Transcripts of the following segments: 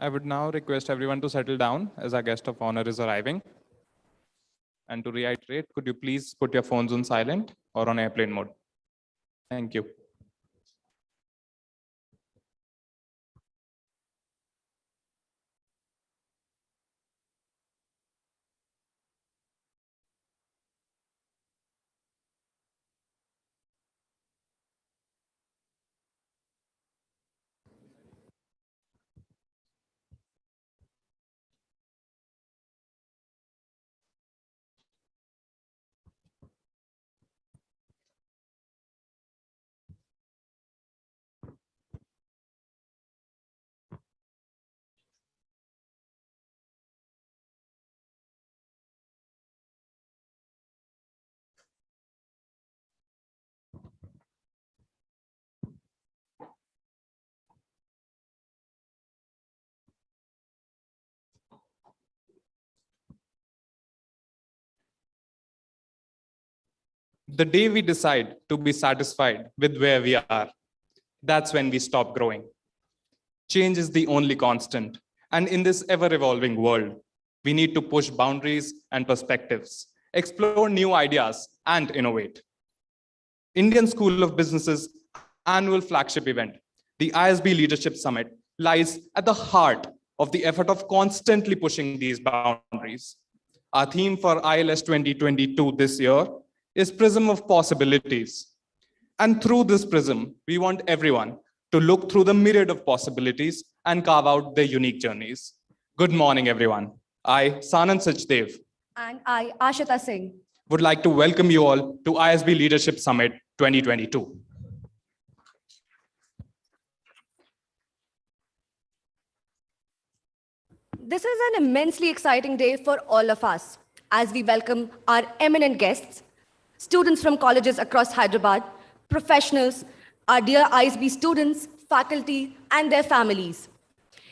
I would now request everyone to settle down as our guest of honor is arriving. And to reiterate, could you please put your phones on silent or on airplane mode? Thank you. The day we decide to be satisfied with where we are, that's when we stop growing. Change is the only constant. And in this ever-evolving world, we need to push boundaries and perspectives, explore new ideas, and innovate. Indian School of Business's annual flagship event, the ISB Leadership Summit, lies at the heart of the effort of constantly pushing these boundaries. Our theme for ILS 2022 this year is Prism of Possibilities. And through this prism, we want everyone to look through the myriad of possibilities and carve out their unique journeys. Good morning, everyone. I, Sanand Sachdev, And I, Ashita Singh, would like to welcome you all to ISB Leadership Summit 2022. this is an immensely exciting day for all of us as we welcome our eminent guests, students from colleges across Hyderabad, professionals, our dear ISB students, faculty, and their families.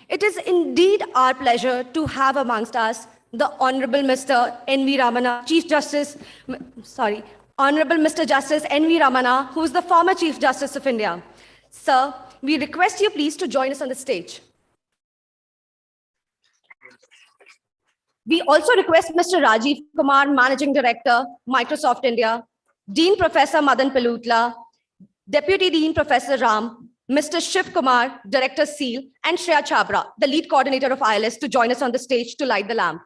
It is indeed our pleasure to have amongst us the Honorable Mr. N.V. Ramana, Honorable Mr. Justice N.V. Ramana, who is the former Chief Justice of India. Sir, we request you please to join us on the stage. We also request Mr. Rajiv Kumar, Managing Director, Microsoft India, Dean Professor Madan Palutla, Deputy Dean Professor Ram, Mr. Shiv Kumar, Director SEAL, and Shreya Chabra, the lead coordinator of ILS, to join us on the stage to light the lamp.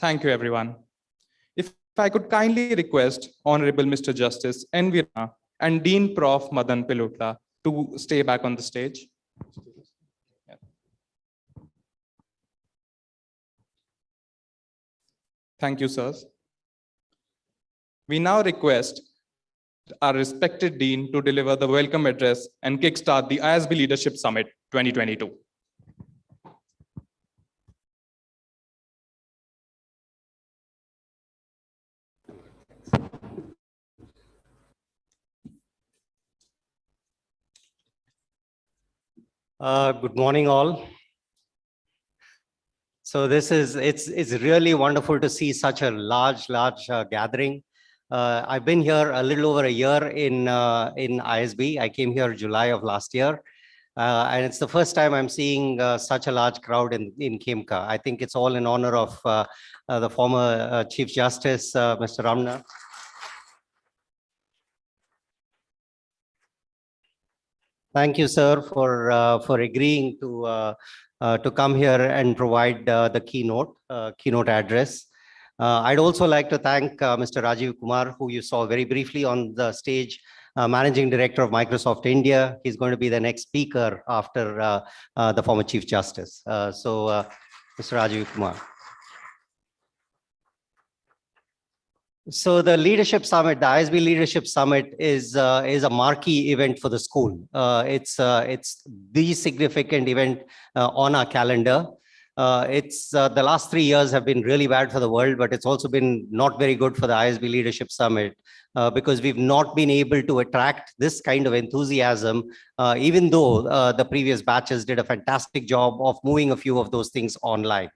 Thank you, everyone. If I could kindly request Honorable Mr. Justice N.V. Ramana and Dean Prof. Madan Palutla to stay back on the stage. Yeah. Thank you, sirs. We now request our respected Dean to deliver the welcome address and kickstart the ISB Leadership Summit 2022. Good morning, all. So it's really wonderful to see such a large gathering. I've been here a little over a year in ISB. I came here July of last year. And it's the first time I'm seeing such a large crowd in Khemka. I think it's all in honor of the former Chief Justice, Mr. Ramana. Thank you, sir, for agreeing to come here and provide the keynote address. I'd also like to thank Mr. Rajiv Kumar, who you saw very briefly on the stage, Managing Director of Microsoft India. He's going to be the next speaker after the former Chief Justice. Mr. Rajiv Kumar. So the Leadership Summit, the ISB Leadership Summit is a marquee event for the school. It's the significant event on our calendar. The last 3 years have been really bad for the world, but it's also been not very good for the ISB Leadership Summit because we've not been able to attract this kind of enthusiasm, even though the previous batches did a fantastic job of moving a few of those things online.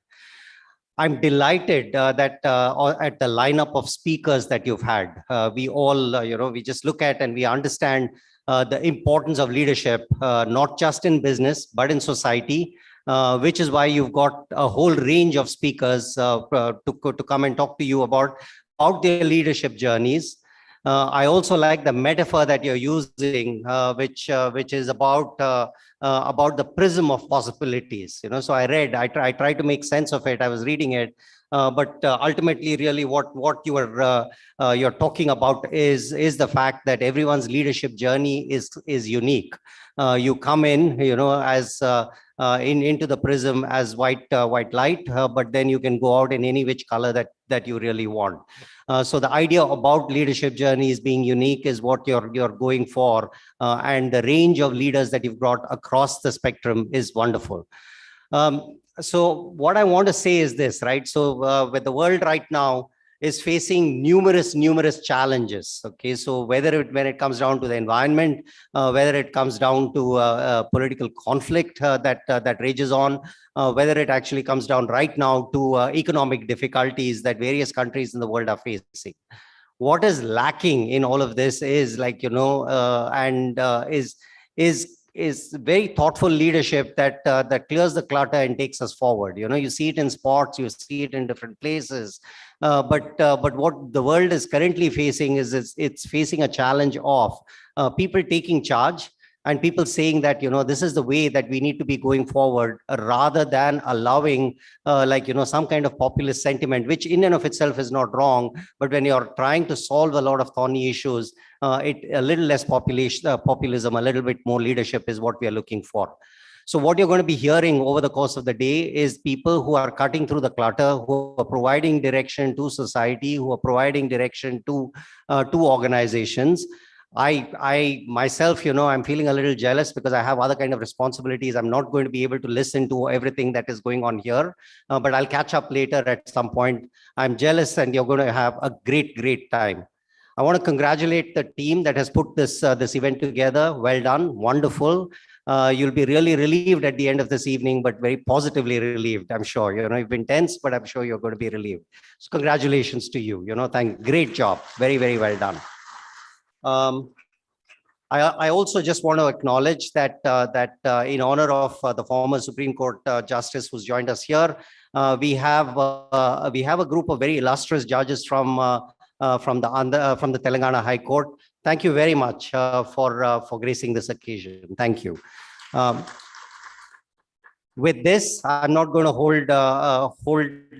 I'm delighted that at the lineup of speakers that you've had, we all, we just look at and we understand the importance of leadership, not just in business, but in society, which is why you've got a whole range of speakers to come and talk to you about their leadership journeys. I also like the metaphor that you're using, which is about the prism of possibilities. So I tried to make sense of it. I was reading it, but ultimately, really, what you're talking about is the fact that everyone's leadership journey is unique. You come in, as into the prism as white light, but then you can go out in any which color that you really want. So the idea about leadership journeys being unique is what you're going for, and the range of leaders that you've brought across the spectrum is wonderful. So what I want to say is this, right? So with the world right now is facing numerous challenges. Okay, so when it comes down to the environment, whether it comes down to political conflict that rages on, whether it actually comes down right now to economic difficulties that various countries in the world are facing. What is lacking in all of this is is very thoughtful leadership that clears the clutter and takes us forward. You see it in sports, you see it in different places, but what the world is currently facing is it's facing a challenge of people taking charge and people saying that this is the way that we need to be going forward, rather than allowing some kind of populist sentiment, which in and of itself is not wrong, but when you're trying to solve a lot of thorny issues, a little less populism, a little bit more leadership is what we are looking for. So what you're going to be hearing over the course of the day is people who are cutting through the clutter, who are providing direction to society, who are providing direction to organizations. I myself, I'm feeling a little jealous because I have other kind of responsibilities. I'm not going to be able to listen to everything that is going on here, but I'll catch up later at some point. I'm jealous, and you're going to have a great time. I want to congratulate the team that has put this event together. Well done, wonderful. You'll be really relieved at the end of this evening, but very positively relieved, I'm sure. You've been tense, but I'm sure you're going to be relieved. So congratulations to you. Great job. Very well done. I also just want to acknowledge that in honor of the former Supreme Court Justice who's joined us here, we have a group of very illustrious judges from the Telangana High Court. Thank you very much for gracing this occasion. Thank you. With this, I'm not going to hold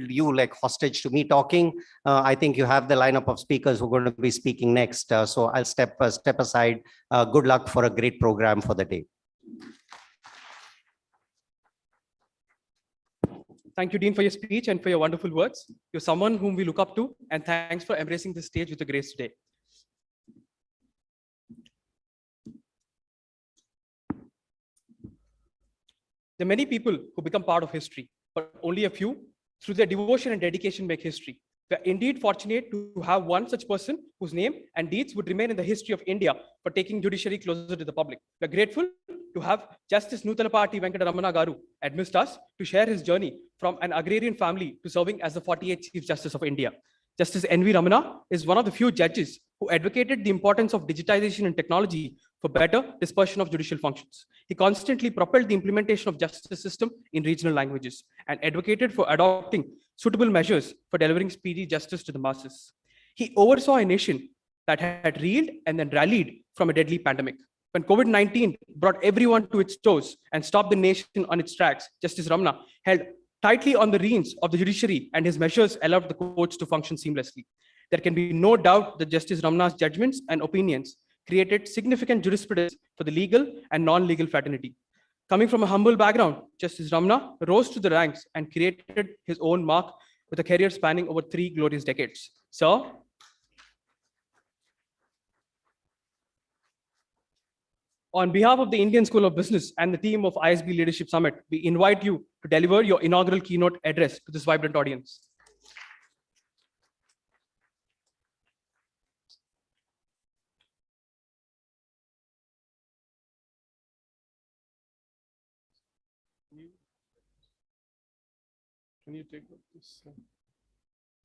you like hostage to me talking. I think you have the lineup of speakers who are going to be speaking next. So I'll step aside. Good luck for a great program for the day. Thank you, Dean, for your speech and for your wonderful words. You're someone whom we look up to, and thanks for embracing the stage with a grace today. There are many people who become part of history, but only a few, through their devotion and dedication, make history. We are indeed fortunate to have one such person whose name and deeds would remain in the history of India for taking judiciary closer to the public. We are grateful to have Justice Nutanapati Venkata Ramana Garu amidst us to share his journey from an agrarian family to serving as the 48th Chief Justice of India. Justice N.V. Ramana is one of the few judges who advocated the importance of digitization and technology for better dispersion of judicial functions. He constantly propelled the implementation of justice system in regional languages and advocated for adopting suitable measures for delivering speedy justice to the masses. He oversaw a nation that had reeled and then rallied from a deadly pandemic. When COVID-19 brought everyone to its toes and stopped the nation on its tracks, Justice Ramana held tightly on the reins of the judiciary, and his measures allowed the courts to function seamlessly. There can be no doubt that Justice Ramana's judgments and opinions created significant jurisprudence for the legal and non-legal fraternity. Coming from a humble background, Justice Ramana rose to the ranks and created his own mark with a career spanning over 3 glorious decades. Sir, on behalf of the Indian School of Business and the team of ISB Leadership Summit, we invite you to deliver your inaugural keynote address to this vibrant audience. Can you take this?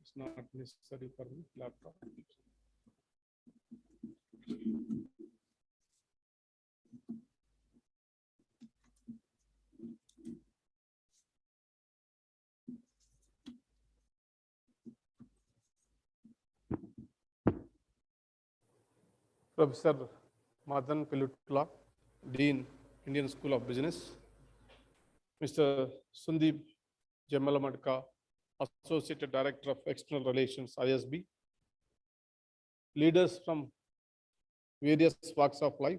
It's not necessary for me, laptop. Professor Madhavan, Dean, Indian School of Business. Mr. Sundeep Jemmalamadka, Associate Director of External Relations, ISB. Leaders from various walks of life,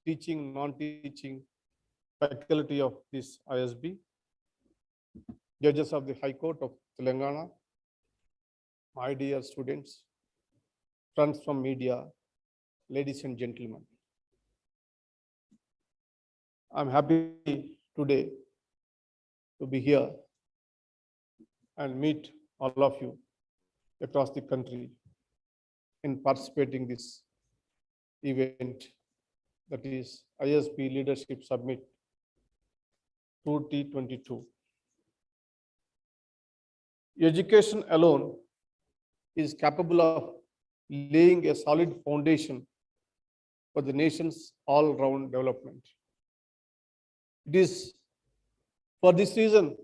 teaching, non-teaching faculty of this ISB. Judges of the High Court of Telangana, my dear students, friends from media, ladies and gentlemen. I'm happy today to be here and meet all of you across the country in participating this event, that is ISB Leadership Summit 2022. Education alone is capable of laying a solid foundation for the nation's all-round development. It is for this reason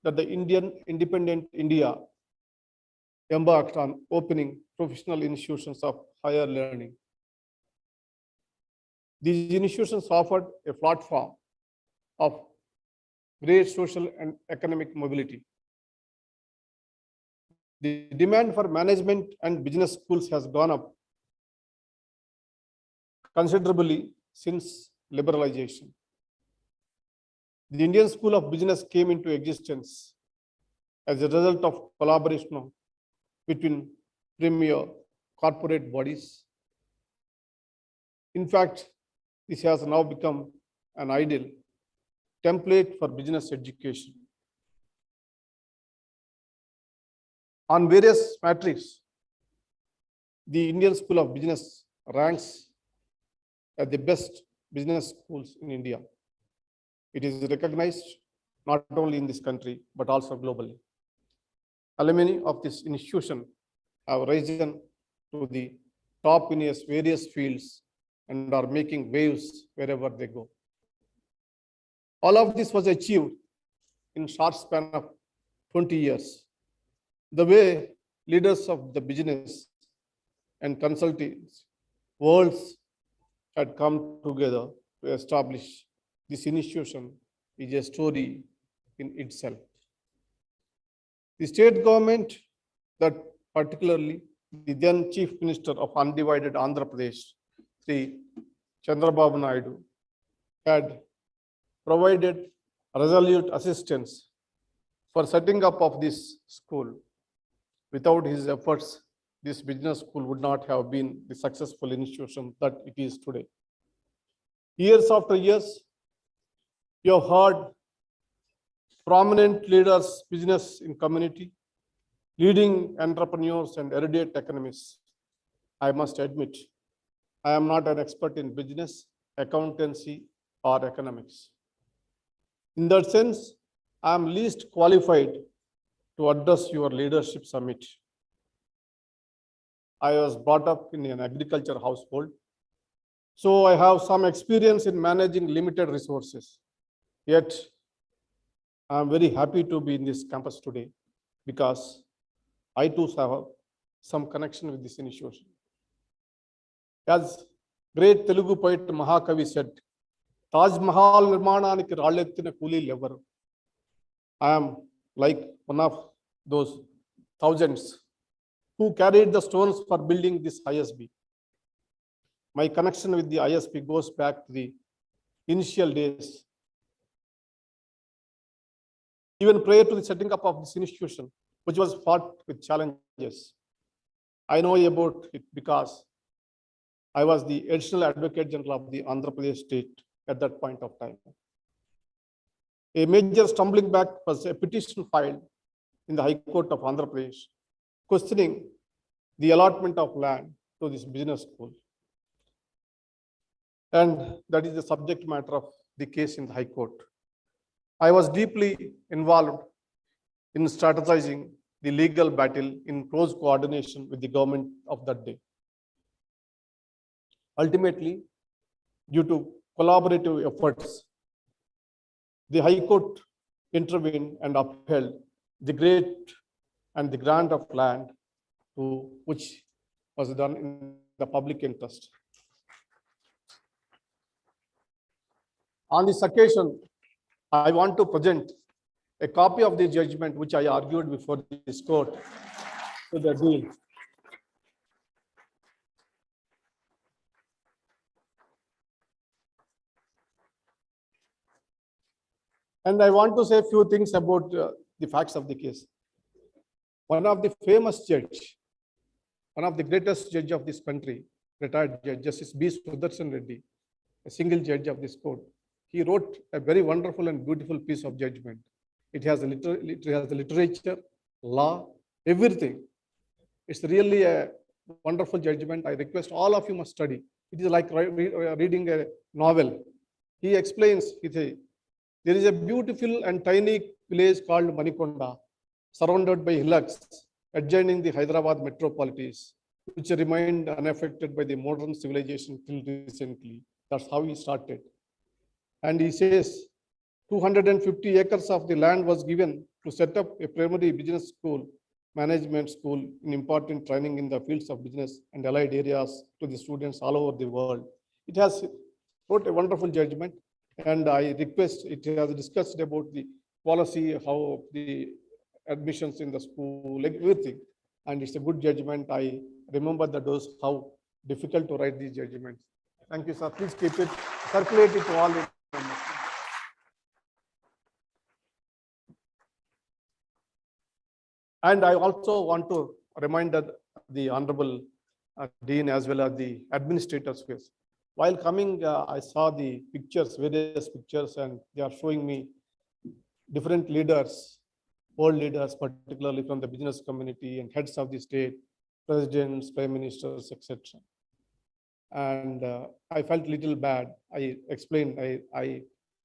that the Independent India embarked on opening professional institutions of higher learning. These institutions offered a platform of great social and economic mobility. The demand for management and business schools has gone up considerably since liberalization. The Indian School of Business came into existence as a result of collaboration between premier corporate bodies. In fact, this has now become an ideal template for business education. On various metrics, the Indian School of Business ranks as the best business schools in India. It is recognized not only in this country, but also globally. Alumni of this institution have risen to the top in various fields and are making waves wherever they go. All of this was achieved in short span of 20 years. The way leaders of the business and consultants worlds had come together to establish this institution is a story in itself. The state government, that particularly the then Chief Minister of Undivided Andhra Pradesh, Sri Chandrababu Naidu, had provided resolute assistance for setting up of this school. Without his efforts, this business school would not have been the successful institution that it is today. Years after years, you have heard prominent leaders, business in community, leading entrepreneurs and erudite economists. I must admit, I am not an expert in business, accountancy, or economics. In that sense, I am least qualified to address your leadership summit. I was brought up in an agriculture household. So I have some experience in managing limited resources. Yet, I'm very happy to be in this campus today because I too have some connection with this institution. As great Telugu poet Mahakavi said, Taj Mahal Nirmananiki Ralettina Kuli Levaru. I am like one of those thousands who carried the stones for building this ISB. My connection with the ISB goes back to the initial days. Even prior to the setting up of this institution, which was fought with challenges. I know about it because I was the additional advocate general of the Andhra Pradesh state at that point of time. A major stumbling block was a petition filed in the High Court of Andhra Pradesh, questioning the allotment of land to this business school. And that is the subject matter of the case in the High Court. I was deeply involved in strategizing the legal battle in close coordination with the government of that day. Ultimately, due to collaborative efforts, the High Court intervened and upheld the great and the grant of land to which was done in the public interest. On this occasion, I want to present a copy of the judgment which I argued before this court to the dean. And I want to say a few things about the facts of the case. One of the famous judge, one of the greatest judge of this country, retired Judge Justice B. Sudarshan Reddy, a single judge of this court, he wrote a very wonderful and beautiful piece of judgment. It has the literature, law, everything. It's really a wonderful judgment. I request all of you must study. It is like reading a novel. He explains, there is a beautiful and tiny village called Manikonda, surrounded by hillocks, adjoining the Hyderabad metropolises, which remained unaffected by the modern civilization till recently. That's how he started. And he says, 250 acres of the land was given to set up a primary business school, management school, in important training in the fields of business and allied areas to the students all over the world. It has wrote a wonderful judgment, and I request, it has discussed about the policy, how the admissions in the school, like everything. And it's a good judgment. I remember that those how difficult to write these judgments. Thank you, sir. Please keep it, circulate it to all the members. And I also want to remind the Honorable Dean as well as the administrators face. While coming, I saw the pictures, various pictures, and they are showing me different leaders, world leaders, particularly from the business community and heads of the state, presidents, prime ministers, etc. And I felt a little bad. I explained, I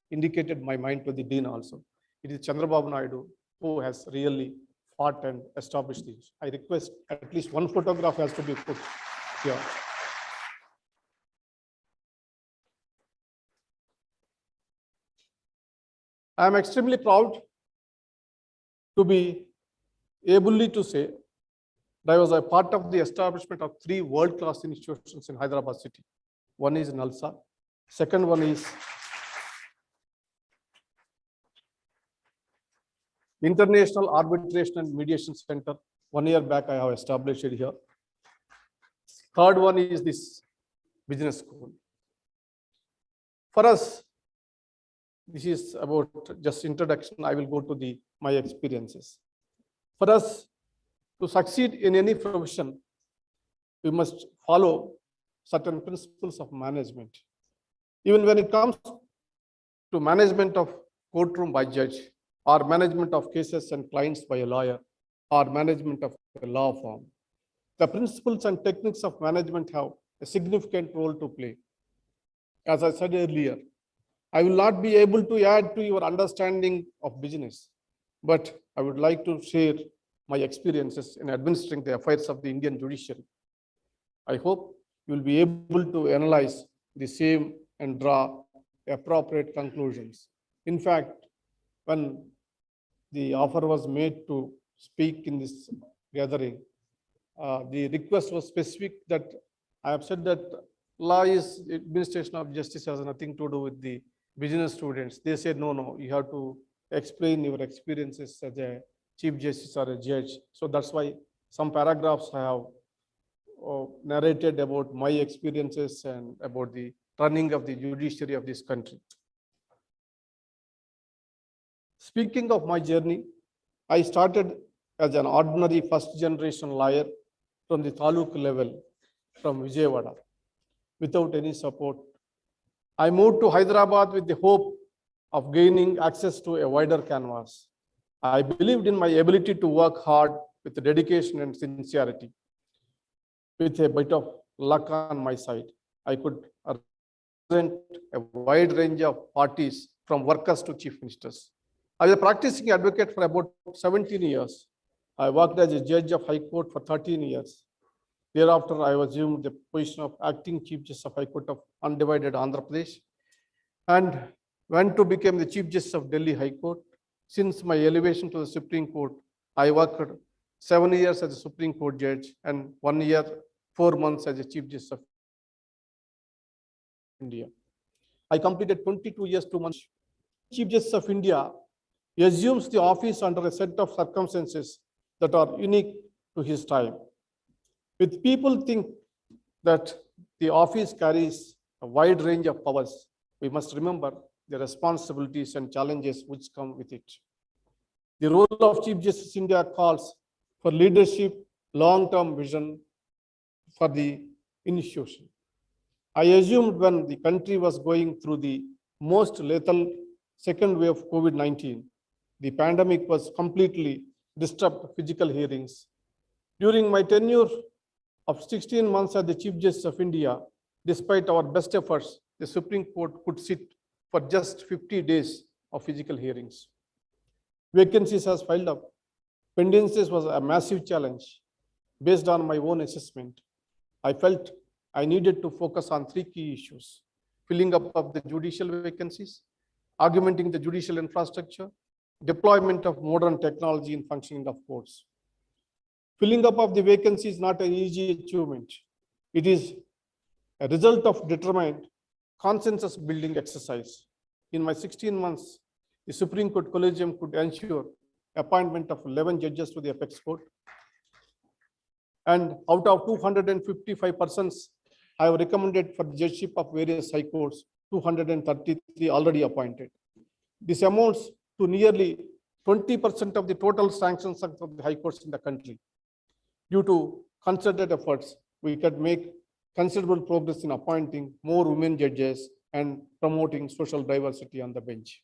indicated my mind to the dean also. It is Chandrababu Naidu who has really fought and established these. I request at least one photograph has to be put here. I am extremely proud to be able to say that I was a part of the establishment of 3 world-class institutions in Hyderabad city. One is NALSA, second one is International Arbitration and Mediation Center. 1 year back, I have established it here. Third one is this business school. For us, this is about just introduction. I will go to my experiences. For us to succeed in any profession, we must follow certain principles of management. Even when it comes to management of courtroom by judge, or management of cases and clients by a lawyer, or management of a law firm, the principles and techniques of management have a significant role to play. As I said earlier, I will not be able to add to your understanding of business, but I would like to share my experiences in administering the affairs of the Indian judiciary. I hope you will be able to analyze the same and draw appropriate conclusions. In fact, when the offer was made to speak in this gathering, the request was specific that I have said that law is administration of justice has nothing to do with the business students. They said, no, you have to explain your experiences as a chief justice or a judge. So that's why some paragraphs I have narrated about my experiences and about the running of the judiciary of this country. Speaking of my journey, I started as an ordinary first generation lawyer from the taluk level from Vijay, without any support. I moved to Hyderabad with the hope of gaining access to a wider canvas. I believed in my ability to work hard with dedication and sincerity. With a bit of luck on my side, I could represent a wide range of parties from workers to chief ministers. I was a practicing advocate for about 17 years. I worked as a judge of High Court for 13 years. Thereafter, I assumed the position of acting Chief Justice of High Court of Undivided Andhra Pradesh and went to become the Chief Justice of Delhi High Court. Since my elevation to the Supreme Court, I worked 7 years as a Supreme Court judge and 1 year, 4 months as a Chief Justice of India. I completed 22 years, 2 months. Chief Justice of India assumes the office under a set of circumstances that are unique to his time. With people think that the office carries a wide range of powers, we must remember the responsibilities and challenges which come with it. The role of Chief Justice India calls for leadership, long-term vision for the institution. I assumed when the country was going through the most lethal second wave of COVID-19, the pandemic was completely disrupt physical hearings. During my tenure of 16 months as the Chief Justice of India, despite our best efforts, the Supreme Court could sit for just 50 days of physical hearings. Vacancies has piled up. Pendencies was a massive challenge. Based on my own assessment, I felt I needed to focus on 3 key issues: filling up of the judicial vacancies, augmenting the judicial infrastructure, deployment of modern technology in functioning of courts. Filling up of the vacancy is not an easy achievement. It is a result of determined consensus building exercise. In my 16 months, the Supreme Court Collegium could ensure appointment of 11 judges to the apex court. And out of 255 persons, I have recommended for the judgeship of various high courts, 233 already appointed. This amounts to nearly 20% of the total sanctions of the high courts in the country. Due to concerted efforts, we could make considerable progress in appointing more women judges and promoting social diversity on the bench.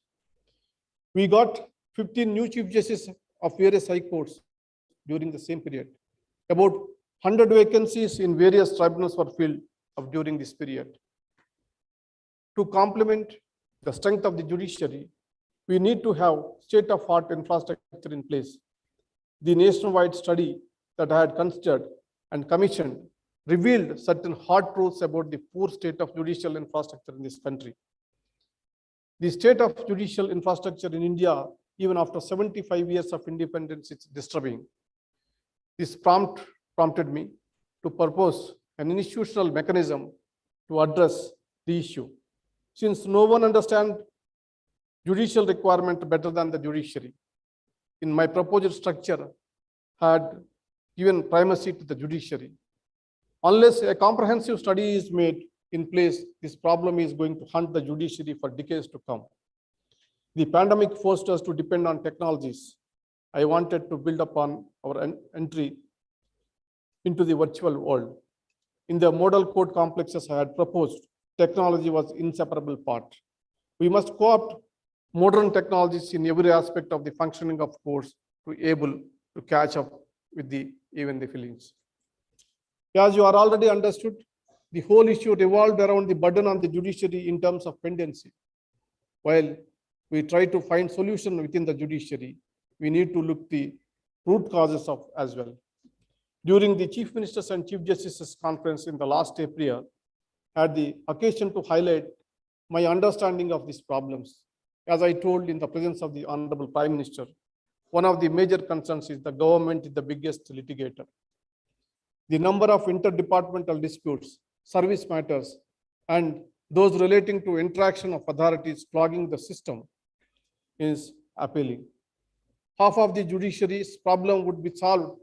We got 15 new chief justices of various high courts during the same period. About 100 vacancies in various tribunals were filled during this period. To complement the strength of the judiciary, we need to have state-of-the-art infrastructure in place. The nationwide study that I had considered and commissioned revealed certain hard truths about the poor state of judicial infrastructure in this country. The state of judicial infrastructure in India, even after 75 years of independence, is disturbing. This prompted me to propose an institutional mechanism to address the issue. Since no one understands judicial requirement better than the judiciary, in my proposed structure had given primacy to the judiciary. Unless a comprehensive study is made in place, this problem is going to haunt the judiciary for decades to come. The pandemic forced us to depend on technologies. I wanted to build upon our entry into the virtual world. In the model court complexes I had proposed, technology was an inseparable part. We must co-opt modern technologies in every aspect of the functioning of courts to be able to catch up with even the feelings. As you are already understood, the whole issue revolved around the burden on the judiciary in terms of pendency. While we try to find solution within the judiciary, we need to look the root causes of as well. During the Chief Ministers and Chief Justices Conference in the last April, I had the occasion to highlight my understanding of these problems. As I told in the presence of the Honorable Prime Minister, one of the major concerns is the government is the biggest litigator. The number of interdepartmental disputes, service matters, and those relating to interaction of authorities clogging the system is appealing. Half of the judiciary's problem would be solved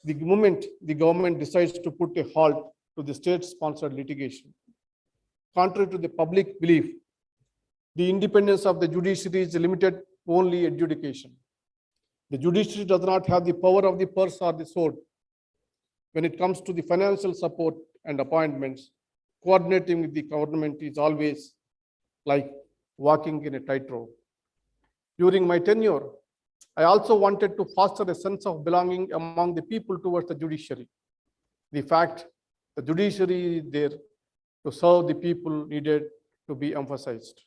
the moment the government decides to put a halt to the state-sponsored litigation. Contrary to the public belief, the independence of the judiciary is limited to only adjudication. The judiciary does not have the power of the purse or the sword. When it comes to the financial support and appointments, coordinating with the government is always like walking in a tightrope. During my tenure, I also wanted to foster a sense of belonging among the people towards the judiciary. The fact the judiciary is there to serve the people needed to be emphasized.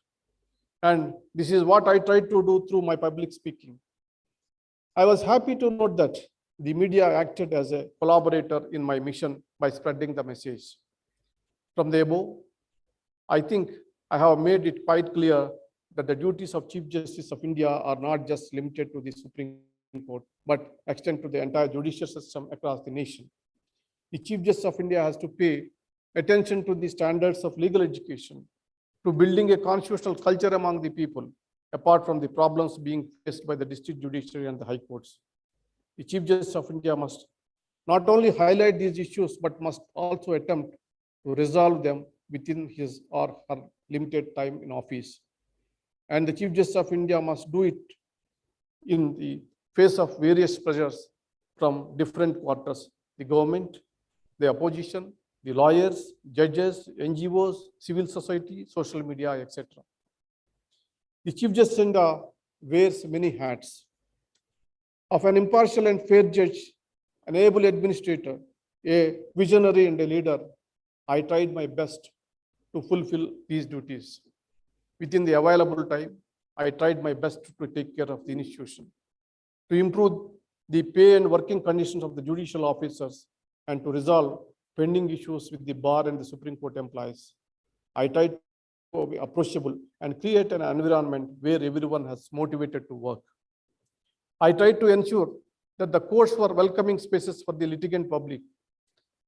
And this is what I tried to do through my public speaking. I was happy to note that the media acted as a collaborator in my mission by spreading the message. From the above, I think I have made it quite clear that the duties of Chief Justice of India are not just limited to the Supreme Court, but extend to the entire judicial system across the nation. The Chief Justice of India has to pay attention to the standards of legal education, to building a constitutional culture among the people, apart from the problems being faced by the district judiciary and the high courts. The Chief Justice of India must not only highlight these issues, but must also attempt to resolve them within his or her limited time in office. And the Chief Justice of India must do it in the face of various pressures from different quarters, the government, the opposition, the lawyers, judges, NGOs, civil society, social media, etc. The Chief Justice of India wears many hats. Of an impartial and fair judge, an able administrator, a visionary and a leader, I tried my best to fulfill these duties. Within the available time, I tried my best to take care of the institution, to improve the pay and working conditions of the judicial officers, and to resolve pending issues with the bar and the Supreme Court employees. I tried to be approachable and create an environment where everyone has motivated to work. I tried to ensure that the courts were welcoming spaces for the litigant public.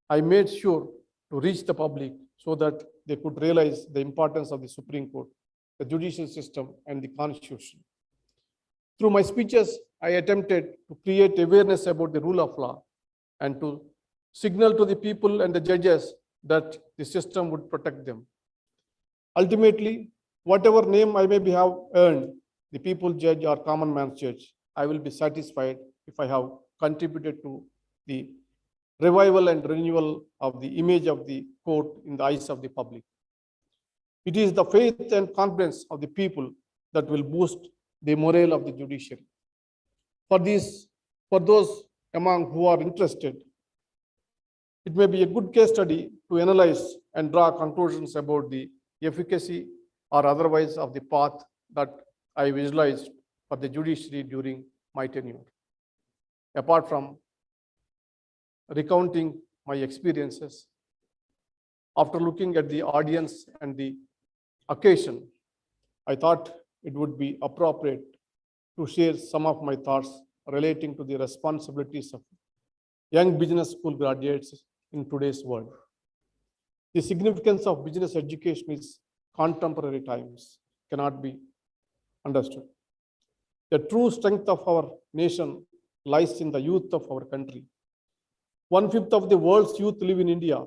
I made sure to reach the public so that they could realize the importance of the Supreme Court, the judicial system, and the Constitution. Through my speeches, I attempted to create awareness about the rule of law and to signal to the people and the judges that the system would protect them. Ultimately, whatever name I may have earned, the people judge or common man's judge, I will be satisfied if I have contributed to the revival and renewal of the image of the court in the eyes of the public. It is the faith and confidence of the people that will boost the morale of the judiciary. For those among who are interested, it may be a good case study to analyze and draw conclusions about the efficacy or otherwise of the path that I visualized for the judiciary during my tenure. Apart from recounting my experiences, after looking at the audience and the occasion, I thought it would be appropriate to share some of my thoughts relating to the responsibilities of young business school graduates in today's world. The significance of business education in contemporary times cannot be understood. The true strength of our nation lies in the youth of our country. 1/5 of the world's youth live in India.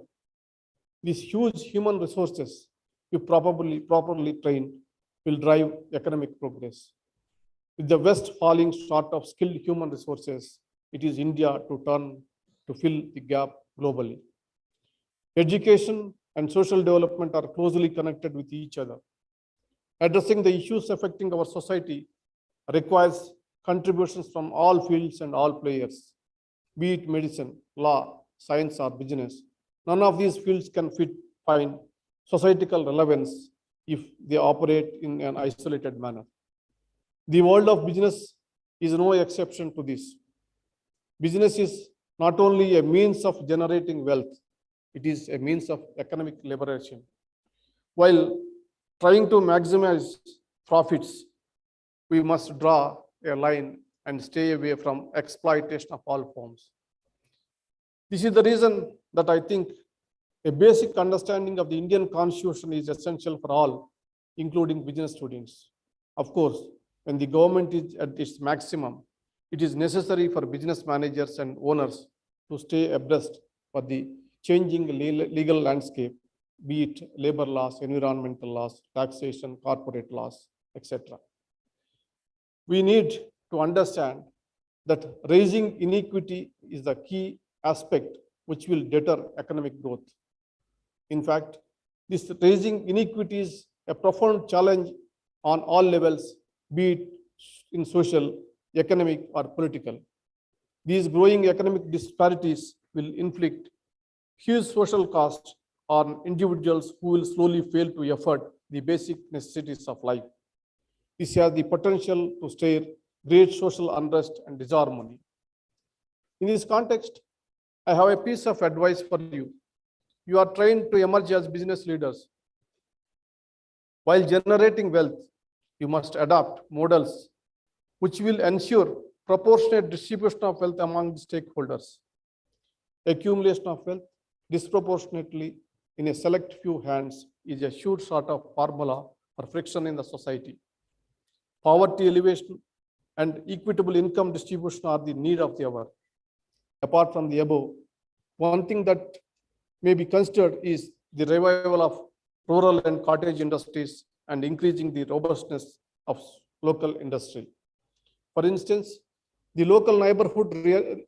These huge human resources, if properly trained, will drive economic progress. With the West falling short of skilled human resources, it is India to turn to fill the gap globally. Education and social development are closely connected with each other. Addressing the issues affecting our society requires contributions from all fields and all players, be it medicine, law, science, or business. None of these fields can find societal relevance if they operate in an isolated manner. The world of business is no exception to this. Business is not only a means of generating wealth, it is a means of economic liberation. While trying to maximize profits, we must draw a line and stay away from exploitation of all forms. This is the reason that I think a basic understanding of the Indian Constitution is essential for all, including business students. Of course, when the government is at its maximum, it is necessary for business managers and owners to stay abreast of the changing legal landscape, be it labor laws, environmental laws, taxation, corporate laws, etc. We need to understand that raising inequity is the key aspect which will deter economic growth. In fact, this raising inequity is a profound challenge on all levels, be it in social, economic, or political. These growing economic disparities will inflict huge social costs on individuals who will slowly fail to afford the basic necessities of life. This has the potential to stir great social unrest and disharmony. In this context, I have a piece of advice for you. You are trained to emerge as business leaders. While generating wealth, you must adopt models which will ensure proportionate distribution of wealth among the stakeholders. Accumulation of wealth disproportionately in a select few hands is a sure sort of formula for friction in the society. Poverty elevation and equitable income distribution are the need of the hour. Apart from the above, one thing that may be considered is the revival of rural and cottage industries and increasing the robustness of local industry. For instance, the local neighborhood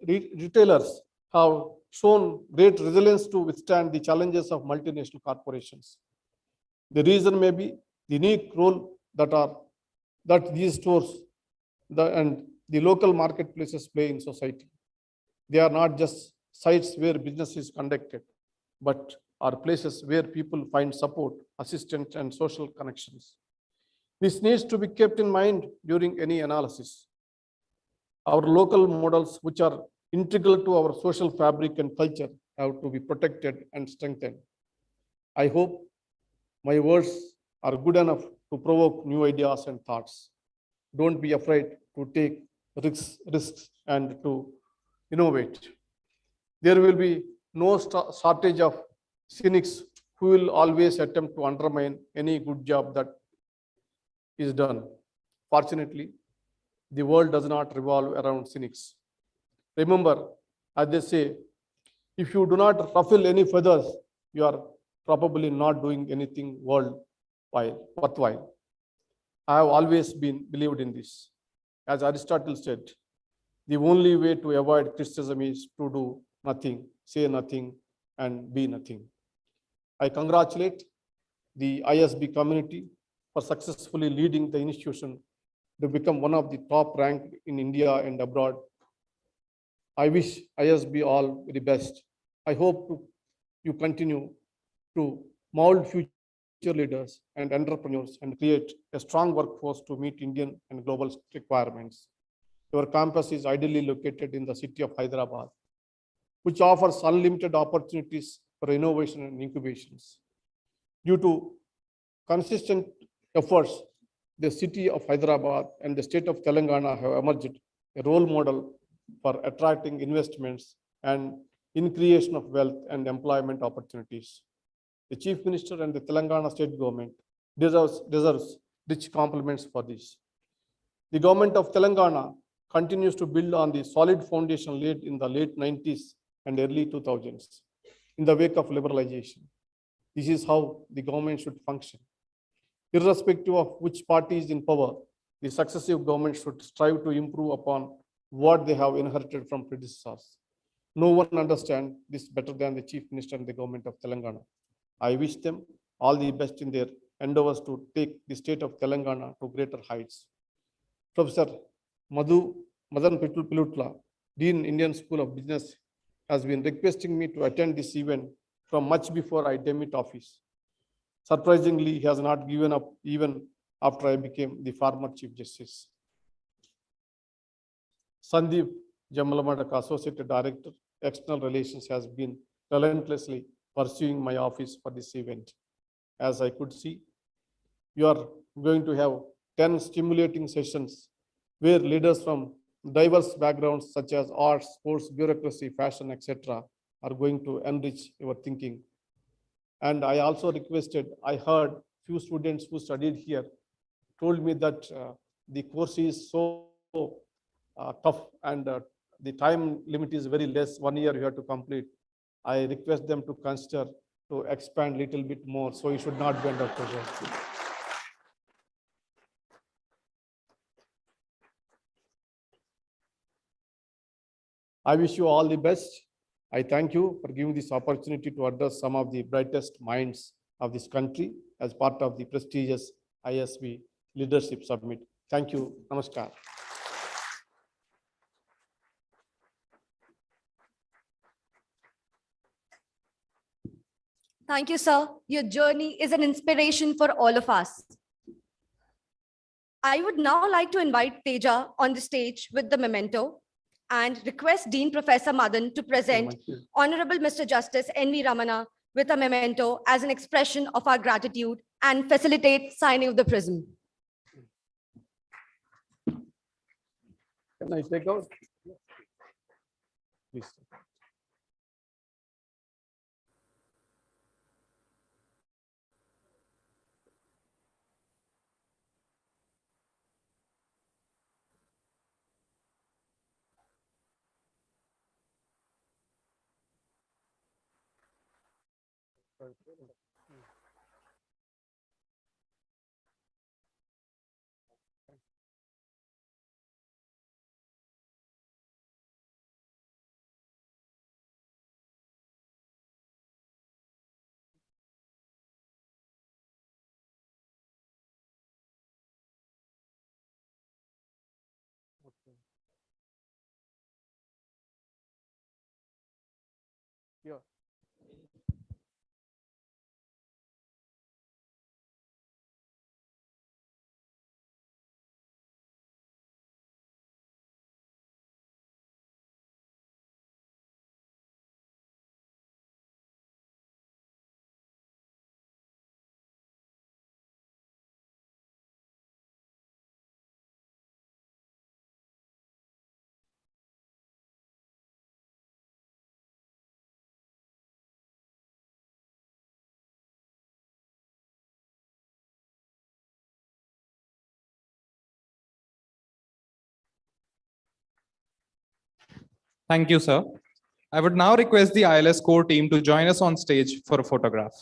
retailers have shown great resilience to withstand the challenges of multinational corporations. The reason may be the unique role that these stores and the local marketplaces play in society. They are not just sites where business is conducted, but are places where people find support, assistance, and social connections. This needs to be kept in mind during any analysis. Our local models, which are integral to our social fabric and culture, have to be protected and strengthened. I hope my words are good enough to provoke new ideas and thoughts. Don't be afraid to take risks and to innovate. There will be no shortage of cynics who will always attempt to undermine any good job that is done. Fortunately, the world does not revolve around cynics. Remember, as they say, if you do not ruffle any feathers, you are probably not doing anything worthwhile. I have always believed in this. As Aristotle said, the only way to avoid criticism is to do nothing, say nothing, and be nothing. I congratulate the ISB community for successfully leading the institution to become one of the top ranked in India and abroad. I wish ISB all the best. I hope you continue to mold future leaders and entrepreneurs and create a strong workforce to meet Indian and global requirements. Your campus is ideally located in the city of Hyderabad, which offers unlimited opportunities for innovation and incubations. Due to consistent efforts, the city of Hyderabad and the state of Telangana have emerged a role model for attracting investments and in creation of wealth and employment opportunities. The Chief Minister and the Telangana state government deserves rich compliments for this. The government of Telangana continues to build on the solid foundation laid in the late 90s and early 2000s in the wake of liberalization. This is how the government should function. Irrespective of which party is in power, the successive government should strive to improve upon what they have inherited from predecessors. No one understands this better than the Chief Minister and the government of Telangana. I wish them all the best in their endeavors to take the state of Telangana to greater heights. Professor Madan Pilutla, Dean Indian School of Business, has been requesting me to attend this event from much before I demit office. Surprisingly, he has not given up even after I became the former Chief Justice. Sandeep Jamalamada, Associate Director, External Relations has been relentlessly pursuing my office for this event. As I could see, you are going to have 10 stimulating sessions where leaders from diverse backgrounds such as arts, sports, bureaucracy, fashion, etc. are going to enrich your thinking. And I also requested, I heard few students who studied here told me that the course is so tough and the time limit is very less, 1 year you have to complete. I request them to consider to expand little bit more, so you should not be under pressure. I wish you all the best. I thank you for giving this opportunity to address some of the brightest minds of this country as part of the prestigious ISB Leadership Summit. Thank you. Namaskar. Thank you, sir. Your journey is an inspiration for all of us. I would now like to invite Teja on the stage with the memento and request Dean Professor Madan to present Honorable Mr. Justice N.V. Ramana with a memento as an expression of our gratitude and facilitate signing of the prism. Can I take out? Please. Yeah. Thank you, sir. I would now request the ILS core team to join us on stage for a photograph.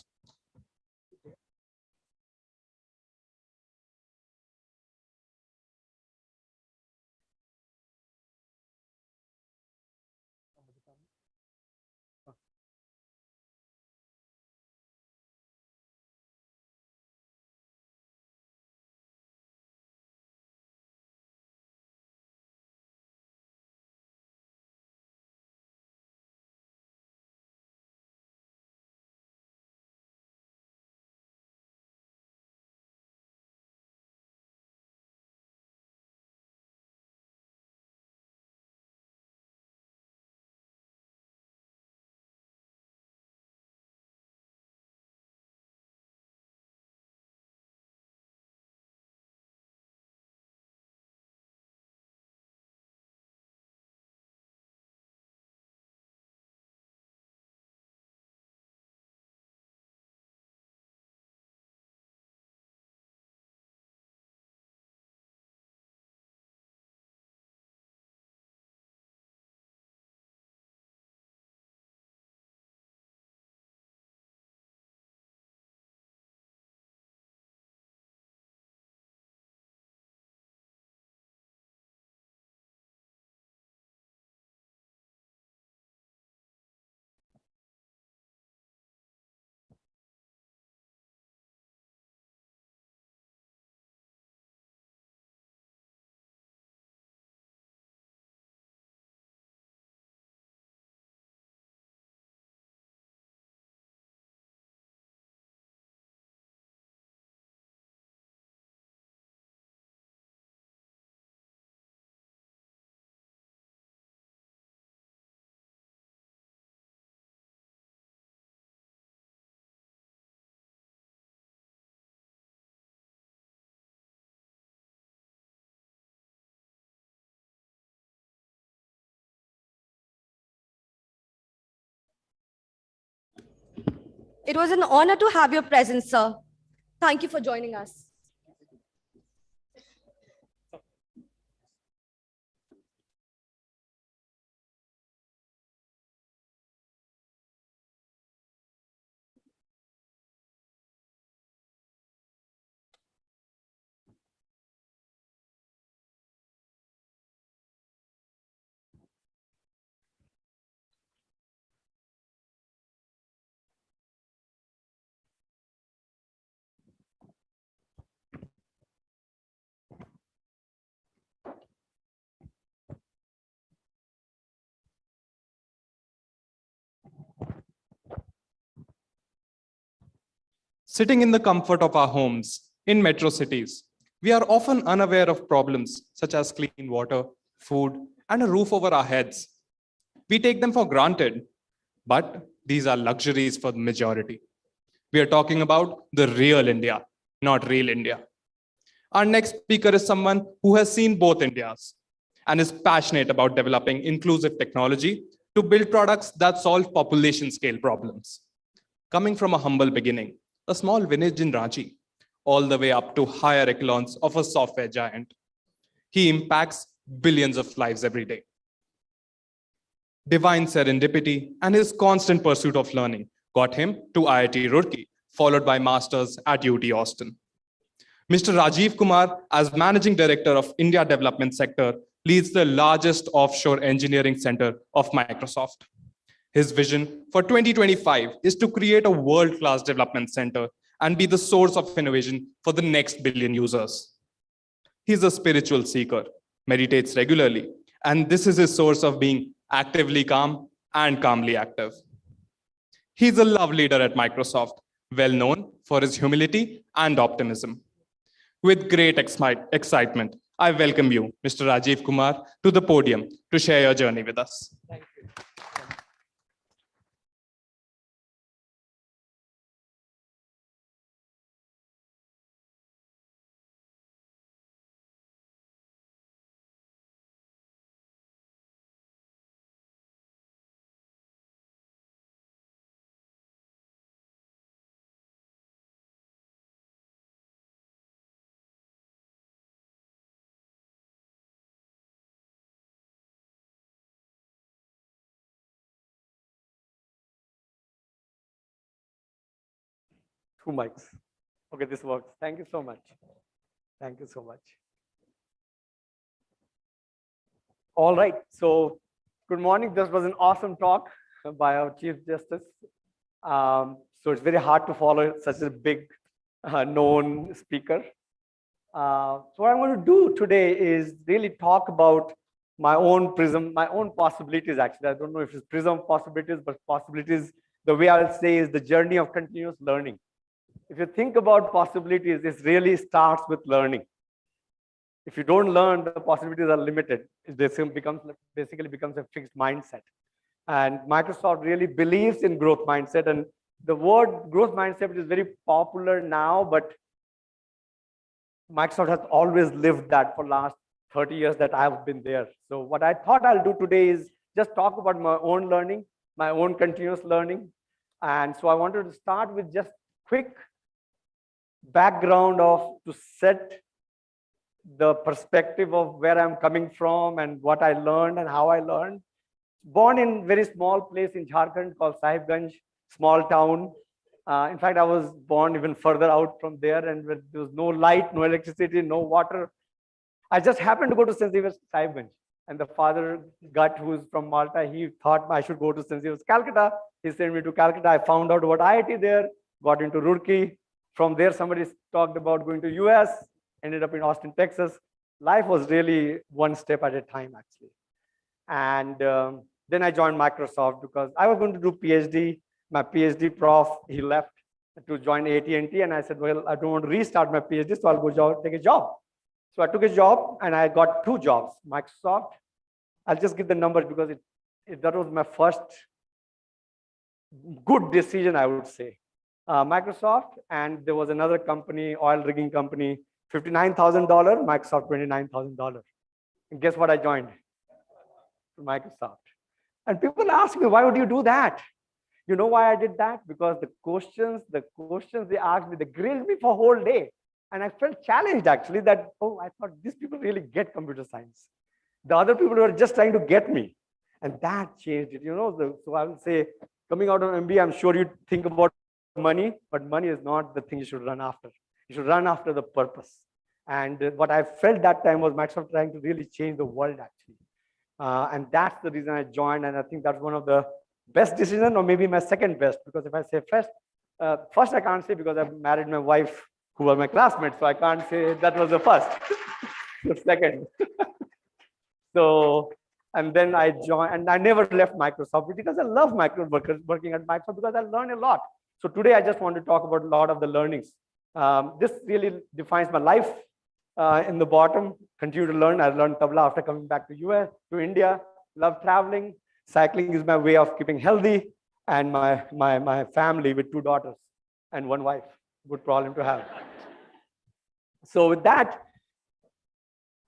It was an honor to have your presence, sir. Thank you for joining us. Sitting in the comfort of our homes in metro cities, we are often unaware of problems such as clean water, food, and a roof over our heads. We take them for granted, but these are luxuries for the majority. We are talking about the real India, not real India. Our next speaker is someone who has seen both Indias and is passionate about developing inclusive technology to build products that solve population scale problems. Coming from a humble beginning, a small village in Ranchi, all the way up to higher echelons of a software giant, he impacts billions of lives every day. Divine serendipity and his constant pursuit of learning got him to IIT Roorkee, followed by masters at UT Austin. Mr. Rajiv Kumar, as Managing Director of India Development Sector, leads the largest offshore engineering center of Microsoft. His vision for 2025 is to create a world-class development center and be the source of innovation for the next billion users. He's a spiritual seeker, meditates regularly, and this is his source of being actively calm and calmly active. He's a love leader at Microsoft, well known for his humility and optimism. With great excitement, I welcome you, Mr. Rajiv Kumar, to the podium to share your journey with us. Thank you. Two mics. Okay, this works. Thank you so much. Thank you so much. All right. So, good morning. This was an awesome talk by our Chief Justice. So it's very hard to follow such a big known speaker. So what I'm going to do today is really talk about my own prism, my own possibilities. Actually, I don't know if it's prism of possibilities, but possibilities, the way I'll say, is the journey of continuous learning. If you think about possibilities, this really starts with learning. If you don't learn, the possibilities are limited. It basically becomes a fixed mindset. And Microsoft really believes in growth mindset. And the word growth mindset is very popular now, but Microsoft has always lived that for the last 30 years that I've been there. So what I thought I'll do today is just talk about my own learning, my own continuous learning. And so I wanted to start with just quick background to set the perspective of where I'm coming from and what I learned and how I learned. Born in a very small place in Jharkhand called Sahibganj, small town. In fact, I was born even further out from there, and there was no light, no electricity, no water. I just happened to go to St. Xavier's Sahibganj. And the father, Govt, who's from Malta, he thought I should go to St. Xavier's Calcutta. He sent me to Calcutta. I found out about IIT there, got into Roorkee. From there, somebody talked about going to US, ended up in Austin, Texas. Life was really one step at a time, actually. And then I joined Microsoft because I was going to do PhD. My PhD prof, he left to join AT&T, and I said, well, I don't want to restart my PhD, so I'll go take a job. So I took a job, and I got 2 jobs. Microsoft, I'll just give the numbers because that was my first good decision, I would say. Microsoft, and there was another company, oil rigging company, $59,000, Microsoft $29,000. And guess what I joined? Microsoft. And people ask me, why would you do that? You know why I did that? Because the questions they asked me, they grilled me for a whole day. And I felt challenged actually that, oh, I thought these people really get computer science. The other people were just trying to get me. And that changed it, So I would say, coming out of MBA, I'm sure you think about money, but money is not the thing you should run after. You should run after the purpose. And what I felt that time was Microsoft trying to really change the world actually. And that's the reason I joined. And I think that's one of the best decisions, or maybe my second best, because if I say first I can't say because I've married my wife who was my classmate. So I can't say that was the first, the second. So, and then I joined, and I never left Microsoft because I love working at Microsoft because I learned a lot. So today I just want to talk about a lot of the learnings. This really defines my life. In the bottom, continue to learn. I learned tabla after coming back to India. Love traveling. Cycling is my way of keeping healthy. And my family with 2 daughters and 1 wife. Good problem to have. So with that,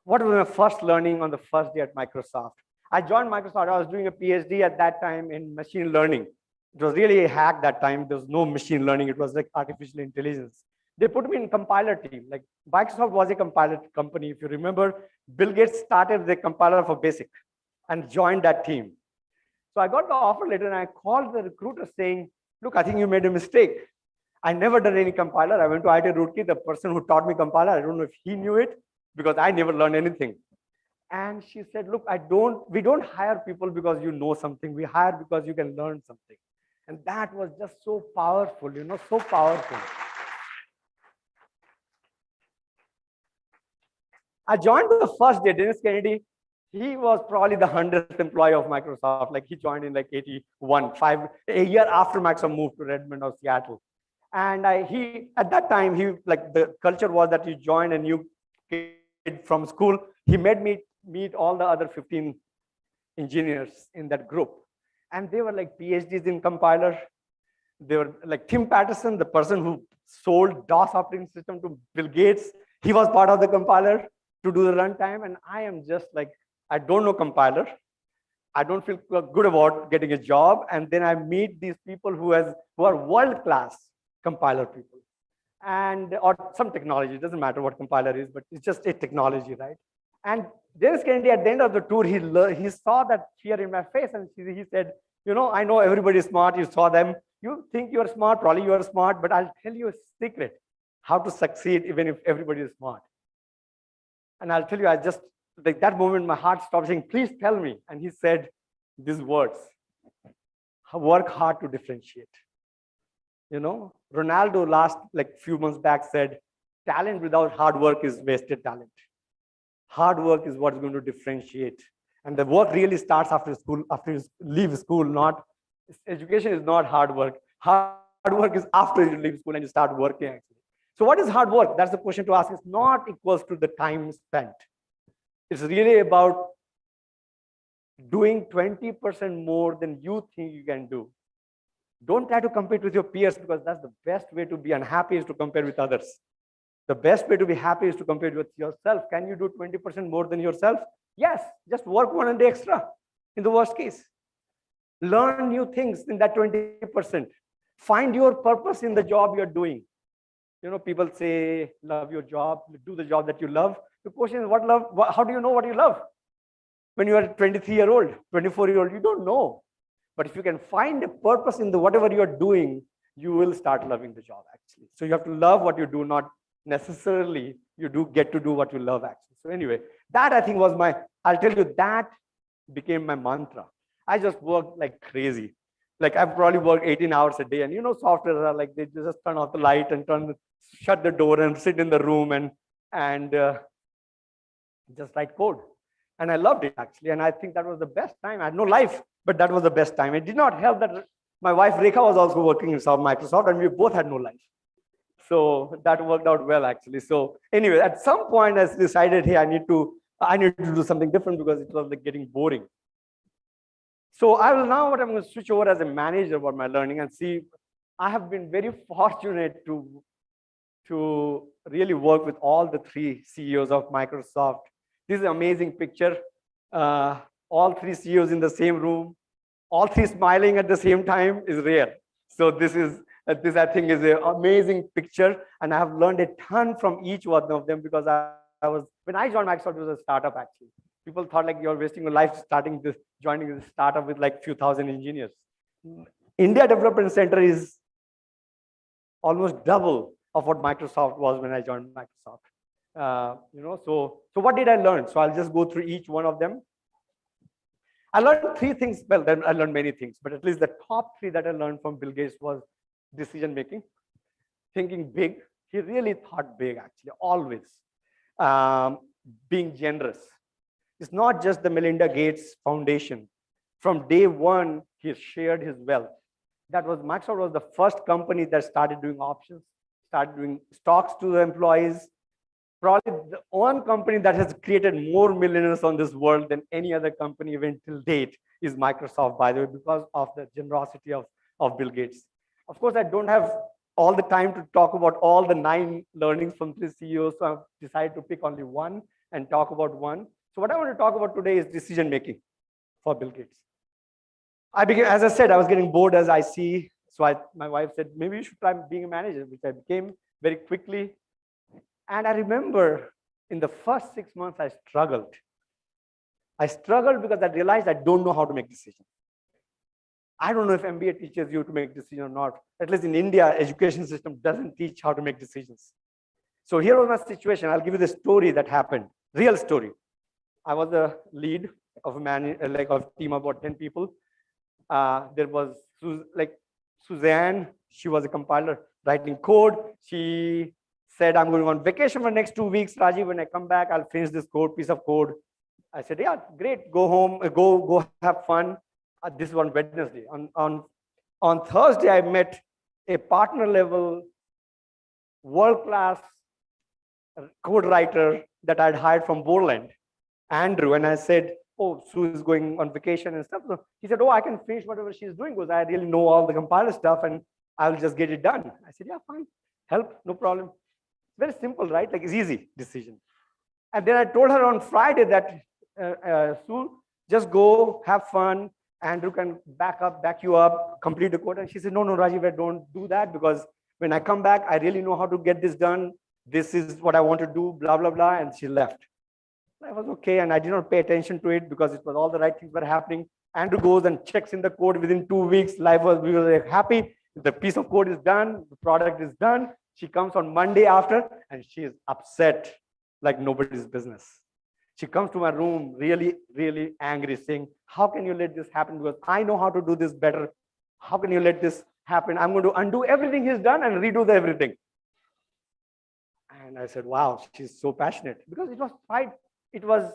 what was my first learning on the first day at Microsoft? I joined Microsoft. I was doing a PhD at that time in machine learning. It was really a hack that time. There was no machine learning. It was like artificial intelligence. They put me in compiler team. Like Microsoft was a compiler company. If you remember, Bill Gates started the compiler for BASIC and joined that team. So I got the offer letter and I called the recruiter saying, look, I think you made a mistake. I never done any compiler. I went to IIT Roorkee. The person who taught me compiler, I don't know if he knew it because I never learned anything. And she said, look, we don't hire people because you know something. We hire because you can learn something. And that was just so powerful, so powerful. I joined the first day. Dennis Kennedy, he was probably the 100th employee of Microsoft. Like he joined in like 81, a year after Microsoft moved to Redmond or Seattle. And at that time, the culture was that you join a new kid from school. He made me meet all the other 15 engineers in that group. And they were like PhDs in compiler. They were like Tim Patterson, the person who sold DOS operating system to Bill Gates. He was part of the compiler to do the runtime. And I am just like, I don't know compiler. I don't feel good about getting a job. And then I meet these people who are world-class compiler people or some technology. It doesn't matter what compiler is, but it's just a technology, right? And Dennis Kennedy, at the end of the tour, he saw that fear in my face and he said, I know everybody's smart. You saw them. You think you're smart. Probably you are smart, but I'll tell you a secret, how to succeed even if everybody is smart. And I'll tell you, I just, like that moment, my heart stopped saying, please tell me. And he said these words, work hard to differentiate. Ronaldo last few months back said, talent without hard work is wasted talent. Hard work is what's going to differentiate. And the work really starts after school, after you leave school, education is not hard work. Hard work is after you leave school and you start working actually. So what is hard work? That's the question to ask. It's not equals to the time spent. It's really about doing 20% more than you think you can do. Don't try to compete with your peers because that's the best way to be unhappy is to compare with others. The best way to be happy is to compare with yourself. Can you do 20% more than yourself? Yes, just work 1 day extra in the worst case. Learn new things in that 20%. Find your purpose in the job you're doing. People say, love your job, do the job that you love. The question is, how do you know what you love? When you are 23-year-old, 24-year-old, you don't know. But if you can find a purpose in whatever you're doing, you will start loving the job actually. So you have to love what you do, not necessarily you do get to do what you love actually. So anyway, that I think was I'll tell you, that became my mantra. I just worked like crazy. Like I've probably worked 18 hours a day, and software are like, they just turn off the light and shut the door and sit in the room and just write code. And I loved it actually. And I think that was the best time. I had no life, but that was the best time. It did not help that my wife Rekha was also working in Microsoft and we both had no life. So that worked out well actually. So anyway, at some point I decided, hey, I need to do something different because it was like getting boring. So I'm going to switch over as a manager about my learning and see. I have been very fortunate to really work with all the 3 CEOs of Microsoft. This is an amazing picture. All 3 CEOs in the same room, all three smiling at the same time is rare. So this I think is an amazing picture, and I have learned a ton from each one of them because when I joined Microsoft, it was a startup actually. People thought like you're wasting your life joining this startup with like few thousand engineers. India Development Center is almost double of what Microsoft was when I joined Microsoft. So what did I learn? So I'll just go through each one of them. I learned three things. Well, then I learned many things, but at least the top three that I learned from Bill Gates was decision making, thinking big. He really thought big, actually, always. Being generous. It's not just the Melinda Gates Foundation. From day one, he shared his wealth. Microsoft was the first company that started doing options, started doing stocks to the employees. Probably the one company that has created more millionaires on this world than any other company even till date is Microsoft, by the way, because of the generosity of Bill Gates. Of course, I don't have all the time to talk about all the 9 learnings from 3 CEOs, so I've decided to pick only one and talk about one. So what I want to talk about today is decision making for Bill Gates. As I said, I was getting bored as IC, so my wife said, maybe you should try being a manager, which I became very quickly. And I remember in the first 6 months, I struggled. I struggled because I realized I don't know how to make decisions. I don't know if MBA teaches you to make decisions or not. At least in India, education system doesn't teach how to make decisions. So here was my situation. I'll give you the story that happened, real story. I was the lead of a team of about 10 people. There was Suzanne. She was a compiler writing code. She said, I'm going on vacation for the next 2 weeks. Rajiv, when I come back, I'll finish this piece of code. I said, yeah, great. Go home, go have fun. This is on Wednesday. On Thursday, I met a partner level, world-class code writer that I'd hired from Borland, Andrew. And I said, oh, Sue is going on vacation and stuff. So he said, oh, I can finish whatever she's doing because I really know all the compiler stuff and I'll just get it done. I said, yeah, fine. Help, no problem. Very simple, right? Like it's easy decision. And then I told her on Friday that Sue, just go, have fun. Andrew can back you up, complete the code. And she said, no, Rajiv, I don't do that because when I come back, I really know how to get this done. This is what I want to do, blah, blah, blah. And she left. I was okay. And I did not pay attention to it because it was all the right things were happening. Andrew goes and checks in the code within 2 weeks. We were happy. The piece of code is done. The product is done. She comes on Monday after and she is upset like nobody's business. She comes to my room really, really angry saying, how can you let this happen? Because I know how to do this better. How can you let this happen? I'm going to undo everything he's done and redo everything. And I said, wow, she's so passionate because it was pride. It was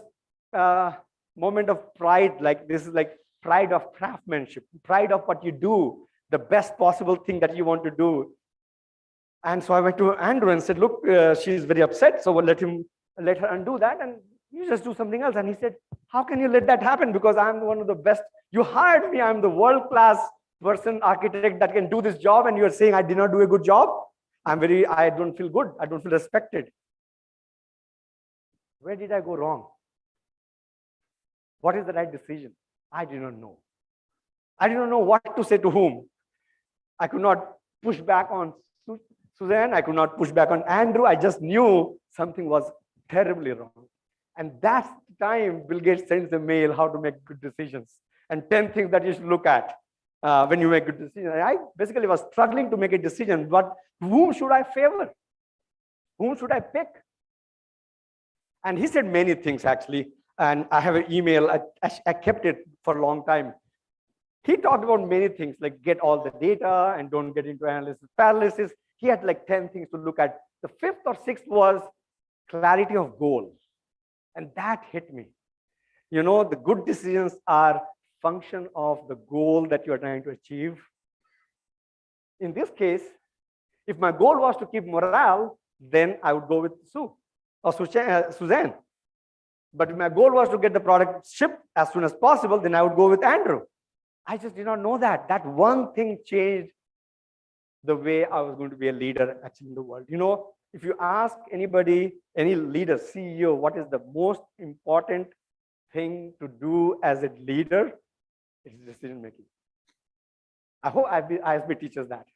a moment of pride. Like this is like pride of craftsmanship, pride of what you do, the best possible thing that you want to do. And so I went to Andrew and said, look, she's very upset. So we'll let her undo that. And you just do something else. And he said, how can you let that happen? Because I'm one of the best. You hired me. I'm the world-class person, architect that can do this job. And you're saying I did not do a good job. I don't feel good. I don't feel respected. Where did I go wrong? What is the right decision? I did not know. I did not know what to say to whom. I could not push back on Suzanne. I could not push back on Andrew. I just knew something was terribly wrong. And that's the time Bill Gates sends a mail, how to make good decisions, and 10 things that you should look at when you make good decisions. And I basically was struggling to make a decision, but whom should I favor? Whom should I pick? And he said many things actually. And I have an email, I kept it for a long time. He talked about many things like get all the data and don't get into analysis paralysis. He had like 10 things to look at. The 5th or 6th was clarity of goal. And that hit me. You know, the good decisions are function of the goal that you are trying to achieve. In this case, if my goal was to keep morale, then I would go with Sue or Suzanne. But if my goal was to get the product shipped as soon as possible, then I would go with Andrew. I just did not know that. That one thing changed the way I was going to be a leader actually in the world. You know, if you ask anybody, any leader, CEO, what is the most important thing to do as a leader? It's decision making. I hope ISB teaches that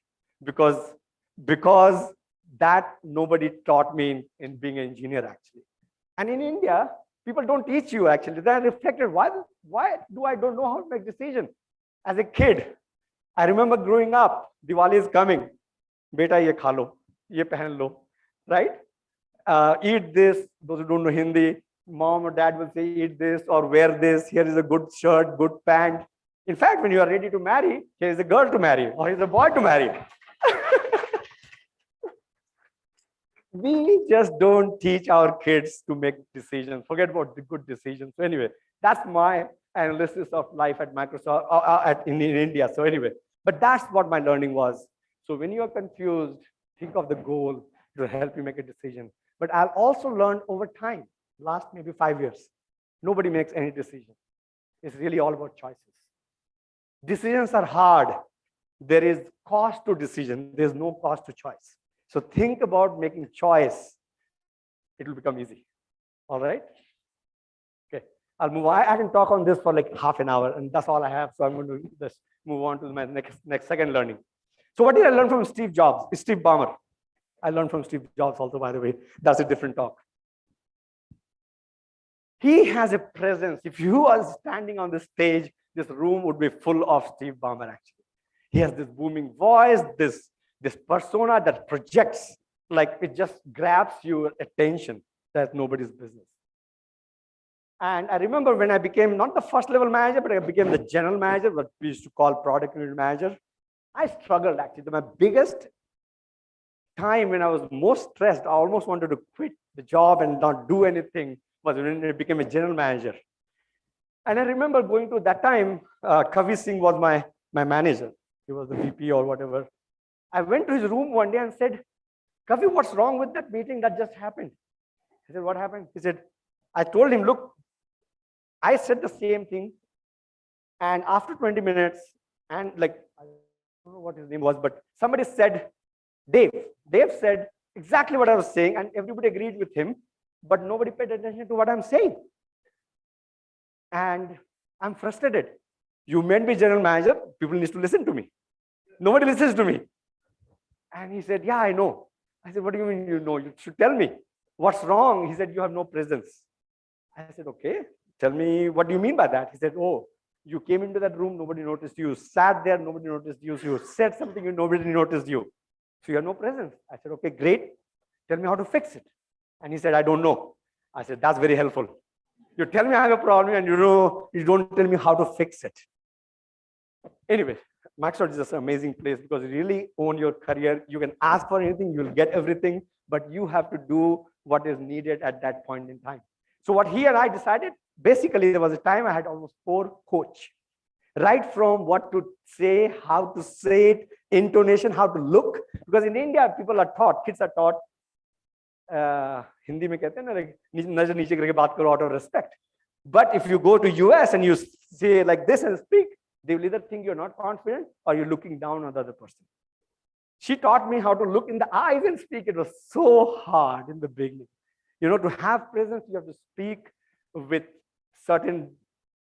because that nobody taught me in being an engineer actually. And in India, people don't teach you actually. They're reflected. Why do I don't know how to make decisions? As a kid, I remember growing up, Diwali is coming. Beta ye kha lo, ye pehen lo, right? Eat this. Those who don't know Hindi, mom or dad will say, eat this or wear this. Here is a good shirt, good pant. In fact, when you are ready to marry, here is a girl to marry or here is a boy to marry. We just don't teach our kids to make decisions. Forget about the good decisions. So anyway, that's my analysis of life at Microsoft in India. So anyway, but that's what my learning was. So when you are confused, think of the goal to help you make a decision. But I've also learned over time, last maybe 5 years, nobody makes any decision. It's really all about choices. Decisions are hard. There is cost to decision. There's no cost to choice. So think about making choice. It will become easy. All right? Okay, I'll move on. I can talk on this for like half an hour and that's all I have. So I'm going to just move on to my next second learning. So what did I learn from Steve Jobs? Steve Ballmer. I learned from Steve Jobs also, by the way. That's a different talk. He has a presence. If you are standing on the stage, this room would be full of Steve Ballmer actually. He has this booming voice, this persona that projects, like it just grabs your attention. That's nobody's business. And I remember when I became not the first level manager, but I became the general manager, what we used to call product unit manager. I struggled actually. My biggest time when I was most stressed, I almost wanted to quit the job and not do anything, was when I became a general manager. And I remember going to that time, Kavi Singh was my manager. He was the VP or whatever. I went to his room one day and said, Kavi, what's wrong with that meeting that just happened? He said, what happened? He said, I told him, look, I said the same thing. And after 20 minutes, and like, I don't know what his name was, but somebody said, Dave said exactly what I was saying, and everybody agreed with him, but nobody paid attention to what I'm saying. And I'm frustrated. You made me general manager, people need to listen to me. Nobody listens to me. And he said, yeah, I know. I said, what do you mean you know? You should tell me. What's wrong? He said, you have no presence. I said, okay, tell me, what do you mean by that? He said, oh, you came into that room, nobody noticed you. Sat there, nobody noticed you. So you said something, nobody noticed you. So you have no presence. I said, okay, great. Tell me how to fix it. And he said, I don't know. I said, that's very helpful. You tell me I have a problem and you don't tell me how to fix it. Anyway, Maestro is just an amazing place because you really own your career. You can ask for anything, you'll get everything, but you have to do what is needed at that point in time. So what he and I decided, basically there was a time I had almost 4 coaches. Right from what to say, how to say it, intonation, how to look. Because in India, people are taught, kids are taught, Hindi mein kehte hain na, like, nazar niche karke baat karo out of respect. But if you go to US and you say like this and speak, they will either think you're not confident or you're looking down on the other person. She taught me how to look in the eyes and speak. It was so hard in the beginning. You know, to have presence, you have to speak with certain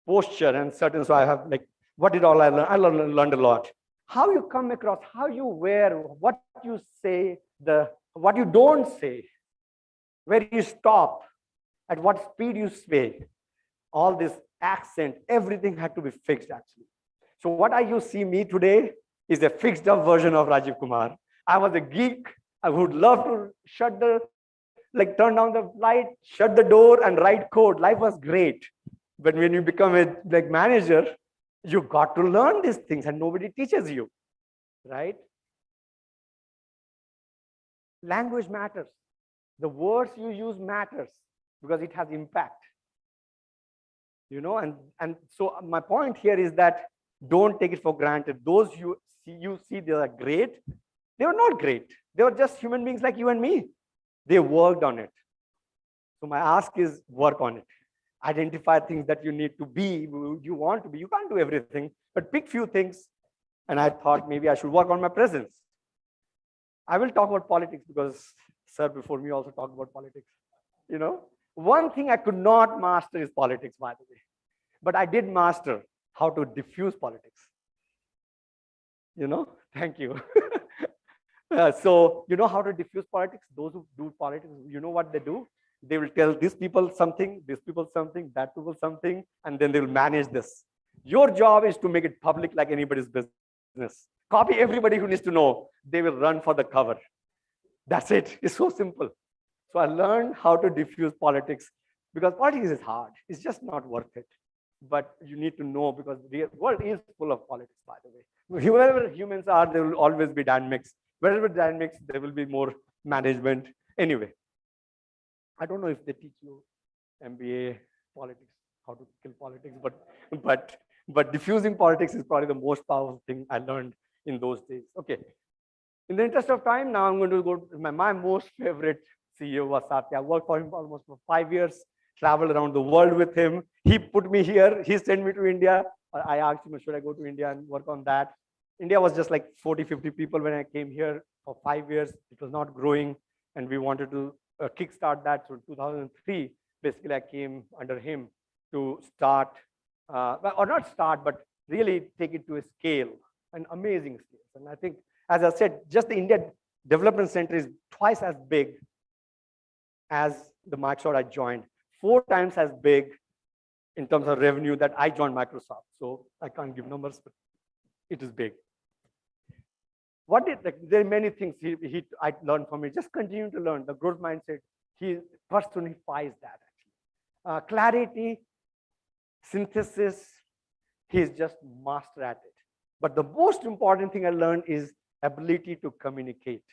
posture and certain, so I have like, what did all I learn? I learned a lot. How you come across, how you wear, what you say, what you don't say, where you stop, at what speed you speak, all this accent, everything had to be fixed actually. So what you see me today is a fixed up version of Rajiv Kumar. I was a geek. I would love to turn down the light, shut the door and write code. Life was great. But when you become a manager, you got to learn these things and nobody teaches you, right? Language matters. The words you use matters because it has impact. You know, and so my point here is that don't take it for granted. Those you see they are great. They were not great. They were just human beings like you and me. They worked on it. So my ask is work on it. Identify things that you need to be, you want to be. You can't do everything, but pick few things. And I thought maybe I should work on my presence. I will talk about politics because sir before me also talked about politics. You know, one thing I could not master is politics, by the way. But I did master how to diffuse politics. You know, thank you. So you know how to diffuse politics? Those who do politics, you know what they do? They will tell these people something, that people something, and then they will manage this. Your job is to make it public like anybody's business. Copy everybody who needs to know. They will run for the cover. That's it. It's so simple. So I learned how to diffuse politics because politics is hard. It's just not worth it. But you need to know because the world is full of politics, by the way. Wherever humans are, there will always be dynamics. Wherever dynamics, there will be more management. Anyway, I don't know if they teach you MBA politics, how to kill politics, but diffusing politics is probably the most powerful thing I learned in those days. Okay. In the interest of time, now I'm going to go to my most favorite CEO was Satya. I worked for him almost for 5 years, traveled around the world with him. He put me here. He sent me to India. I asked him, should I go to India and work on that? India was just like 40, 50 people when I came here for 5 years. It was not growing. And we wanted to kickstart that. So in 2003, basically I came under him to start, or not start, but really take it to a scale, an amazing scale. And I think, as I said, just the India Development Center is twice as big as the Microsoft I joined, 4 times as big in terms of revenue that I joined Microsoft. So I can't give numbers, but it is big. What did, like, there are many things I learned from it. Just continue to learn the growth mindset. He personifies that actually. Clarity, synthesis, he's just master at it. But the most important thing I learned is ability to communicate.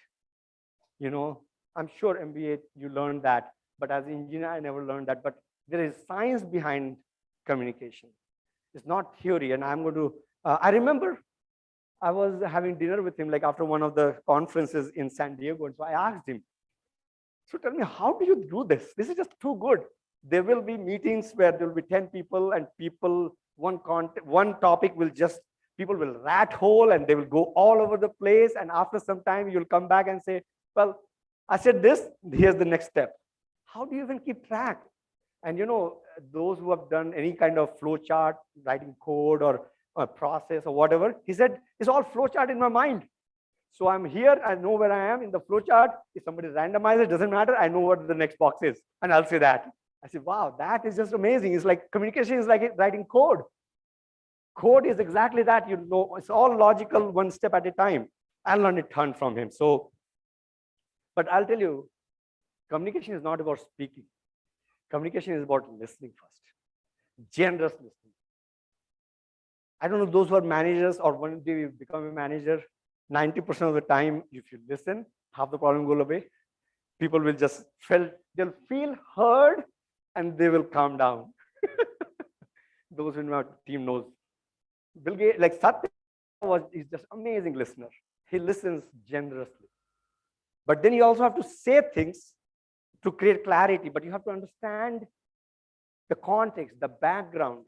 You know, I'm sure MBA, you learned that, but as an engineer, I never learned that. But there is science behind communication. It's not theory. And I'm going to, I remember I was having dinner with him, like after one of the conferences in San Diego. And so I asked him, so tell me, how do you do this? This is just too good. There will be meetings where there will be 10 people and people, one topic will just, people will rat hole and they will go all over the place. And after some time, you'll come back and say, well, I said this, here's the next step. How do you even keep track? And you know, those who have done any kind of flow chart, writing code or process or whatever, he said, it's all flow chart in my mind. So I'm here, I know where I am in the flow chart. If somebody randomizes, it doesn't matter. I know what the next box is. And I'll say that. I said, wow, that is just amazing. It's like communication is like writing code. Code is exactly that. You know, it's all logical, one step at a time. I learned a ton from him. So, but I'll tell you, communication is not about speaking. Communication is about listening first. Generous listening. I don't know those who are managers or when they become a manager, 90% of the time, if you listen, half the problem will go away. People will just they'll feel heard and they will calm down. Those in my team knows. Bill Gates, like Satya is just amazing listener. He listens generously. But then you also have to say things to create clarity, but you have to understand the context, the background,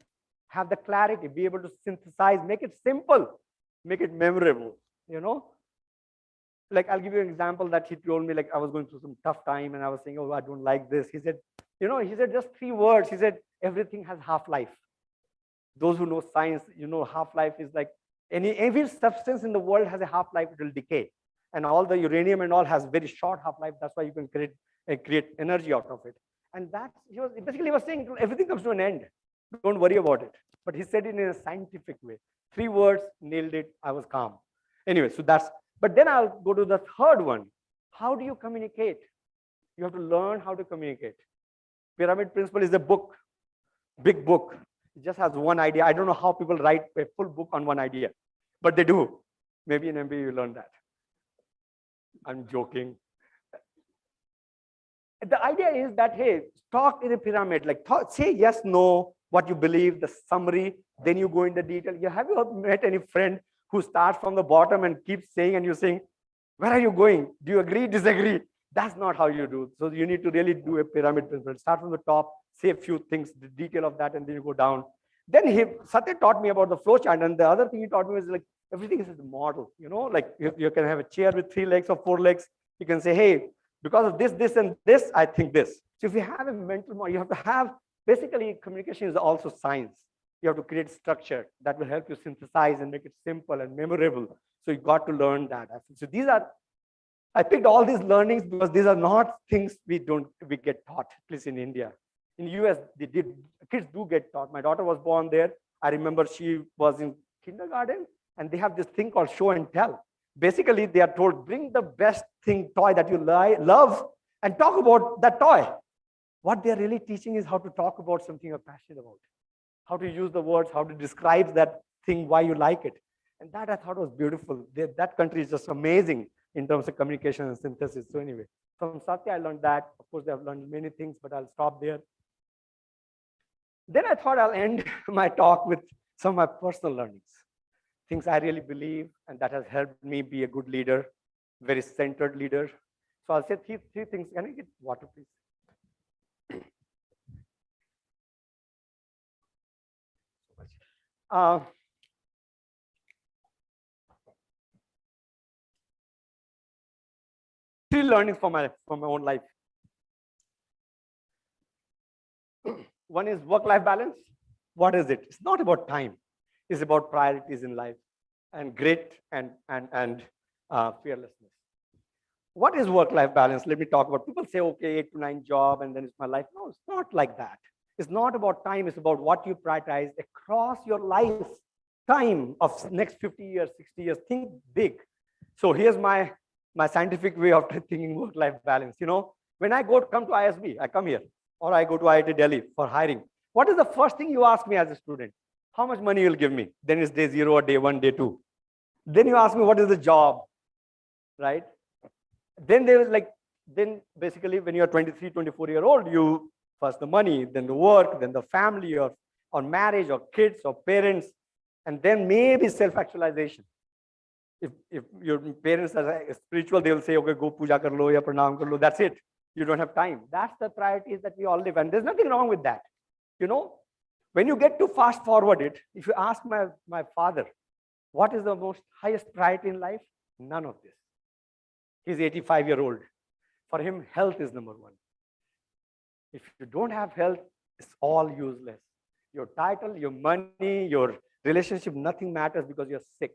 have the clarity, be able to synthesize, make it simple, make it memorable, you know? Like, I'll give you an example that he told me, like, I was going through some tough time and I was saying, oh, I don't like this. He said, you know, he said just 3 words. He said, everything has half-life. Those who know science, you know, half-life is like every substance in the world has a half-life, it will decay. And all the uranium and all has very short half-life. That's why you can create energy out of it. And that's, he was saying everything comes to an end. Don't worry about it. But he said it in a scientific way. 3 words, nailed it. I was calm. Anyway, so that's, but then I'll go to the third one. How do you communicate? You have to learn how to communicate. Pyramid Principle is a book, big book. It just has one idea. I don't know how people write a full book on one idea, but they do. Maybe in MBA you learn that. I'm joking. The idea is that, hey, talk in a pyramid, like say yes, no, what you believe, the summary, then you go into detail. Have you met any friend who starts from the bottom and keeps saying, and you're saying, where are you going? Do you agree, disagree? That's not how you do. So you need to really do a pyramid principle. Start from the top, say a few things, the detail of that, and then you go down. Then Satya taught me about the flow chart, and the other thing he taught me was like, everything is a model, you know, like you can have a chair with 3 legs or 4 legs. You can say, hey, because of this, this, and this, I think this. So if you have a mental model, you have to have, basically communication is also science. You have to create structure that will help you synthesize and make it simple and memorable. So you got to learn that. So these are, I picked all these learnings because these are not things we get taught, at least in India. In US, kids do get taught. My daughter was born there. I remember she was in kindergarten, and they have this thing called show and tell. Basically, they are told, bring the best toy that you love and talk about that toy. What they're really teaching is how to talk about something you're passionate about, how to use the words, how to describe that thing, why you like it. And that I thought was beautiful. That country is just amazing in terms of communication and synthesis. So anyway, from Satya, I learned that. Of course, I've learned many things, but I'll stop there. Then I thought I'll end my talk with some of my personal learnings, things I really believe, and that has helped me be a good leader, very centered leader. So I'll say three things. Can I get water, please? Three learnings from my own life. One is work-life balance. What is it? It's not about time. It's about priorities in life and grit and fearlessness. What is work-life balance? Let me talk about. People say, okay, 8 to 9 job, and then it's my life. No, it's not like that. It's not about time. It's about what you prioritize across your life time of next 50 years, 60 years. Think big. So here's my scientific way of thinking work-life balance. You know, when I come to ISB, I come here, or I go to IIT Delhi for hiring. What is the first thing you ask me as a student? How much money you'll give me? Then it's day 0 or day 1, day 2. Then you ask me, what is the job, right? Then then basically when you're 23, 24-year-old, you first the money, then the work, then the family, or marriage, or kids, or parents, and then maybe self-actualization. If your parents are spiritual, they will say, okay, go puja kar lo, ya pranam kar lo. That's it. You don't have time. That's the priorities that we all live. And there's nothing wrong with that. You know, when you get to fast forward it, if you ask my father, what is the most highest priority in life? None of this. He's 85-year-old. For him, health is number one. If you don't have health, it's all useless. Your title, your money, your relationship, nothing matters because you're sick.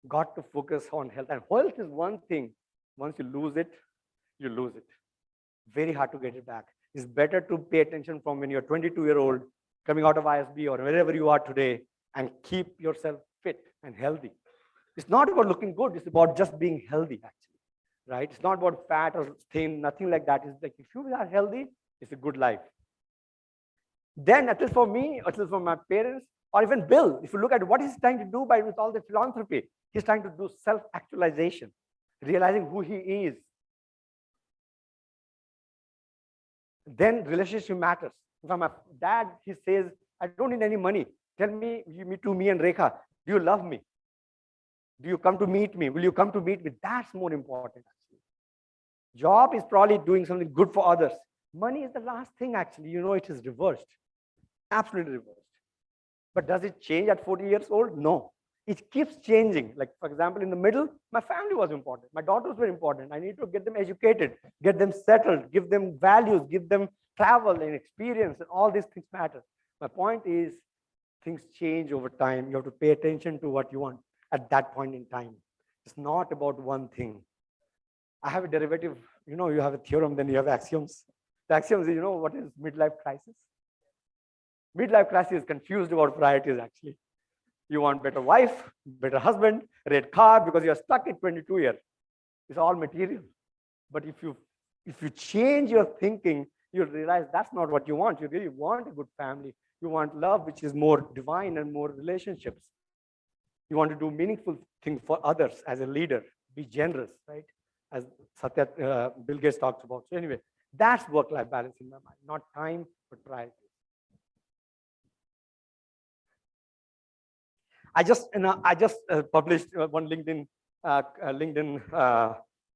Got to focus on health. And health is one thing. Once you lose it, you lose it. Very hard to get it back. It's better to pay attention from when you're 22-year-old, coming out of ISB or wherever you are today, and keep yourself fit and healthy. It's not about looking good. It's about just being healthy, actually, right? It's not about fat or thin, nothing like that. It's like if you are healthy, it's a good life. Then, at least for me, at least for my parents, or even Bill, if you look at what he's trying to do with all the philanthropy, he's trying to do self-actualization, realizing who he is. Then relationship matters. From my dad, he says, I don't need any money. Tell me, me and Rekha, do you love me? Do you come to meet me? Will you come to meet me? That's more important, actually. Job is probably doing something good for others. Money is the last thing, actually. You know, it is reversed. Absolutely reversed. But does it change at 40 years old? No. It keeps changing. Like, for example, in the middle, my family was important. My daughters were important. I need to get them educated, get them settled, give them values, give them travel and experience, and all these things matter. My point is, things change over time. You have to pay attention to what you want at that point in time. It's not about one thing. I have a derivative. You know, you have a theorem, then you have axioms. The axioms, you know, what is midlife crisis? Midlife crisis is confused about priorities, actually. You want better wife, better husband, red car, because you're stuck at 22 years. It's all material. But if you change your thinking, you'll realize that's not what you want. You really want a good family. You want love, which is more divine and more relationships. You want to do meaningful things for others as a leader. Be generous, right? As Satya, Bill Gates talks about. So anyway, that's work-life balance in my mind. Not time, but priorities. I just published one LinkedIn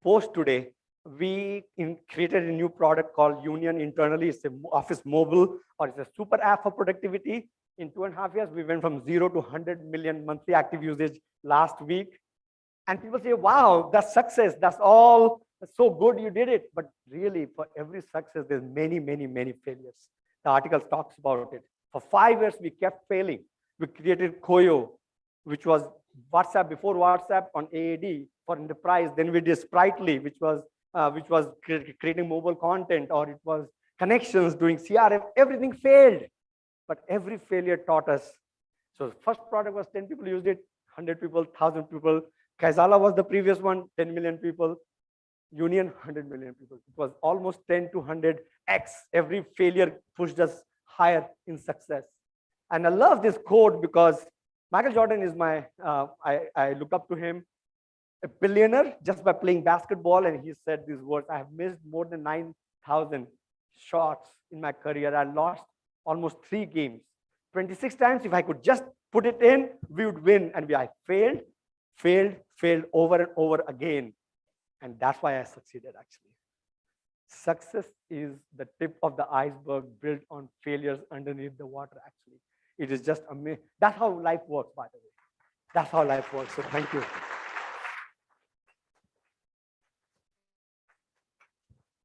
post today. We created a new product called Union internally. It's an office mobile, or it's a super app for productivity. In 2.5 years, we went from 0 to 100 million monthly active usage last week. And people say, wow, that's success. That's all. That's so good you did it. But really, for every success, there's many, many, many failures. The article talks about it. For 5 years, we kept failing. We created Koyo, which was WhatsApp before WhatsApp on AAD for enterprise. Then we did Sprightly, which was creating mobile content, or it was connections, doing CRM. Everything failed, but every failure taught us. So the first product was 10 people used it, 100 people, 1,000 people. Kaizala was the previous one, 10 million people. Union, 100 million people. It was almost 10 to 100x. Every failure pushed us higher in success. And I love this quote because Michael Jordan is my, I look up to him, a billionaire just by playing basketball. And he said these words: I have missed more than 9,000 shots in my career. I lost almost 3 games. 26 times, if I could just put it in, we would win. And I failed over and over again. And that's why I succeeded, actually. Success is the tip of the iceberg built on failures underneath the water, actually. It is just amazing. That's how life works, by the way. That's how life works. So thank you.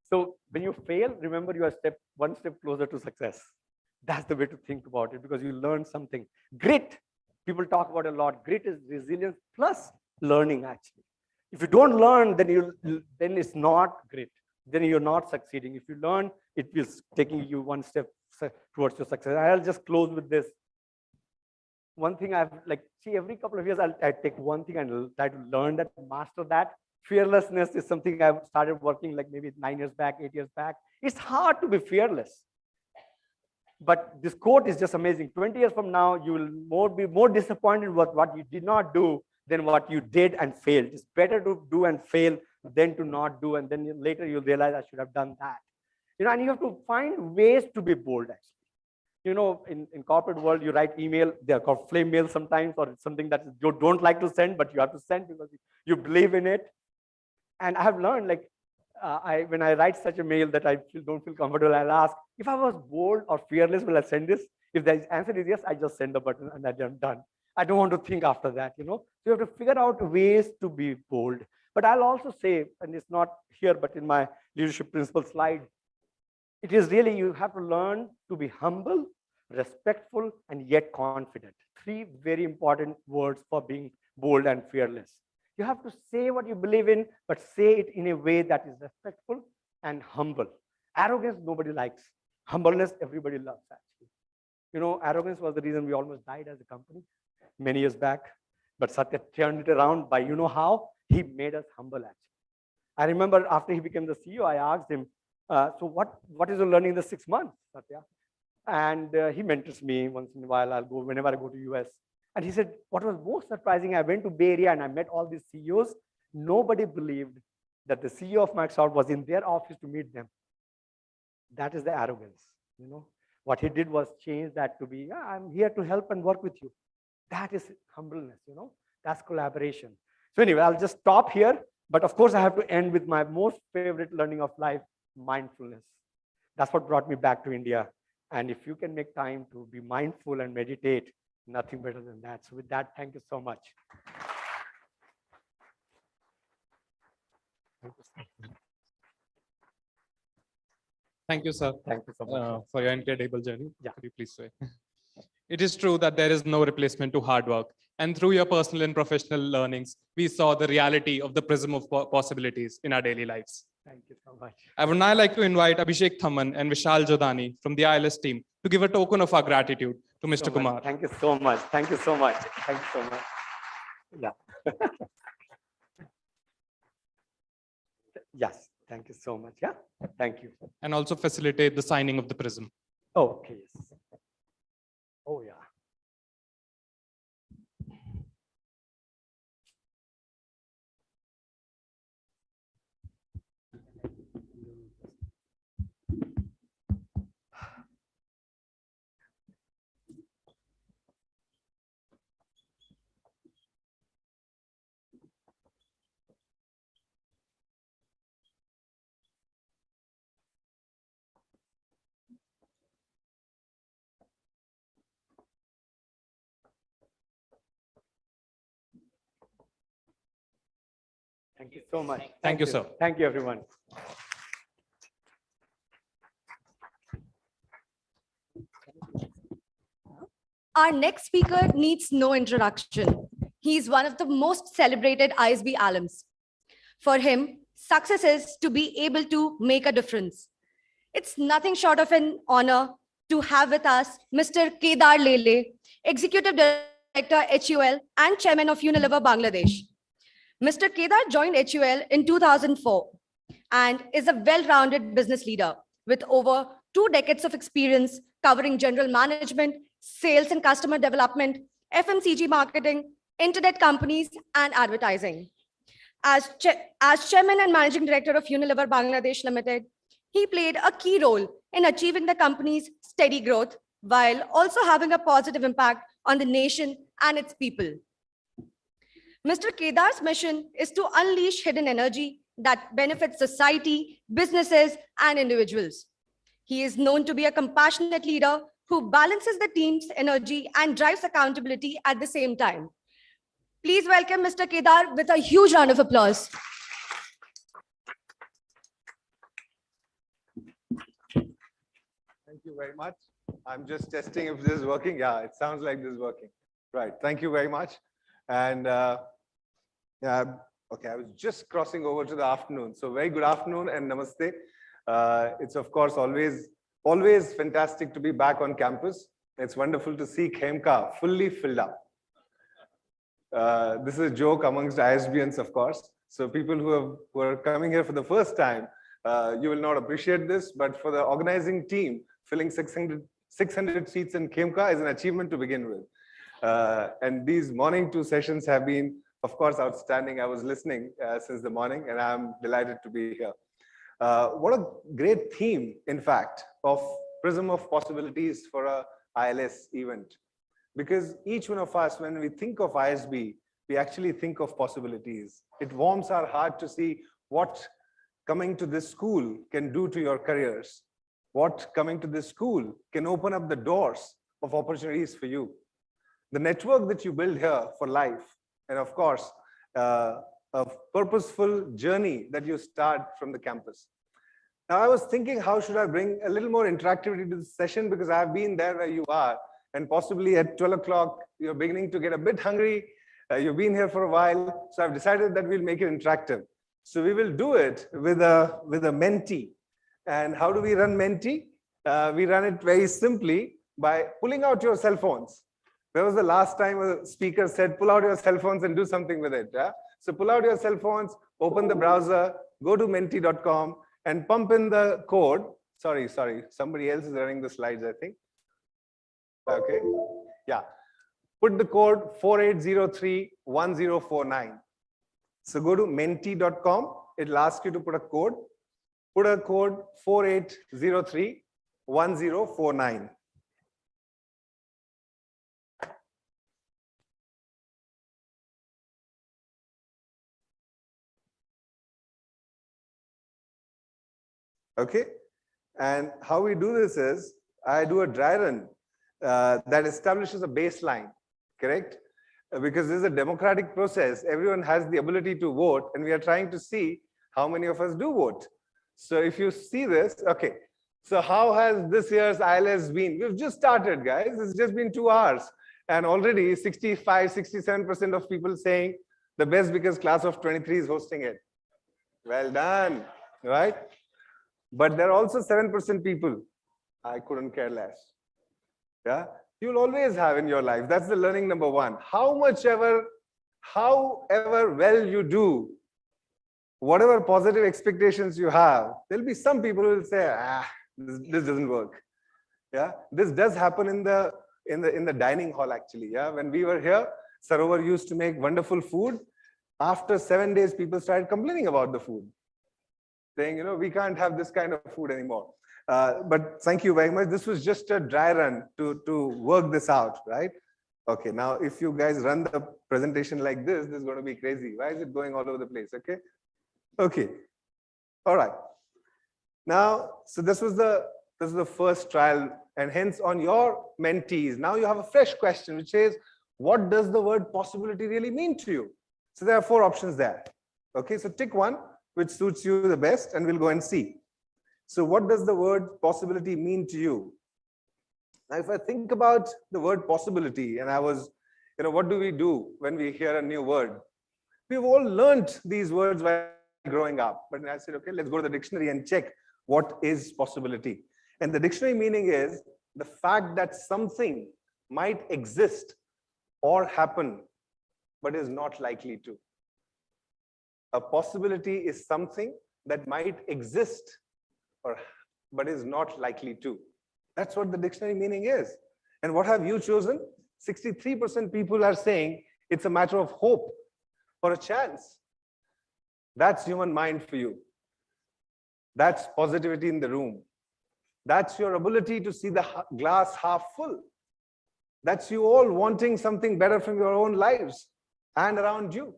So when you fail, remember you are one step closer to success. That's the way to think about it, because you learn something. Grit, people talk about a lot. Grit is resilience plus learning, actually. If you don't learn, then it's not grit. Then you're not succeeding. If you learn, it is taking you one step towards your success. I'll just close with this. One thing every couple of years, I take one thing and try to learn that, master that. Fearlessness is something I've started working like maybe 9 years back, 8 years back. It's hard to be fearless. But this quote is just amazing. 20 years from now, you will be more disappointed with what you did not do than what you did and failed. It's better to do and fail than to not do. And then later you'll realize I should have done that. And you have to find ways to be bold, actually. In corporate world, you write email, they're called flame mail sometimes, or it's something that you don't like to send, but you have to send because you believe in it. And I have learned, when I write such a mail that I don't feel comfortable, I'll ask, if I was bold or fearless, will I send this? If the answer is yes, I just send the button and I'm done. I don't want to think after that, So you have to figure out ways to be bold. But I'll also say, and it's not here, but in my leadership principle slide, it is really, you have to learn to be humble, respectful, and yet confident. 3 very important words for being bold and fearless. You have to say what you believe in, but say it in a way that is respectful and humble. Arrogance, nobody likes. Humbleness, everybody loves, actually. Arrogance was the reason we almost died as a company many years back. But Satya turned it around by, how? He made us humble, actually. I remember after he became the CEO, I asked him, so what is your learning in the 6 months, Satya? And he mentors me once in a while. I'll go whenever I go to US. And he said, what was most surprising, I went to Bay Area and I met all these CEOs. Nobody believed that the CEO of Microsoft was in their office to meet them. That is the arrogance. What he did was change that to be, I'm here to help and work with you. That is humbleness, That's collaboration. So anyway, I'll just stop here. But of course, I have to end with my most favorite learning of life, mindfulness. That's what brought me back to India. And if you can make time to be mindful and meditate, nothing better than that. So with that, thank you so much. Thank you, sir. Thank you so much. For your incredible journey. Yeah. Could you please say? It is true that there is no replacement to hard work. And through your personal and professional learnings, we saw the reality of the prism of possibilities in our daily lives. Thank you so much. I would now like to invite Abhishek Thamman and Vishal Jodani from the ILS team to give a token of our gratitude to Mr. Kumar. Thank you so much. Thank you so much. Thank you so much. Yeah. Yes. Thank you so much. Yeah. Thank you. And also facilitate the signing of the prism. Oh, okay. Yes. Oh, yeah. Thank you so much. Thank you, sir. Thank you, everyone. Our next speaker needs no introduction. He is one of the most celebrated ISB alums. For him, success is to be able to make a difference. It's nothing short of an honor to have with us Mr. Kedar Lele, Executive Director, HUL, and Chairman of Unilever, Bangladesh. Mr. Kedar joined HUL in 2004 and is a well-rounded business leader with over 2 decades of experience covering general management, sales and customer development, FMCG marketing, internet companies, and advertising. As Chairman and Managing Director of Unilever Bangladesh Limited, he played a key role in achieving the company's steady growth while also having a positive impact on the nation and its people. Mr. Kedar's mission is to unleash hidden energy that benefits society, businesses, and individuals. He is known to be a compassionate leader who balances the team's energy and drives accountability at the same time. Please welcome Mr. Kedar with a huge round of applause. Thank you very much. I'm just testing if this is working. Yeah, it sounds like this is working. Right. Thank you very much. And yeah, okay, I was just crossing over to the afternoon. So very good afternoon and namaste. It's of course always fantastic to be back on campus. It's wonderful to see Khemka fully filled up. This is a joke amongst ISBians, of course. So people who are coming here for the first time, you will not appreciate this, but for the organizing team, filling 600 seats in Khemka is an achievement to begin with. And these morning 2 sessions have been, of course, outstanding. I was listening since the morning, and I'm delighted to be here. What a great theme, in fact, of Prism of Possibilities for a ILS event. Because each one of us, when we think of ISB, we actually think of possibilities. It warms our heart to see what coming to this school can do to your careers. What coming to this school can open up the doors of opportunities for you. The network that you build here for life, and of course, a purposeful journey that you start from the campus. Now, I was thinking, how should I bring a little more interactivity to the session, because I've been there where you are, and possibly at 12 o'clock, you're beginning to get a bit hungry. You've been here for a while, so I've decided that we'll make it interactive. So we will do it with a mentee. And how do we run mentee? We run it very simply by pulling out your cell phones. When was the last time a speaker said, pull out your cell phones and do something with it? Yeah? So pull out your cell phones, open the browser, go to mentee.com and pump in the code. Sorry, somebody else is running the slides, I think. Okay, yeah. Put the code 48031049. So go to mentee.com. It'll ask you to put a code. Put a code 48031049. Okay, and how we do this is, I do a dry run that establishes a baseline, correct? Because this is a democratic process. Everyone has the ability to vote, and we are trying to see how many of us do vote. So if you see this, okay. So how has this year's ILS been? We've just started, guys. It's just been 2 hours. And already 65, 67% of people saying the best because class of 23 is hosting it. Well done, right? But there are also 7% people, I couldn't care less. Yeah, you'll always have in your life. That's the learning number 1. However well you do, whatever positive expectations you have, there'll be some people who will say, this doesn't work. Yeah, this does happen in the dining hall actually. Yeah, when we were here, Sarovar used to make wonderful food. After 7 days, people started complaining about the food, saying, we can't have this kind of food anymore. But thank you very much. This was just a dry run to work this out, right? Okay, now if you guys run the presentation like this is going to be crazy. Why is it going all over the place? Okay. Okay. All right. Now, so this was the first trial, and hence on your mentees, now you have a fresh question which says, what does the word possibility really mean to you? So there are 4 options there. Okay, so tick one, which suits you the best, and we'll go and see. So what does the word possibility mean to you? Now, if I think about the word possibility, and I was, what do we do when we hear a new word? We've all learned these words while growing up. But I said, okay, let's go to the dictionary and check what is possibility. And the dictionary meaning is the fact that something might exist or happen, but is not likely to. A possibility is something that might exist but is not likely to. That's what the dictionary meaning is. And what have you chosen? 63% people are saying it's a matter of hope or a chance. That's human mind for you. That's positivity in the room. That's your ability to see the glass half full. That's you all wanting something better from your own lives and around you.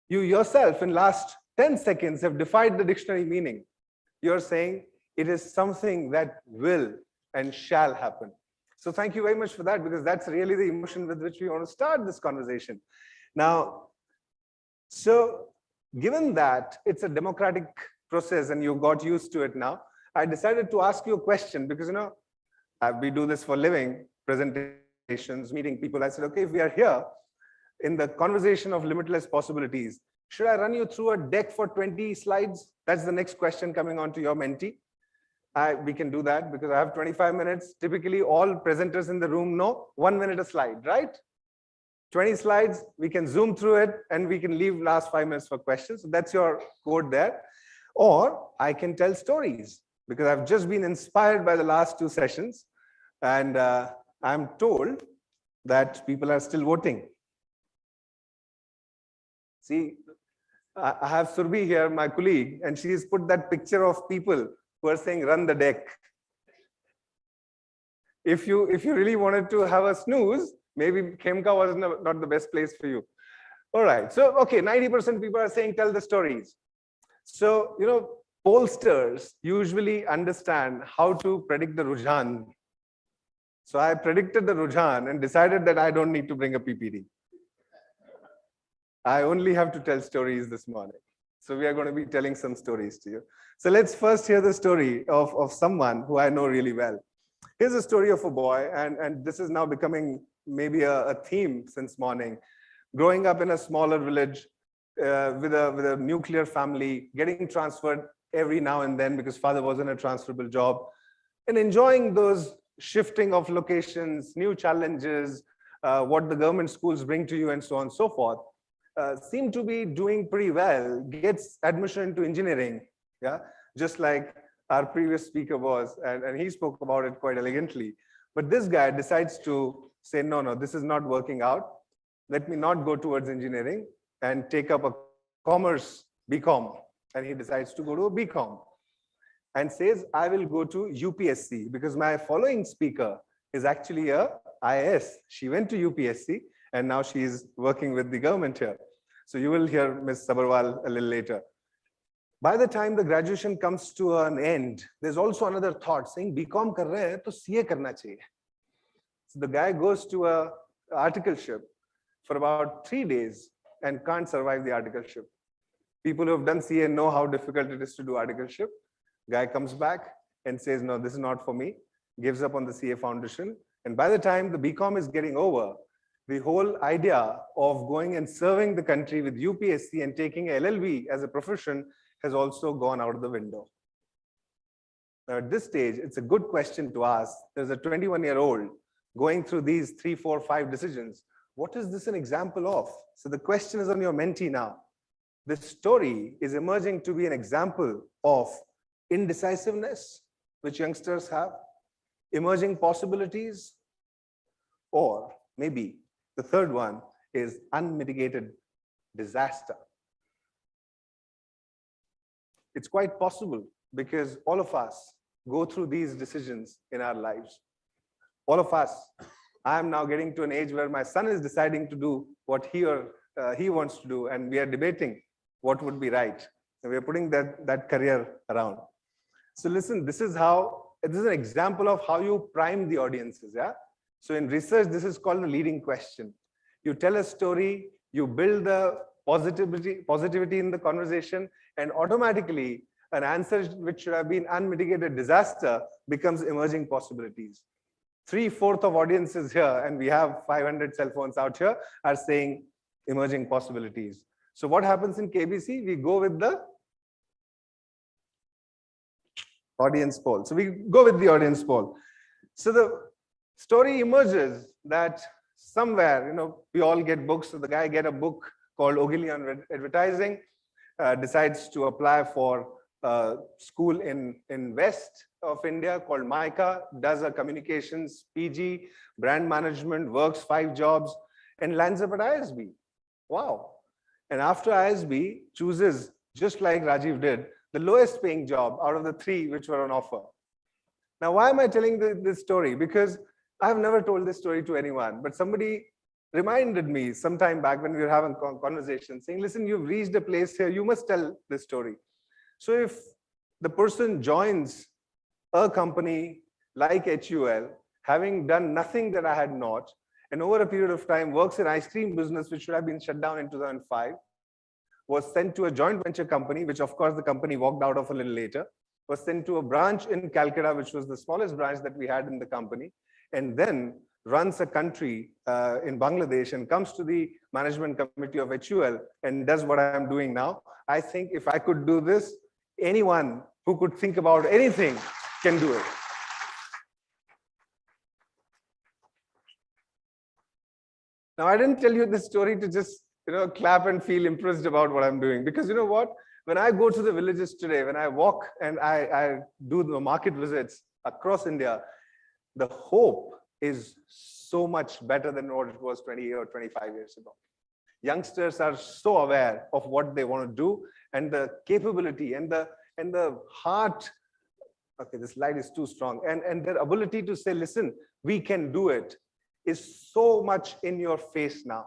You yourself in last 10 seconds have defied the dictionary meaning. You're saying it is something that will and shall happen. So thank you very much for that, because that's really the emotion with which we want to start this conversation. Now, so given that it's a democratic process and you got used to it now, I decided to ask you a question, because we do this for living, presentations, meeting people. I said, okay, if we are here in the conversation of limitless possibilities, should I run you through a deck for 20 slides? That's the next question coming on to your mentee. We can do that because I have 25 minutes. Typically, all presenters in the room know 1 minute a slide, right? 20 slides, we can zoom through it and we can leave last 5 minutes for questions. So that's your code there. Or I can tell stories, because I've just been inspired by the last 2 sessions. And I'm told that people are still voting. See, I have Surbhi here, my colleague, and she's put that picture of people who are saying, run the deck. If you really wanted to have a snooze, maybe Khemka was not the best place for you. All right, so, okay, 90% people are saying, tell the stories. So, pollsters usually understand how to predict the Rujhan. So I predicted the Rujhan and decided that I don't need to bring a PPT. I only have to tell stories this morning. So we are going to be telling some stories to you. So let's first hear the story of someone who I know really well. Here's a story of a boy, and this is now becoming maybe a theme since morning. Growing up in a smaller village with a nuclear family, getting transferred every now and then because father was in a transferable job, and enjoying those shifting of locations, new challenges, what the government schools bring to you and so on and so forth. Seem to be doing pretty well, gets admission into engineering, yeah, just like our previous speaker was, and he spoke about it quite elegantly. But this guy decides to say, no, this is not working out. Let me not go towards engineering and take up a commerce BCom. And he decides to go to a BCom and says, I will go to UPSC because my following speaker is actually a IS. She went to UPSC and now she is working with the government here. So you will hear Ms. Sabharwal a little later. By the time the graduation comes to an end, there's also another thought saying, BCom kar rahe hai, to CA karna chahiye. So the guy goes to a articleship for about 3 days and can't survive the articleship. People who have done CA know how difficult it is to do articleship. Guy comes back and says, no, this is not for me, gives up on the CA foundation. And by the time the BCom is getting over, the whole idea of going and serving the country with UPSC and taking LLB as a profession has also gone out of the window. Now, at this stage, it's a good question to ask. There's a 21-year-old going through these 3, 4, 5 decisions. What is this an example of? So the question is on your mentee now. This story is emerging to be an example of indecisiveness, which youngsters have, emerging possibilities, or maybe the third one is unmitigated disaster. It's quite possible because all of us go through these decisions in our lives. All of us. I am now getting to an age where my son is deciding to do what he wants to do, and we are debating what would be right. And we are putting that career around. So listen, this is an example of how you prime the audiences. Yeah. So in research, this is called the leading question. You tell a story, you build the positivity in the conversation, and automatically an answer which should have been unmitigated disaster becomes emerging possibilities. 3/4 of audiences here, and we have 500 cell phones out here, are saying emerging possibilities. So what happens in KBC? We go with the audience poll. So we go with the audience poll. So the story emerges that somewhere, we all get books. So the guy get a book called Ogilvy on Advertising, decides to apply for a school in West of India called MICA, does a communications PG, brand management, works 5 jobs, and lands up at ISB. Wow. And after ISB, chooses, just like Rajiv did, the lowest paying job out of the 3 which were on offer. Now, why am I telling this story? Because I've never told this story to anyone, but somebody reminded me sometime back when we were having a conversation saying, listen, you've reached a place here, you must tell this story. So if the person joins a company like HUL, having done nothing that I had not, and over a period of time works in ice cream business, which should have been shut down in 2005, was sent to a joint venture company, which of course the company walked out of a little later, was sent to a branch in Calcutta, which was the smallest branch that we had in the company, and then runs a country in Bangladesh and comes to the management committee of HUL and does what I'm doing now. I think if I could do this, anyone who could think about anything can do it. Now, I didn't tell you this story to just clap and feel impressed about what I'm doing, because you know what? When I go to the villages today, when I walk and I do the market visits across India, the hope is so much better than what it was 20 or 25 years ago. Youngsters are so aware of what they want to do, and the capability and the heart. Okay, this light is too strong, and their ability to say, listen, we can do it, is so much in your face now.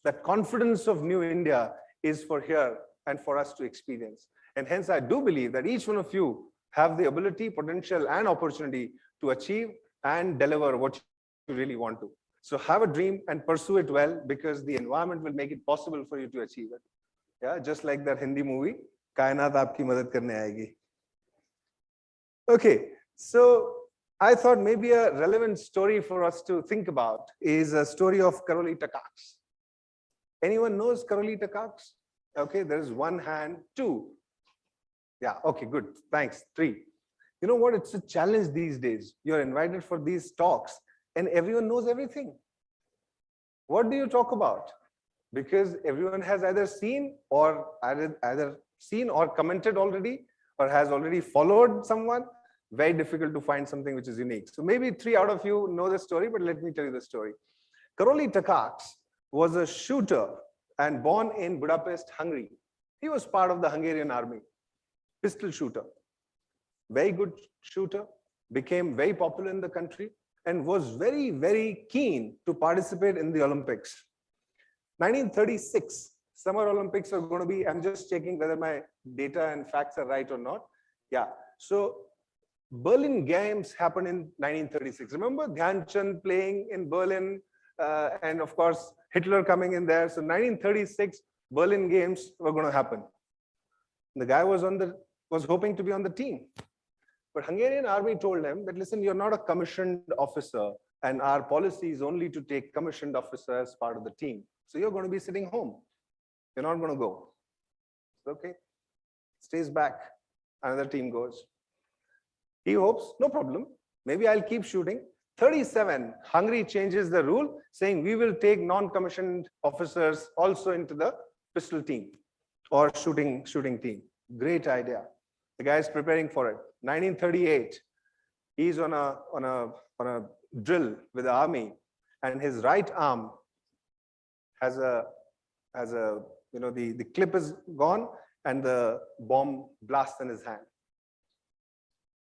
That confidence of new India is for here and for us to experience. And hence, I do believe that each one of you have the ability, potential, and opportunity to achieve and deliver what you really want to. So have a dream and pursue it well, because the environment will make it possible for you to achieve it. Yeah, just like that Hindi movie, Kainat aapki madad karne aayegi. Okay, so I thought maybe a relevant story for us to think about is a story of Karoli Takaks. Anyone knows Karoli Takaks? Okay, there's 1 hand, 2. Yeah, okay, good. Thanks. 3. You know what? It's a challenge these days. You're invited for these talks and everyone knows everything. What do you talk about? Because everyone has either seen or commented already, or has already followed someone. Very difficult to find something which is unique. So maybe 3 out of you know the story, but let me tell you the story. Karoli Takaks was a shooter and born in Budapest, Hungary. He was part of the Hungarian army, pistol shooter. Very good shooter, became very popular in the country, and was very, very keen to participate in the Olympics. 1936, Summer Olympics are going to be, I'm just checking whether my data and facts are right or not. Yeah, so Berlin Games happened in 1936. Remember Dhyan Chand playing in Berlin, and of course, Hitler coming in there. So 1936, Berlin Games were going to happen. The guy was hoping to be on the team. But Hungarian army told him that, listen, you're not a commissioned officer, and our policy is only to take commissioned officers as part of the team. So you're going to be sitting home. You're not going to go. Okay. Stays back. Another team goes. He hopes, no problem. Maybe I'll keep shooting. 37, Hungary changes the rule, saying we will take non-commissioned officers also into the pistol team or shooting team. Great idea. The guy is preparing for it. 1938, he's on a drill with the army, and his right arm has the clip is gone, and the bomb blasts in his hand,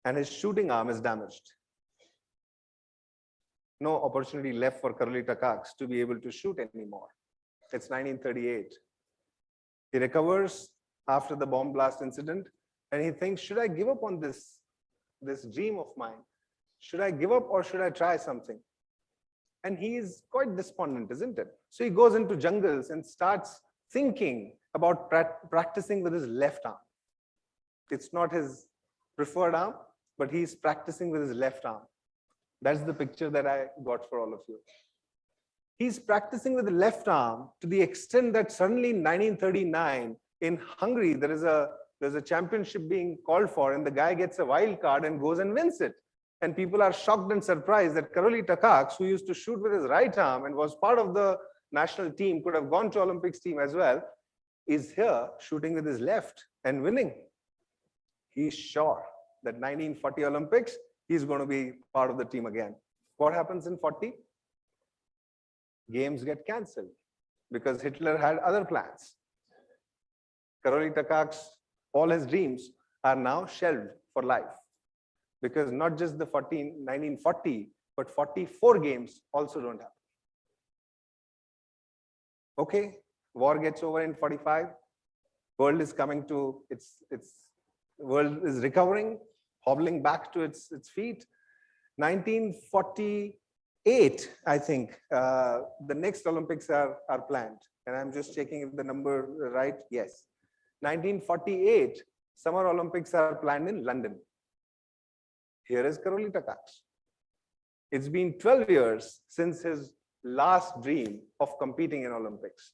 and his shooting arm is damaged. No opportunity left for Karoli Takaks to be able to shoot anymore. It's 1938. He recovers after the bomb blast incident, and he thinks, should I give up on this dream of mine? Should I give up, or should I try something? And he is quite despondent, isn't it? So he goes into jungles and starts thinking about practicing with his left arm. It's not his preferred arm, but he's practicing with his left arm. That's the picture that I got for all of you. He's practicing with the left arm to the extent that suddenly in 1939 in Hungary, there's a championship being called for, and the guy gets a wild card and goes and wins it. And people are shocked and surprised that Karoli Takacs, who used to shoot with his right arm and was part of the national team, could have gone to Olympics team as well, is here shooting with his left and winning. He's sure that 1940 Olympics, he's going to be part of the team again. What happens in 40? Games get cancelled because Hitler had other plans. Karoli Takacs, all his dreams are now shelved for life, because not just the 1940, but 44 games also don't happen. Okay, war gets over in 45. World is coming to its world is recovering, hobbling back to its feet. 1948, I think, the next Olympics are planned. And I'm just checking if the number right. Yes. 1948, Summer Olympics are planned in London. Here is Karoli Takacs. It's been 12 years since his last dream of competing in Olympics.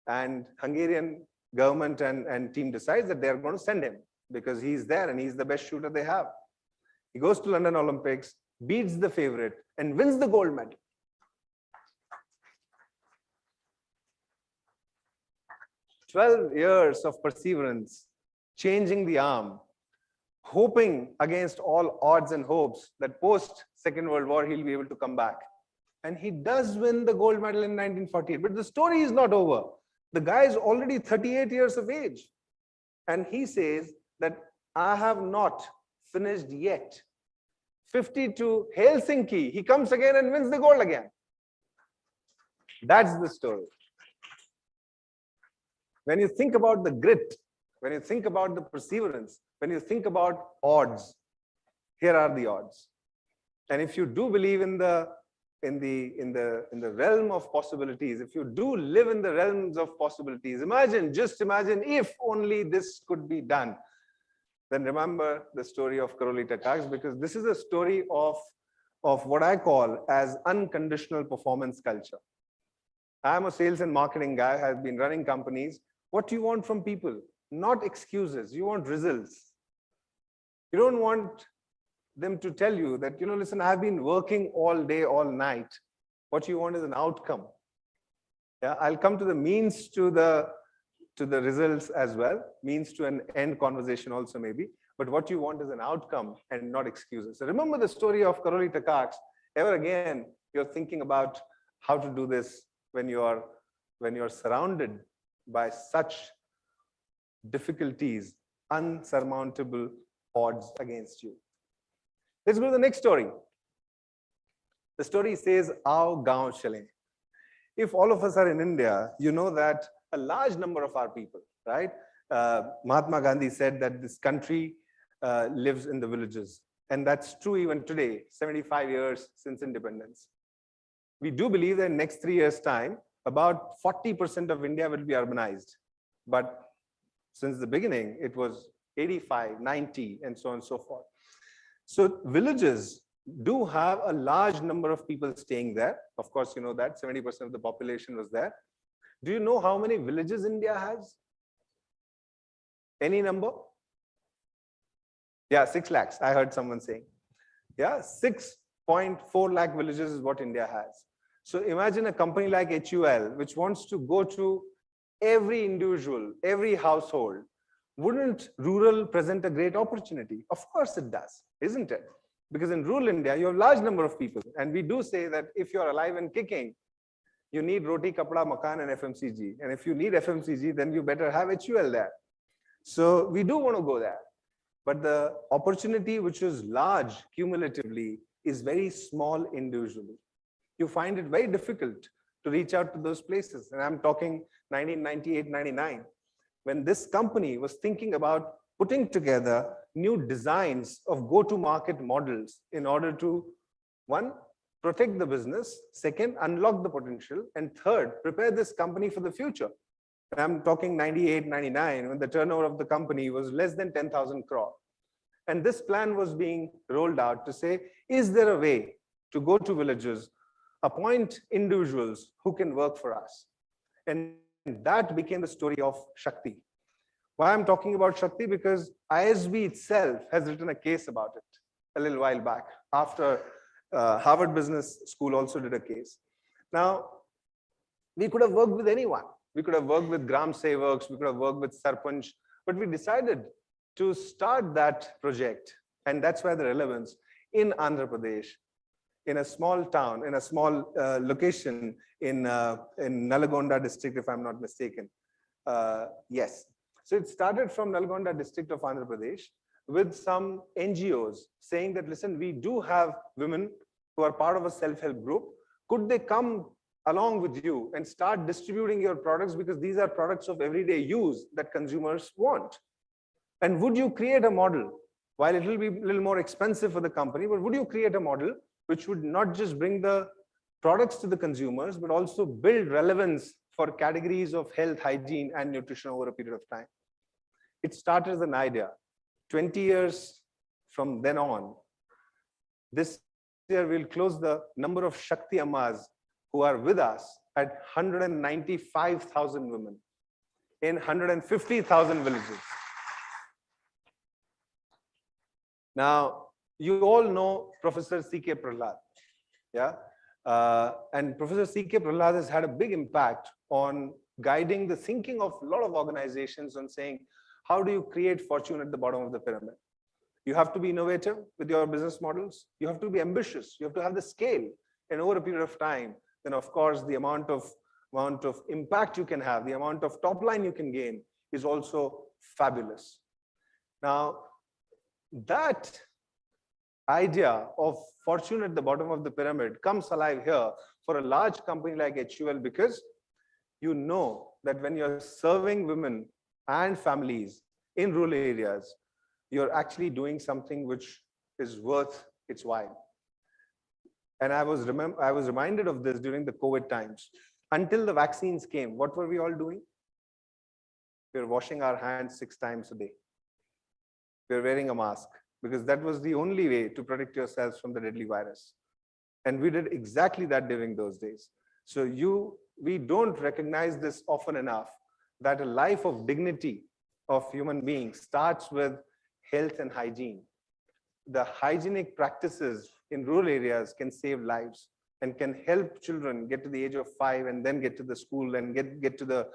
And Hungarian government and team decides that they're going to send him because he's there and he's the best shooter they have. He goes to London Olympics, beats the favorite, and wins the gold medal. "12 years of perseverance, changing the arm, hoping against all odds and hopes that post Second World War, he'll be able to come back. And he does win the gold medal in 1948. But the story is not over. The guy is already 38 years of age. And he says that I have not finished yet. 50 to Helsinki, he comes again and wins the gold again. That's the story. When you think about the grit, when you think about the perseverance, when you think about odds, here are the odds. And if you do believe in the realm of possibilities, if you do live in the realms of possibilities, just imagine if only this could be done. Then remember the story of Karoli Takacs, because this is a story of what I call as unconditional performance culture. I'm a sales and marketing guy, have been running companies. What do you want from people? Not excuses. You want results. You don't want them to tell you that, listen, I've been working all day, all night. What you want is an outcome. Yeah, I'll come to the means to the results as well, means to an end conversation also maybe. But what you want is an outcome and not excuses. So remember the story of Karoli Takacs. Ever again, you're thinking about how to do this when you're surrounded by such difficulties, unsurmountable odds against you. Let's go to the next story. The story says, "Aao gaon chale." If all of us are in India, you know that a large number of our people, right? Mahatma Gandhi said that this country lives in the villages. And that's true even today, 75 years since independence. We do believe that in the next 3 years' time, about 40% of India will be urbanized. But since the beginning, it was 85, 90, and so on and so forth. So villages do have a large number of people staying there. Of course, you know that 70% of the population was there. Do you know how many villages India has? Any number? Yeah, 6 lakhs. I heard someone saying. Yeah, 6.4 lakh villages is what India has. So imagine a company like HUL, which wants to go to every individual, every household. Wouldn't rural present a great opportunity? Of course it does, isn't it? Because in rural India, you have a large number of people. And we do say that if you're alive and kicking, you need roti, kapda, makan, and FMCG. And if you need FMCG, then you better have HUL there. So we do want to go there. But the opportunity, which is large cumulatively, is very small individually. You find it very difficult to reach out to those places. And I'm talking 1998, 99, when this company was thinking about putting together new designs of go-to-market models in order to, one, protect the business, second, unlock the potential, and third, prepare this company for the future. And I'm talking 98, 99, when the turnover of the company was less than 10,000 crore. And this plan was being rolled out to say, is there a way to go to villages, appoint individuals who can work for us? And that became the story of Shakti. Why I'm talking about Shakti? Because ISB itself has written a case about it a little while back, after Harvard Business School also did a case. Now, we could have worked with anyone. We could have worked with Gram Sevaks, we could have worked with Sarpanch, but we decided to start that project. And that's why the relevance in Andhra Pradesh, in a small town, in a small location in Nalgonda district, if I'm not mistaken. Yes. So it started from Nalgonda district of Andhra Pradesh with some NGOs saying that, listen, we do have women who are part of a self-help group. Could they come along with you and start distributing your products, because these are products of everyday use that consumers want? And would you create a model, while it will be a little more expensive for the company, but would you create a model which would not just bring the products to the consumers, but also build relevance for categories of health, hygiene, and nutrition over a period of time? It started as an idea. 20 years from then on, this year we'll close the number of Shakti Ammas who are with us at 195,000 women in 150,000 villages. Now, you all know Professor C.K. Prasad, yeah? And Professor C.K. Prasad has had a big impact on guiding the thinking of a lot of organizations on saying, how do you create fortune at the bottom of the pyramid? You have to be innovative with your business models. You have to be ambitious. You have to have the scale. And over a period of time, then of course, the amount of impact you can have, the amount of top line you can gain is also fabulous. Now, that idea of fortune at the bottom of the pyramid comes alive here for a large company like HUL, because you know that when you're serving women and families in rural areas, you're actually doing something which is worth its while. And I was reminded of this during the COVID times. Until the vaccines came, what were we all doing? We were washing our hands 6 times a day. We were wearing a mask, because that was the only way to protect yourselves from the deadly virus. And we did exactly that during those days. So we don't recognize this often enough, that a life of dignity of human beings starts with health and hygiene. The hygienic practices in rural areas can save lives and can help children get to the age of 5 and then get to the school and get to the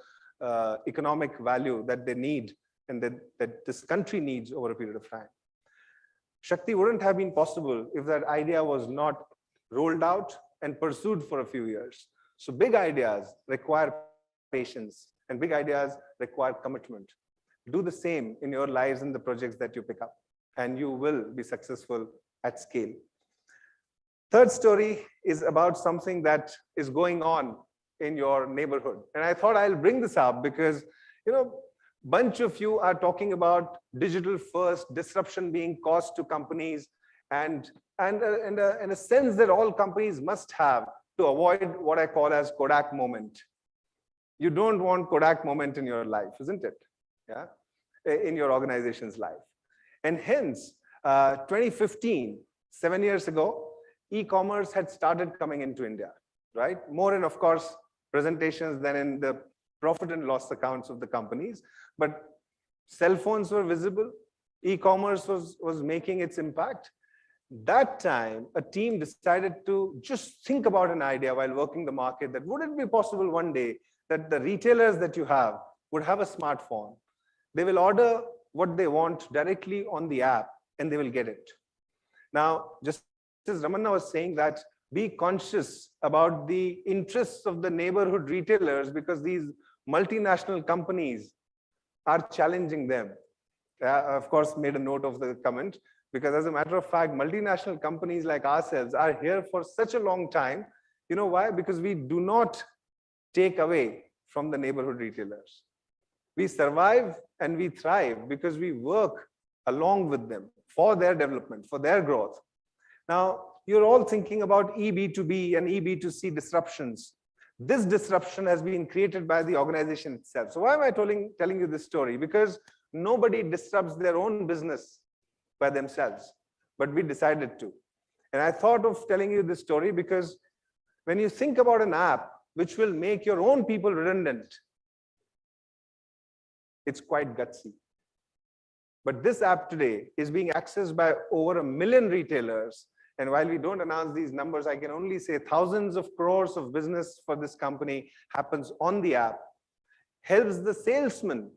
economic value that they need and that this country needs over a period of time. Shakti wouldn't have been possible if that idea was not rolled out and pursued for a few years. So big ideas require patience, and big ideas require commitment. Do the same in your lives and the projects that you pick up, and you will be successful at scale. Third story is about something that is going on in your neighborhood. And I thought I'll bring this up because, bunch of you are talking about digital first, disruption being caused to companies, and a sense that all companies must have to avoid what I call as Kodak moment. You don't want Kodak moment in your life, isn't it? Yeah, in your organization's life. And hence, 2015, 7 years ago, e-commerce had started coming into India, right? More in, of course, presentations than in the profit and loss accounts of the companies. But cell phones were visible. E-commerce was making its impact. That time, a team decided to just think about an idea while working the market, that would it be possible one day that the retailers that you have would have a smartphone. They will order what they want directly on the app and they will get it. Now, just as Ramana was saying, that be conscious about the interests of the neighborhood retailers, because these multinational companies are challenging them. Of course, made a note of the comment, because as a matter of fact, multinational companies like ourselves are here for such a long time. You know why? Because we do not take away from the neighborhood retailers. We survive and we thrive because we work along with them for their development, for their growth. Now, you're all thinking about EB2B and EB2C disruptions. This disruption has been created by the organization itself. So why am I telling you this story? Because nobody disrupts their own business by themselves, but we decided to. And I thought of telling you this story because when you think about an app which will make your own people redundant, it's quite gutsy. But this app today is being accessed by over 1 million retailers. And while we don't announce these numbers, I can only say thousands of crores of business for this company happens on the app, helps the salesman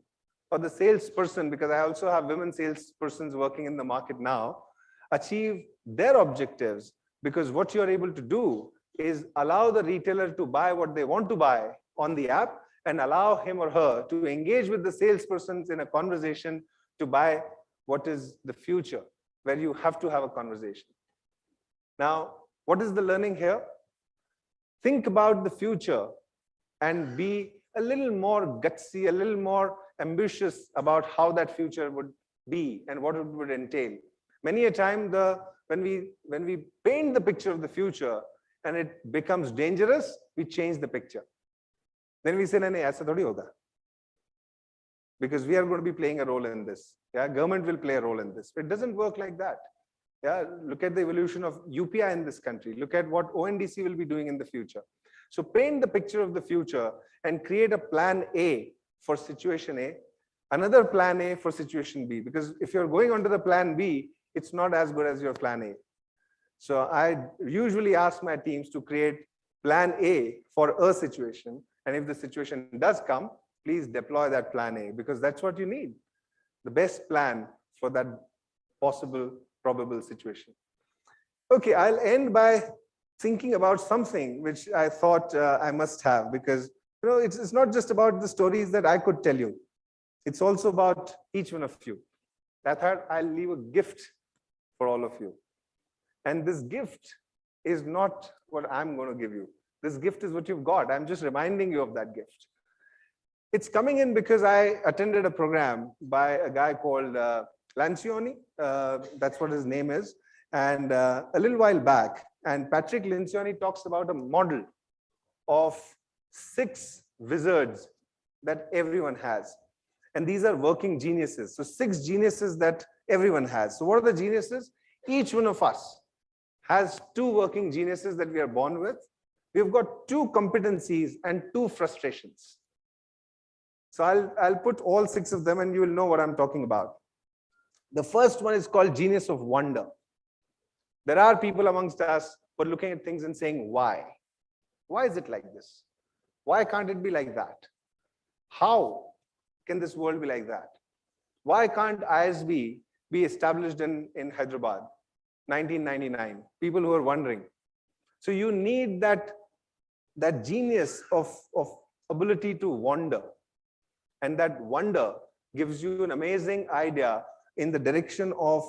or the salesperson, because I also have women salespersons working in the market now, achieve their objectives, because what you're able to do is allow the retailer to buy what they want to buy on the app and allow him or her to engage with the salespersons in a conversation to buy what is the future, where you have to have a conversation. Now, what is the learning here? Think about the future and be a little more gutsy, a little more ambitious about how that future would be and what it would entail. Many a time, when we paint the picture of the future and it becomes dangerous, we change the picture. Then we say, no, aisa thodi hoga. Because we are going to be playing a role in this. Yeah, government will play a role in this. It doesn't work like that. Yeah, look at the evolution of UPI in this country. Look at what ONDC will be doing in the future. So paint the picture of the future and create a plan A for situation A, another plan A for situation B. Because if you're going on to the plan B, it's not as good as your plan A. So I usually ask my teams to create plan A for a situation. And if the situation does come, please deploy that plan A, because that's what you need. The best plan for that possible, probable situation. Okay, I'll end by thinking about something which I thought I must have, because it's not just about the stories that I could tell you. It's also about each one of you. I thought I'll leave a gift for all of you. And this gift is not what I'm going to give you. This gift is what you've got. I'm just reminding you of that gift. It's coming in because I attended a program by a guy called Lancioni. That's what his name is. And a little while back, and Patrick Lencioni talks about a model of 6 wizards that everyone has. And these are working geniuses. So 6 geniuses that everyone has. So what are the geniuses? Each one of us has 2 working geniuses that we are born with. We've got 2 competencies and 2 frustrations. So I'll put all 6 of them and you will know what I'm talking about. The first one is called genius of wonder. There are people amongst us who are looking at things and saying, why? Why is it like this? Why can't it be like that? How can this world be like that? Why can't ISB be established in Hyderabad, 1999? People who are wondering. So you need that genius of ability to wonder. And that wonder gives you an amazing idea in the direction of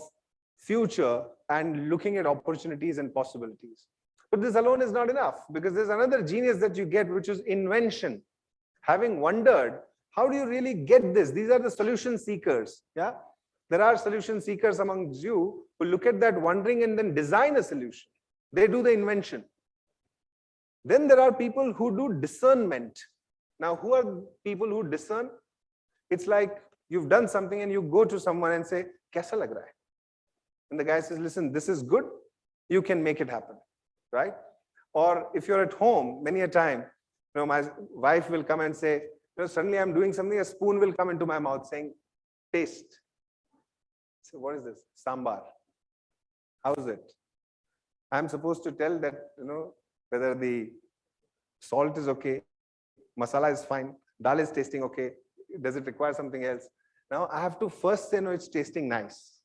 future and looking at opportunities and possibilities. But this alone is not enough, because there's another genius that you get, which is invention. Having wondered, how do you really get this? These are the solution seekers. Yeah, there are solution seekers amongst you who look at that wondering and then design a solution. They do the invention. Then there are people who do discernment. Now, who are people who discern? It's like you've done something and you go to someone and say, "Kaisa lag raha hai?" And the guy says, "Listen, this is good. You can make it happen," right? Or if you're at home, many a time, my wife will come and say, "Suddenly I'm doing something, a spoon will come into my mouth saying, taste." So what is this? Sambar. How is it? I'm supposed to tell that, whether the salt is okay, masala is fine, dal is tasting okay, does it require something else? Now I have to first say, no, it's tasting nice.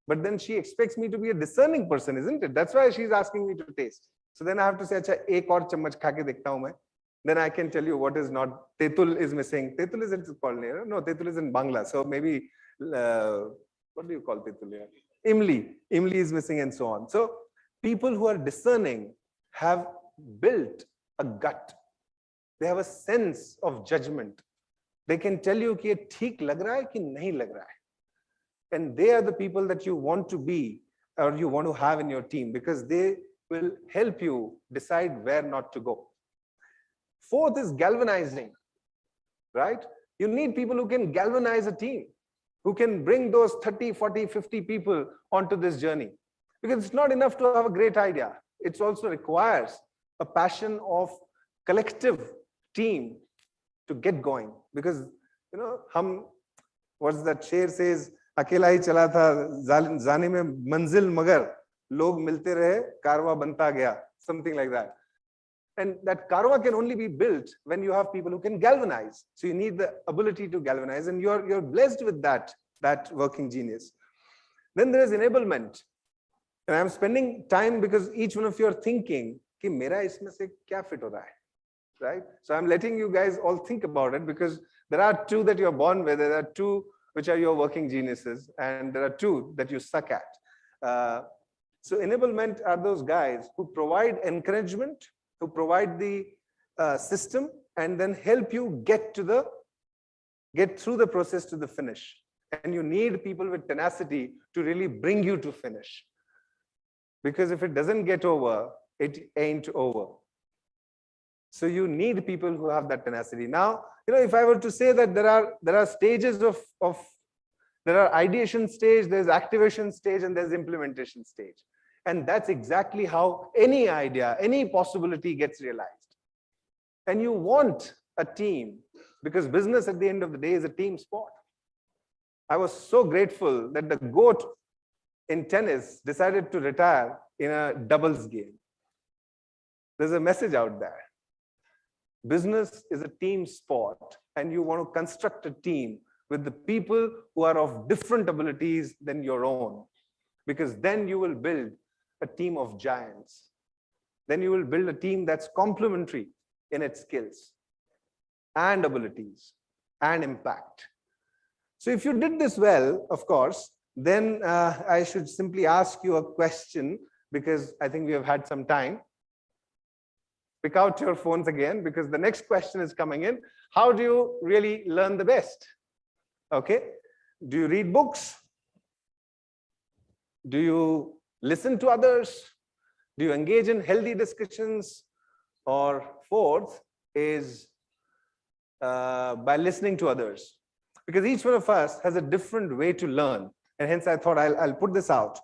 But then she expects me to be a discerning person, isn't it? That's why she's asking me to taste. So then I have to say, "Acha, ek aur chammach kha ke dekhta hu main." Then I can tell you what is not. Tetul is missing. Tetul is it's called, no, tetul is in Bangla. So maybe, what do you call tetul here? Imli. Imli is missing and so on. So people who are discerning have built a gut. They have a sense of judgment. They can tell you कि ये ठीक लग रहा है कि नहीं लग रहा है. And they are the people that you want to be or you want to have in your team, because they will help you decide where not to go. 4th is galvanizing, right? You need people who can galvanize a team, who can bring those 30, 40, 50 people onto this journey. Because it's not enough to have a great idea. It also requires a passion of collective team to get going. Because, you know, what's that शेर says, अकेला ही चला था, जाने में मंजिल मगर लोग मिलते रहे, कारवा बनता गया, something like that. And that karma can only be built when you have people who can galvanize. So you need the ability to galvanize, and you're blessed with that working genius. Then there is enablement. And I'm spending time because each one of you are thinking, कि मेरा इसमें से क्या fit हो रहा है, right? So I'm letting you guys all think about it, because there are two that you're born with, there are two which are your working geniuses, and there are two that you suck at. So enablement are those guys who provide encouragement, who provide the system, and then help you get through the process to the finish. And you need people with tenacity to really bring you to finish. Because if it doesn't get over, it ain't over. So you need people who have that tenacity. Now, you know, if I were to say that there are stages there are ideation stage, there's activation stage, and there's implementation stage. And that's exactly how any idea, any possibility gets realized. And you want a team, because business at the end of the day is a team sport. I was so grateful that the GOAT in tennis decided to retire in a doubles game. There's a message out there. Business is a team sport, and you want to construct a team with the people who are of different abilities than your own, because then you will build a team of giants. Then you will build a team that's complementary in its skills and abilities and impact. So if you did this well, of course, then I should simply ask you a question, because I think we have had some time. Pick out your phones again, because the next question is coming in. How do you really learn the best? Okay. Do you read books? Do you listen to others? Do you engage in healthy discussions? Or fourth is by listening to others. Because each one of us has a different way to learn. And hence I thought I'll put this out.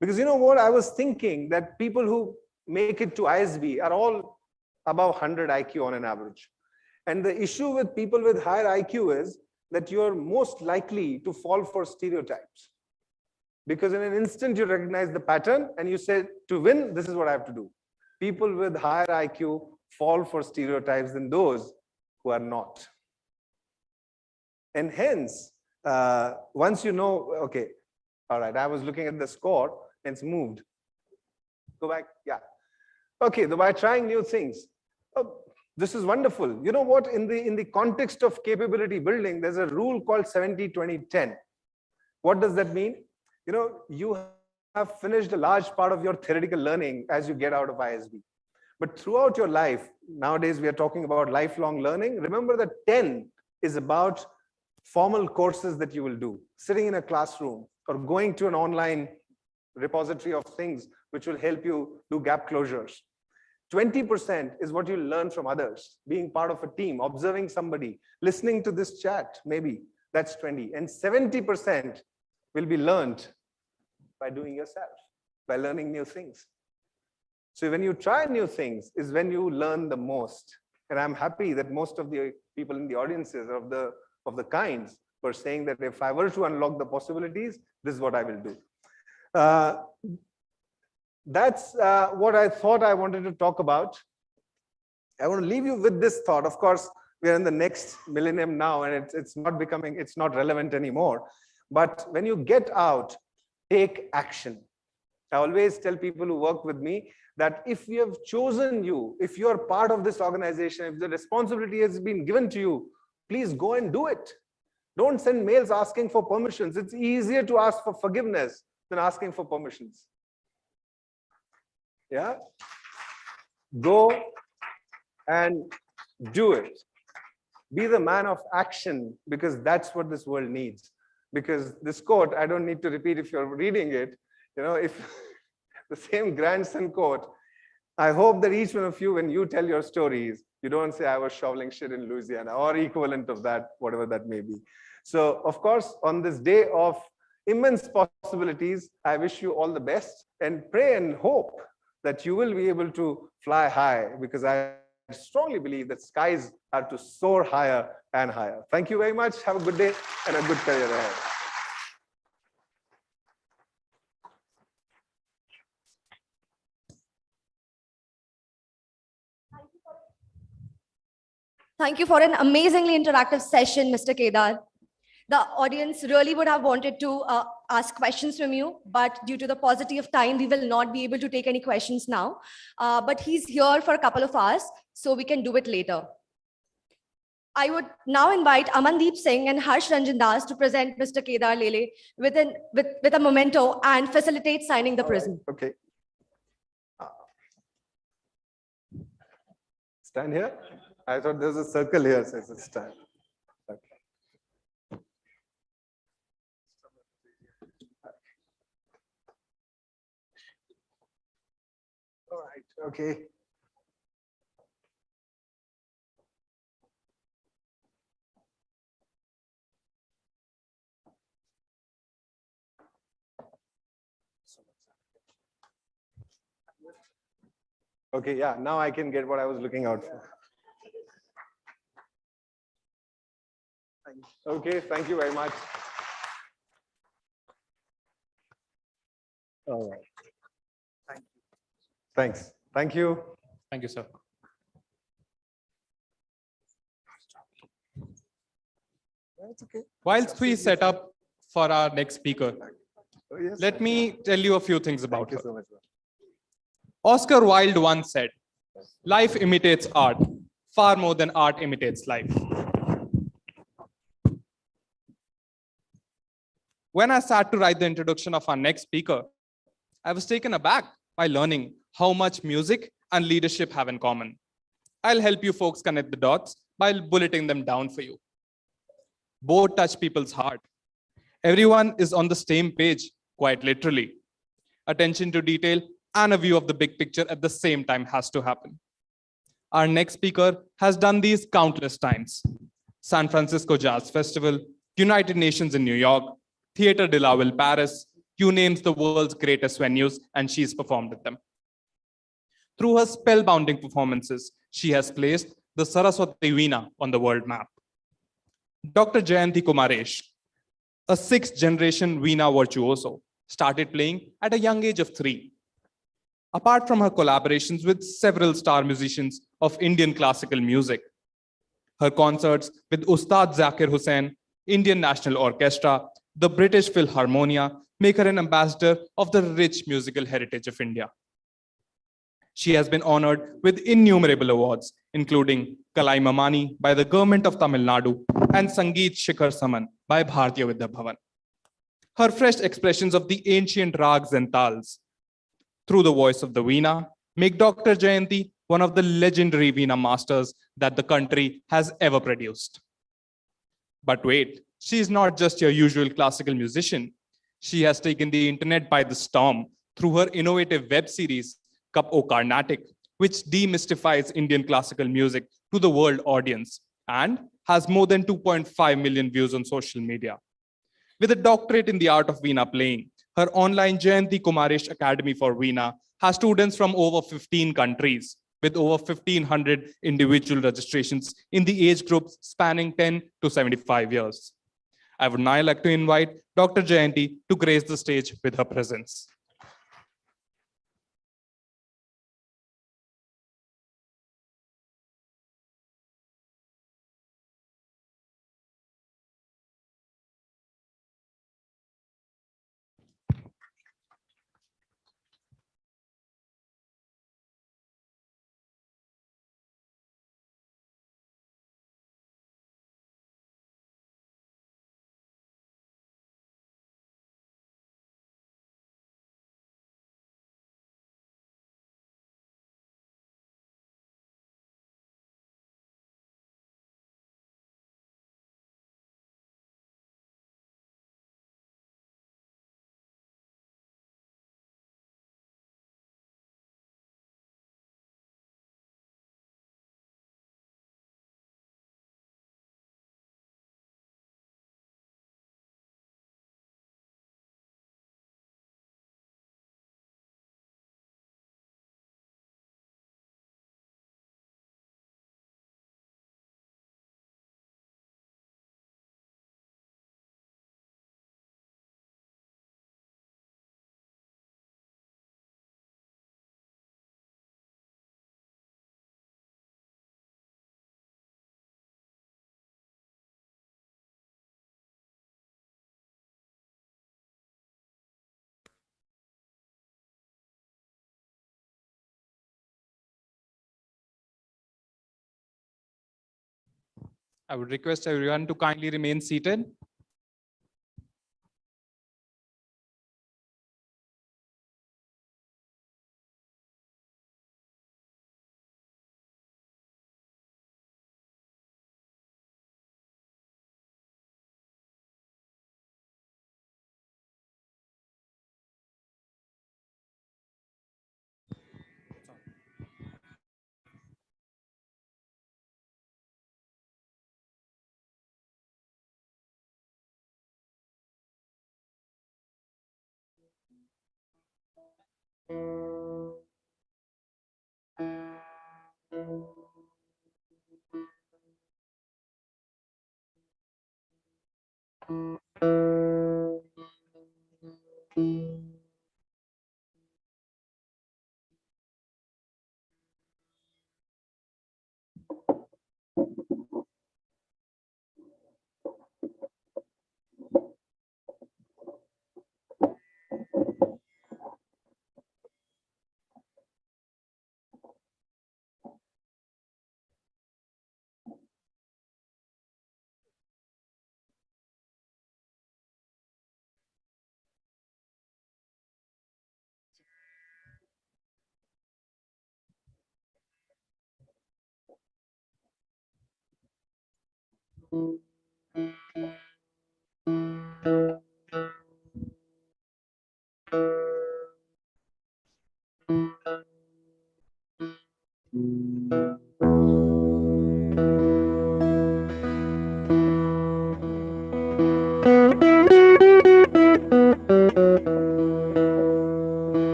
Because you know what, I was thinking that people who make it to ISB are all above 100 IQ on an average. And the issue with people with higher IQ is that you're most likely to fall for stereotypes. Because in an instant you recognize the pattern and you say, to win, this is what I have to do. People with higher IQ fall for stereotypes than those who are not. And hence, once you know, okay, all right, I was looking at the score and it's moved. Go back, yeah. Okay, by trying new things. Oh, this is wonderful. You know what, in the context of capability building, there's a rule called 70-20-10. What does that mean? You know, you have finished a large part of your theoretical learning as you get out of ISB. But throughout your life, nowadays we are talking about lifelong learning. Remember that 10 is about formal courses that you will do, sitting in a classroom or going to an online repository of things which will help you do gap closures. 20% is what you learn from others, being part of a team, observing somebody, listening to this chat, maybe that's 20. And 70% will be learned by doing yourself, by learning new things. So when you try new things is when you learn the most. And I'm happy that most of the people in the audiences of the kinds were saying that if I were to unlock the possibilities, this is what I will do. That's what I thought I wanted to talk about. I want to leave you with this thought. Of course, we are in the next millennium now, and it's not relevant anymore. But when you get out, take action. I always tell people who work with me that if we have chosen you, if you are part of this organization, if the responsibility has been given to you, please go and do it. Don't send mails asking for permissions. It's easier to ask for forgiveness than asking for permissions. Yeah, go and do it. Be the man of action, because that's what this world needs. Because this quote, I don't need to repeat if you're reading it. You know, if the same grandson quote, I hope that each one of you, when you tell your stories, you don't say I was shoveling shit in Louisiana or equivalent of that, whatever that may be. So, of course, on this day of immense possibilities, I wish you all the best and pray and hope that you will be able to fly high, because I strongly believe that skies are to soar higher and higher. Thank you very much. Have a good day and a good career ahead. Thank you for an amazingly interactive session, Mr. Kedar. The audience really would have wanted to ask questions from you, but due to the paucity of time, we will not be able to take any questions now. But he's here for a couple of hours, so we can do it later. I would now invite Amandeep Singh and Harsh Ranjan Das to present Mr. Kedar Lele with a memento and facilitate signing the prism. Right. Okay. Stand here? I thought there's a circle here, so it's a stand. Okay. All right, okay. Okay, yeah, now I can get what I was looking out for. Okay, thank you very much. All right. Thank you. Thanks. Thank you. Thank you, sir. That's okay. Whilst we set up for our next speaker, Oh, yes. let me tell you a few things about Thank you her. so much. Oscar Wilde once said, "Life imitates art far more than art imitates life." When I sat to write the introduction of our next speaker, I was taken aback by learning how much music and leadership have in common. I'll help you folks connect the dots by bulleting them down for you. Both touch people's heart. Everyone is on the same page, quite literally. Attention to detail and a view of the big picture at the same time has to happen. Our next speaker has done these countless times. San Francisco Jazz Festival, United Nations in New York, Theatre de la Ville Paris, you name the world's greatest venues, and she's performed at them. Through her spellbinding performances, she has placed the Saraswati Veena on the world map. Dr. Jayanthi Kumaresh, a sixth-generation Veena virtuoso, started playing at a young age of 3. Apart from her collaborations with several star musicians of Indian classical music, her concerts with Ustad Zakir Hussain, Indian National Orchestra, the British Philharmonia make her an ambassador of the rich musical heritage of India. She has been honored with innumerable awards, including Kalaimamani by the government of Tamil Nadu and Sangeet Shikhar Saman by Bharatiya Vidya Bhavan. Her fresh expressions of the ancient rags and tals through the voice of the Veena make Dr. Jayanthi one of the legendary Veena masters that the country has ever produced. But wait, she is not just your usual classical musician. She has taken the internet by the storm through her innovative web series, Cup O Carnatic, which demystifies Indian classical music to the world audience and has more than 2.5 million views on social media. With a doctorate in the art of Veena playing, her online Jayanthi Kumaresh Academy for Veena has students from over 15 countries, with over 1,500 individual registrations in the age groups spanning 10 to 75 years. I would now like to invite Dr. Jayanthi to grace the stage with her presence. I would request everyone to kindly remain seated.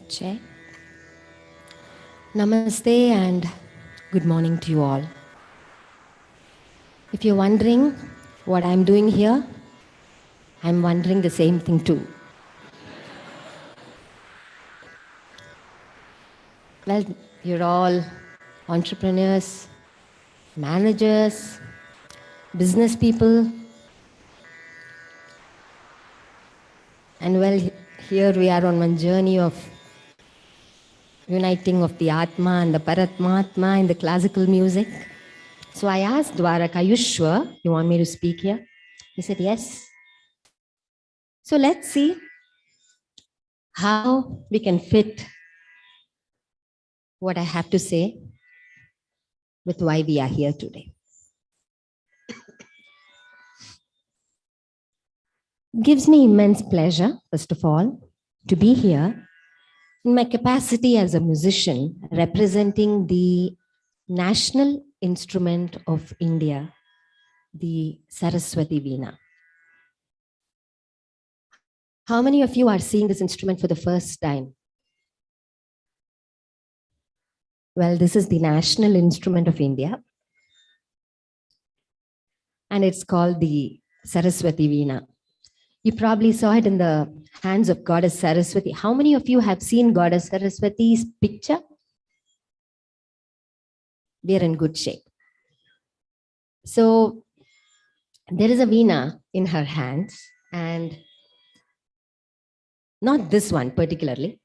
Check. Namaste and good morning to you all. If you're wondering what I'm doing here, I'm wondering the same thing too. Well, you're all entrepreneurs, managers, business people, and well, here we are on one journey of uniting of the Atma and the Paratmatma in the classical music. So I asked Dwarak, are you sure you want me to speak here? He said, yes. So let's see how we can fit what I have to say with why we are here today. It gives me immense pleasure, first of all, to be here in my capacity as a musician representing the national instrument of India, the Saraswati Veena. How many of you are seeing this instrument for the first time? Well, this is the national instrument of India, and it's called the Saraswati Veena. You probably saw it in the hands of Goddess Saraswati. How many of you have seen Goddess Saraswati's picture? We are in good shape. So there is a Veena in her hands, and not this one particularly,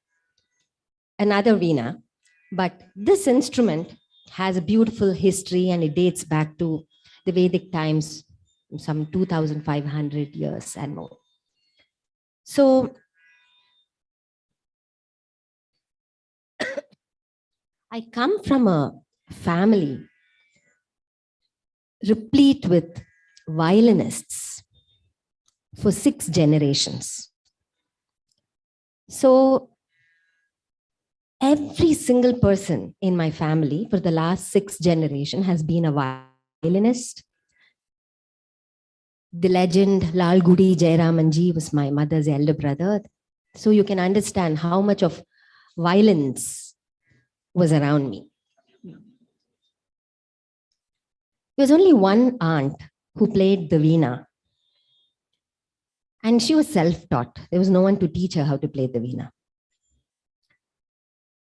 another Veena, but this instrument has a beautiful history and it dates back to the Vedic times, some 2,500 years and more. So I come from a family replete with violinists for 6 generations. So every single person in my family for the last 6 generations has been a violinist. The legend Lal Gudi Jayaramanji was my mother's elder brother. So you can understand how much of violence was around me. There was only one aunt who played the Veena, and she was self-taught. There was no one to teach her how to play the Veena.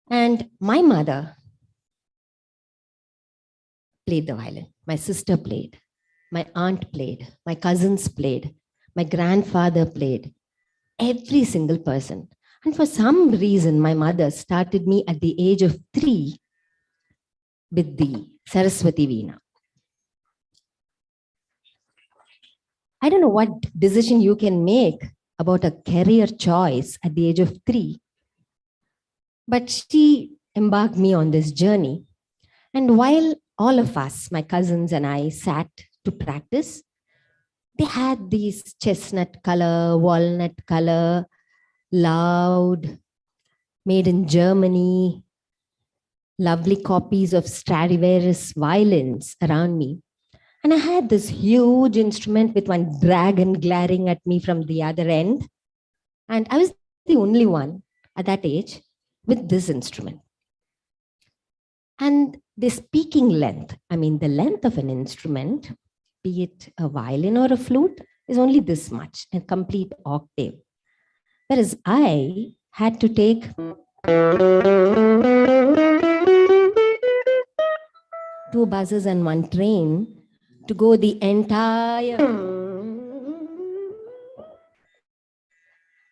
And my mother played the violin. My sister played. My aunt played. My cousins played. My grandfather played. Every single person. And for some reason, my mother started me at the age of 3 with the Saraswati Veena. I don't know what decision you can make about a career choice at the age of 3, but she embarked me on this journey. And while all of us, my cousins and I, sat to practice, they had these chestnut color, walnut color, loud, made in Germany, lovely copies of Stradivarius violins around me. And I had this huge instrument with one dragon glaring at me from the other end. And I was the only one at that age with this instrument. And the speaking length, I mean, the length of an instrument, be it a violin or a flute, is only this much, a complete octave. Whereas I had to take two buses and one train to go the entire.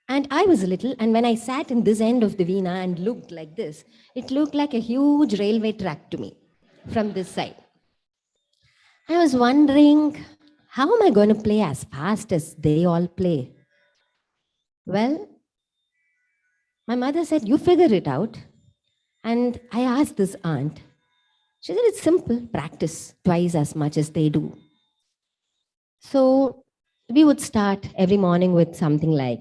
And I was little, and when I sat in this end of the Veena and looked like this, it looked like a huge railway track to me from this side. I was wondering, how am I going to play as fast as they all play? Well, my mother said, you figure it out. And I asked this aunt. She said, it's simple, practice twice as much as they do. So we would start every morning with something like,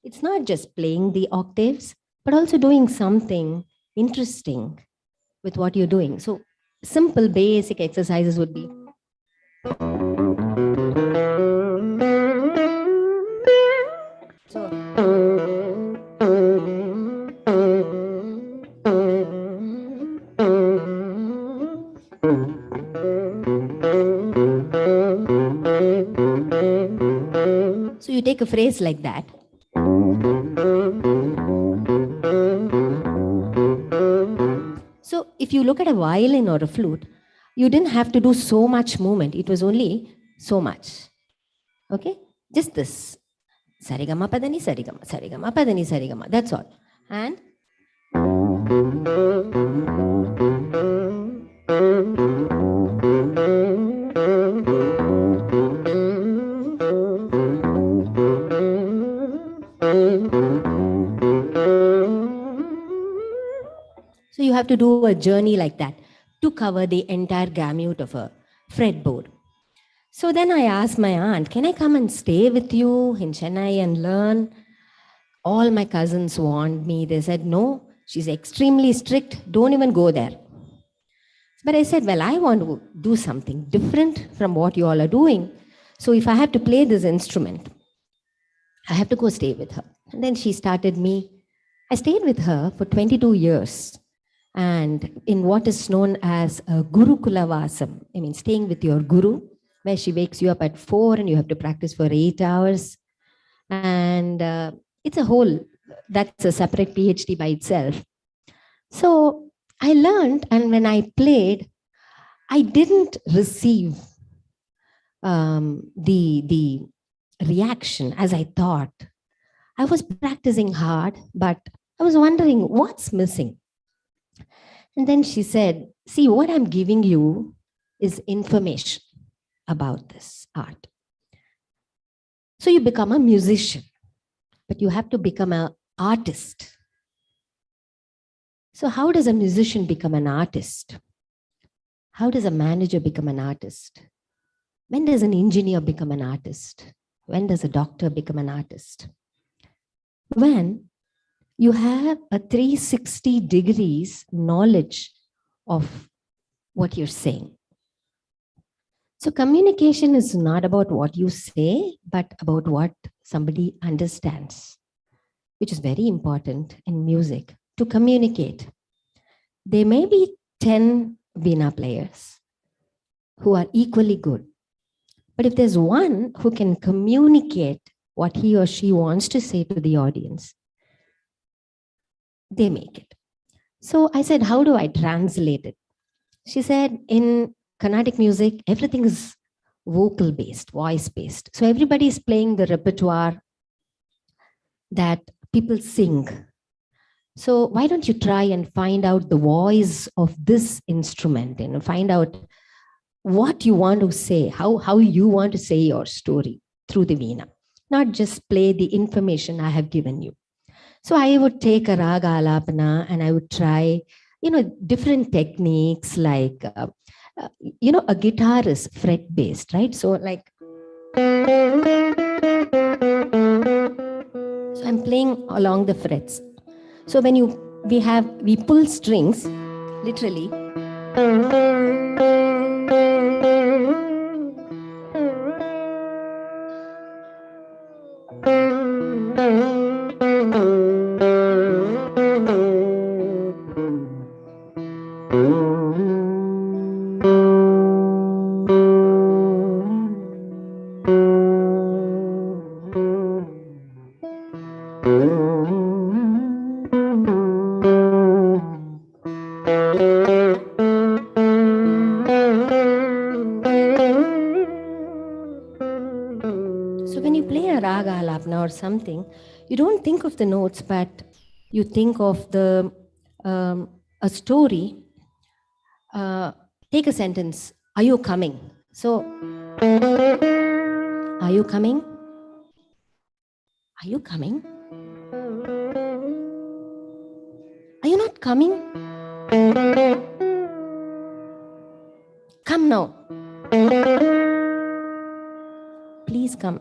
it's not just playing the octaves, but also doing something interesting with what you're doing. So simple basic exercises would be. So you take a phrase like that. So if you look at a violin or a flute, you didn't have to do so much movement. It was only so much. Okay? Just this. Sarigama padani sarigama, sarigama padani sarigama. That's all. And so you have to do a journey like that to cover the entire gamut of a fretboard. So then I asked my aunt, can I come and stay with you in Chennai and learn? All my cousins warned me. They said, no, she's extremely strict. Don't even go there. But I said, well, I want to do something different from what you all are doing. So if I have to play this instrument, I have to go stay with her. And then she started me. I stayed with her for 22 years. And in what is known as a Gurukula Vasam, I mean, staying with your guru, where she wakes you up at 4 and you have to practice for 8 hours. And it's a whole, that's a separate PhD by itself. So I learned, and when I played, I didn't receive the reaction as I thought. I was practicing hard, but I was wondering what's missing. And then she said, see, what I'm giving you is information about this art. So you become a musician, but you have to become an artist. So how does a musician become an artist? How does a manager become an artist? When does an engineer become an artist? When does a doctor become an artist? When you have a 360 degrees knowledge of what you're saying. So communication is not about what you say, but about what somebody understands, which is very important in music, to communicate. There may be 10 Veena players who are equally good, but if there's one who can communicate what he or she wants to say to the audience, they make it. So I said, how do I translate it? She said, in Carnatic music, everything is vocal based, voice based. So everybody is playing the repertoire that people sing. So why don't you try and find out the voice of this instrument and find out what you want to say, how you want to say your story through the Veena, not just play the information I have given you. So I would take a raga alapana and I would try, different techniques like, a guitar is fret based, right? So like, so I'm playing along the frets. So when we pull strings, literally. Or something, you don't think of the notes, but you think of the a story. Take a sentence. Are you coming? So, are you coming? Are you coming? Are you not coming? Come now. Please come.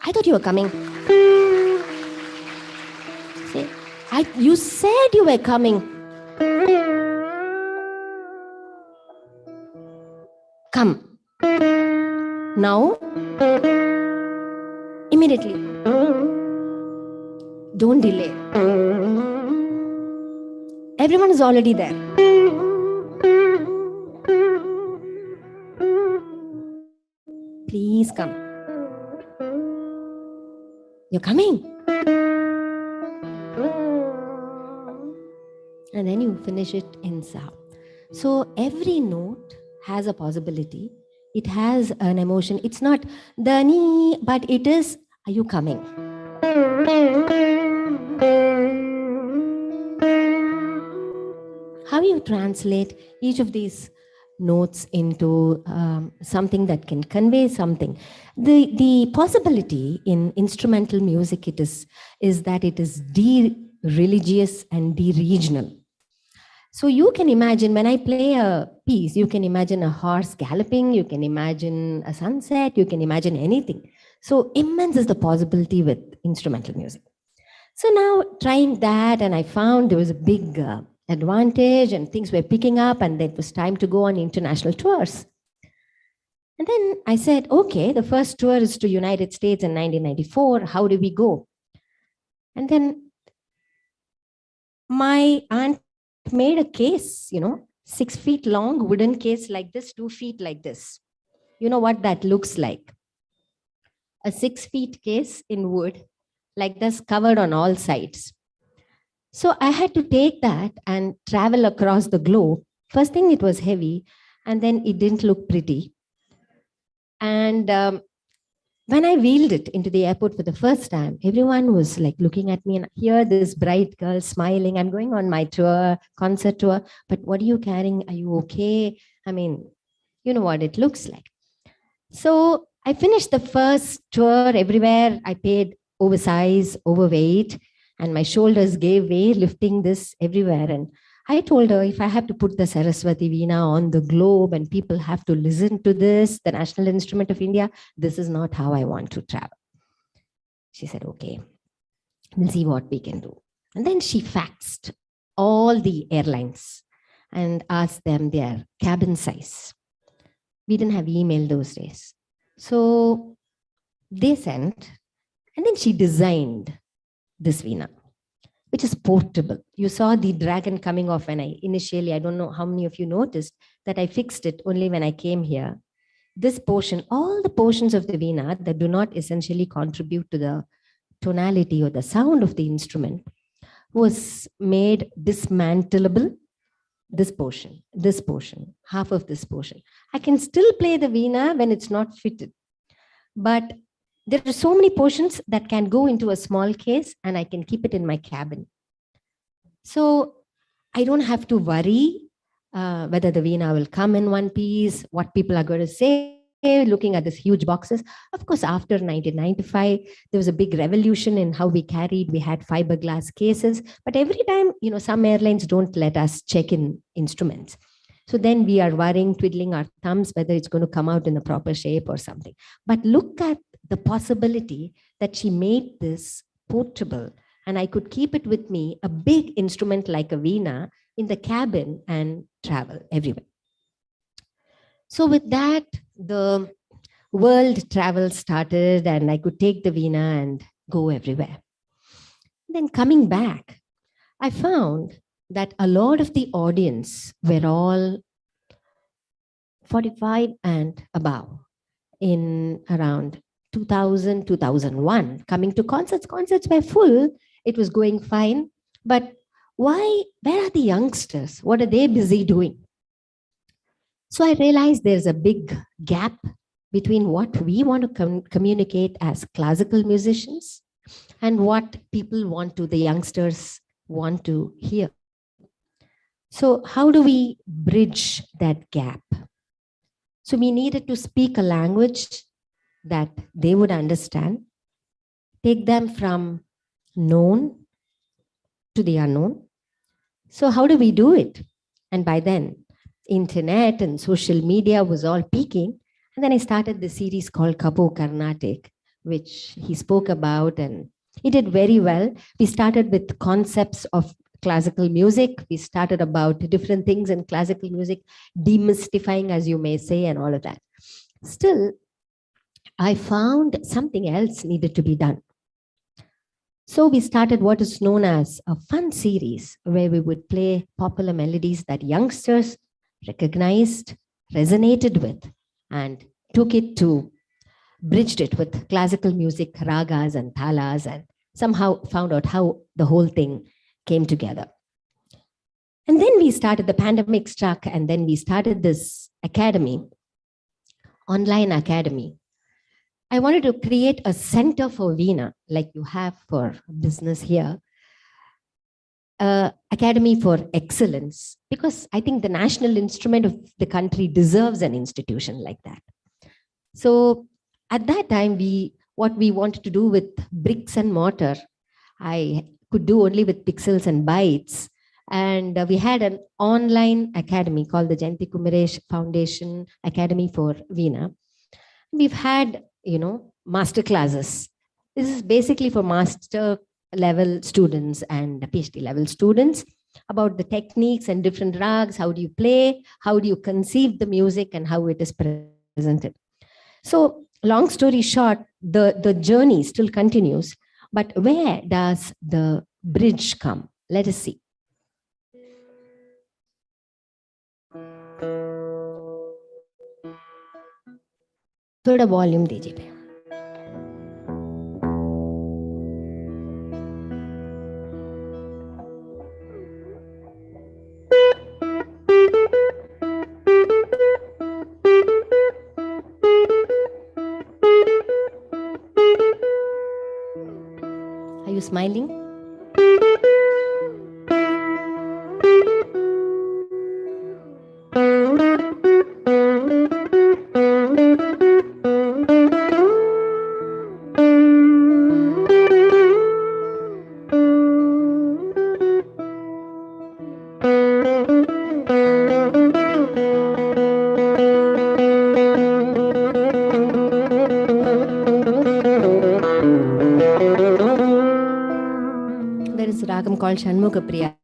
I thought you were coming. See, you said you were coming. Come. Now, immediately. Don't delay. Everyone is already there. Please come. You're coming. And then you finish it in Sa. So every note has a possibility. It has an emotion. It's not Dani, but it is, are you coming? How you translate each of these notes into something that can convey something. The possibility in instrumental music is that it is de-religious and de-regional. So you can imagine when I play a piece, you can imagine a horse galloping, you can imagine a sunset, you can imagine anything. So immense is the possibility with instrumental music. So now trying that, and I found there was a big advantage and things were picking up, and it was time to go on international tours. And then I said, okay, the first tour is to United States in 1994. How do we go? And then my aunt made a case, 6 feet long, wooden case like this, 2 feet like this. You know what that looks like? A 6 feet case in wood, like this, covered on all sides. So I had to take that and travel across the globe. First thing, it was heavy, and then it didn't look pretty. And when I wheeled it into the airport for the first time, everyone was like looking at me, and here this bright girl smiling. I'm going on my tour, concert tour, but what are you carrying? Are you okay? I mean, you know what it looks like. So I finished the first tour everywhere. I paid oversize, overweight, and my shoulders gave way, lifting this everywhere. And I told her, if I have to put the Saraswati Veena on the globe and people have to listen to this, the national instrument of India, this is not how I want to travel. She said, okay, we'll see what we can do. And then she faxed all the airlines and asked them their cabin size. We didn't have email those days. So they sent, and then she designed this Veena, which is portable. You saw the dragon coming off when I don't know how many of you noticed that I fixed it only when I came here. This portion, all the portions of the Veena that do not essentially contribute to the tonality or the sound of the instrument was made dismantleable. This portion, half of this portion. I can still play the Veena when it's not fitted. But there are so many portions that can go into a small case and I can keep it in my cabin. So I don't have to worry whether the Veena will come in one piece, what people are going to say, looking at these huge boxes. Of course, after 1995, there was a big revolution in how we carried. We had fiberglass cases, but every time, some airlines don't let us check in instruments. So then we are worrying, twiddling our thumbs, whether it's going to come out in a proper shape or something. But look at the possibility that she made this portable, and I could keep it with me, a big instrument like a Veena, in the cabin and travel everywhere. So with that, the world travel started and I could take the Veena and go everywhere. Then coming back, I found that a lot of the audience were all 45 and above in around 2000, 2001, coming to concerts. Concerts were full. It was going fine. But where are the youngsters? What are they busy doing? So I realized there's a big gap between what we want to communicate as classical musicians and what the youngsters want to hear. So how do we bridge that gap? So we needed to speak a language that they would understand, take them from known to the unknown. So how do we do it? And by then, internet and social media was all peaking. And then I started the series called Kapo Carnatic, which he spoke about, and he did very well. We started with concepts of classical music. We started about different things in classical music, demystifying, as you may say, and all of that. Still, I found something else needed to be done. So we started what is known as a fun series where we would play popular melodies that youngsters recognized, resonated with, and bridged it with classical music, ragas and thalas, and somehow found out how the whole thing came together. And then we started, the pandemic struck, and then we started this academy, online academy. I wanted to create a center for Veena, like you have for business here, Academy for Excellence, because I think the national instrument of the country deserves an institution like that. So at that time, what we wanted to do with bricks and mortar, I could do only with pixels and bytes. And we had an online academy called the Jayanthi Kumaresh Foundation Academy for Veena. We've had, master classes. This is basically for master level students and PhD level students about the techniques and different rags. How do you play? How do you conceive the music and how it is presented? So long story short, the journey still continues, but where does the bridge come? Let us see. थोड़ा volume दीजिए. Are you smiling? Called Shanmuga Priya.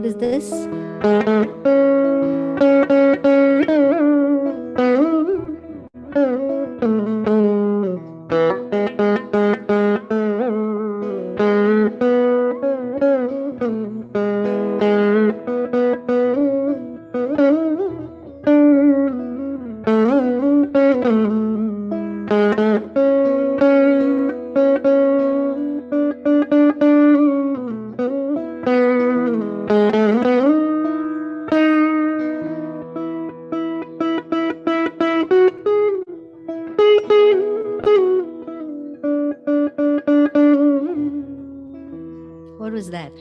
What is this? What was that?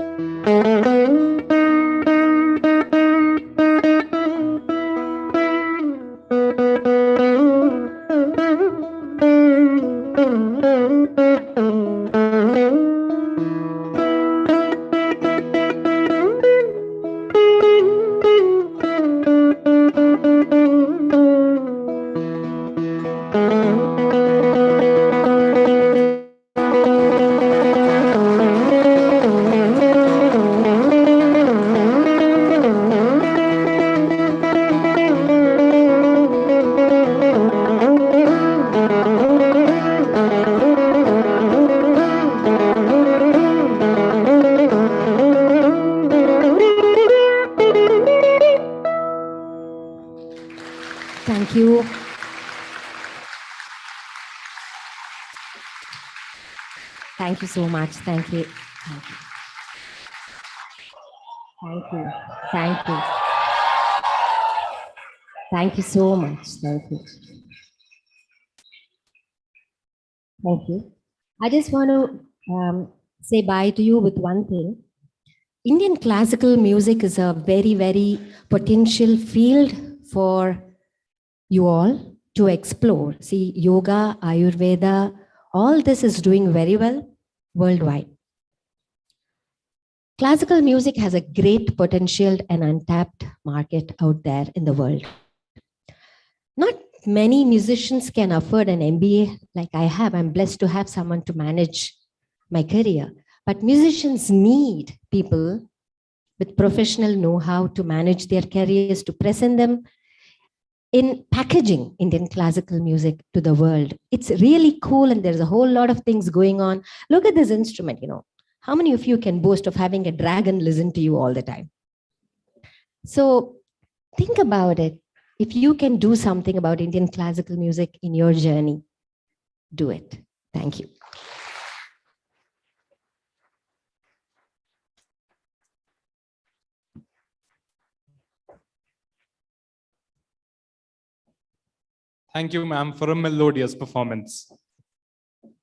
Thank you. Thank you so much. Thank you. Thank you. Thank you. Thank you. Thank you so much. Thank you. Thank you. I just want to say bye to you with one thing. Indian classical music is a very, very potential field for you all to explore. See, yoga, Ayurveda, all this is doing very well worldwide. Classical music has a great potential and untapped market out there in the world. Not many musicians can afford an MBA like I have. I'm blessed to have someone to manage my career. But musicians need people with professional know-how to manage their careers, to present them in packaging Indian classical music to the world. It's really cool, and there's a whole lot of things going on. Look at this instrument, you know. How many of you can boast of having a dragon listen to you all the time? So think about it. If you can do something about Indian classical music in your journey, do it. Thank you. Thank you, ma'am, for a melodious performance.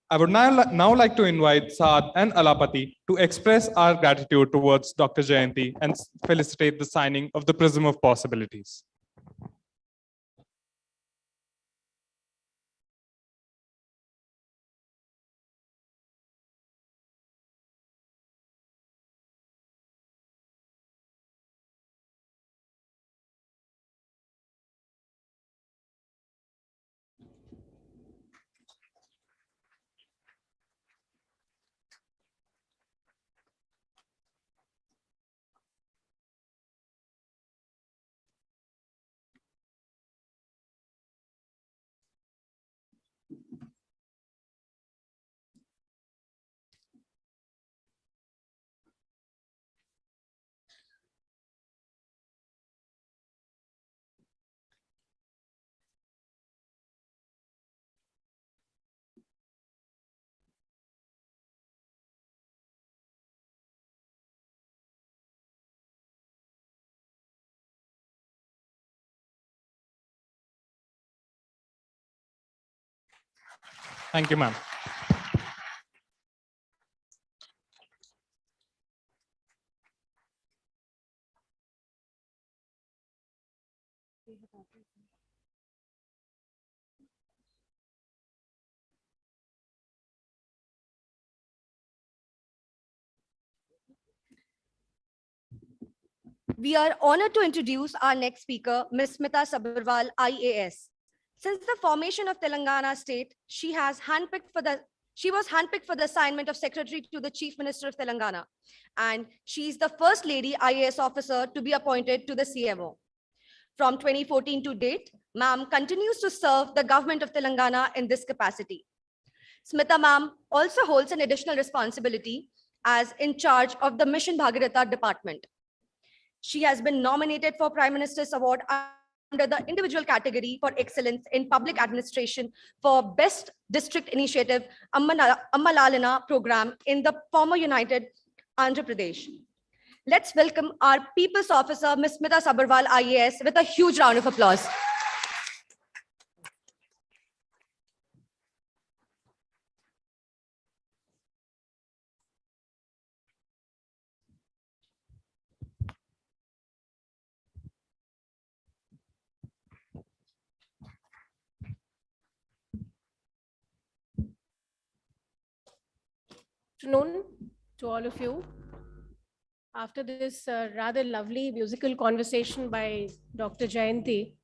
I would now like to invite Saad and Alapati to express our gratitude towards Dr. Jayanthi and felicitate the signing of the Prism of Possibilities. Thank you, ma'am. We are honored to introduce our next speaker, Ms. Smita Sabharwal, IAS. Since the formation of Telangana state, she was handpicked for the assignment of Secretary to the Chief Minister of Telangana. And she is the first lady IAS officer to be appointed to the CMO. From 2014 to date, ma'am continues to serve the government of Telangana in this capacity. Smita ma'am also holds an additional responsibility as in charge of the Mission Bhagirath department. She has been nominated for Prime Minister's Award under the individual category for excellence in public administration for Best District Initiative Amma Lalana program in the former United Andhra Pradesh. Let's welcome our People's Officer, Ms. Smita Sabharwal, IAS, with a huge round of applause. Afternoon to all of you. After this rather lovely musical conversation by Dr. Jayanthi,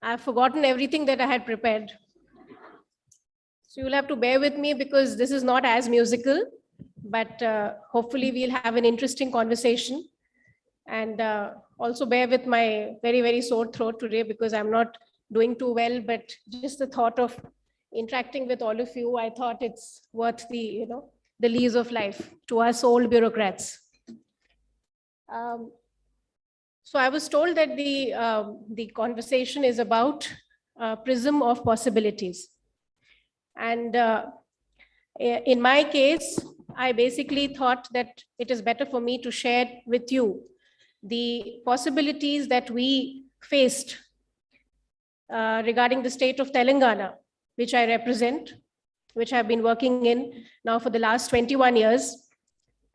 I've forgotten everything that I had prepared. So you'll have to bear with me because this is not as musical, but hopefully we'll have an interesting conversation. And also bear with my very, very sore throat today because I'm not doing too well, but just the thought of interacting with all of you, I thought it's worth the, the lease of life to us old bureaucrats. So I was told that the conversation is about Prism of Possibilities. And in my case, I basically thought that it is better for me to share with you the possibilities that we faced regarding the state of Telangana, which I represent, which I've been working in now for the last 21 years.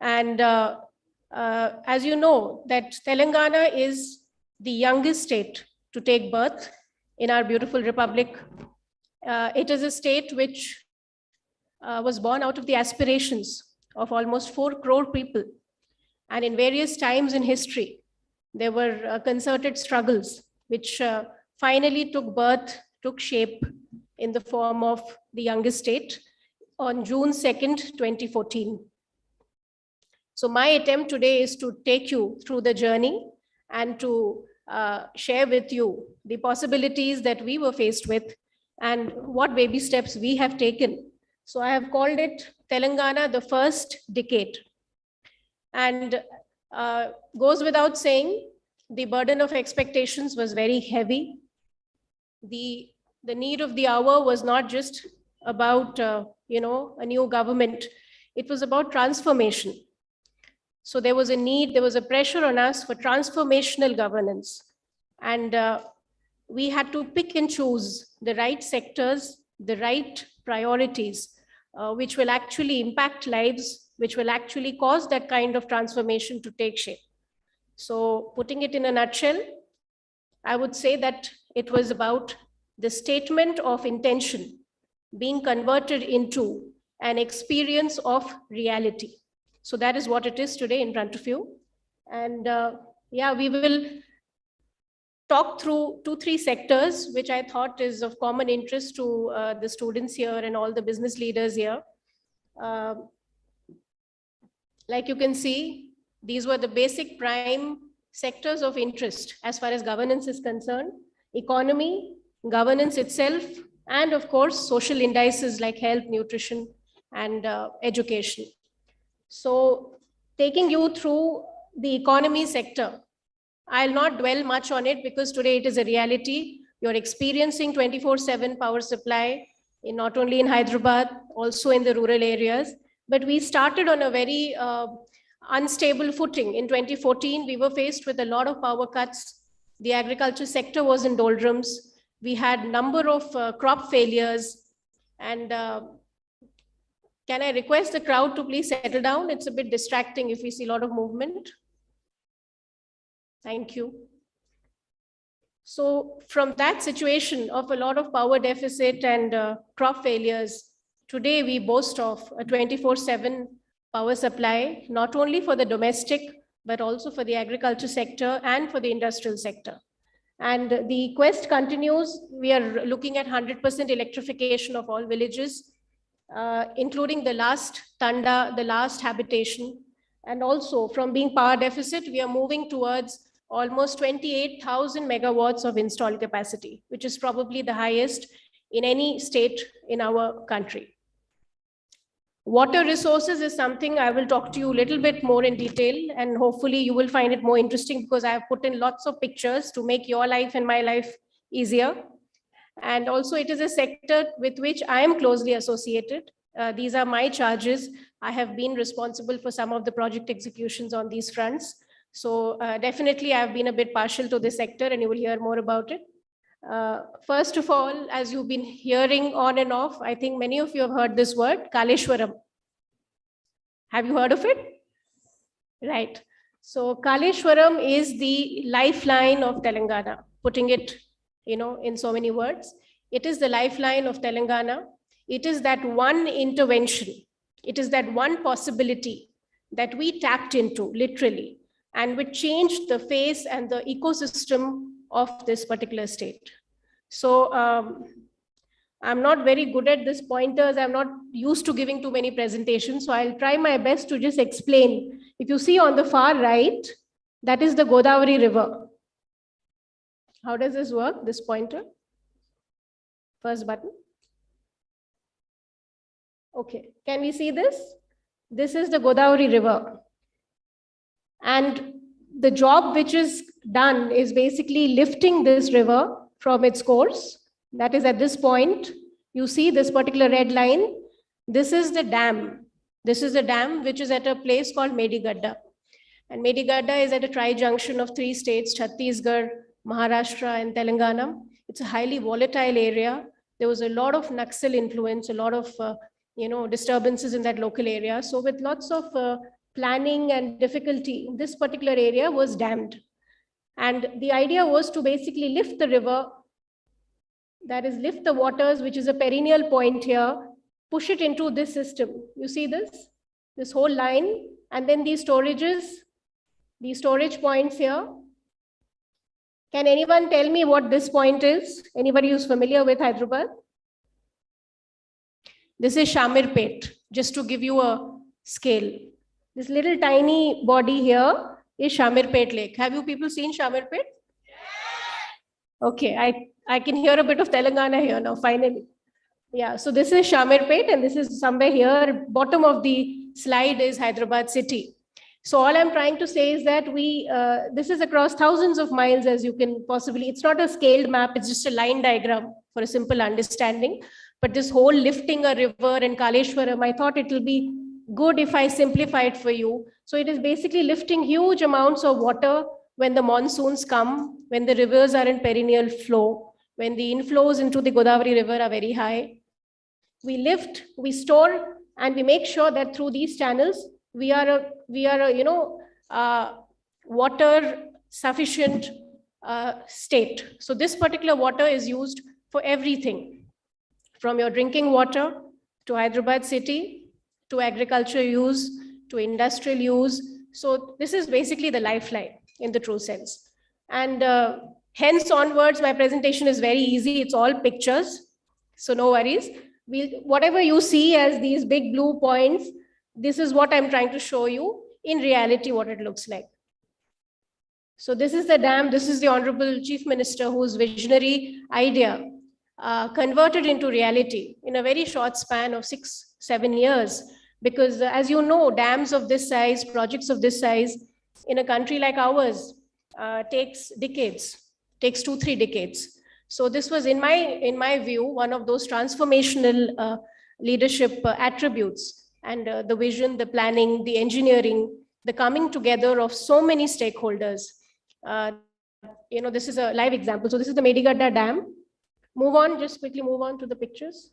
And as you know, that Telangana is the youngest state to take birth in our beautiful republic. It is a state which was born out of the aspirations of almost 4 crore people. And in various times in history, there were concerted struggles which finally took shape in the form of the youngest state on June 2nd, 2014. So my attempt today is to take you through the journey and to share with you the possibilities that we were faced with and what baby steps we have taken. So I have called it Telangana, the first decade. And goes without saying, the burden of expectations was very heavy. The need of the hour was not just about, a new government. It was about transformation. So there was a need, there was a pressure on us for transformational governance. And we had to pick and choose the right sectors, the right priorities, which will actually impact lives, which will actually cause that kind of transformation to take shape. So putting it in a nutshell, I would say that it was about the statement of intention being converted into an experience of reality. So that is what it is today in front of you. And we will talk through 2-3 sectors, which I thought is of common interest to the students here and all the business leaders here. Like you can see, these were the basic prime sectors of interest as far as governance is concerned: economy, governance itself, and of course, social indices like health, nutrition, and education. So taking you through the economy sector, I'll not dwell much on it because today it is a reality. You're experiencing 24/7 power supply not only in Hyderabad, also in the rural areas. But we started on a very unstable footing. In 2014, we were faced with a lot of power cuts. The agriculture sector was in doldrums. We had a number of crop failures. And can I request the crowd to please settle down? It's a bit distracting if we see a lot of movement. Thank you. So from that situation of a lot of power deficit and crop failures, today we boast of a 24/7 power supply, not only for the domestic, but also for the agriculture sector and for the industrial sector. And the quest continues. We are looking at 100% electrification of all villages, including the last Tanda, the last habitation. And also from being power deficit, we are moving towards almost 28,000 megawatts of installed capacity, which is probably the highest in any state in our country. Water resources is something I will talk to you a little bit more in detail, and hopefully you will find it more interesting because I have put in lots of pictures to make your life and my life easier. And also it is a sector with which I am closely associated. These are my charges. I have been responsible for some of the project executions on these fronts. So definitely I've been a bit partial to this sector, and you will hear more about it. First of all, as you've been hearing on and off, I think many of you have heard this word, Kaleshwaram. Have you heard of it? Right. So Kaleshwaram is the lifeline of Telangana, putting it, in so many words. It is the lifeline of Telangana. It is that one intervention. It is that one possibility that we tapped into, literally, and which changed the face and the ecosystem of this particular state. So I'm not very good at this pointers. I'm not used to giving too many presentations. So I'll try my best to just explain. If you see on the far right, that is the Godavari River. How does this work, this pointer? First button. Okay, can we see this? This is the Godavari River. And the job which is done is basically lifting this river from its course. That is at this point. You see this particular red line. This is the dam. This is the dam which is at a place called Medigadda. And Medigadda is at a tri-junction of 3 states, Chhattisgarh, Maharashtra, and Telangana. It's a highly volatile area. There was a lot of Naxal influence, a lot of disturbances in that local area. So with lots of planning and difficulty, this particular area was dammed. And the idea was to basically lift the river, that is lift the waters, which is a perennial point here, push it into this system. You see this whole line, and then these storages, these storage points here. Can anyone tell me what this point is? Anybody who's familiar with Hyderabad? This is Shamirpet, just to give you a scale. This little tiny body here is Shamirpet Lake. Have you people seen Shamirpet? Okay, I can hear a bit of Telangana here now, finally. Yeah, so this is Shamirpet, and this is somewhere here. Bottom of the slide is Hyderabad city. So all I'm trying to say is that this is across thousands of miles, as you can possibly, it's not a scaled map, it's just a line diagram for a simple understanding. But this whole lifting a river in Kaleshwaram, I thought it will be good if I simplify it for you. So it is basically lifting huge amounts of water when the monsoons come, when the rivers are in perennial flow, when the inflows into the Godavari River are very high. We lift, we store, and we make sure that through these channels, we are a water sufficient state. So this particular water is used for everything, from your drinking water to Hyderabad city, to agriculture use, to industrial use. So this is basically the lifeline in the true sense. And hence onwards, my presentation is very easy. It's all pictures, so no worries. Whatever you see as these big blue points, this is what I'm trying to show you in reality, what it looks like. So this is the dam. This is the Honorable Chief Minister, whose visionary idea converted into reality in a very short span of 6-7 years. Because as you know, dams of this size, projects of this size, in a country like ours, takes decades, takes 2-3 decades. So this was, in my view, one of those transformational leadership attributes, and the vision, the planning, the engineering, the coming together of so many stakeholders. This is a live example. So this is the Medigadda Dam. Move on, just quickly move on to the pictures.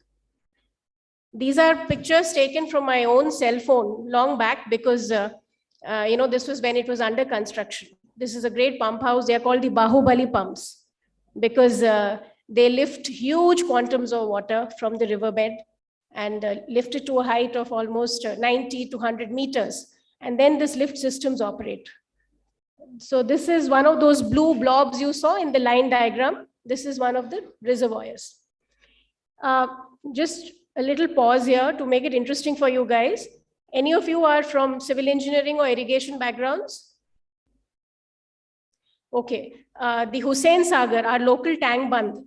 These are pictures taken from my own cell phone long back because, this was when it was under construction. This is a great pump house. They are called the Bahubali pumps because they lift huge quantums of water from the riverbed and lift it to a height of almost 90 to 100 meters. And then this lift systems operate. So this is one of those blue blobs you saw in the line diagram. This is one of the reservoirs. Just a little pause here to make it interesting for you guys. Any of you are from civil engineering or irrigation backgrounds? Okay, the Hussain Sagar, our local tank band.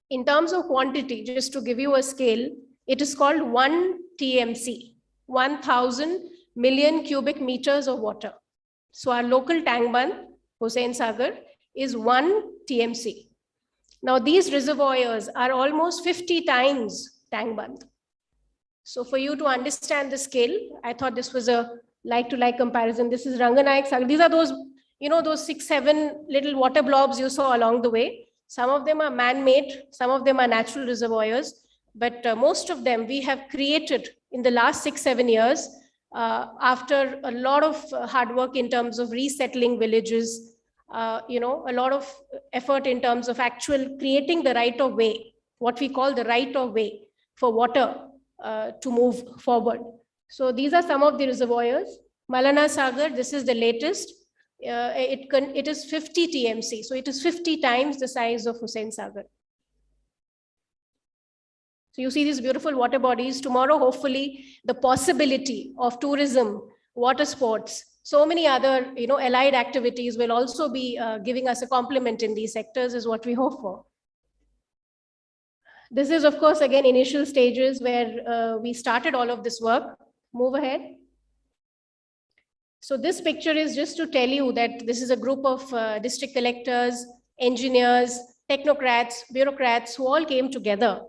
In terms of quantity, just to give you a scale, it is called 1 TMC, 1000 million cubic meters of water. So our local tank band, Hussain Sagar, is 1 TMC. Now these reservoirs are almost 50 times tank band. So for you to understand the scale, I thought this was a like-to-like comparison. This is Ranganayak Sagar. These are those, those 6-7 little water blobs you saw along the way. Some of them are man-made, some of them are natural reservoirs, but most of them we have created in the last 6-7 years after a lot of hard work in terms of resettling villages, a lot of effort in terms of actual creating the right of way, what we call the right of way for water to move forward. So these are some of the reservoirs. Malana Sagar, this is the latest. It is 50 TMC. So it is 50 times the size of Hussain Sagar. So you see these beautiful water bodies. Tomorrow, hopefully, the possibility of tourism, water sports, so many other allied activities will also be giving us a complement in these sectors is what we hope for. This is, of course, again, initial stages where we started all of this work. Move ahead. So this picture is just to tell you that this is a group of district collectors, engineers, technocrats, bureaucrats who all came together,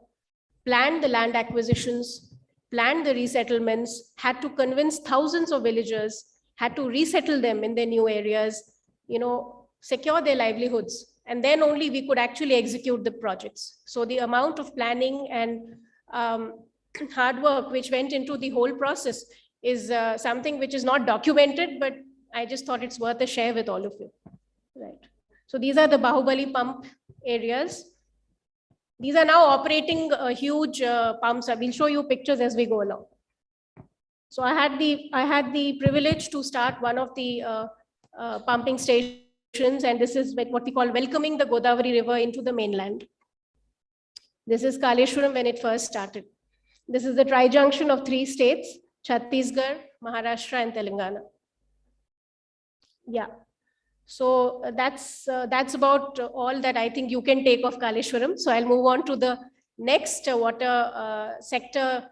planned the land acquisitions, planned the resettlements, had to convince thousands of villagers, had to resettle them in their new areas, secure their livelihoods. And then only we could actually execute the projects. So the amount of planning and hard work which went into the whole process is something which is not documented, but I just thought it's worth a share with all of you. Right. So these are the Bahubali pump areas. These are now operating huge pumps. I will show you pictures as we go along. So I had the privilege to start one of the pumping stations, and this is what we call welcoming the Godavari River into the mainland. This is Kaleshwaram when it first started. This is the tri-junction of 3 states, Chhattisgarh, Maharashtra, and Telangana. Yeah. So that's about all that I think you can take of Kaleshwaram. So I'll move on to the next water sector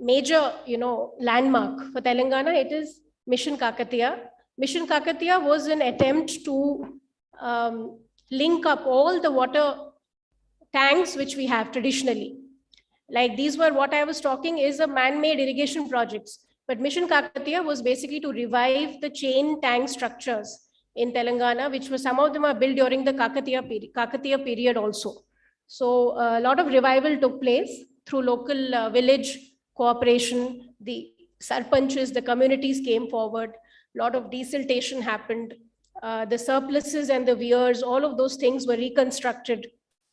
major, landmark for Telangana. It is Mission Kakatiya. Mission Kakatiya was an attempt to link up all the water tanks which we have traditionally. Like these were what I was talking is a man-made irrigation projects. But Mission Kakatiya was basically to revive the chain tank structures in Telangana, which were some of them are built during the Kakatiya period also. So a lot of revival took place through local village cooperation. The sarpanches, the communities came forward. A lot of desiltation happened. The surpluses and the weirs, all of those things were reconstructed.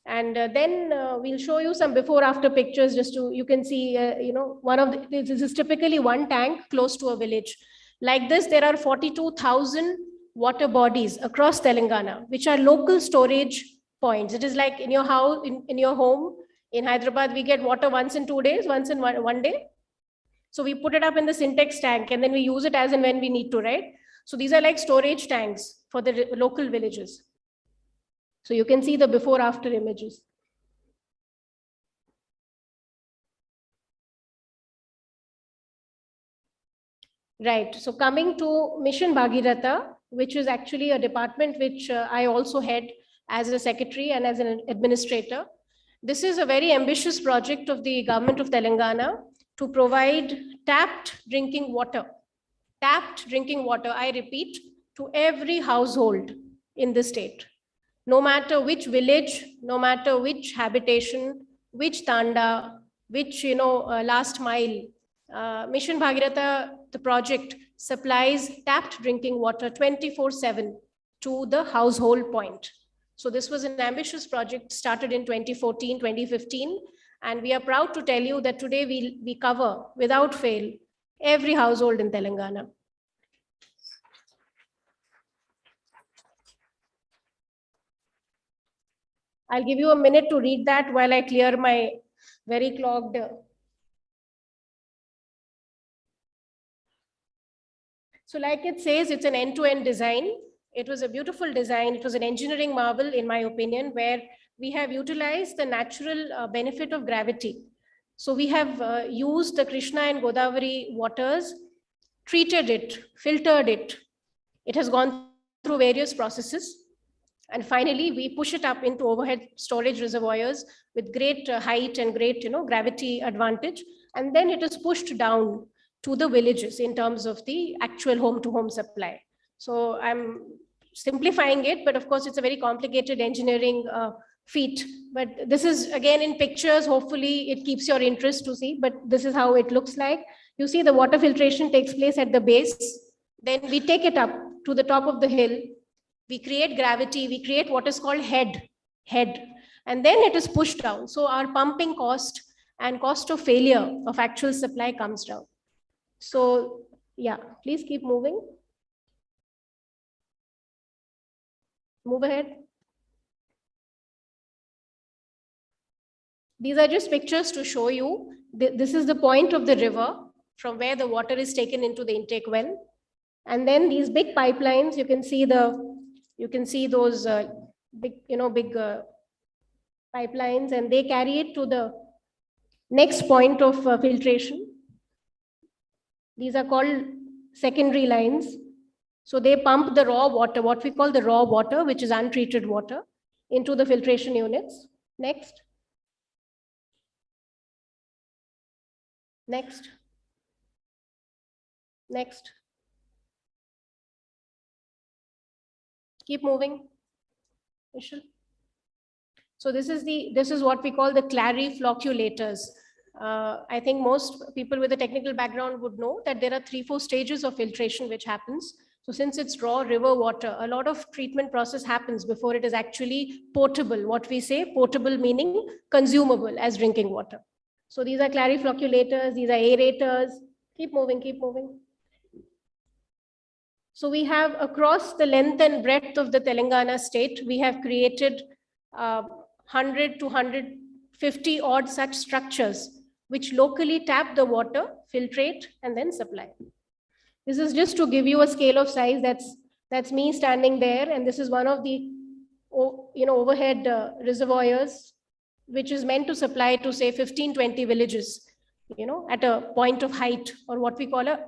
And then we'll show you some before after pictures just to, you can see, this is typically one tank close to a village. Like this, there are 42,000 water bodies across Telangana, which are local storage points. It is like in your house, in your home, in Hyderabad, we get water once in 2 days, once in one day. So we put it up in the Syntex tank and then we use it as and when we need to, right? So these are like storage tanks for the local villages. So you can see the before after images. Right, so coming to Mission Bhagiratha, which is actually a department which I also head as a secretary and as an administrator. This is a very ambitious project of the government of Telangana to provide tapped drinking water. Tapped drinking water, I repeat, to every household in the state. No matter which village, no matter which habitation, which tanda, which, last mile, Mission Bhagirath, the project supplies tapped drinking water 24/7 to the household point. So this was an ambitious project started in 2014, 2015. And we are proud to tell you that today we cover, without fail, every household in Telangana. I'll give you a minute to read that while I clear my very clogged. So like it says, it's an end-to-end design. It was a beautiful design. It was an engineering marvel, in my opinion, where we have utilized the natural benefit of gravity. So we have used the Krishna and Godavari waters, treated it, filtered it. It has gone through various processes. And finally, we push it up into overhead storage reservoirs with great height and great gravity advantage. And then it is pushed down to the villages in terms of the actual home-to-home supply. So I'm simplifying it, but of course, it's a very complicated engineering feat. But this is, again, in pictures. Hopefully, it keeps your interest to see, but this is how it looks like. You see the water filtration takes place at the base. Then we take it up to the top of the hill. We create gravity, we create what is called head, and then it is pushed down. So our pumping cost and cost of failure of actual supply comes down. So yeah, please keep moving. Move ahead. These are just pictures to show you. This is the point of the river from where the water is taken into the intake well. And then these big pipelines, you can see those big pipelines, and they carry it to the next point of filtration. These are called secondary lines. So they pump the raw water, what we call the raw water, which is untreated water, into the filtration units. Next. Next. Next. Keep moving. So this is what we call the clariflocculators. I think most people with a technical background would know that there are 3-4 stages of filtration which happens. So since it's raw river water, a lot of treatment process happens before it is actually potable. What we say, potable meaning consumable as drinking water. So these are clariflocculators, these are aerators. Keep moving, keep moving. So we have, across the length and breadth of the Telangana state, we have created 100 to 150 odd such structures which locally tap the water, filtrate, and then supply. This is just to give you a scale of size. That's me standing there, and this is one of the overhead reservoirs, which is meant to supply to say 15-20 villages, at a point of height, or what we call a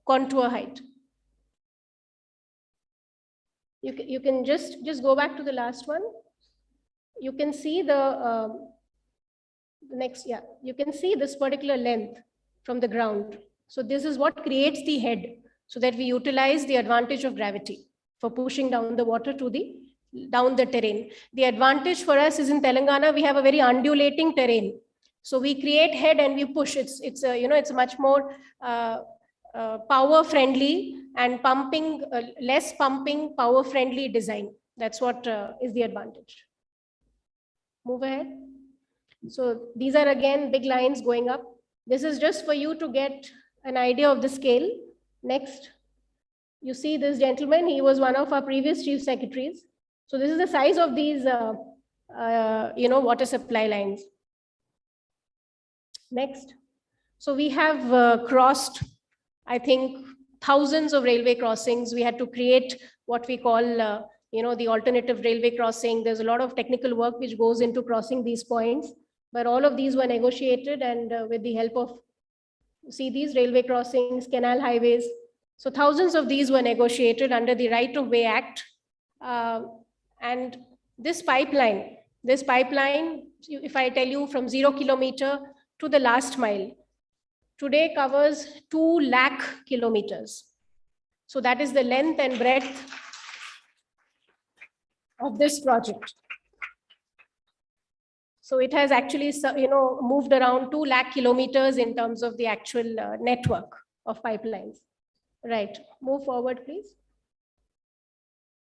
contour height. You can just go back to the last one. You can see the next, yeah. You can see this particular length from the ground. So this is what creates the head, so that we utilize the advantage of gravity for pushing down the water to down the terrain. The advantage for us is in Telangana, we have a very undulating terrain. So we create head and we push. It's much more power friendly and pumping, less pumping, power friendly design. That's what is the advantage. Move ahead. So these are again big lines going up. This is just for you to get an idea of the scale. Next, you see this gentleman, he was one of our previous chief secretaries. So this is the size of these water supply lines. Next. So we have crossed, I think, thousands of railway crossings. We had to create what we call, the alternative railway crossing. There's a lot of technical work which goes into crossing these points, but all of these were negotiated, and with the help of, see these railway crossings, canal highways. So thousands of these were negotiated under the Right of Way Act. And this pipeline, if I tell you from 0 kilometer to the last mile, today covers 2 lakh kilometers. So that is the length and breadth of this project. So it has actually, moved around 2 lakh kilometers in terms of the actual network of pipelines. Right, move forward, please.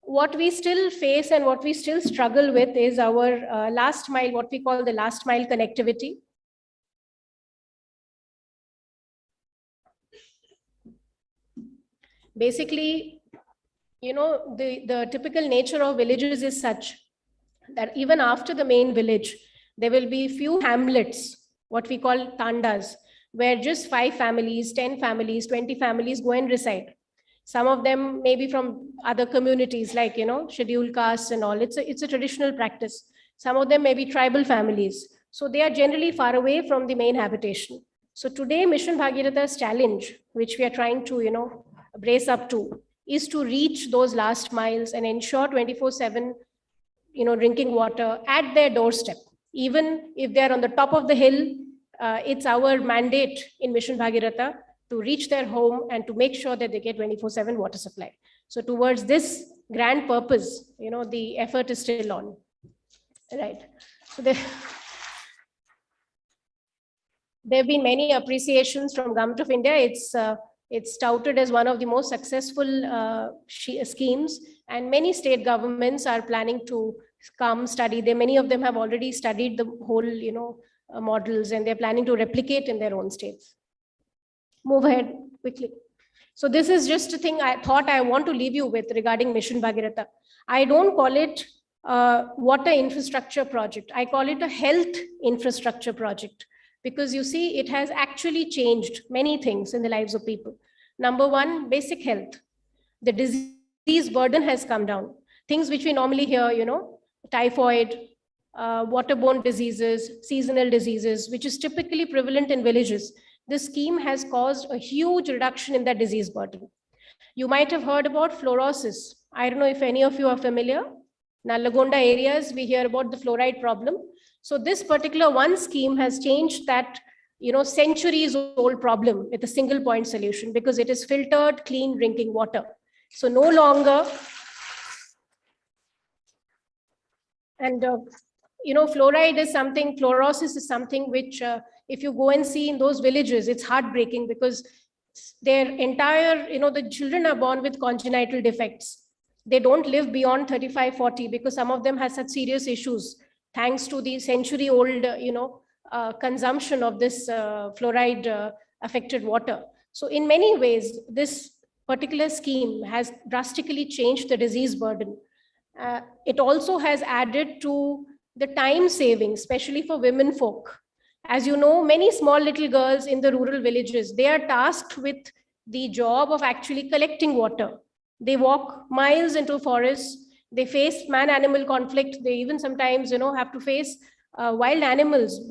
What we still face and what we still struggle with is our last mile, what we call the last mile connectivity. Basically, the typical nature of villages is such that even after the main village, there will be few hamlets, what we call tandas, where just 5 families, 10 families, 20 families go and reside. Some of them may be from other communities like, scheduled castes and all. It's a traditional practice. Some of them may be tribal families. So they are generally far away from the main habitation. So today, Mission Bhagiratha's challenge, which we are trying to, brace up to, is to reach those last miles and ensure 24/7, drinking water at their doorstep. Even if they're on the top of the hill, it's our mandate in Mission Bhagiratha to reach their home and to make sure that they get 24/7 water supply. So towards this grand purpose, the effort is still on. Right. So there have been many appreciations from Govt of India. It's touted as one of the most successful schemes, and many state governments are planning to come study. Many of them have already studied the whole, models, and they're planning to replicate in their own states. Move ahead quickly. So this is just a thing I thought I want to leave you with regarding Mission Bhagiratha. I don't call it a water infrastructure project. I call it a health infrastructure project, because you see, it has actually changed many things in the lives of people. Number one, basic health. The disease burden has come down. Things which we normally hear, typhoid, waterborne diseases, seasonal diseases, which is typically prevalent in villages. This scheme has caused a huge reduction in that disease burden. You might have heard about fluorosis. I don't know if any of you are familiar. Nalagonda areas, we hear about the fluoride problem. So this particular one scheme has changed that, centuries old problem with a single point solution, because it is filtered, clean drinking water. So no longer, and fluoride is something, fluorosis is something which, if you go and see in those villages, it's heartbreaking, because their entire, the children are born with congenital defects. They don't live beyond 35, 40, because some of them have such serious issues, thanks to the century-old, consumption of this fluoride affected water. So in many ways, this particular scheme has drastically changed the disease burden. It also has added to the time saving, especially for women folk. As you know, many small little girls in the rural villages, they are tasked with the job of actually collecting water. They walk miles into forests. They face man-animal conflict. They even sometimes, have to face wild animals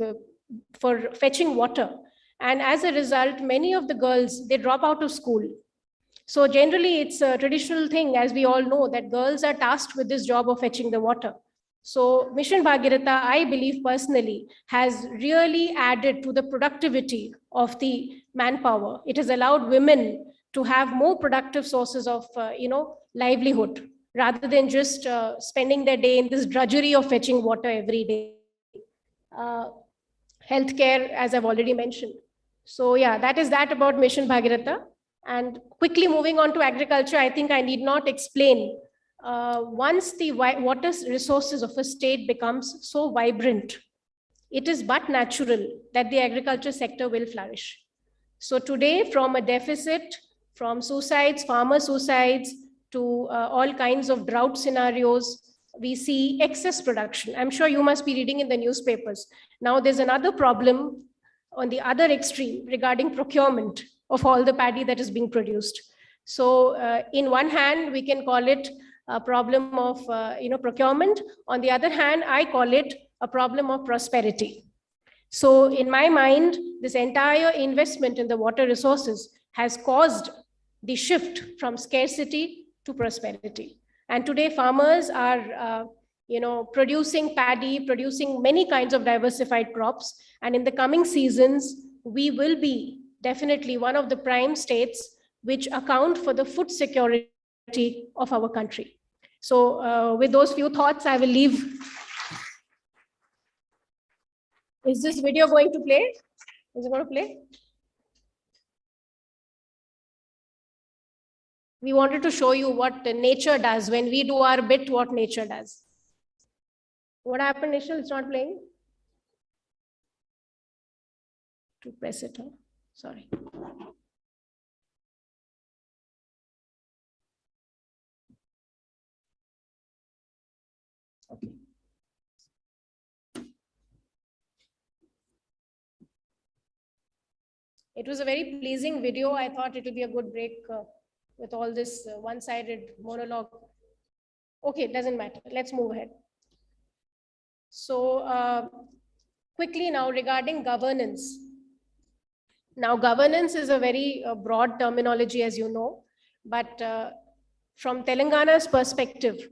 for fetching water. And as a result, many of the girls, they drop out of school. So generally, it's a traditional thing, as we all know, that girls are tasked with this job of fetching the water. So Mission Bhagiratha, I believe personally, has really added to the productivity of the manpower. It has allowed women to have more productive sources of, livelihood, rather than just spending their day in this drudgery of fetching water every day. Healthcare, as I've already mentioned. So yeah, that is that about Mission Bhagiratha. And quickly moving on to agriculture, I think I need not explain. Once the water resources of a state becomes so vibrant, it is but natural that the agriculture sector will flourish. So today, from a deficit, from suicides, farmer suicides, to all kinds of drought scenarios, we see excess production. I'm sure you must be reading in the newspapers. Now there's another problem on the other extreme regarding procurement of all the paddy that is being produced. So in one hand, we can call it a problem of procurement. On the other hand, I call it a problem of prosperity. So in my mind, this entire investment in the water resources has caused the shift from scarcity to prosperity. And today farmers are producing paddy, producing many kinds of diversified crops. And in the coming seasons, we will be definitely one of the prime states which account for the food security of our country. So with those few thoughts, I will leave Is this video going to play? Is it going to play? We wanted to show you what nature does when we do our bit, what nature does. What happened, Nishal? It's not playing? To press it, huh? Sorry. Okay. It was a very pleasing video. I thought it would be a good break with all this one-sided monologue. Okay, it doesn't matter. Let's move ahead. So quickly now regarding governance. Now, governance is a very broad terminology, as you know, but from Telangana's perspective,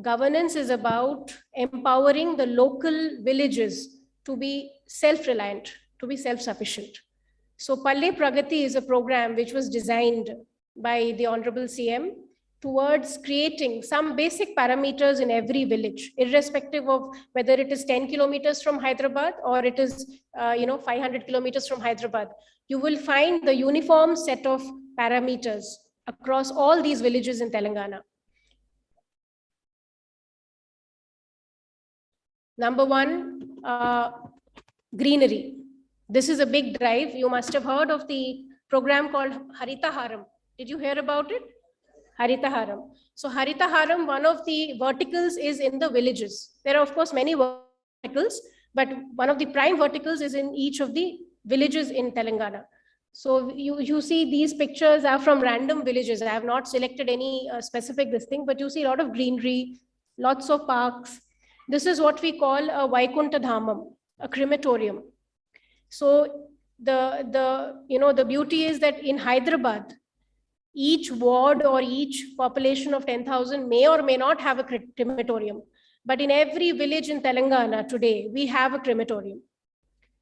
governance is about empowering the local villages to be self-reliant, to be self-sufficient. So Palle Pragati is a program which was designed by the Honorable CM towards creating some basic parameters in every village, irrespective of whether it is 10 kilometers from Hyderabad or it is 500 kilometers from Hyderabad. You will find the uniform set of parameters across all these villages in Telangana. Number one, greenery. This is a big drive. You must have heard of the program called Harita Haram. Did you hear about it? Harita Haram. So Harita Haram, one of the verticals is in the villages. There are of course many verticals, but one of the prime verticals is in each of the villages in Telangana. So you see these pictures are from random villages. I have not selected any specific this thing, but you see a lot of greenery, lots of parks. This is what we call a Vaikunta Dhamam, a crematorium. So the beauty is that in Hyderabad, each ward or each population of 10,000 may or may not have a crematorium. But in every village in Telangana today, we have a crematorium.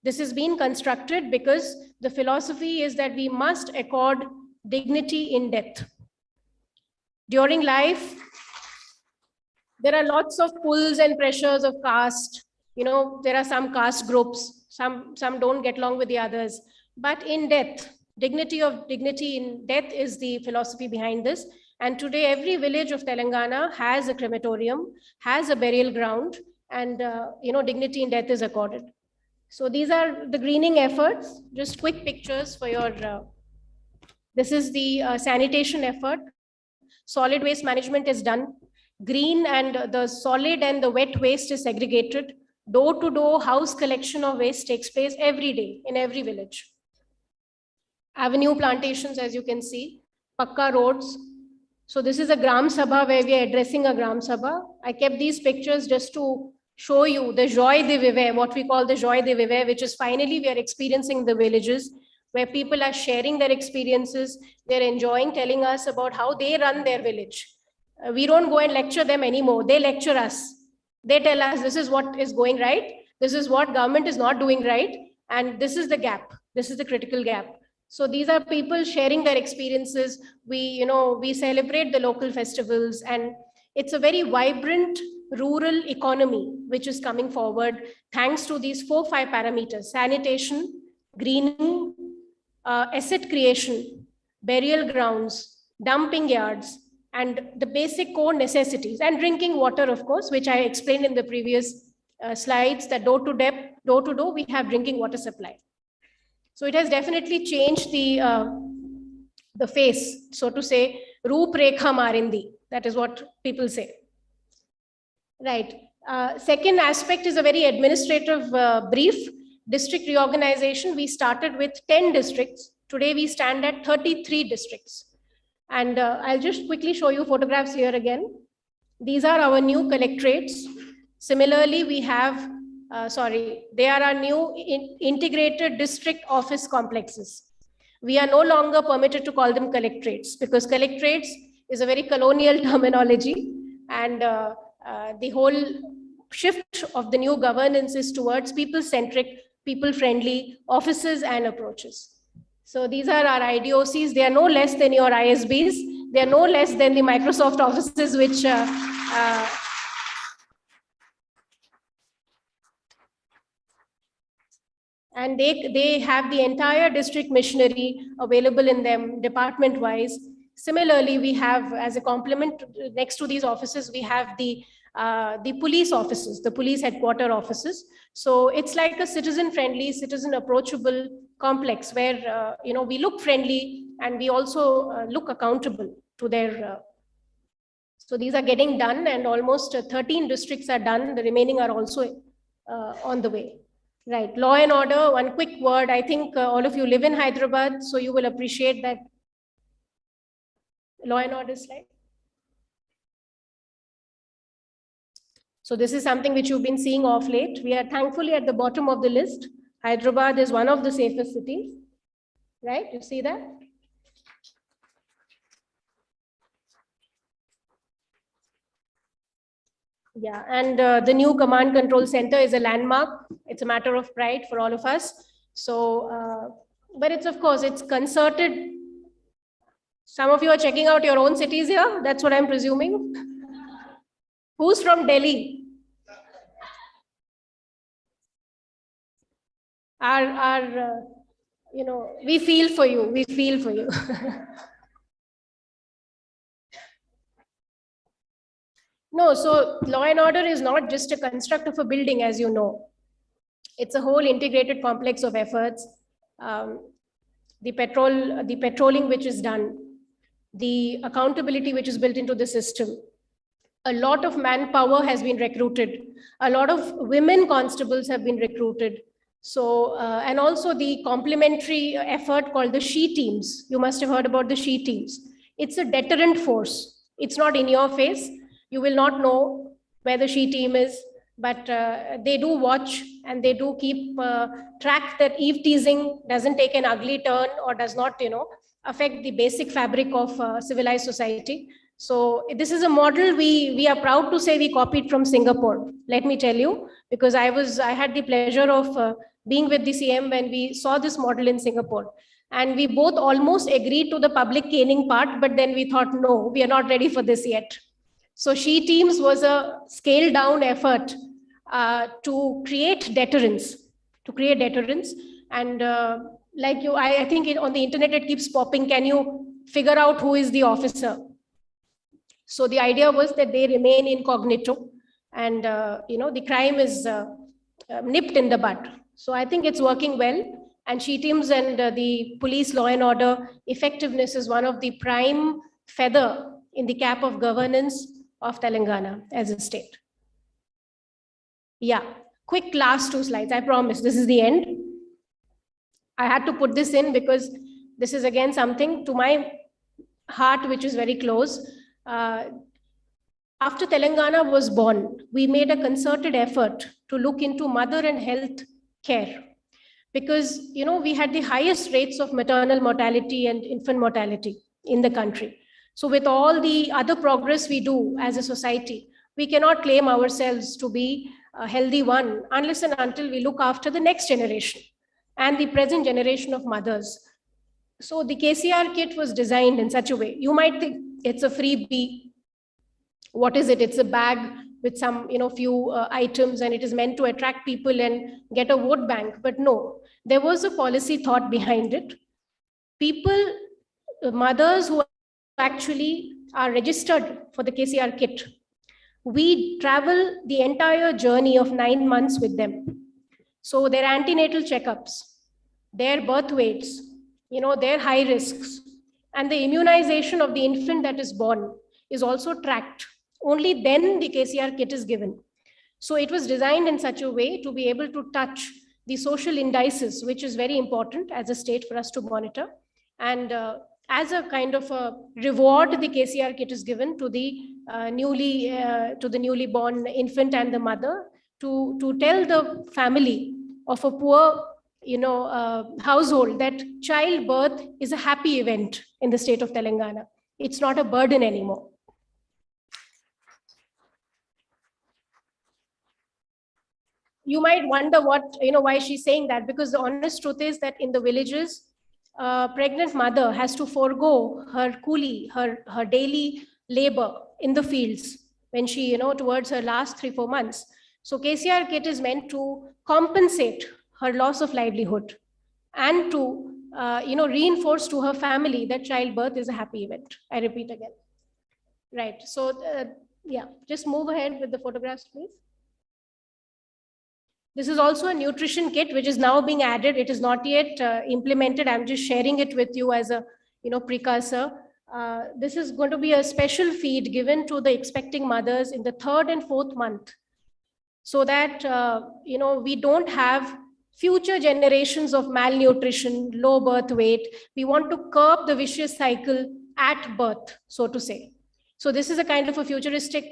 This has been constructed because the philosophy is that we must accord dignity in death. During life, there are lots of pulls and pressures of caste. There are some caste groups, some don't get along with the others. But in death, dignity in death is the philosophy behind this. And today, every village of Telangana has a crematorium, has a burial ground, and dignity in death is accorded. So these are the greening efforts. Just quick pictures for your. This is the sanitation effort. Solid waste management is done. Green and the solid and the wet waste is segregated. Door-to-door house collection of waste takes place every day in every village. Avenue plantations, as you can see, Pakka roads. So this is a Gram Sabha where we are addressing a Gram Sabha. I kept these pictures just to show you the joy de vivre, what we call the joy de vivre, which is finally we are experiencing the villages where people are sharing their experiences. They're enjoying telling us about how they run their village. We don't go and lecture them anymore. They lecture us. They tell us this is what is going right. This is what government is not doing right. And this is the gap. This is the critical gap. So these are people sharing their experiences. We celebrate the local festivals, and it's a very vibrant rural economy which is coming forward thanks to these 4-5 parameters: sanitation, greening, asset creation, burial grounds, dumping yards, and the basic core necessities, and drinking water, of course, which I explained in the previous slides, that door to door, we have drinking water supply. So it has definitely changed the face, so to say, Roop Rekha Marindi. That is what people say. Right. Second aspect is a very administrative brief. District reorganization, we started with 10 districts. Today we stand at 33 districts. And I'll just quickly show you photographs here again. These are our new collectorates. Similarly, we have they are our new integrated district office complexes. We are no longer permitted to call them collectorates because collectorates is a very colonial terminology, and the whole shift of the new governance is towards people-centric, people-friendly offices and approaches. So these are our IDOCs. They are no less than your ISBs. They are no less than the Microsoft offices, which and they have the entire district missionary available in them department wise. Similarly, we have, as a complement next to these offices, we have the police offices, the police headquarter offices. So it's like a citizen friendly, citizen approachable complex where we look friendly and we also look accountable to their so these are getting done, and almost 13 districts are done. The remaining are also on the way. Right, law and order, one quick word. I think all of you live in Hyderabad, so you will appreciate that. Law and order slide. So this is something which you've been seeing off late. We are thankfully at the bottom of the list. Hyderabad is one of the safest cities, right? You see that? Yeah, and the new command control center is a landmark. It's a matter of pride for all of us. So, but it's, of course, it's concerted. Some of you are checking out your own cities here. That's what I'm presuming. Who's from Delhi? We feel for you. We feel for you. No, so law and order is not just a construct of a building, as you know. It's a whole integrated complex of efforts. The patrolling which is done, the accountability which is built into the system. A lot of manpower has been recruited. A lot of women constables have been recruited. So, and also the complementary effort called the SHE teams. You must have heard about the SHE teams. It's a deterrent force. It's not in your face. You will not know where the SHE team is, but they do watch and they do keep track that eve teasing doesn't take an ugly turn or does not, affect the basic fabric of civilized society. So this is a model we are proud to say we copied from Singapore. Let me tell you, because I had the pleasure of being with the CM when we saw this model in Singapore. And we both almost agreed to the public caning part, but then we thought, no, we are not ready for this yet. So SHE teams was a scaled down effort to create deterrence, And I think on the internet, it keeps popping. Can you figure out who is the officer? So the idea was that they remain incognito and, the crime is nipped in the bud. So I think it's working well. And SHE teams and the police law and order effectiveness is one of the prime feather in the cap of governance of Telangana as a state. Yeah, quick last 2 slides. I promise this is the end. I had to put this in because this is again something to my heart, which is very close. After Telangana was born, we made a concerted effort to look into mother and health care because, we had the highest rates of maternal mortality and infant mortality in the country. So with all the other progress we do as a society, we cannot claim ourselves to be a healthy one unless and until we look after the next generation and the present generation of mothers. So the KCR kit was designed in such a way. You might think it's a freebie. What is it? It's a bag with some, few items, and it is meant to attract people and get a vote bank. But no, there was a policy thought behind it. People, mothers who actually are registered for the KCR kit, we travel the entire journey of 9 months with them. So their antenatal checkups, their birth weights, their high risks, and the immunization of the infant that is born is also tracked. Only then the KCR kit is given. So it was designed in such a way to be able to touch the social indices, which is very important as a state for us to monitor. And as a kind of a reward, the KCR kit is given to the newly born infant and the mother to tell the family of a poor household that childbirth is a happy event in the state of Telangana. It's not a burden anymore. You might wonder why she's saying that, because the honest truth is that in the villages, a pregnant mother has to forego her coolie, her daily labor in the fields when she, towards her last 3-4 months. So KCR kit is meant to compensate her loss of livelihood, and to reinforce to her family that childbirth is a happy event. I repeat again. Right. So yeah, just move ahead with the photographs, please. This is also a nutrition kit which is now being added. It is not yet implemented. I'm just sharing it with you as a precursor. This is going to be a special feed given to the expecting mothers in the 3rd and 4th month, so that we don't have future generations of malnutrition, low birth weight. We want to curb the vicious cycle at birth, so to say. So this is a kind of a futuristic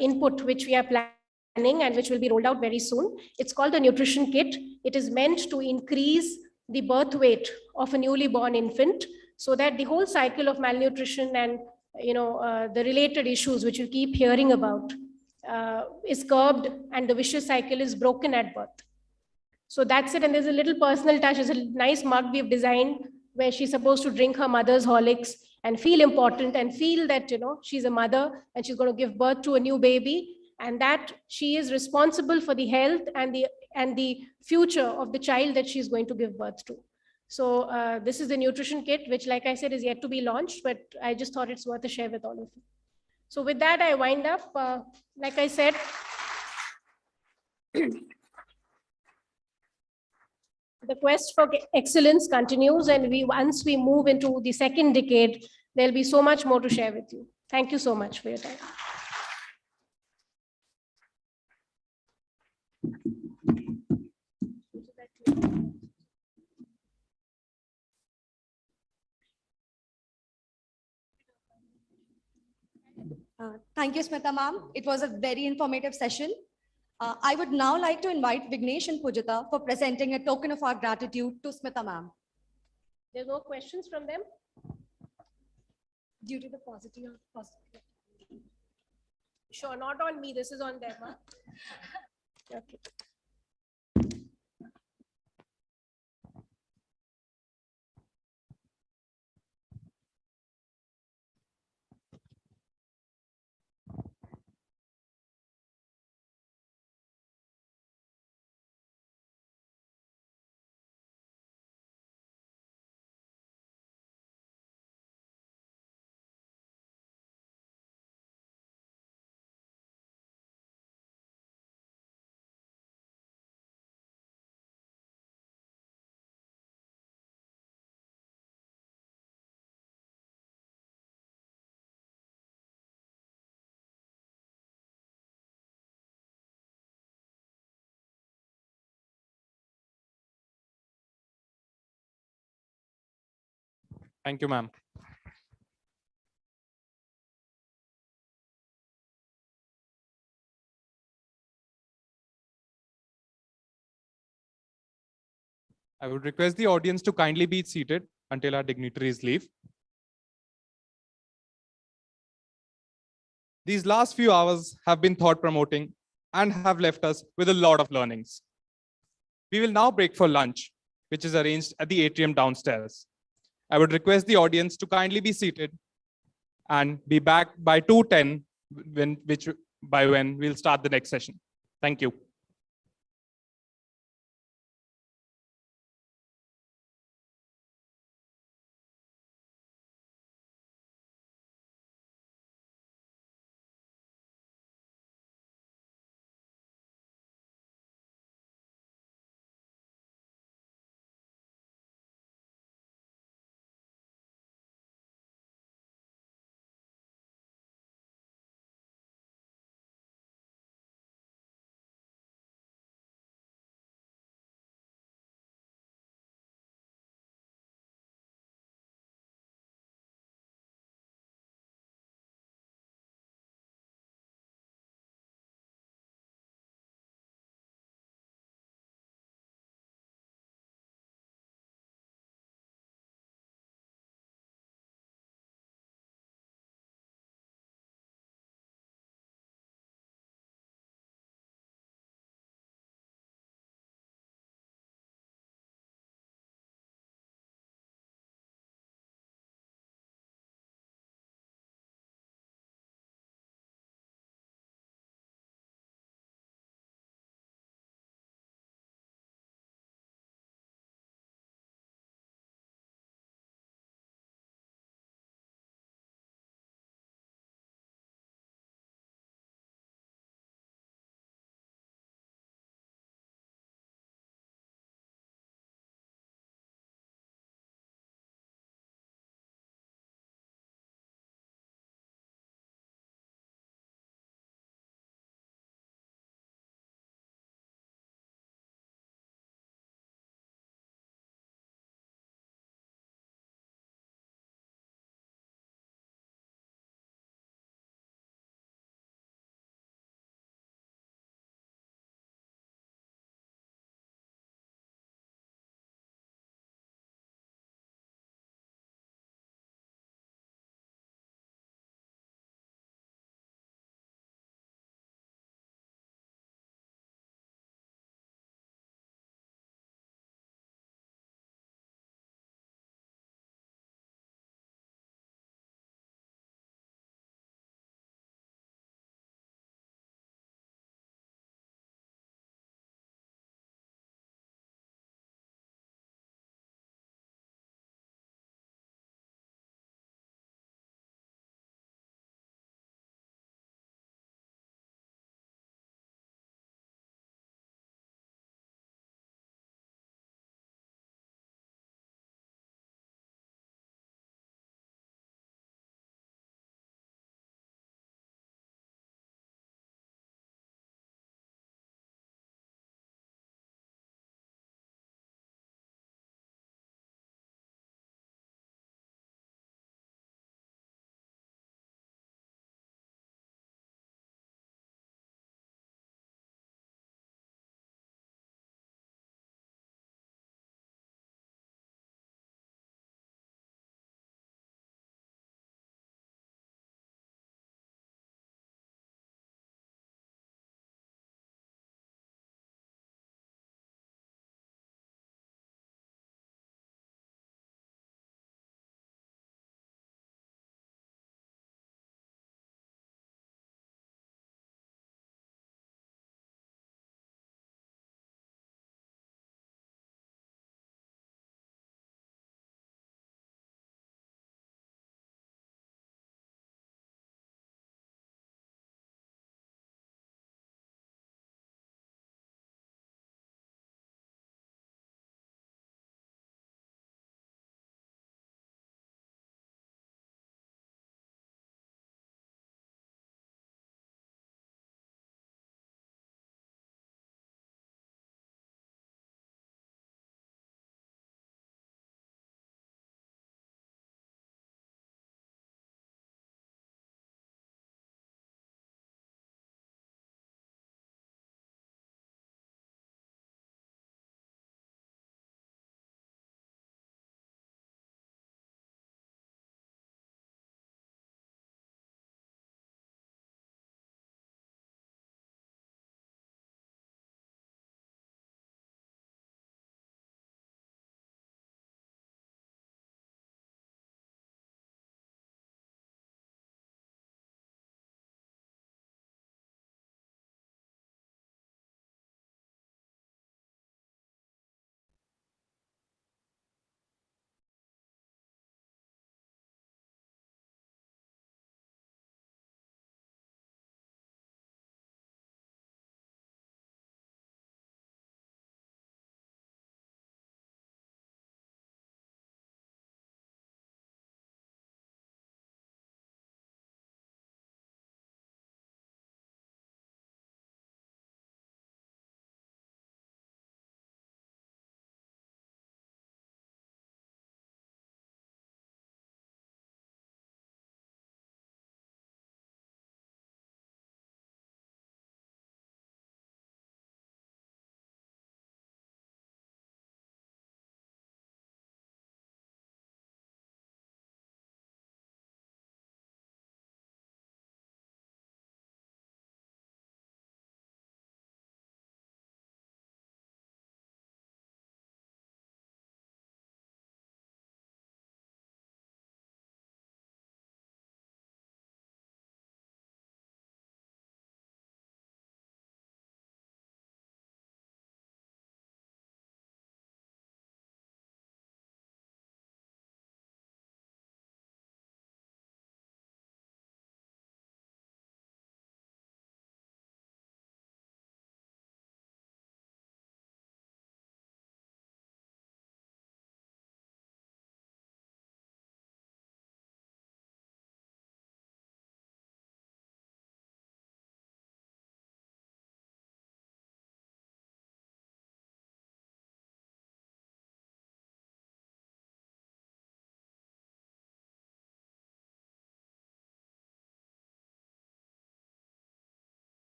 input which we are planning and which will be rolled out very soon. It's called the nutrition kit. It is meant to increase the birth weight of a newly born infant, so that the whole cycle of malnutrition and the related issues which you keep hearing about is curbed and the vicious cycle is broken at birth. So that's it. And there's a little personal touch. There's a nice mug we've designed where she's supposed to drink her mother's Horlicks and feel important and feel that she's a mother and she's going to give birth to a new baby, and that she is responsible for the health and the future of the child that she's going to give birth to. So this is the nutrition kit, which, like I said, is yet to be launched, but I just thought it's worth a share with all of you. So with that, I wind up. Like I said, the quest for excellence continues, and once we move into the 2nd decade, there'll be so much more to share with you. Thank you so much for your time. Thank you, Smita ma'am. It was a very informative session. I would now like to invite Vignesh and Pujita for presenting a token of our gratitude to Smita ma'am. There's no questions from them? Due to the positive. Sure, not on me. This is on them. Huh? Okay. Thank you, ma'am. I would request the audience to kindly be seated until our dignitaries leave. These last few hours have been thought-promoting and have left us with a lot of learnings. We will now break for lunch, which is arranged at the atrium downstairs. I would request the audience to kindly be seated and be back by 2:10, when we'll start the next session. Thank you.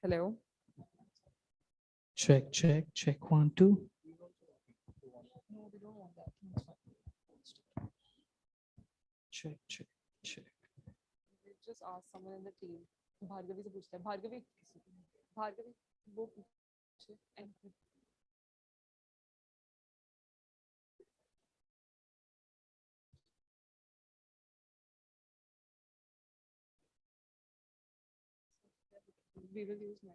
Hello. Check, check, check. 1, 2. Check, check, check. Just ask someone in the team. Bhargavi से पूछता है. Bhargavi वो पूछे. We will use my.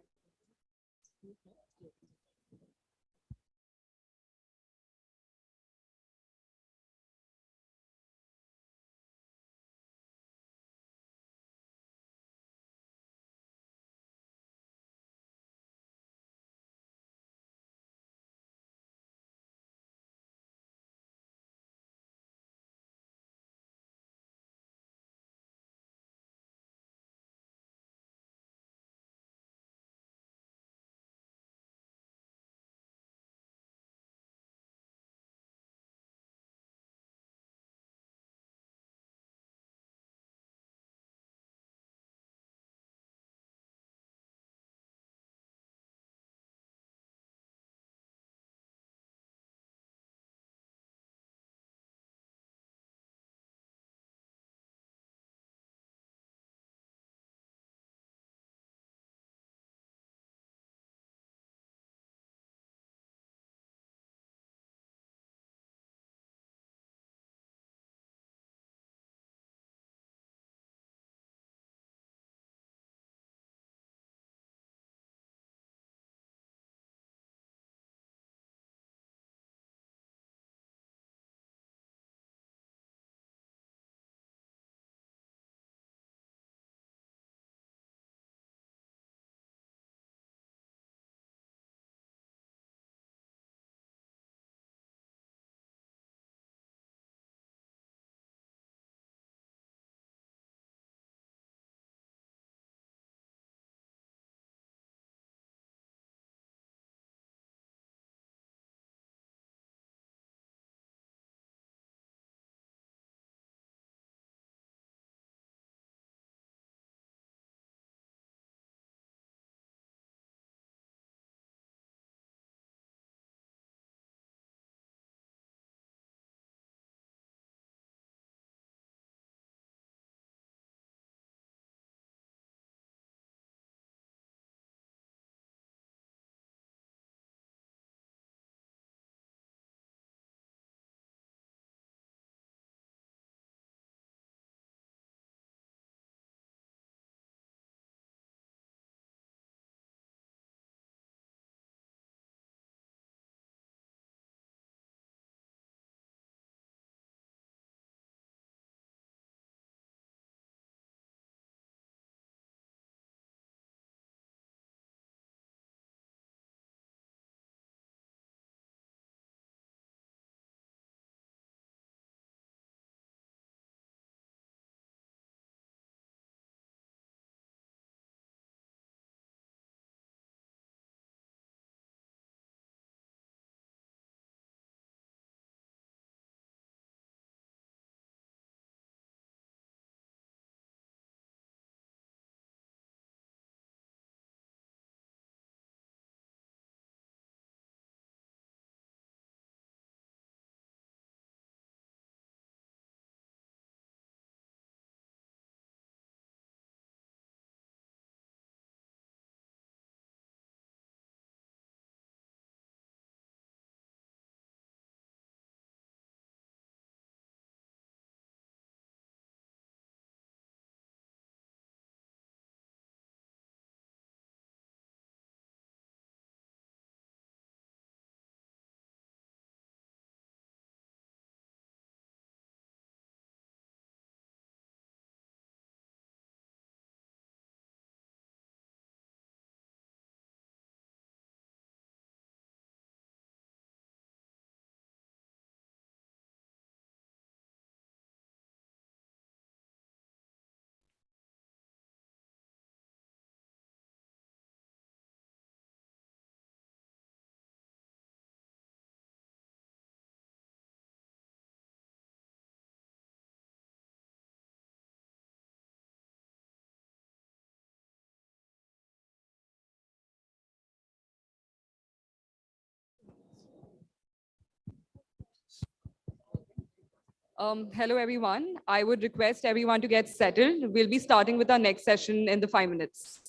Hello, everyone. I would request everyone to get settled. We'll be starting with our next session in the 5 minutes.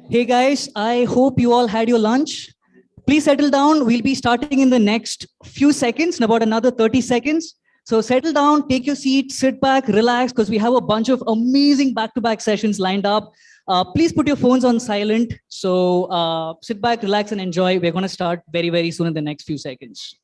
Hey guys, I hope you all had your lunch. Please settle down. We'll be starting in the next few seconds, in about another 30 seconds. So settle down, take your seat, sit back, relax, because we have a bunch of amazing back-to-back sessions lined up. Please put your phones on silent. So sit back, relax, and enjoy. We're going to start very, very soon in the next few seconds.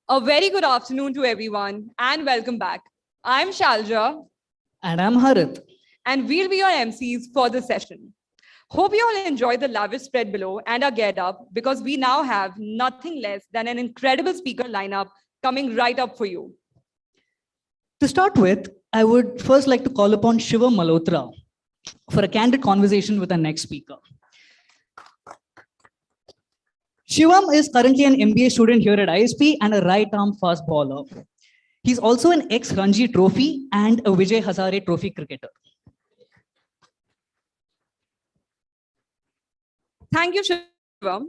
A very good afternoon to everyone and welcome back. I'm Shalja. And I'm Harit. And we'll be your MCs for this session. Hope you all enjoy the lavish spread below and are geared up because we now have nothing less than an incredible speaker lineup coming right up for you. To start with, I would first like to call upon Shiva Malhotra for a candid conversation with our next speaker. Shivam is currently an MBA student here at ISB and a right-arm fast bowler. He's also an ex-Ranji Trophy and a Vijay Hazare Trophy cricketer. Thank you, Shivam.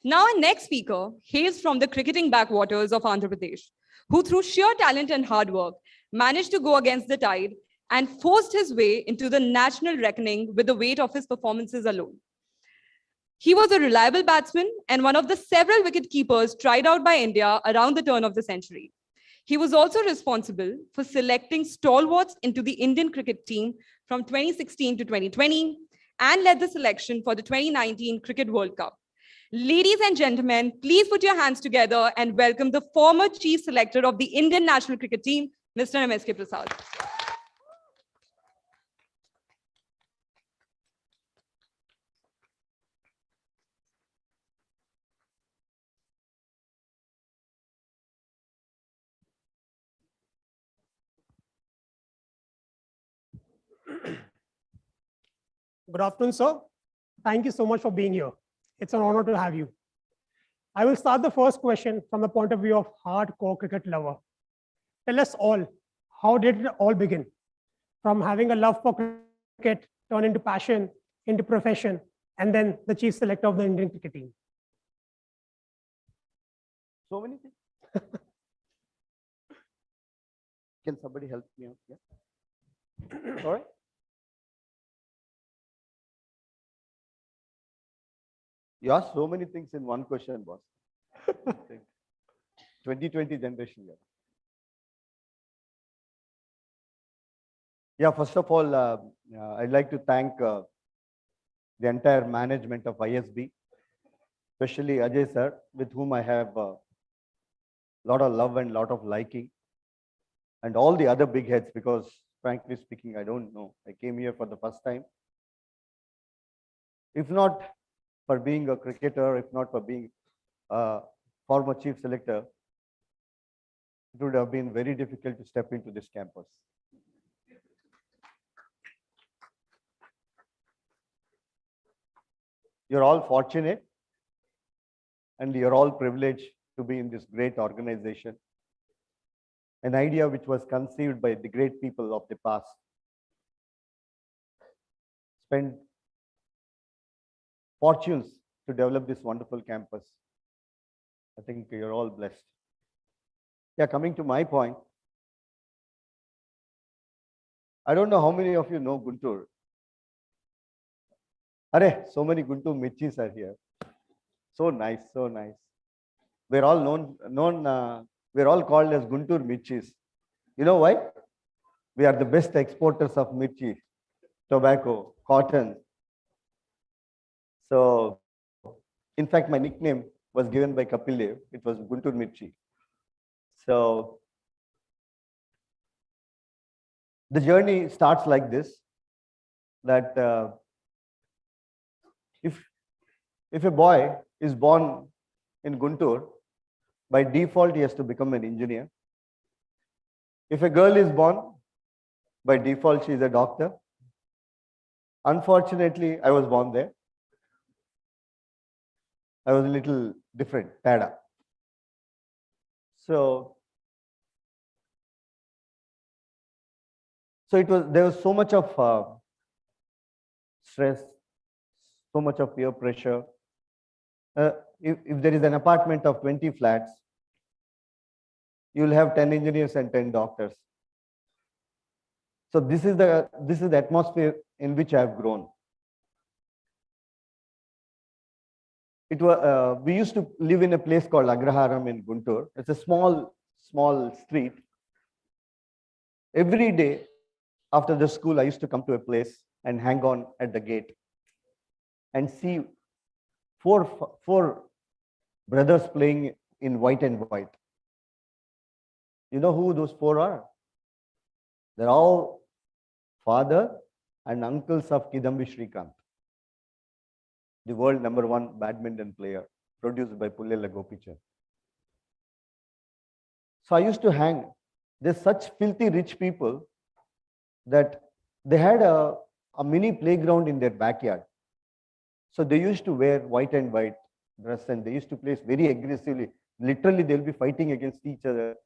Now, our next speaker hails from the cricketing backwaters of Andhra Pradesh, who through sheer talent and hard work managed to go against the tide and forced his way into the national reckoning with the weight of his performances alone. He was a reliable batsman and one of the several wicket keepers tried out by India around the turn of the century. He was also responsible for selecting stalwarts into the Indian cricket team from 2016 to 2020 and led the selection for the 2019 Cricket World Cup. Ladies and gentlemen, please put your hands together and welcome the former chief selector of the Indian national cricket team, Mr. MSK Prasad. Good afternoon, sir. Thank you so much for being here. It's an honor to have you. I will start the first question from the point of view of hardcore cricket lover. Tell us all, how did it all begin? From having a love for cricket, turn into passion, into profession, and then the chief selector of the Indian cricket team. So many things. Can somebody help me out? Yeah. All right. You asked so many things in one question, boss. 2020 generation. Yeah, first of all, I'd like to thank the entire management of ISB, especially Ajay sir, with whom I have a lot of love and lot of liking, and all the other big heads, because frankly speaking, I don't know. I came here for the first time. If not for being a cricketer, if not for being a former chief selector, it would have been very difficult to step into this campus. You're all fortunate and you're all privileged to be in this great organization. An idea which was conceived by the great people of the past. Spent fortunes to develop this wonderful campus. I think you're all blessed. Yeah, coming to my point. I don't know how many of you know Guntur. Arey, so many Guntur Michis are here. So nice, so nice. We're all we're all called as Guntur Michis. You know why? We are the best exporters of mirchi, tobacco, cotton. So, in fact, my nickname was given by Kapil Dev. It was Guntur Mirchi. So, the journey starts like this, that if a boy is born in Guntur, by default, he has to become an engineer. If a girl is born, by default, she is a doctor. Unfortunately, I was born there. I was a little different, tada. So there was so much of stress, so much of peer pressure. If there is an apartment of 20 flats, you will have 10 engineers and 10 doctors. So this is the atmosphere in which I have grown. It was we used to live in a place called Agraharam in Guntur. It's a small street. Every day after the school, I used to come to a place and hang on at the gate and see four brothers playing in white and white. You know who those four are? They're all father and uncles of Kidambi Srikanth, the world #1 badminton player, produced by Pullela Gopichand. So I used to hang. There's such filthy rich people that they had a mini playground in their backyard. So they used to wear white and white dress and they used to play very aggressively. Literally, they'll be fighting against each other.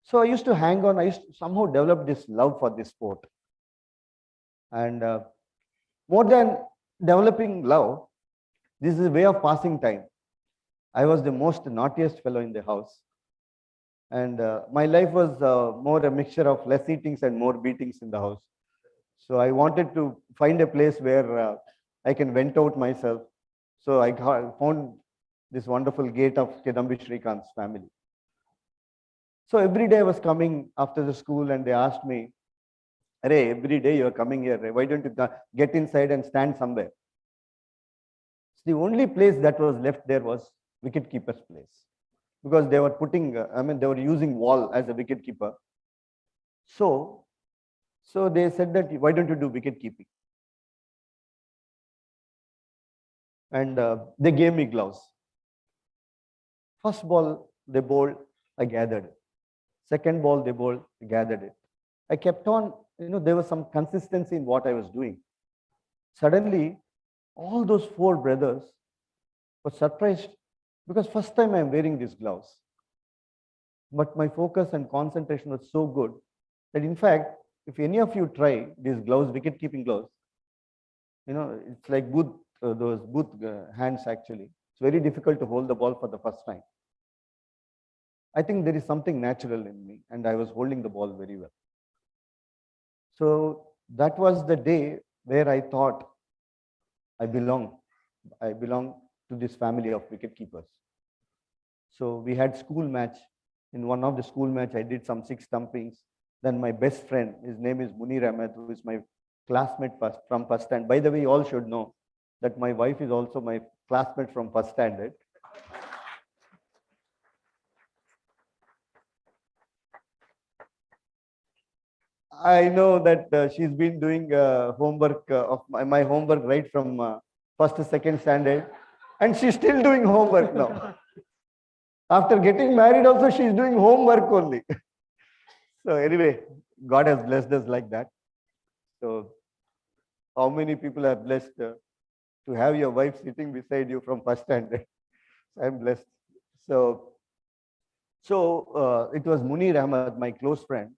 So I used to hang on. I used to somehow develop this love for this sport. And more than developing love, this is a way of passing time. I was the most naughtiest fellow in the house. And my life was more a mixture of less eatings and more beatings in the house. So I wanted to find a place where I can vent out myself. So I found this wonderful gate of Kidambi Srikanth's family. So every day I was coming after the school and they asked me, "Arey, every day you're coming here. Why don't you get inside and stand somewhere?" The only place that was left there was wicket keeper's place, because they were putting, they were using wall as a wicket keeper. So they said that, "Why don't you do wicket keeping?" And they gave me gloves. First ball they bowled, I gathered it. Second ball they bowled, I gathered it. I kept on there was some consistency in what I was doing. Suddenly, all those 4 brothers were surprised because first time I'm wearing these gloves. But my focus and concentration was so good that in fact, if any of you try these gloves, wicket keeping gloves, it's like those booth hands actually. It's very difficult to hold the ball for the first time. I think there is something natural in me and I was holding the ball very well. So that was the day where I thought I belong to this family of wicket keepers. So we had school match. In one of the school match, I did some 6 stumpings. Then my best friend, his name is Munir Ahmed, who is my classmate from first standard. By the way, you all should know that my wife is also my classmate from first standard. I know that she's been doing homework of my homework right from first to second standard, and she's still doing homework now. After getting married also, she's doing homework only. So anyway, God has blessed us like that. So how many people are blessed to have your wife sitting beside you from first standard? I'm blessed. So it was Munir Ahmed, my close friend,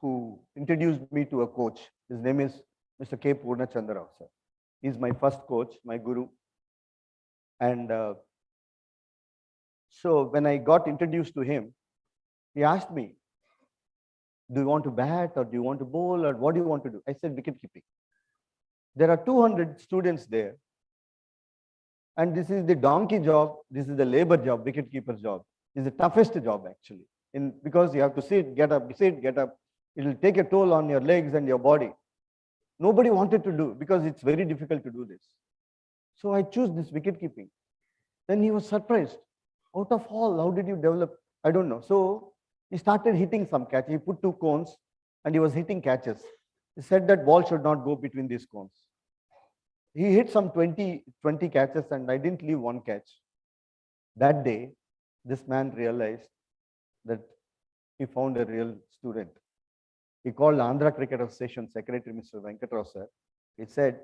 who introduced me to a coach. His name is Mr. K. Purnachandra, sir. He's my first coach, my guru. And so when I got introduced to him, he asked me, do you want to bat or do you want to bowl or what do you want to do? I said, wicket keeping. There are 200 students there. And this is the donkey job. This is the labor job, wicket keeper's job. It's the toughest job actually. Because you have to sit, get up. It will take a toll on your legs and your body. Nobody wanted to do because it's very difficult to do this. So I chose this wicket keeping. Then he was surprised. Out of all, how did you develop? I don't know. So he started hitting some catches. He put 2 cones and he was hitting catches. He said that ball should not go between these cones. He hit some 20 catches and I didn't leave 1 catch. That day, this man realized that he found a real student. He called Andhra Cricket Association Secretary, Mr. Venkatrao, sir. He said,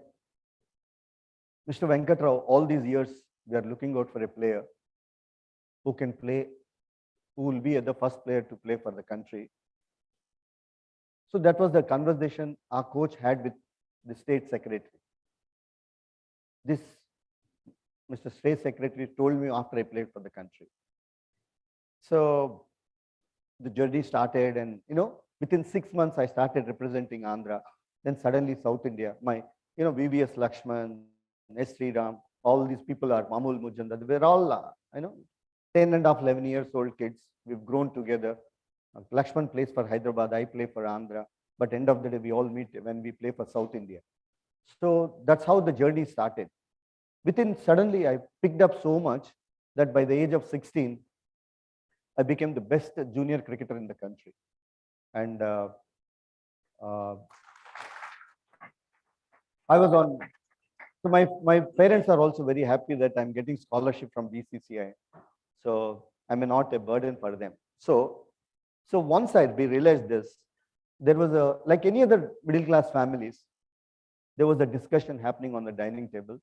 Mr. Venkatrao, all these years, we are looking out for a player who can play, who will be the first player to play for the country. So that was the conversation our coach had with the state secretary. This Mr. State Secretary told me after I played for the country. So the journey started and, within 6 months, I started representing Andhra. Then suddenly South India, my, VVS Lakshman, S. Sriram, all these people are Mamul Mujanda. We're all, 10 and a half, 11 years old kids. We've grown together. Lakshman plays for Hyderabad, I play for Andhra. But end of the day, we all meet when we play for South India. So that's how the journey started. Suddenly, I picked up so much that by the age of 16, I became the best junior cricketer in the country. And I was on, so my parents are also very happy that I'm getting scholarship from BCCI. So I'm not a burden for them. So once I realized this, there was like any other middle class families, there was a discussion happening on the dining table.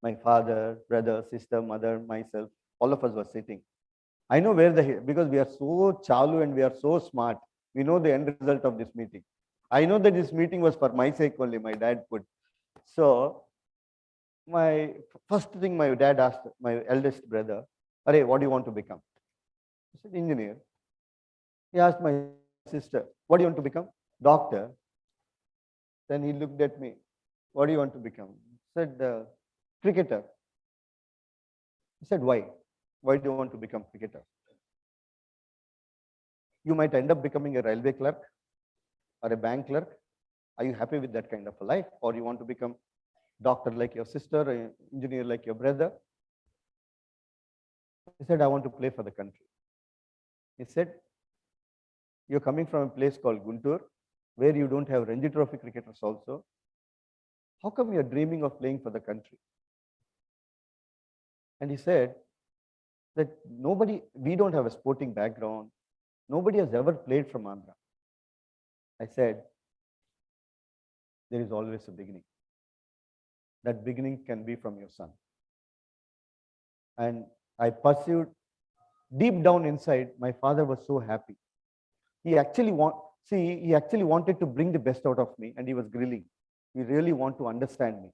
My father, brother, sister, mother, myself, all of us were sitting. I know because we are so chalu and we are so smart, we know the end result of this meeting. I know that this meeting was for my sake only, my dad put. So my first thing my dad asked my eldest brother, "Arey, what do you want to become?" I said, engineer. He asked my sister, what do you want to become? Doctor. Then he looked at me, what do you want to become? I said, cricketer. He said, why? Why do you want to become cricketer? You might end up becoming a railway clerk or a bank clerk. Are you happy with that kind of a life? Or you want to become doctor like your sister, an engineer like your brother? He said, I want to play for the country. He said, you're coming from a place called Guntur, where you don't have Ranji Trophy cricketers also. How come you're dreaming of playing for the country? And he said that we don't have a sporting background. Nobody has ever played from Andhra. I said, there is always a beginning. That beginning can be from your son. And I pursued deep down inside. My father was so happy. He actually wanted to bring the best out of me, and he was grilling. He really wanted to understand me.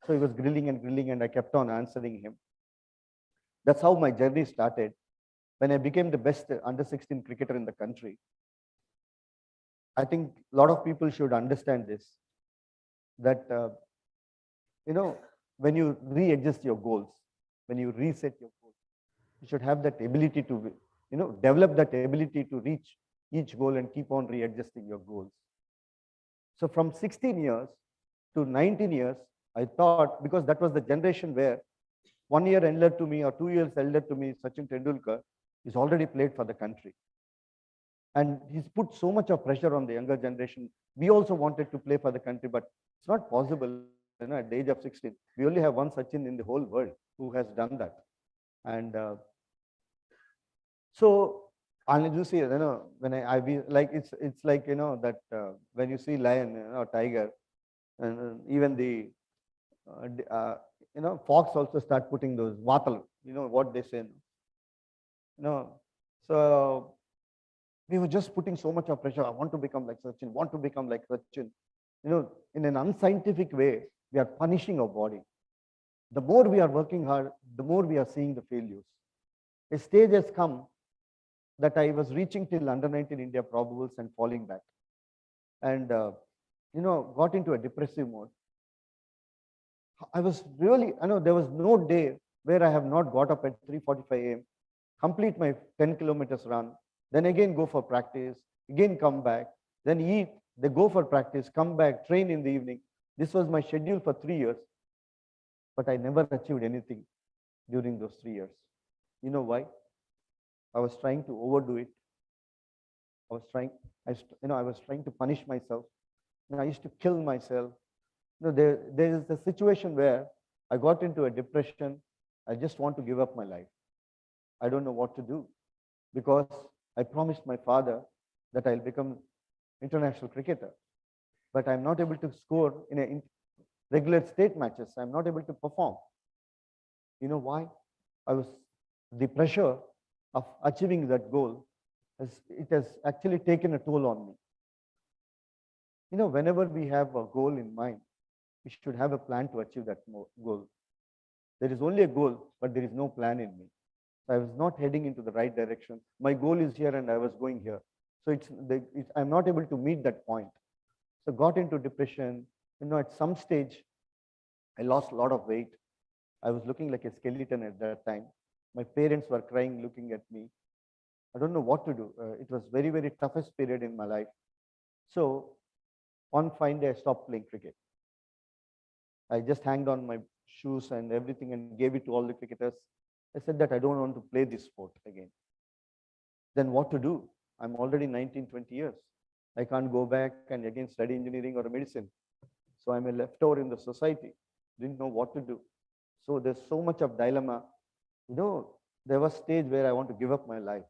So he was grilling, and I kept on answering him. That's how my journey started. When I became the best under-16 cricketer in the country, I think a lot of people should understand this, that, when you readjust your goals, when you reset your goals, you should have that ability to, develop that ability to reach each goal and keep on readjusting your goals. So from 16 years to 19 years, I thought, because that was the generation where 1 year elder to me or 2 years elder to me, Sachin Tendulkar, is already played for the country. And he's put so much of pressure on the younger generation. We also wanted to play for the country, but it's not possible. At the age of 16, we only have one Sachin in the whole world who has done that. And so, and you see, when I like, it's like, that when you see lion, tiger, and even the, fox also start putting those watal, what they say. So we were just putting so much of pressure. I want to become like Sachin, want to become like Sachin. In an unscientific way, we are punishing our body. The more we are working hard, the more we are seeing the failures. A stage has come that I was reaching till under 19 India probables and falling back. And, got into a depressive mode. I was really, there was no day where I have not got up at 3:45 a.m., complete my 10 kilometers run, then again go for practice, again come back, then eat, then go for practice, come back, train in the evening. This was my schedule for 3 years, but I never achieved anything during those 3 years. You know why? I was trying to overdo it. I was trying to punish myself. And I used to kill myself. There is a situation where I got into a depression. I just want to give up my life. I don't know what to do, because I promised my father that I'll become international cricketer, but I'm not able to score in regular state matches. I'm not able to perform. You know why? The pressure of achieving that goal, it has actually taken a toll on me. Whenever we have a goal in mind, we should have a plan to achieve that goal. There is only a goal, but there is no plan in me. So I was not heading into the right direction. My goal is here and I was going here. So I'm not able to meet that point. So got into depression. At some stage, I lost a lot of weight. I was looking like a skeleton at that time. My parents were crying, looking at me. I don't know what to do. It was very, very toughest period in my life. So one fine day, I stopped playing cricket. I just hanged on my shoes and everything and gave it to all the cricketers. I said that I don't want to play this sport again. Then what to do? I'm already 19, 20 years. I can't go back and again study engineering or medicine. So I'm a leftover in the society. Didn't know what to do. So there's so much of dilemma. There was a stage where I want to give up my life.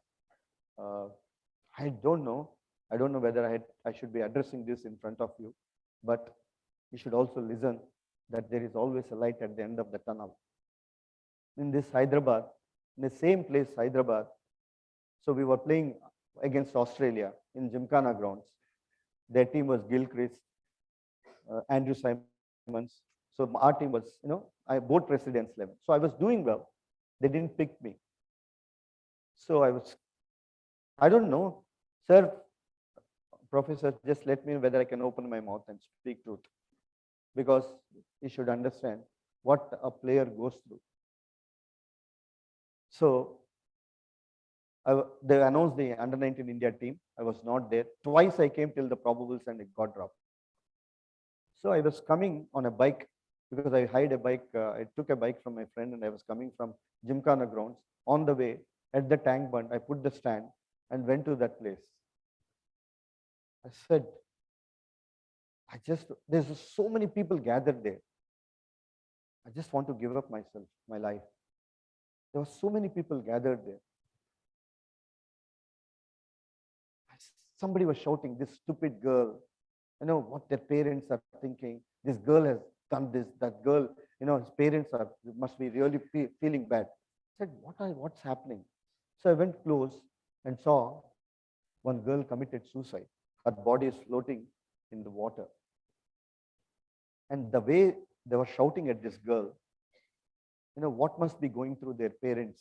I don't know. I don't know whether I should be addressing this in front of you, but you should also listen that there is always a light at the end of the tunnel. In this Hyderabad, in the same place, Hyderabad, so we were playing against Australia in Gymkhana grounds. Their team was Gilchrist, Andrew Simons. So our team was, both presidents level. So I was doing well. They didn't pick me. So I don't know, sir, professor, just let me know whether I can open my mouth and speak truth, because you should understand what a player goes through. So they announced the under 19 India team. I was not there. Twice I came till the probables and it got dropped. So I was coming on a bike, because I hired a bike. I took a bike from my friend and I was coming from Gymkhana grounds. On the way, at the tank bund, I put the stand and went to that place. I said, there's so many people gathered there. I just want to give up myself, my life. There were so many people gathered there. somebody was shouting, this stupid girl, what their parents are thinking. This girl has done this, that girl, his parents must be really feeling bad. I said, what's happening? So I went close and saw one girl committed suicide. Her body is floating in the water. And the way they were shouting at this girl, what must be going through their parents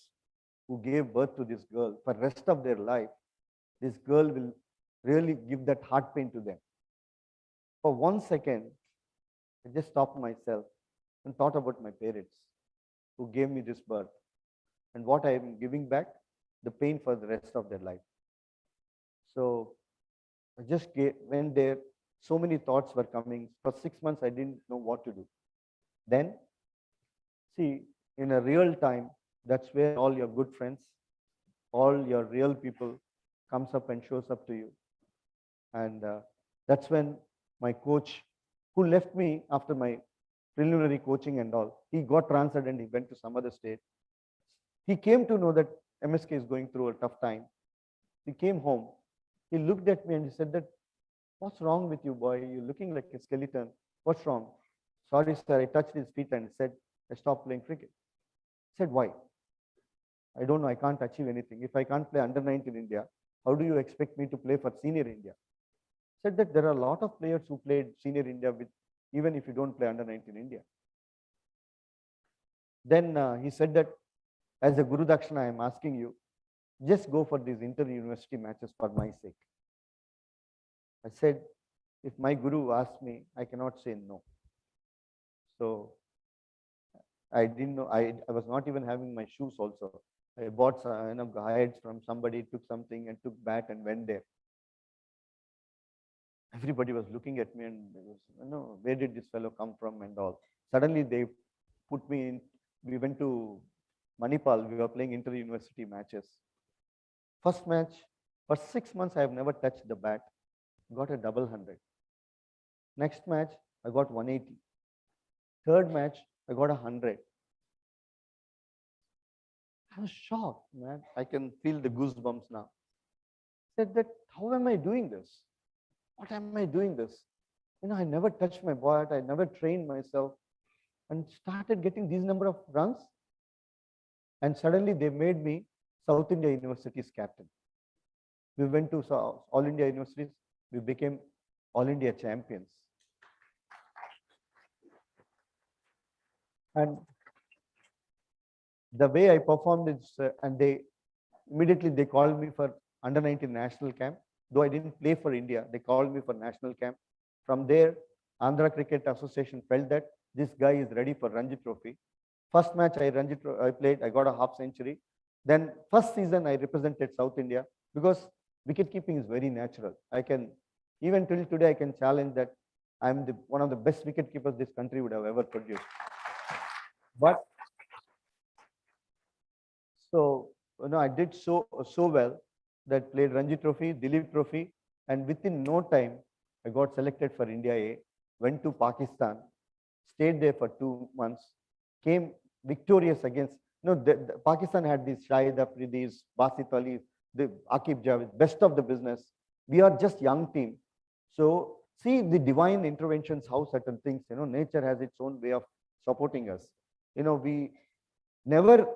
who gave birth to this girl for the rest of their life. This girl will really give that heart pain to them. For 1 second, I just stopped myself and thought about my parents who gave me this birth and what I am giving back, the pain for the rest of their life. So I just went there. So many thoughts were coming. For 6 months, I didn't know what to do. Then, see, in a real time, that's where all your good friends, all your real people comes up and shows up to you. And that's when my coach, who left me after my preliminary coaching and all, he got transferred and he went to some other state. He came to know that MSK is going through a tough time. He came home. He looked at me and he said that, what's wrong with you, boy? You're looking like a skeleton. What's wrong? Sorry, sir. I touched his feet and said, I stopped playing cricket. I said, why? I don't know. I can't achieve anything. If I can't play under-19 in India, how do you expect me to play for senior India? Said that there are a lot of players who played senior India with, even if you don't play under-19 India. Then he said that as a Guru Dakshina, I am asking you, just go for these inter-university matches for my sake. I said, if my Guru asks me, I cannot say no. So I didn't know, I was not even having my shoes also. I bought some guides from somebody, took something and took bat and went there. Everybody was looking at me and was, where did this fellow come from and all. Suddenly they put me in, we went to Manipal, we were playing inter-university matches. First match, for 6 months I have never touched the bat, got a double 100. Next match, I got 180. Third match, I got 100. I was shocked, man. I can feel the goosebumps now. Said that, how am I doing this? What am I doing this? I never touched my bat, I never trained myself and started getting these number of runs. And suddenly they made me South India University's captain. We went to All India Universities, we became All India champions. And the way I performed is, and they immediately called me for under-19 national camp. Though I didn't play for India, they called me for national camp. From there, Andhra Cricket Association felt that this guy is ready for Ranji Trophy. First match I played, I got a half century. Then first season I represented South India because wicket keeping is very natural. I can, even till today, I can challenge that I'm one of the best wicket keepers this country would have ever produced. But so I did so well that played Ranji Trophy, Dilip Trophy, and within no time I got selected for India A, went to Pakistan, stayed there for 2 months, came victorious against, Pakistan had these Shahid Afridis, Basit Ali, the Akib Javed, best of the business. We are just young team. So see the divine interventions, how certain things, nature has its own way of supporting us. We never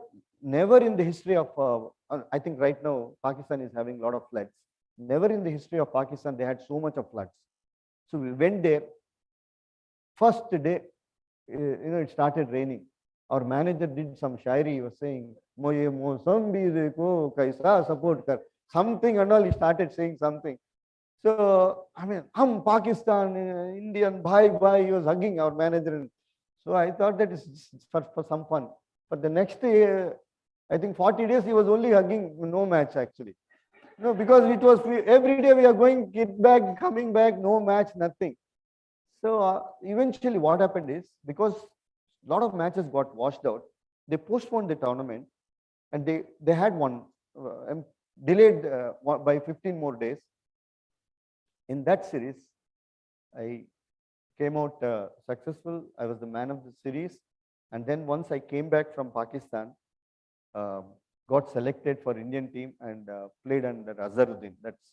in the history of, I think right now, Pakistan is having a lot of floods. Never in the history of Pakistan, they had so much of floods. So we went there. First day, it started raining. Our manager did some shairi, he was saying, Moye Mosambi dekho kaisa support kar. Something and all, he started saying something. So, I mean, Pakistan, Indian, bhai, he was hugging our manager. So I thought that is for some fun. But the next day, I think 40 days, he was only hugging, no match actually. Because it was, every day we are going, get back, coming back, no match, nothing. So eventually what happened is, because a lot of matches got washed out, they postponed the tournament and they had one delayed by 15 more days. In that series, I came out successful. I was the man of the series. And then once I came back from Pakistan, got selected for Indian team and played under Azharuddin. That's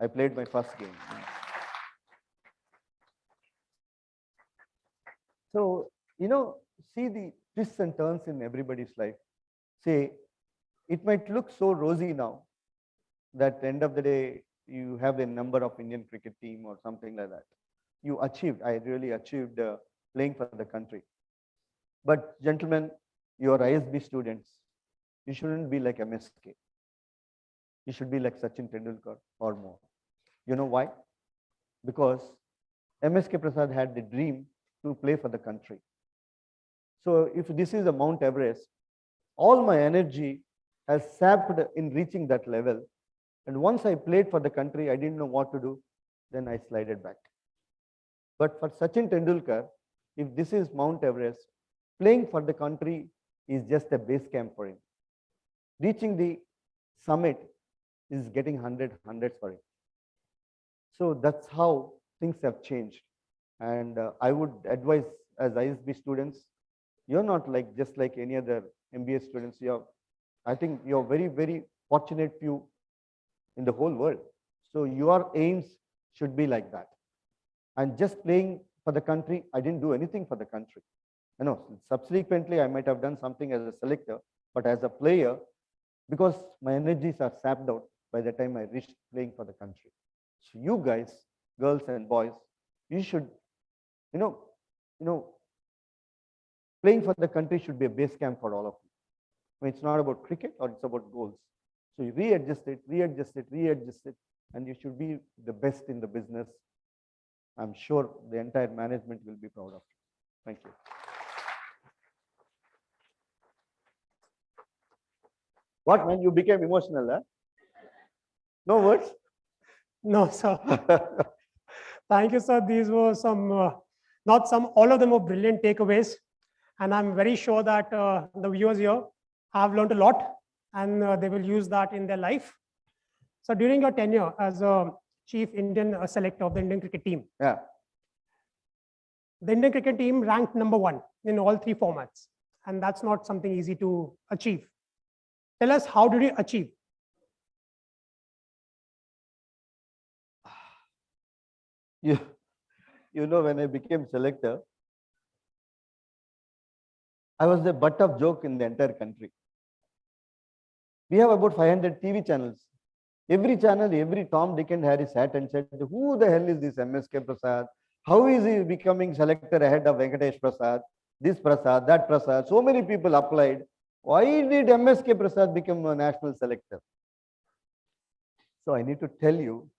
I played my first game. So, see the twists and turns in everybody's life. Say, it might look so rosy now that at the end of the day, you have a number of Indian cricket team or something like that. You achieved, I really achieved playing for the country. But gentlemen, your ISB students, you shouldn't be like MSK. You should be like Sachin Tendulkar or more. You know why? Because MSK Prasad had the dream to play for the country. So if this is a Mount Everest, all my energy has sapped in reaching that level. And once I played for the country, I didn't know what to do. Then I slided back. But for Sachin Tendulkar, if this is Mount Everest, playing for the country is just a base camp for him. Reaching the summit is getting hundreds for him. So that's how things have changed. And I would advise as ISB students, you're not like just like any other MBA students. I think you're very, very fortunate few in the whole world. So your aims should be like that. And just playing for the country, I didn't do anything for the country. Subsequently, I might have done something as a selector, but as a player, because my energies are sapped out by the time I reached playing for the country. So you guys, girls and boys, you should, playing for the country should be a base camp for all of you. I mean, it's not about cricket or it's about goals. So you readjust it, and you should be the best in the business. I'm sure the entire management will be proud of you. Thank you. What, man? You became emotional, huh? No words? No, sir. Thank you, sir. These were some, not some, all of them were brilliant takeaways. And I'm very sure that the viewers here have learned a lot and they will use that in their life. So during your tenure as a chief Indian selector of the Indian cricket team, yeah, the Indian cricket team ranked #1 in all 3 formats. And that's not something easy to achieve. Tell us, how did you achieve? When I became selector, I was the butt of joke in the entire country. We have about 500 TV channels. Every channel, every Tom, Dick and Harry sat and said, who the hell is this MSK Prasad? How is he becoming selector ahead of Venkatesh Prasad? This Prasad, that Prasad. So many people applied. Why did MSK Prasad become a national selector? So I need to tell you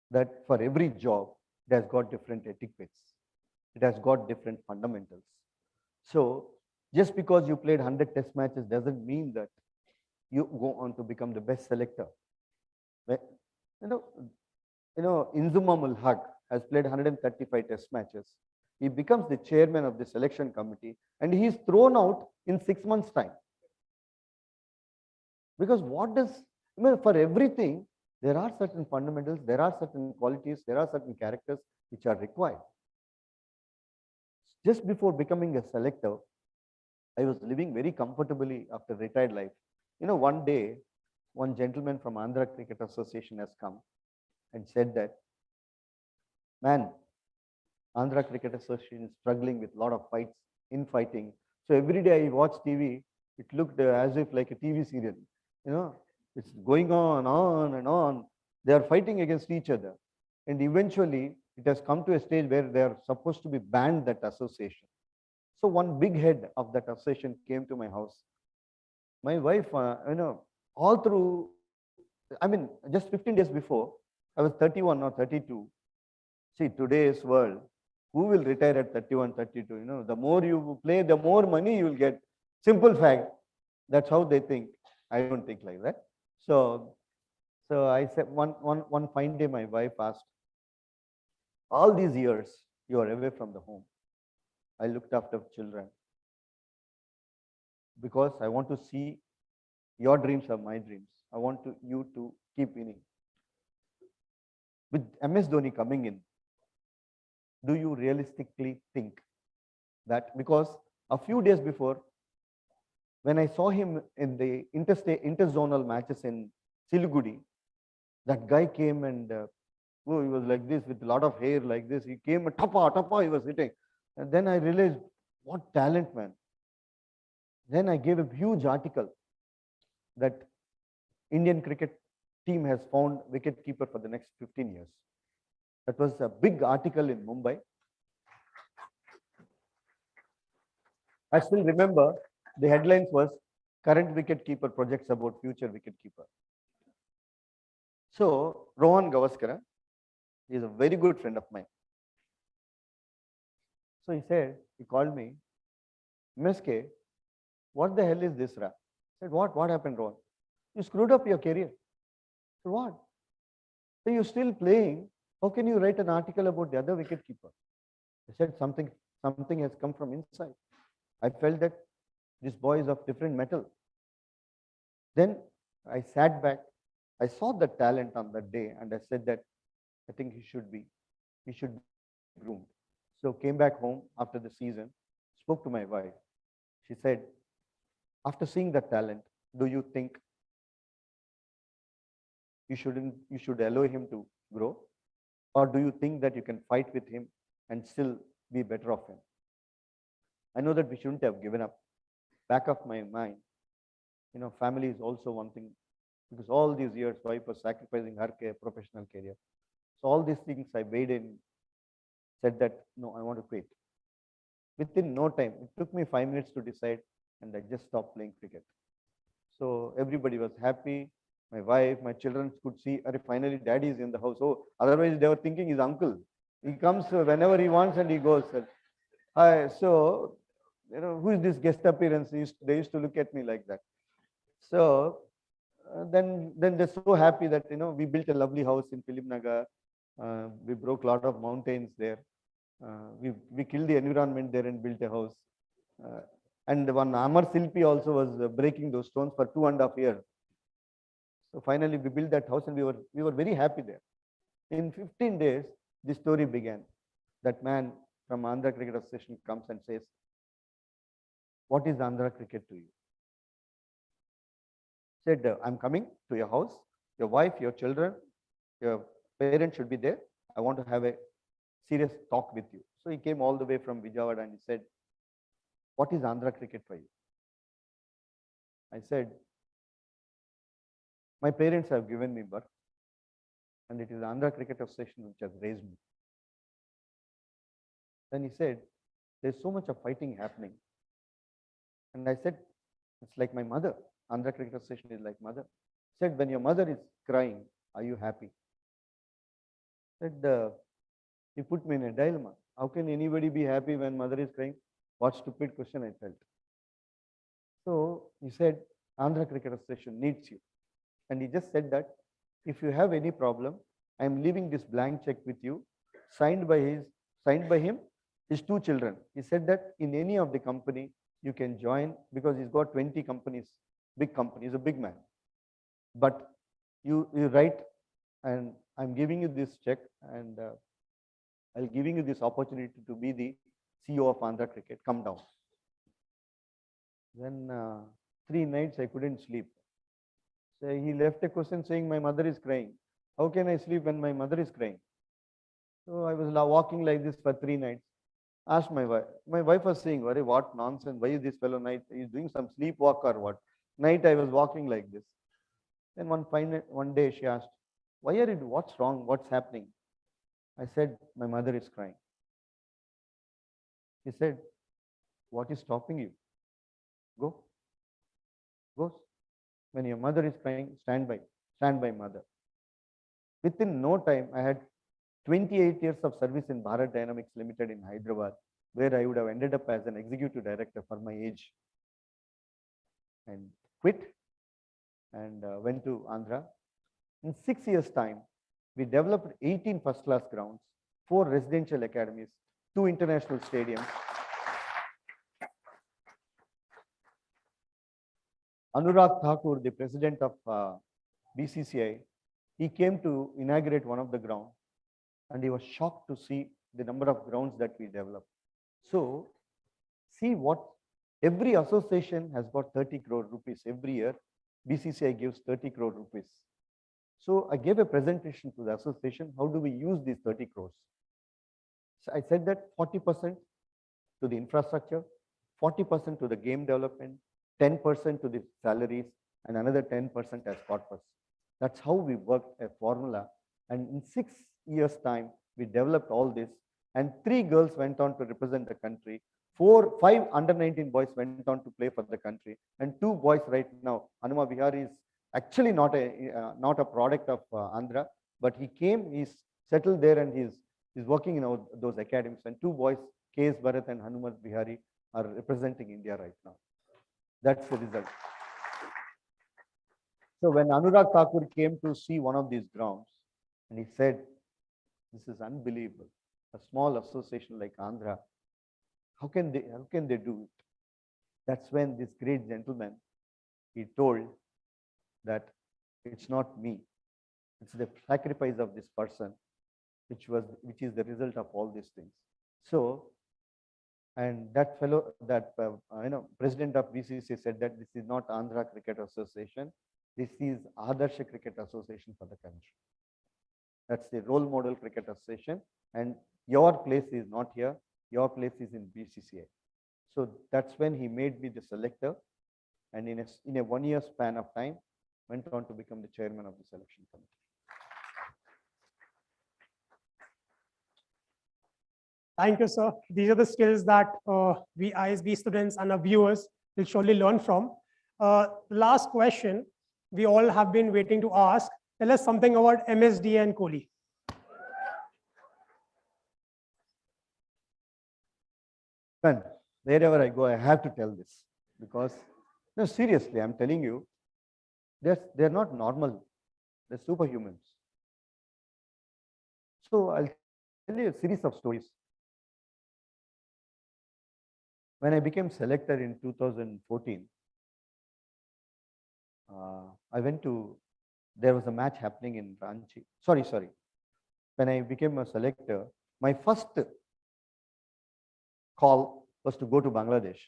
that for every job, it has got different etiquettes. It has got different fundamentals. So just because you played 100 test matches doesn't mean that you go on to become the best selector. Inzumam Haq has played 135 test matches. He becomes the chairman of the selection committee and he is thrown out in 6 months' time. Because for everything, there are certain fundamentals, there are certain qualities, there are certain characters which are required. Just before becoming a selector, I was living very comfortably after retired life. One day, one gentleman from Andhra Cricket Association has come and said that, man, Andhra Cricket Association is struggling with a lot of fights, infighting. So every day I watch TV, it looked as if like a TV serial. It's going on and on. They are fighting against each other. And eventually, it has come to a stage where they are supposed to be banned, that association. So one big head of that association came to my house. My wife, all through, just 15 days before, I was 31 or 32. See, today's world, who will retire at 31, 32? The more you play, the more money you will get. Simple fact. That's how they think. I don't think like that. So I said, one fine day, my wife asked, all these years, you are away from the home. I looked after children because I want to see your dreams are my dreams. I want you to keep winning. With MS Dhoni coming in, do you realistically think that? Because a few days before, when I saw him in the interzonal matches in Siliguri, That guy came and oh, he was like this with a lot of hair like this. He came and tapa, he was hitting. And then I realized, what talent, man. Then I gave a huge article that Indian cricket team has found wicket keeper for the next 15 years. That was a big article in Mumbai. I still remember the headlines was current wicket keeper projects about future wicket keeper. So Rohan Gavaskar is a very good friend of mine. So he called me, MSK, what the hell is this, Ra? I said, what happened, Rohan? You screwed up your career. I said, what? So you're still playing. How can you write an article about the other wicket keeper? I said, something has come from inside. I felt that this boy is of different metal. Then I sat back. I saw the talent on that day and I said that I think he should be groomed. So came back home after the season, spoke to my wife. She said, after seeing the talent, do you think you should allow him to grow? Or do you think that you can fight with him and still be better off him? I know that we shouldn't have given up. Back of my mind, family is also one thing, because all these years, wife was sacrificing her professional career. So all these things I weighed in, said that, no, I want to quit. Within no time, it took me 5 minutes to decide, and I just stopped playing cricket. So everybody was happy. My wife, my children could see, finally daddy is in the house. Oh, otherwise they were thinking his uncle. He comes whenever he wants and he goes. So, who is this guest appearance? They used to look at me like that. So then they're so happy that, we built a lovely house in Pilimnagar. We broke a lot of mountains there. We killed the environment there and built a house. And one Amar Silpi also was breaking those stones for 2.5 years. So finally we built that house and we were very happy there. In 15 days, the story began. That man from Andhra Cricket Association comes and says, what is Andhra cricket to you? Said, I'm coming to your house, your wife, your children, your parents should be there. I want to have a serious talk with you. So he came all the way from Vijay and he said, what is Andhra cricket for you? I said, my parents have given me birth and it is Andhra Cricket Association which has raised me. Then he said, there's so much of fighting happening. And I said, it's like my mother. Andhra Cricket Association is like mother. He said, when your mother is crying, are you happy? He said, he put me in a dilemma. How can anybody be happy when mother is crying? What stupid question I felt. So he said, Andhra Cricket Association needs you. And he just said that if you have any problem, I am leaving this blank check with you, signed by him, his 2 children. He said that in any of the company you can join, because he's got 20 companies, big company, he's a big man. But you write, and I'm giving you this check, and I'll giving you this opportunity to be the CEO of Andhra Cricket. Come down. Then 3 nights I couldn't sleep. So he left a question saying, my mother is crying. How can I sleep when my mother is crying? So I was walking like this for 3 nights. Asked my wife. My wife was saying, what nonsense? Why is this fellow night? He's doing some sleepwalk or what? Night I was walking like this. Then one day she asked, why are you? What's wrong? What's happening? I said, my mother is crying. He said, what is stopping you? Go. When your mother is crying, stand by mother. Within no time, I had 28 years of service in Bharat Dynamics Limited in Hyderabad, where I would have ended up as an executive director for my age. And quit and went to Andhra. In 6 years' time, we developed 18 first-class grounds, 4 residential academies, 2 international stadiums. Anuradha Thakur, the president of BCCI, he came to inaugurate one of the grounds, and he was shocked to see the number of grounds that we developed. So, see what every association has got 30 crore rupees every year. BCCI gives 30 crore rupees. So I gave a presentation to the association. How do we use these 30 crores? So I said that 40% to the infrastructure, 40% to the game development, 10% to the salaries, and another 10% as corpus. That's how we worked a formula. And in 6 years' time, we developed all this. And 3 girls went on to represent the country. 5 under-19 boys went on to play for the country. And 2 boys right now. Hanuma Vihari is actually not a product of Andhra, but he came, he's settled there, and he's working in those academies. And 2 boys, K.S. Bharat and Hanumat Vihari, are representing India right now. That's the result. So when Anurag Thakur came to see one of these grounds, and he said, this is unbelievable. A small association like Andhra, how can they do it? That's when this great gentleman, he told that it's not me, it's the sacrifice of this person, which is the result of all these things. So, and that fellow, president of BCCI said that this is not Andhra Cricket Association, this is Adarsh Cricket Association for the country. That's the role model cricket association, and your place is not here, your place is in BCCI. So that's when he made me the selector, and in a 1 year span of time, went on to become the chairman of the selection committee. Thank you, sir. These are the skills that we ISB students and our viewers will surely learn from. Last question we all have been waiting to ask. Tell us something about MSD and Kohli. Man, wherever I go, I have to tell this, because no, seriously, I'm telling you, they're not normal. They're superhumans. So I'll tell you a series of stories. When I became selector in 2014, there was a match happening in Ranchi. Sorry. When I became a selector, my first call was to go to Bangladesh.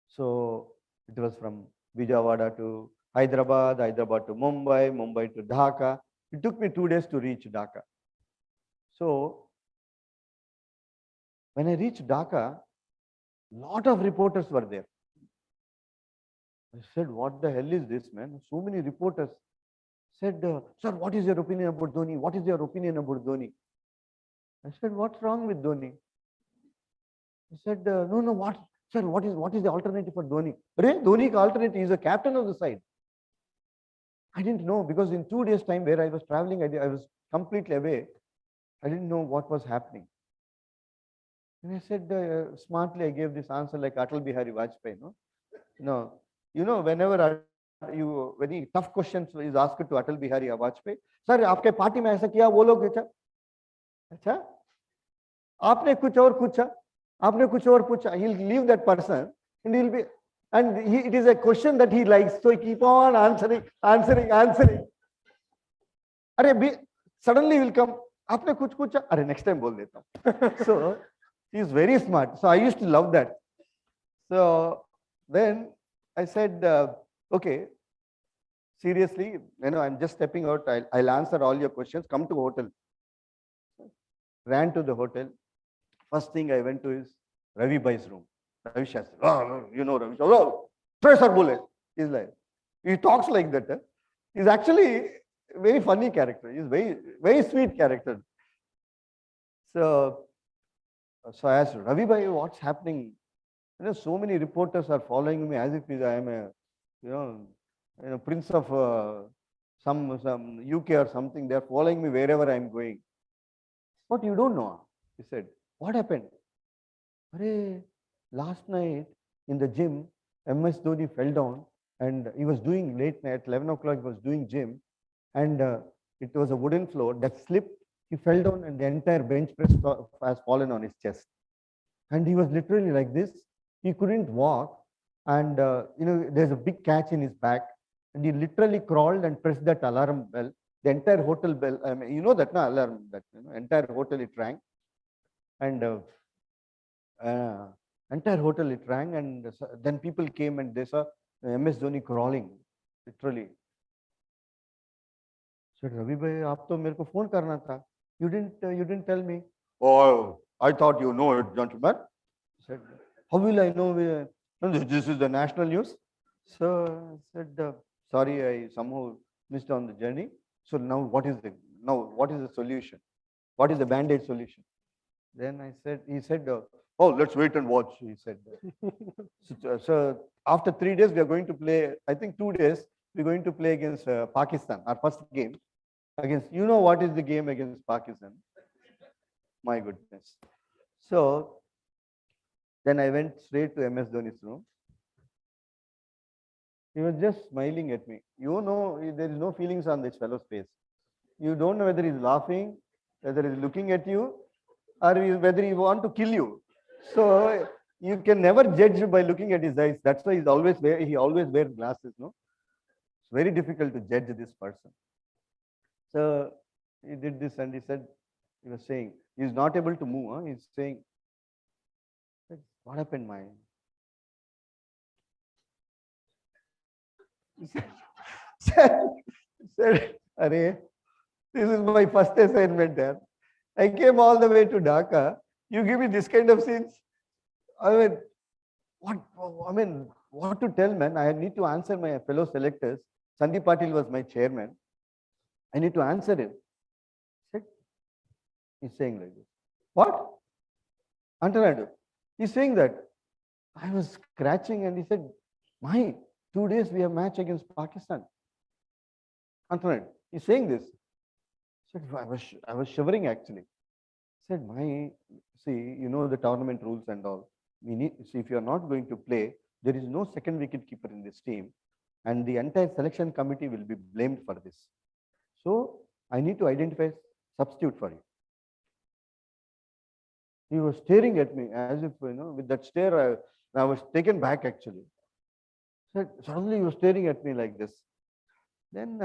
So it was from Vijayawada to Hyderabad, Hyderabad to Mumbai, Mumbai to Dhaka. It took me 2 days to reach Dhaka. So when I reached Dhaka, lot of reporters were there. I said, what the hell is this, man? So many reporters. Said, sir, what is your opinion about Dhoni? What is your opinion about Dhoni? I said, what's wrong with Dhoni? He said, no, what? Sir, what is the alternative for Dhoni? Dhoni alternative is a captain of the side. I didn't know, because in 2 days' time where I was traveling, I was completely away. I didn't know what was happening. And I said, smartly, I gave this answer like Atal Bihari Vajpayee. No, whenever very tough questions is asked to Atal Bihari Vajpayee, sir, आपके party में ऐसा किया, वो लोग अच्छा, आपने कुछ और पूछा, he'll leave that person, and it is a question that he likes, so he keep on answering. Suddenly will come, आपने कुछ पूछा, next time बोल देता. So he is very smart. So I used to love that. So then I said, okay, seriously, I'm just stepping out. I'll answer all your questions. Come to hotel. Ran to the hotel. First thing I went to is Ravi Bhai's room. Ravi Shastri. Oh, you know Ravi Shastri. Oh, Professor Bule. He's like, he talks like that. He's actually a very funny character. He's very, very sweet character. So I asked Ravi Bhai, what's happening? So many reporters are following me as if I am a prince of some UK or something. They're following me wherever I'm going. What you don't know? He said, what happened? Last night in the gym, MS Dhoni fell down and he was doing late night, 11 o'clock, he was doing gym, and it was a wooden floor that slipped. He fell down and the entire bench press has fallen on his chest. And he was literally like this. He couldn't walk, and there's a big catch in his back, and he literally crawled and pressed that alarm bell. The entire hotel bell, that alarm, that entire hotel it rang, and entire hotel it rang, and then people came and they saw MS Dhoni crawling, literally. said, Ravi bhai, aap to mere ko phone karna tha. You didn't tell me. Oh, I thought you know it, gentlemen. I said, how will I know? This is the national news. So I said, sorry, I somehow missed on the journey. So now what is the solution? What is the band-aid solution? Then he said, oh, let's wait and watch. He said. So after 3 days, we are going to play. I think 2 days we're going to play against Pakistan. Our first game against. You know what is the game against Pakistan? My goodness. So then I went straight to MS Dhoni's room. He was just smiling at me. You know, there is no feelings on this fellow's face. You don't know whether he's laughing, whether he's looking at you, or whether he wants to kill you. So you can never judge by looking at his eyes. That's why he always wears glasses. No, it's very difficult to judge this person. So he did this, and he was saying he's not able to move. Huh? He's saying, what happened, my? He said, Arey, this is my first assignment there. I came all the way to Dhaka. You give me this kind of scenes. I mean, what to tell, man? I need to answer my fellow selectors. Sandeep Patil was my chairman. I need to answer him. He's saying like this. What? Anuradha. He's saying that. I was scratching and he said, my 2 days we have match against Pakistan. Anuradha. He's saying this. I was shivering actually. I said, see, you know the tournament rules and all. See, if you are not going to play, there is no second wicket keeper in this team, and the entire selection committee will be blamed for this. So I need to identify substitute for you. He was staring at me as if, with that stare, I was taken back actually. Suddenly he was staring at me like this. Then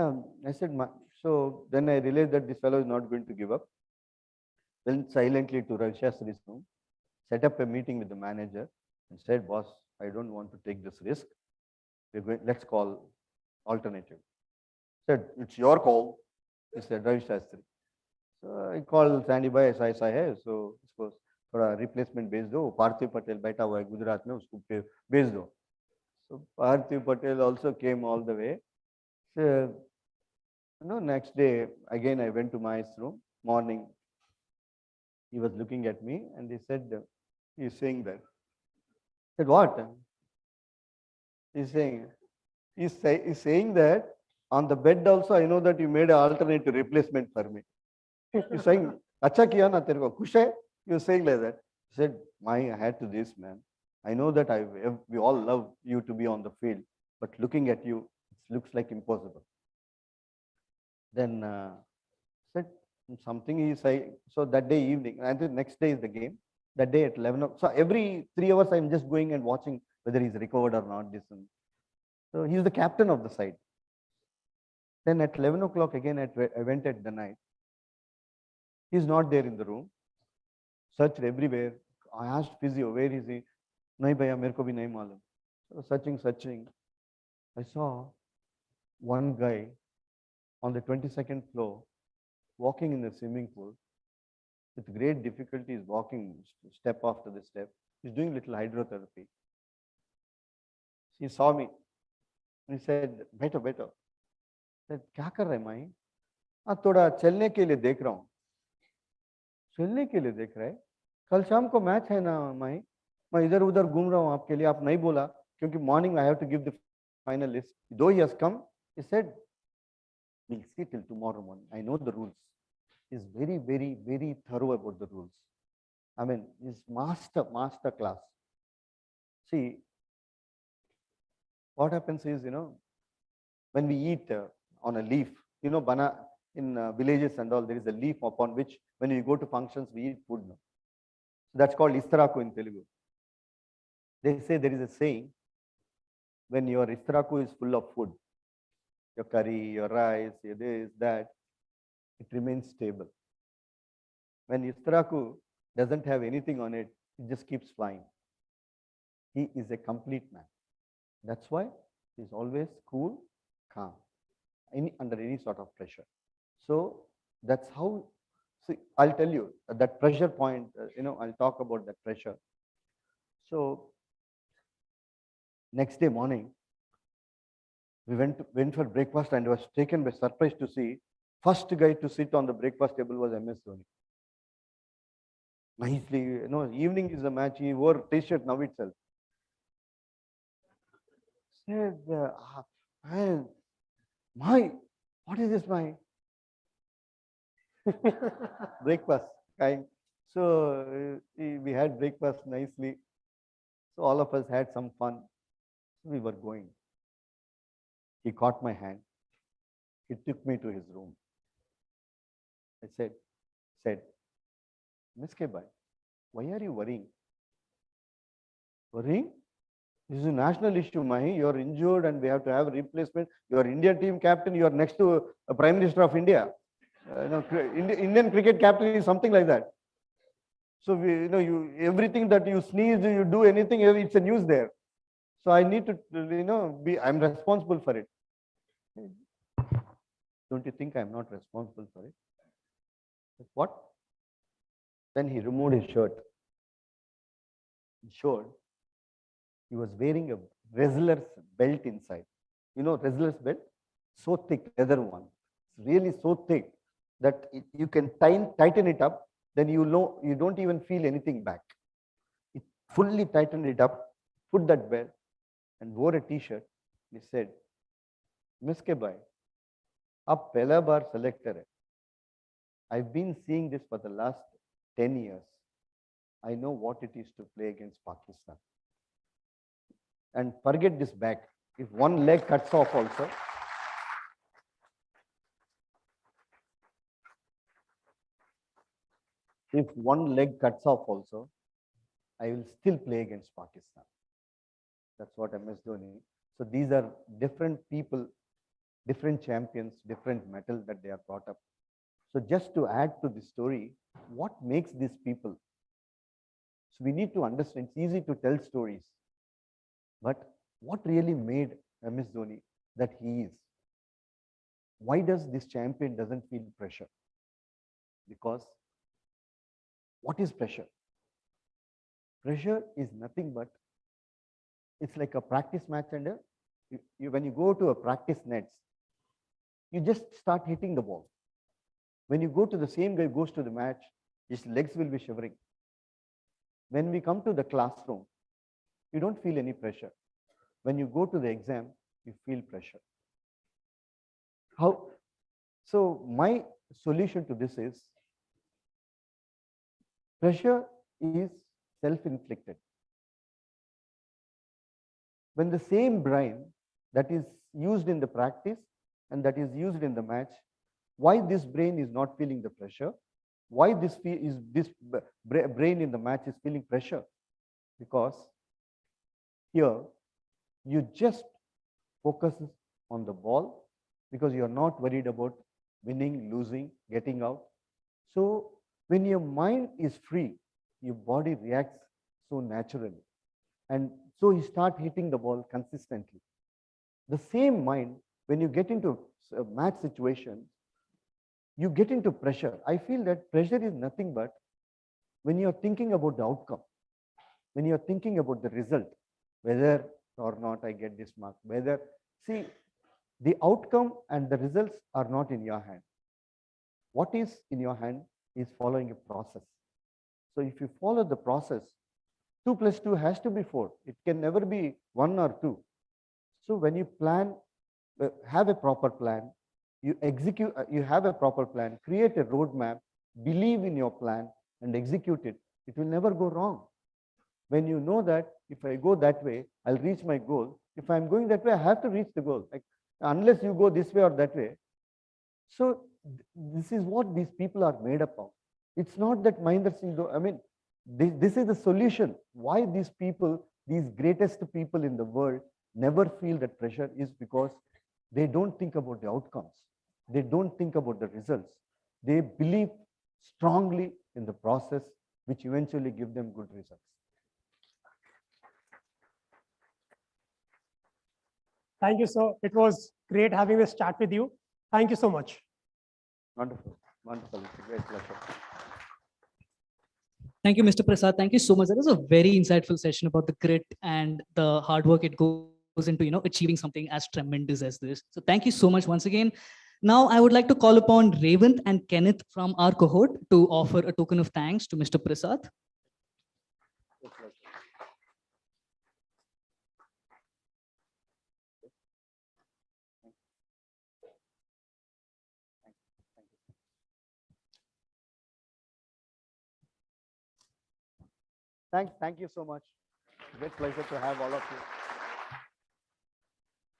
I said, so then I realized that this fellow is not going to give up. Went silently to Ravishastri's room, set up a meeting with the manager and said, boss, I don't want to take this risk. Let's call alternative. Said, it's your call. He said, Ravishastri. So I called Sandy Bhai, aisa hai. So suppose थोड़ा replacement भेज दो. Parthiv Patel बैठा हुआ है गुजरात में, उसको भेज दो. So Parthiv Patel also came all the way. So, next day again I went to my room. Morning, he was looking at me and he said, he's saying that. I said, what? He's saying that on the bed also I know that you made an alternate replacement for me. He's saying, acha kiya na tere ko, khush hai? He was saying like that. He said, I had to this, man. I know that we all love you to be on the field, but looking at you, it looks like impossible. Then said something he said. So that day evening, and the next day is the game. That day at 11 o'clock. So every 3 hours, I'm just going and watching whether he's recovered or not. So he's the captain of the side. Then at 11 o'clock again, I went at the night. He's not there in the room. Searched everywhere. I asked physio, where is he? Nahi bhaiya, mere ko bhi nahi malum. So searching. I saw one guy on the 22nd floor walking in the swimming pool. With great difficulty, he's walking step after the step. He's doing little hydrotherapy. He saw me. He said, better. I said, क्या कर रहे हैं माई? थोड़ा चलने के लिए देख रहा हूँ. चलने के लिए देख रहा है? कल शाम को मैच है ना माई? मैं इधर उधर घूम रहा हूँ आपके लिए. आप नहीं बोला क्योंकि morning I have to give the final list. Though he has come, he said, we'll see till tomorrow morning. I know the rules. He's very, very, very thorough about the rules. I mean, he's master class. See, what happens is, when we eat on a leaf, in villages and all, there is a leaf upon which, when you go to functions, we eat food. No? So that's called istaraku in Telugu. They say there is a saying, when your istaraku is full of food, your curry, your rice, your this, that, it remains stable. When istaraku doesn't have anything on it, it just keeps flying. He is a complete man. That's why he's always cool, calm, under any sort of pressure. So that's how, see, I'll tell you that pressure point, I'll talk about that pressure. So next day morning, we went for breakfast and was taken by surprise to see first guy to sit on the breakfast table was MS Dhoni. Nicely, evening is the match. He wore t-shirt now itself. Said, what is this, my breakfast kind? So we had breakfast nicely. So all of us had some fun. We were going. He caught my hand. He took me to his room. I said, MSK bhai, why are you worrying? Worrying? This is a national issue, Mahi. You're injured and we have to have a replacement. You're Indian team captain. You're next to a Prime Minister of India. Indian cricket captain is something like that. So everything that you sneeze, you do anything, it's a news there. So I need to, I'm responsible for it. Don't you think I'm not responsible for it? What? Then he removed his shirt. He showed he was wearing a wrestler's belt inside. Wrestler's belt? So thick, leather one. It's really so thick that you can tighten it up, then you don't even feel anything back. It fully tightened it up, put that belt, and wore a t-shirt. He said, MSK bhai, ab pehla baar selector hai. I've been seeing this for the last 10 years. I know what it is to play against Pakistan. And forget this back. If one leg cuts off also, I will still play against Pakistan. That's what MS Dhoni. So these are different people, different champions, different metals that they are brought up. So just to add to the story, what makes these people? So we need to understand, it's easy to tell stories, but what really made MS Dhoni that he is? Why does this champion doesn't feel pressure? Because what is pressure? Pressure is nothing but, it's like a practice match, and when you go to a practice nets, you just start hitting the ball. When you go to the same guy goes to the match, his legs will be shivering. When we come to the classroom, you don't feel any pressure. When you go to the exam, you feel pressure. How? So my solution to this is, pressure is self-inflicted. When the same brain that is used in the practice and that is used in the match, why this brain is not feeling the pressure? Why this brain in the match is feeling pressure? Because here you just focus on the ball because you are not worried about winning, losing, getting out. So when your mind is free, your body reacts so naturally. And so you start hitting the ball consistently. The same mind, when you get into a match situation, you get into pressure. I feel that pressure is nothing but when you're thinking about the outcome, when you're thinking about the result, whether or not I get this mark, see, the outcome and the results are not in your hand. What is in your hand is following a process. So if you follow the process, 2 + 2 has to be 4. It can never be 1 or 2. So when you plan, have a proper plan, you execute, you have a proper plan, create a roadmap, believe in your plan and execute it. It will never go wrong. When you know that if I go that way, I'll reach my goal. If I'm going that way, I have to reach the goal. Like, unless you go this way or that way. So this is what these people are made up of. It's not that Mahendra Singh, I mean, this is the solution. Why these people, these greatest people in the world, never feel that pressure is because they don't think about the outcomes. They don't think about the results. They believe strongly in the process, which eventually give them good results. Thank you, sir. It was great having this chat with you. Thank you so much. Wonderful. Wonderful. It's a great pleasure. Thank you, Mr. Prasad. Thank you so much. That was a very insightful session about the grit and the hard work it goes into, achieving something as tremendous as this. So thank you so much once again. Now I would like to call upon Revant and Kenneth from our cohort to offer a token of thanks to Mr. Prasad. Thank you so much. Great pleasure to have all of you.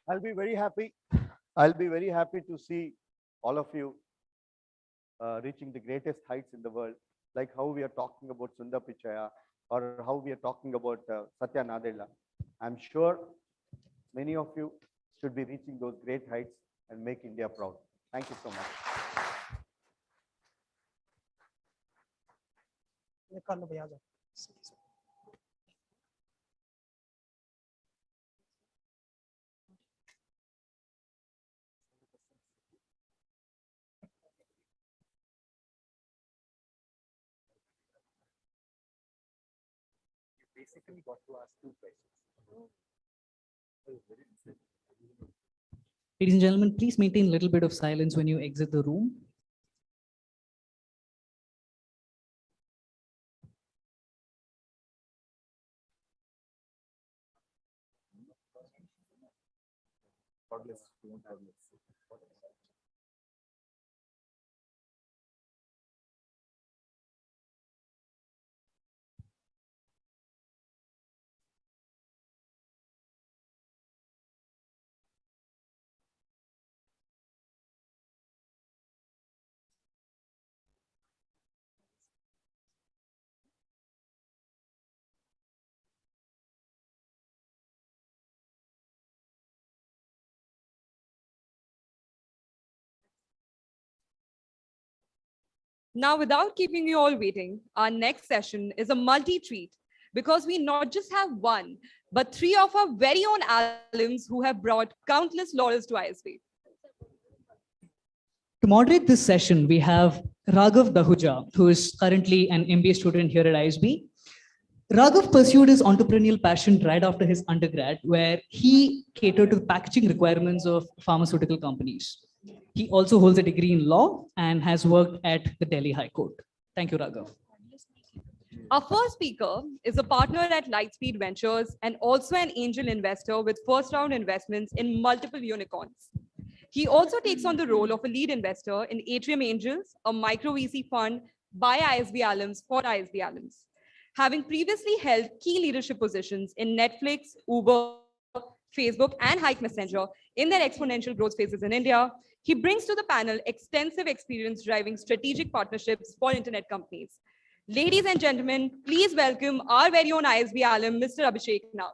I'll be very happy. I'll be very happy to see all of you reaching the greatest heights in the world, like how we are talking about Sundar Pichaya or how we are talking about Satya Nadella. I'm sure many of you should be reaching those great heights and make India proud. Thank you so much. Basically got to ask 2 questions. Ladies and gentlemen, please maintain a little bit of silence when you exit the room. God bless. We won't have this. Now, without keeping you all waiting, our next session is a multi-treat because we not just have one, but 3 of our very own alums who have brought countless laurels to ISB. To moderate this session, we have Raghav Dahuja, who is currently an MBA student here at ISB. Raghav pursued his entrepreneurial passion right after his undergrad, where he catered to the packaging requirements of pharmaceutical companies. He also holds a degree in law and has worked at the Delhi High Court. Thank you, Raghav. Our first speaker is a partner at Lightspeed Ventures and also an angel investor with first-round investments in multiple unicorns. He also takes on the role of a lead investor in Atrium Angels, a micro VC fund by ISB alums for ISB alums. Having previously held key leadership positions in Netflix, Uber, Facebook, and Hike Messenger in their exponential growth phases in India, he brings to the panel extensive experience driving strategic partnerships for internet companies. Ladies and gentlemen, please welcome our very own ISB alum, Mr. Abhishek now.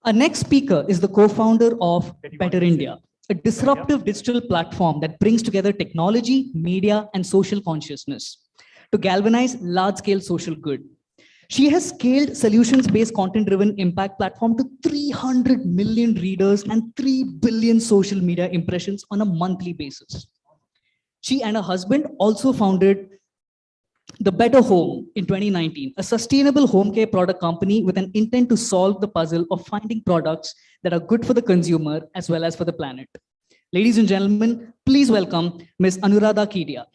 Our next speaker is the co-founder of Better India, a disruptive digital platform that brings together technology, media, and social consciousness to galvanize large-scale social good. She has scaled solutions-based content-driven impact platform to 300 million readers and 3 billion social media impressions on a monthly basis. She and her husband also founded The Better Home in 2019, a sustainable home care product company with an intent to solve the puzzle of finding products that are good for the consumer as well as for the planet. Ladies and gentlemen, please welcome Ms. Anuradha Kedia.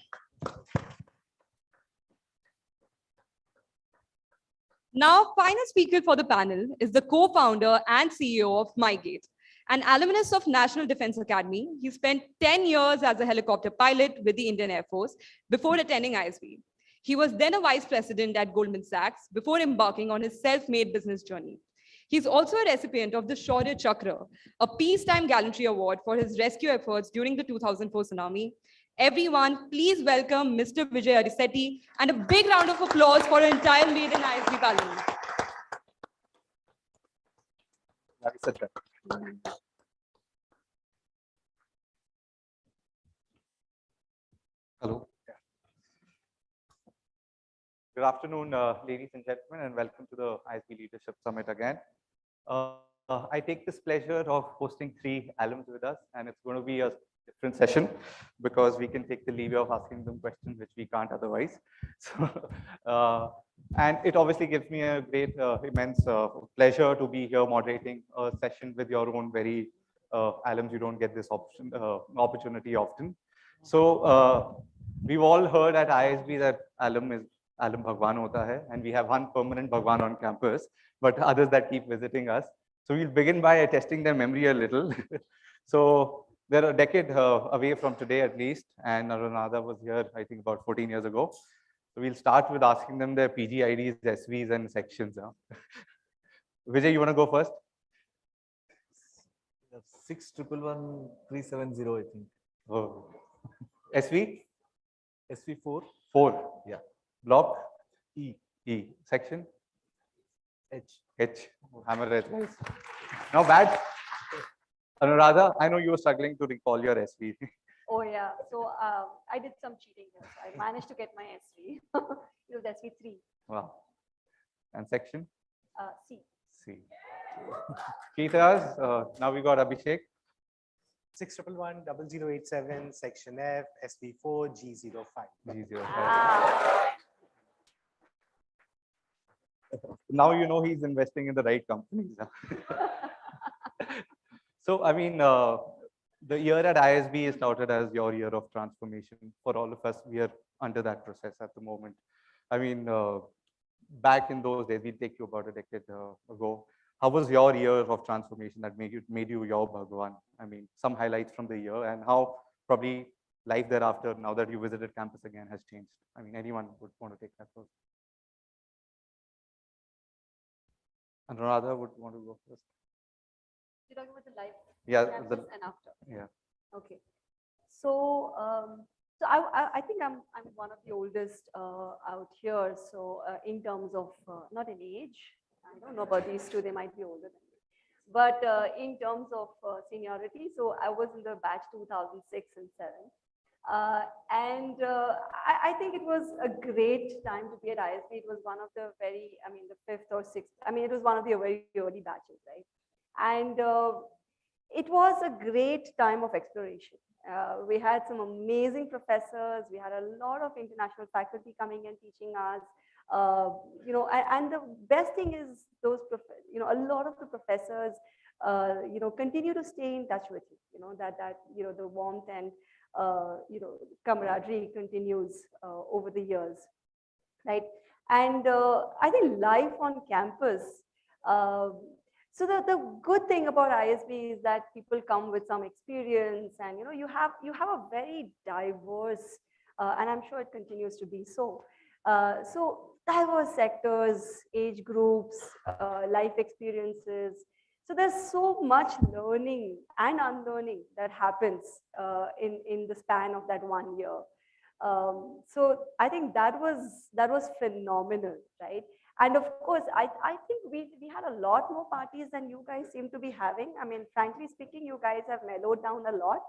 Now, final speaker for the panel is the co-founder and CEO of MyGate, an alumnus of National Defense Academy. He spent 10 years as a helicopter pilot with the Indian Air Force before attending ISB. He was then a vice president at Goldman Sachs before embarking on his self-made business journey. He's also a recipient of the Shaurya Chakra, a peacetime gallantry award for his rescue efforts during the 2004 tsunami. Everyone, please welcome Mr. Vijay Arisetty and a big round of applause for our entire maiden ISB panel. Hello. Good afternoon, ladies and gentlemen, and welcome to the ISB Leadership Summit again. I take this pleasure of hosting 3 alums with us, and it's going to be a different session because we can take the leeway of asking them questions which we can't otherwise. So, and it obviously gives me a great, immense pleasure to be here moderating a session with your own very alums. You don't get this opportunity often. So we've all heard at ISB that alum Bhagwan hota hai, and we have one permanent Bhagwan on campus, but others that keep visiting us. So we'll begin by testing their memory a little. So they're a decade away from today at least, and Anuradha was here, I think, about 14 years ago. So we'll start with asking them their PG IDs, SVs, and sections. Vijay, you want to go first? 6111370, I think. Oh. SV? SV4. 4. Yeah. Block? E. E. Section? H. H. Hammer it. Nice. Not bad. Anuradha, I know you were struggling to recall your SV. Oh yeah, so I did some cheating here. So I managed to get my SV. It was SV3. Wow. And section? C. C. Kedas, now we got Abhishek. 6111087, section F, SV4, G05. G05. Now you know he's investing in the right companies. So, I mean, the year at ISB is touted as your year of transformation. For all of us, we are under that process at the moment. I mean, back in those days, we take you about a decade ago. How was your year of transformation that made you your Bhagwan? I mean, some highlights from the year and how probably life thereafter, now that you visited campus again, has changed. I mean, anyone would want to take that first. Anuradha would want to go first. You're talking about the life Yeah, and after. Yeah. Okay. So, I think I'm one of the oldest out here. So in terms of not in age, I don't know about these two. They might be older than me. But in terms of seniority, so I was in the batch 2006 and 7. I think it was a great time to be at ISB. It was one of the very, I mean, the 5th or 6th. I mean, it was one of the very early batches, right? And it was a great time of exploration. We had some amazing professors. We had a lot of international faculty coming and teaching us. You know, and the best thing is those, you know, a lot of the professors, you know, continue to stay in touch with you. You know, you know, the warmth and you know, camaraderie continues over the years, right? And I think life on campus. So the good thing about ISB is that people come with some experience, and you know, you have a very diverse, and I'm sure it continues to be so. So diverse sectors, age groups, life experiences. So there's so much learning and unlearning that happens in the span of that 1 year. So I think that was phenomenal, right? And of course, I think we had a lot more parties than you guys seem to be having. I mean, frankly speaking, you guys have mellowed down a lot.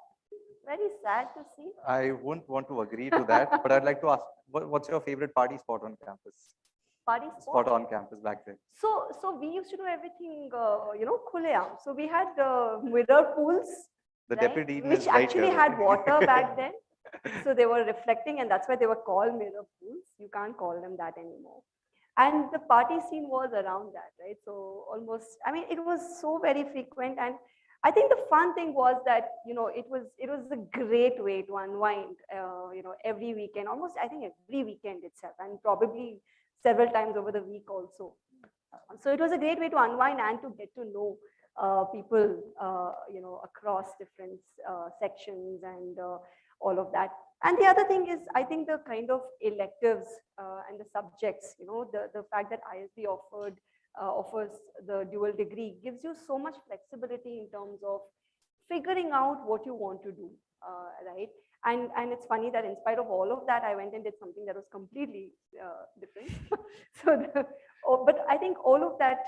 Very sad to see. I wouldn't want to agree to that, but I'd like to ask, what's your favorite party spot on campus? Party spot on campus back then. So we used to do everything, you know, khuleyam. So we had mirror pools, the right? deputy Which actually had water back then. So they were reflecting, and that's why they were called mirror pools. You can't call them that anymore. And the party scene was around that, right? So almost, I mean, it was so very frequent. And I think the fun thing was that, you know, it was a great way to unwind, you know, every weekend, almost, I think every weekend itself, and probably several times over the week also. So it was a great way to unwind and to get to know people, you know, across different sections and all of that. And the other thing is, I think the kind of electives and the subjects, you know, the fact that ISB offers the dual degree gives you so much flexibility in terms of figuring out what you want to do, right? And it's funny that in spite of all of that, I went and did something that was completely different. But I think all of that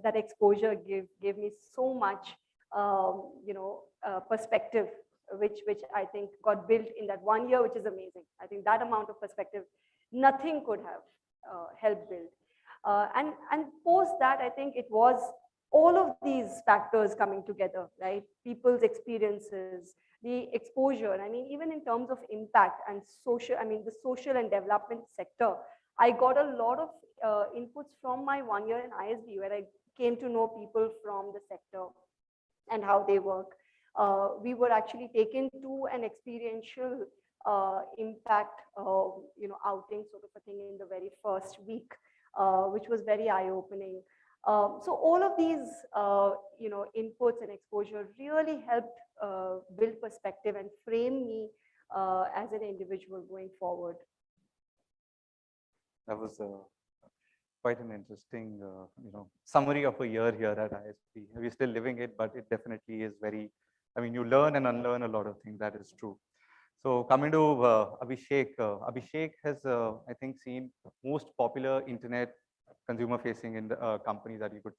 that exposure gave me so much, you know, perspective, which I think got built in that 1 year, which is amazing. I think that amount of perspective, nothing could have helped build. And post that, I think it was all of these factors coming together, right? People's experiences, the exposure. I mean, even in terms of impact and social, I mean, the social and development sector, I got a lot of inputs from my 1 year in ISB, where I came to know people from the sector and how they work. We were actually taken to an experiential impact, outing sort of a thing in the very first week, which was very eye-opening. So all of these, inputs and exposure really helped build perspective and frame me as an individual going forward. That was quite an interesting, summary of a year here at ISB. We're still living it, but it definitely is very, I mean, you learn and unlearn a lot of things. That is true. So coming to Abhishek, Abhishek has, I think, seen most popular internet consumer facing in the companies that you could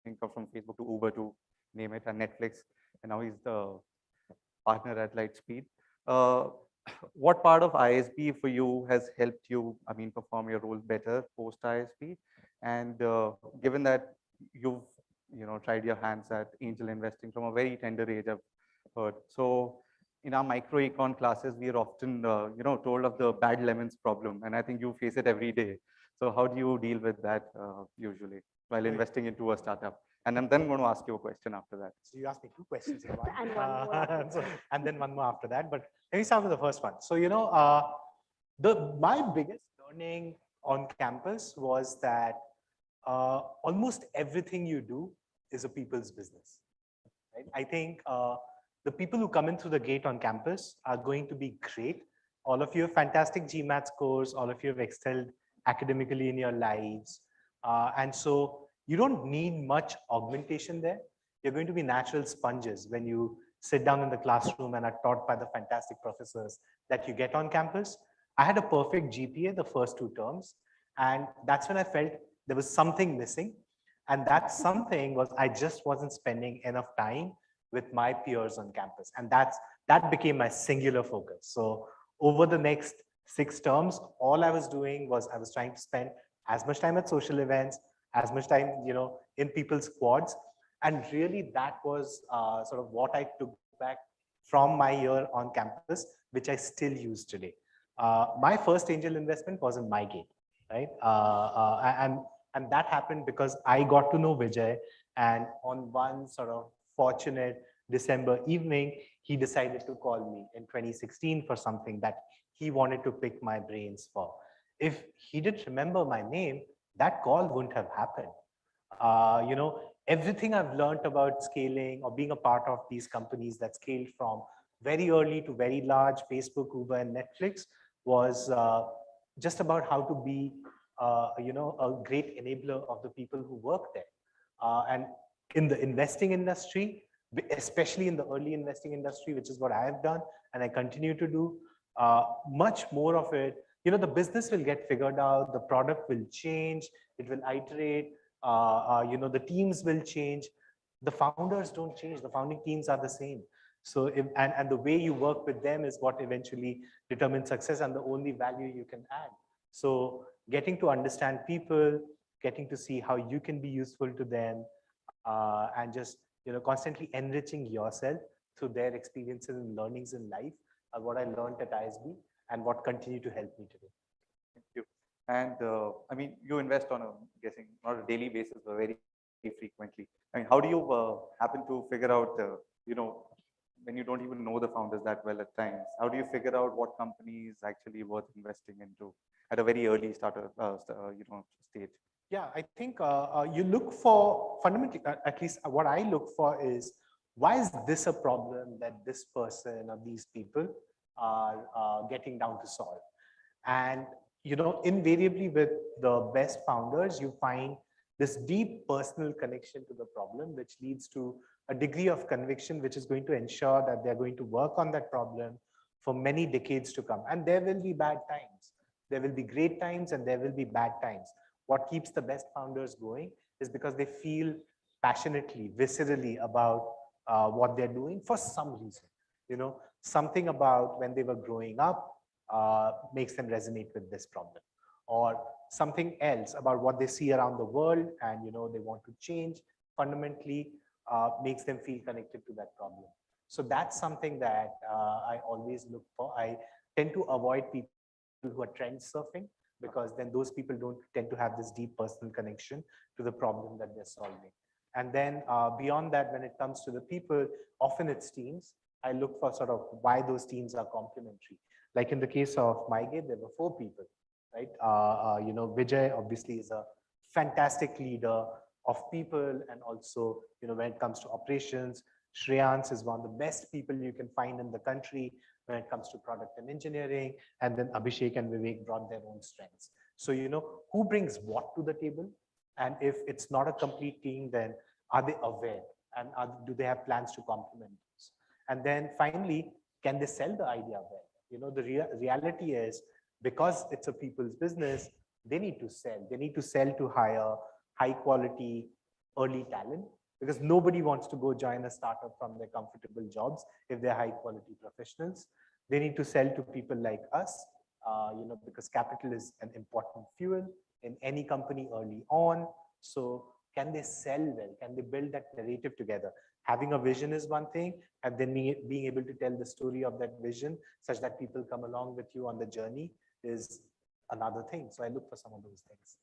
think of, from Facebook to Uber to name it, and Netflix. And now he's the partner at Lightspeed. What part of ISB for you has helped you, I mean, perform your role better post ISB? And given that you've, tried your hands at angel investing from a very tender age, I've heard. So in our microecon classes, we are often, told of the bad lemons problem. And I think you face it every day. So how do you deal with that usually while investing into a startup? And I'm then going to ask you a question after that. So you asked me 2 questions in one. And one more. And then one more after that. But let me start with the first one. So, my biggest learning on campus was that almost everything you do is a people's business. Right? I think the people who come in through the gate on campus are going to be great. All of you have fantastic GMAT scores. All of you have excelled academically in your lives. And so you don't need much augmentation there. You're going to be natural sponges when you sit down in the classroom and are taught by the fantastic professors that you get on campus. I had a perfect GPA the first 2 terms. And that's when I felt there was something missing. And that something was I just wasn't spending enough time with my peers on campus. And that became my singular focus. So over the next 6 terms, all I was doing was I was trying to spend as much time at social events, as much time, in people's squads. And really that was sort of what I took back from my year on campus, which I still use today. My first angel investment was in MyGate, right? And that happened because I got to know Vijay, and on one sort of fortunate December evening, he decided to call me in 2016 for something that he wanted to pick my brains for. If he didn't remember my name, that call wouldn't have happened. Everything I've learned about scaling or being a part of these companies that scaled from very early to very large, Facebook, Uber, and Netflix, was just about how to be, a great enabler of the people who work there. And in the investing industry, especially in the early investing industry, which is what I have done and I continue to do, much more of it, the business will get figured out, the product will change, it will iterate, the teams will change. The founders don't change, the founding teams are the same. So, and the way you work with them is what eventually determines success and the only value you can add. So getting to understand people, getting to see how you can be useful to them, and just, constantly enriching yourself through their experiences and learnings in life are what I learned at ISB and what continue to help me today. Thank you. And I mean, you invest on a, guessing, not a daily basis, but very frequently. I mean, how do you happen to figure out, when you don't even know the founders that well at times, how do you figure out what company is actually worth investing into at a very early starter, stage? Yeah, I think you look for, fundamentally, at least what I look for is, why is this a problem that this person or these people are getting down to solve? And, invariably with the best founders, you find this deep personal connection to the problem, which leads to a degree of conviction, which is going to ensure that they're going to work on that problem for many decades to come. And there will be bad times. There will be great times and there will be bad times. What keeps the best founders going is because they feel passionately, viscerally about what they're doing for some reason. Something about when they were growing up makes them resonate with this problem, or something else about what they see around the world and they want to change fundamentally makes them feel connected to that problem. So that's something that I always look for. I tend to avoid people who are trend surfing, because then those people don't tend to have this deep personal connection to the problem that they're solving. And then beyond that, when it comes to the people, often it's teams. I look for sort of why those teams are complementary. Like in the case of MyGate, there were 4 people, right? Vijay obviously is a fantastic leader of people, and also, when it comes to operations, Shreyans is one of the best people you can find in the country when it comes to product and engineering. And then Abhishek and Vivek brought their own strengths. So, who brings what to the table? And if it's not a complete team, then are they aware? And do they have plans to complement this? And then finally, can they sell the idea well? The reality is, because it's a people's business, they need to sell. They need to sell to hire high quality early talent, because nobody wants to go join a startup from their comfortable jobs if they're high quality professionals. They need to sell to people like us, because capital is an important fuel in any company early on. So can they sell well? Can they build that narrative together? Having a vision is one thing, and then being able to tell the story of that vision such that people come along with you on the journey is another thing. So I look for some of those things.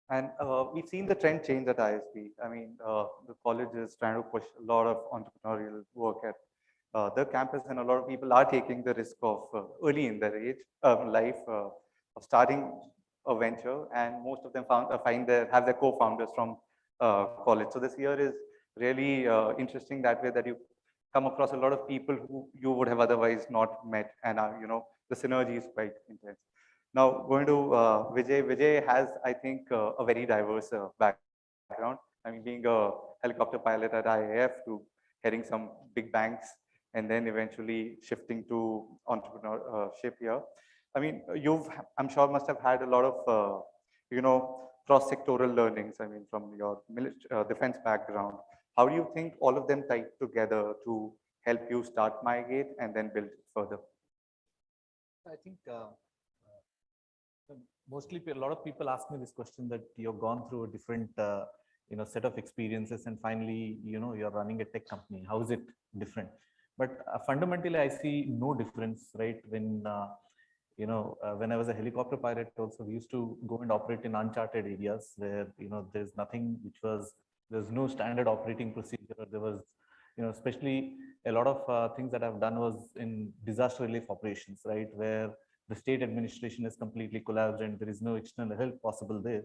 And we've seen the trend change at ISB. I mean, the college is trying to push a lot of entrepreneurial work at the campus, and a lot of people are taking the risk of early in their life of starting a venture, and most of them have their co-founders from college. So this year is really interesting that way, that you come across a lot of people who you would have otherwise not met, and the synergy is quite intense. Now going to Vijay. Vijay has, I think, a very diverse background. I mean, being a helicopter pilot at IAF to heading some big banks, and then eventually shifting to entrepreneurship here. I mean, I'm sure must have had a lot of, cross-sectoral learnings. I mean, from your defense background. How do you think all of them tied together to help you start MyGate and then build it further? I think mostly a lot of people ask me this question, that you've gone through a different set of experiences, and finally you're running a tech company. How is it different? But fundamentally, I see no difference, right? When when I was a helicopter pilot, also we used to go and operate in uncharted areas where there's nothing there's no standard operating procedure. There was especially a lot of things that I've done was in disaster relief operations, right, where the state administration is completely collapsed and there is no external help possible there.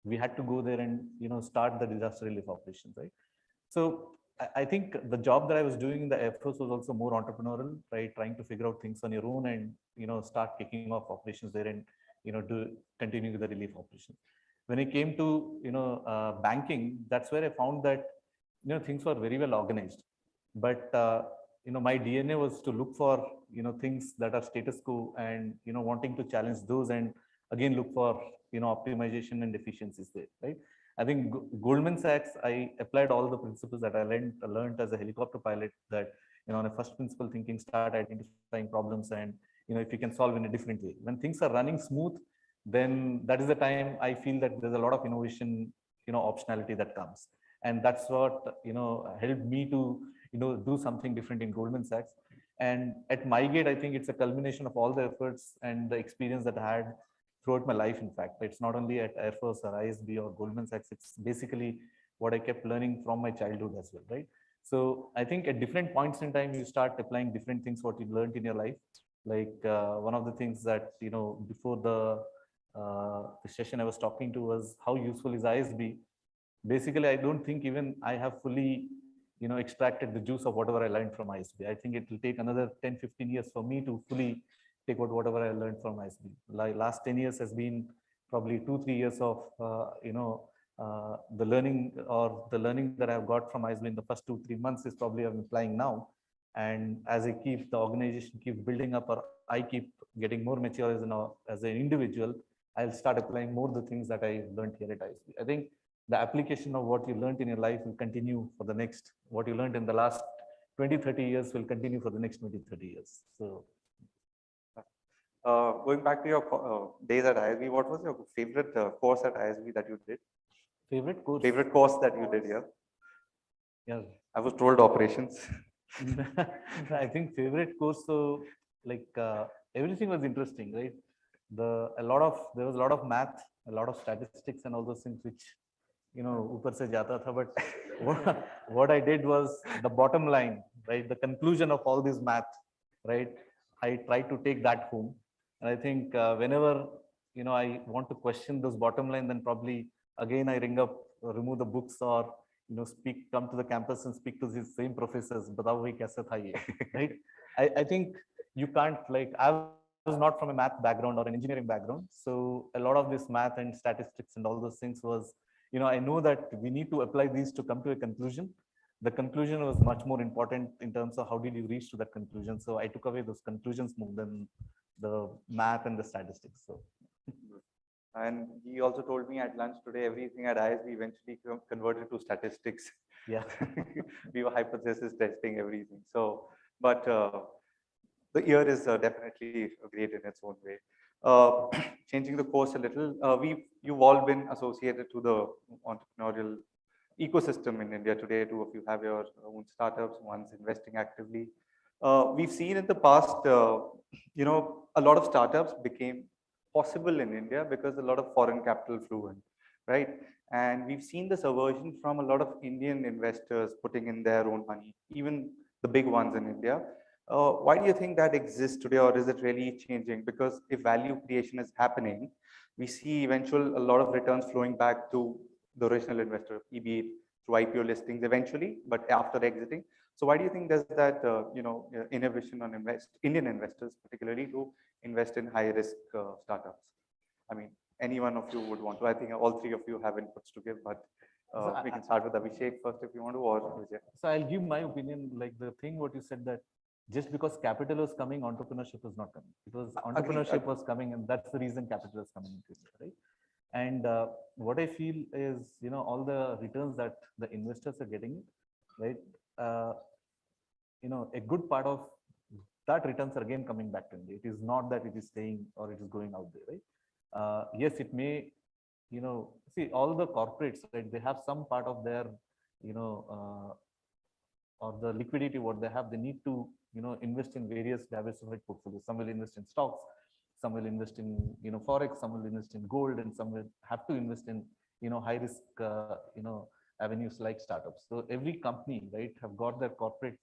We had to go there and start the disaster relief operations, right? So I think the job that I was doing in the Air Force was also more entrepreneurial, right? Trying to figure out things on your own and start kicking off operations there and do continue the relief operations. When it came to banking, that's where I found that things were very well organized, but my DNA was to look for things that are status quo and wanting to challenge those, and again look for optimization and efficiencies there, right? I think Goldman Sachs, I applied all the principles that I learned as a helicopter pilot, that on a first principle thinking, start identifying problems, and if you can solve in a different way. When things are running smooth, then that is the time I feel that there's a lot of innovation, optionality that comes, and that's what helped me to do something different in Goldman Sachs. And at MyGate, I think it's a culmination of all the efforts and the experience that I had throughout my life. In fact, it's not only at Air Force or ISB or Goldman Sachs, it's basically what I kept learning from my childhood as well, right? So I think at different points in time, you start applying different things, what you learned in your life. Like one of the things that, before the session I was talking to was how useful is ISB. Basically, I don't think even I have fully extracted the juice of whatever I learned from ISB. I think it will take another 10-15 years for me to fully take out whatever I learned from ISB. Like last 10 years has been probably 2-3 years of the learning that I've got from ISB in the first 2-3 months is probably I'm applying now. And as I keep the organization keep building up, or I keep getting more mature as an individual, I'll start applying more the things that I learned here at ISB. I think the application of what you learned in your life will continue for the next, what you learned in the last 20-30 years will continue for the next 20-30 years. So going back to your days at ISB, what was your favorite course at ISB that you did? Favorite course? Favorite course that you did here? Yeah. I was told operations. I think favorite course, so like everything was interesting, right? There was a lot of math, a lot of statistics and all those things which, you know, upar se jata tha, but what I did was the bottom line, right? The conclusion of all this math, right? I tried to take that home. And I think whenever, you know, I want to question those bottom line, then probably again I ring up, remove the books, or, you know, come to the campus and speak to these same professors, batao bhai kaise tha ye, right? I think you can't, like, I was not from a math background or an engineering background. So a lot of this math and statistics and all those things was, you know, I know that we need to apply these to come to a conclusion. The conclusion was much more important in terms of how did you reach to that conclusion. So I took away those conclusions more than the math and the statistics. So. And he also told me at lunch today, everything at ISB eventually converted to statistics. Yeah. We were hypothesis testing everything. So, but the year is definitely great in its own way. Changing the course a little, you've all been associated to the entrepreneurial ecosystem in India today. Two of you have your own startups, one's investing actively. We've seen in the past, you know, a lot of startups became possible in India because a lot of foreign capital flew in, right? And we've seen this aversion from a lot of Indian investors putting in their own money, even the big ones in India. Why do you think that exists today, or is it really changing? Because if value creation is happening, we see a lot of returns flowing back to the original investor, be it through IPO listings eventually, but after exiting. So why do you think there's that you know, inhibition on Indian investors, particularly to invest in high risk startups? I mean, any one of you would want to. I think all three of you have inputs to give, but we can start with Abhishek first if you want to, or Vijay. So I'll give my opinion. Like the thing what you said, that just because capital was coming, entrepreneurship was not coming. It was entrepreneurship was coming, and that's the reason capital is coming into it, right? And what I feel is, you know, all the returns that the investors are getting, right? You know, a good part of that returns are again coming back to India. It is not that it is staying or it is going out there, right? Yes, it may, you know, see all the corporates, right? They have some part of their, you know, or the liquidity what they have, they need to, you know, invest in various diversified portfolios. Some will invest in stocks, some will invest in, you know, forex, some will invest in gold, and some will have to invest in, you know, high risk, you know, avenues like startups. So every company, right, have got their corporate,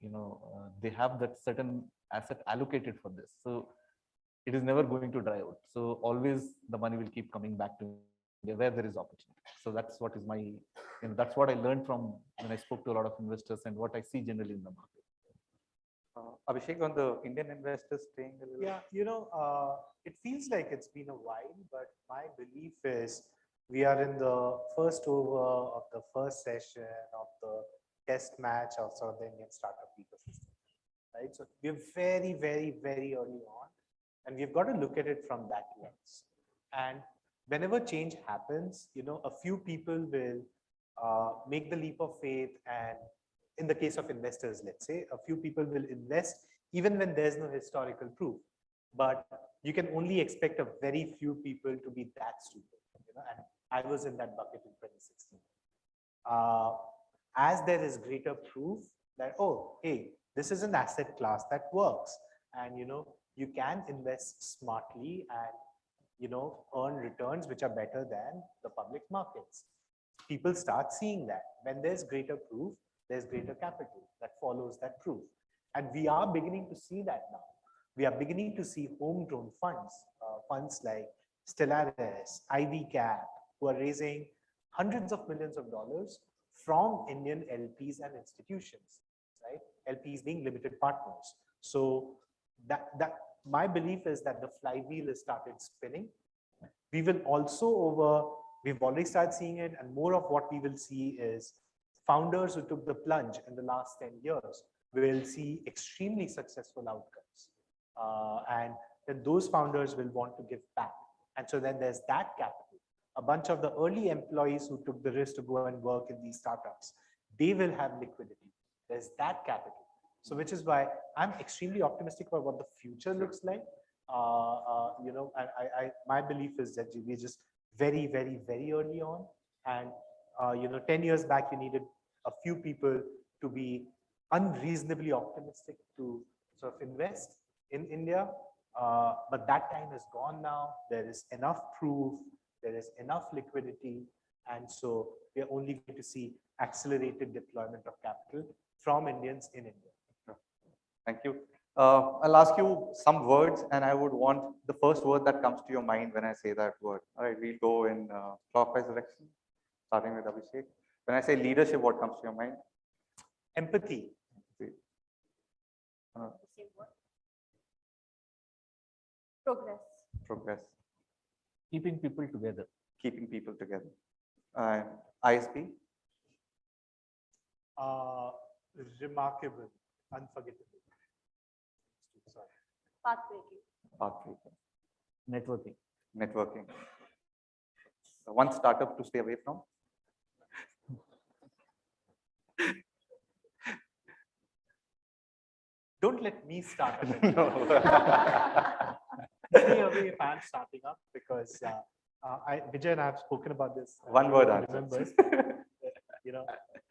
you know, they have that certain asset allocated for this. So it is never going to dry out. So always the money will keep coming back to India where there is opportunity. So that's what is my, you know, that's what I learned from when I spoke to a lot of investors and what I see generally in the market. Abhishek, on the Indian investors staying a little. Yeah, you know, it feels like it's been a while, but my belief is we are in the first over of the first session of the test match of sort of the Indian startup ecosystem, right? So we're very, very, very early on, and we've got to look at it from that lens. And whenever change happens, you know, a few people will make the leap of faith, and in the case of investors, let's say, a few people will invest even when there's no historical proof. But you can only expect a very few people to be that stupid, you know, and I was in that bucket in 2016. As there is greater proof that, oh, hey, this is an asset class that works, and, you know, you can invest smartly and, you know, earn returns which are better than the public markets. People start seeing that when there's greater proof, there's greater capital that follows that proof. And we are beginning to see that now. We are beginning to see homegrown funds, funds like Stellaris, IV Cap, who are raising hundreds of millions of dollars from Indian LPs and institutions, right? LPs being limited partners. So that my belief is that the flywheel has started spinning. We will also we've already started seeing it, and more of what we will see is founders who took the plunge in the last 10 years will see extremely successful outcomes. And then those founders will want to give back. And so then there's that capital. A bunch of the early employees who took the risk to go and work in these startups, they will have liquidity. There's that capital. So which is why I'm extremely optimistic about what the future looks like. You know, my belief is that we're just very, very, very early on. And 10 years back, you needed a few people to be unreasonably optimistic to sort of invest in India. But that time is gone now. There is enough proof, there is enough liquidity. And so we are only going to see accelerated deployment of capital from Indians in India. Thank you. I'll ask you some words, and I would want the first word that comes to your mind when I say that word. All right, we'll go in clockwise direction, starting with Abhishek. When I say leadership, what comes to your mind? Empathy. Progress. Progress. Keeping people together. Keeping people together. And ISB? Remarkable, unforgettable. Sorry. Pathbreaking. Pathbreaking. Networking. Networking. So one startup to stay away from? Don't let me start. No. Stay away if I'm starting up, because Vijay and I have spoken about this. One word answer.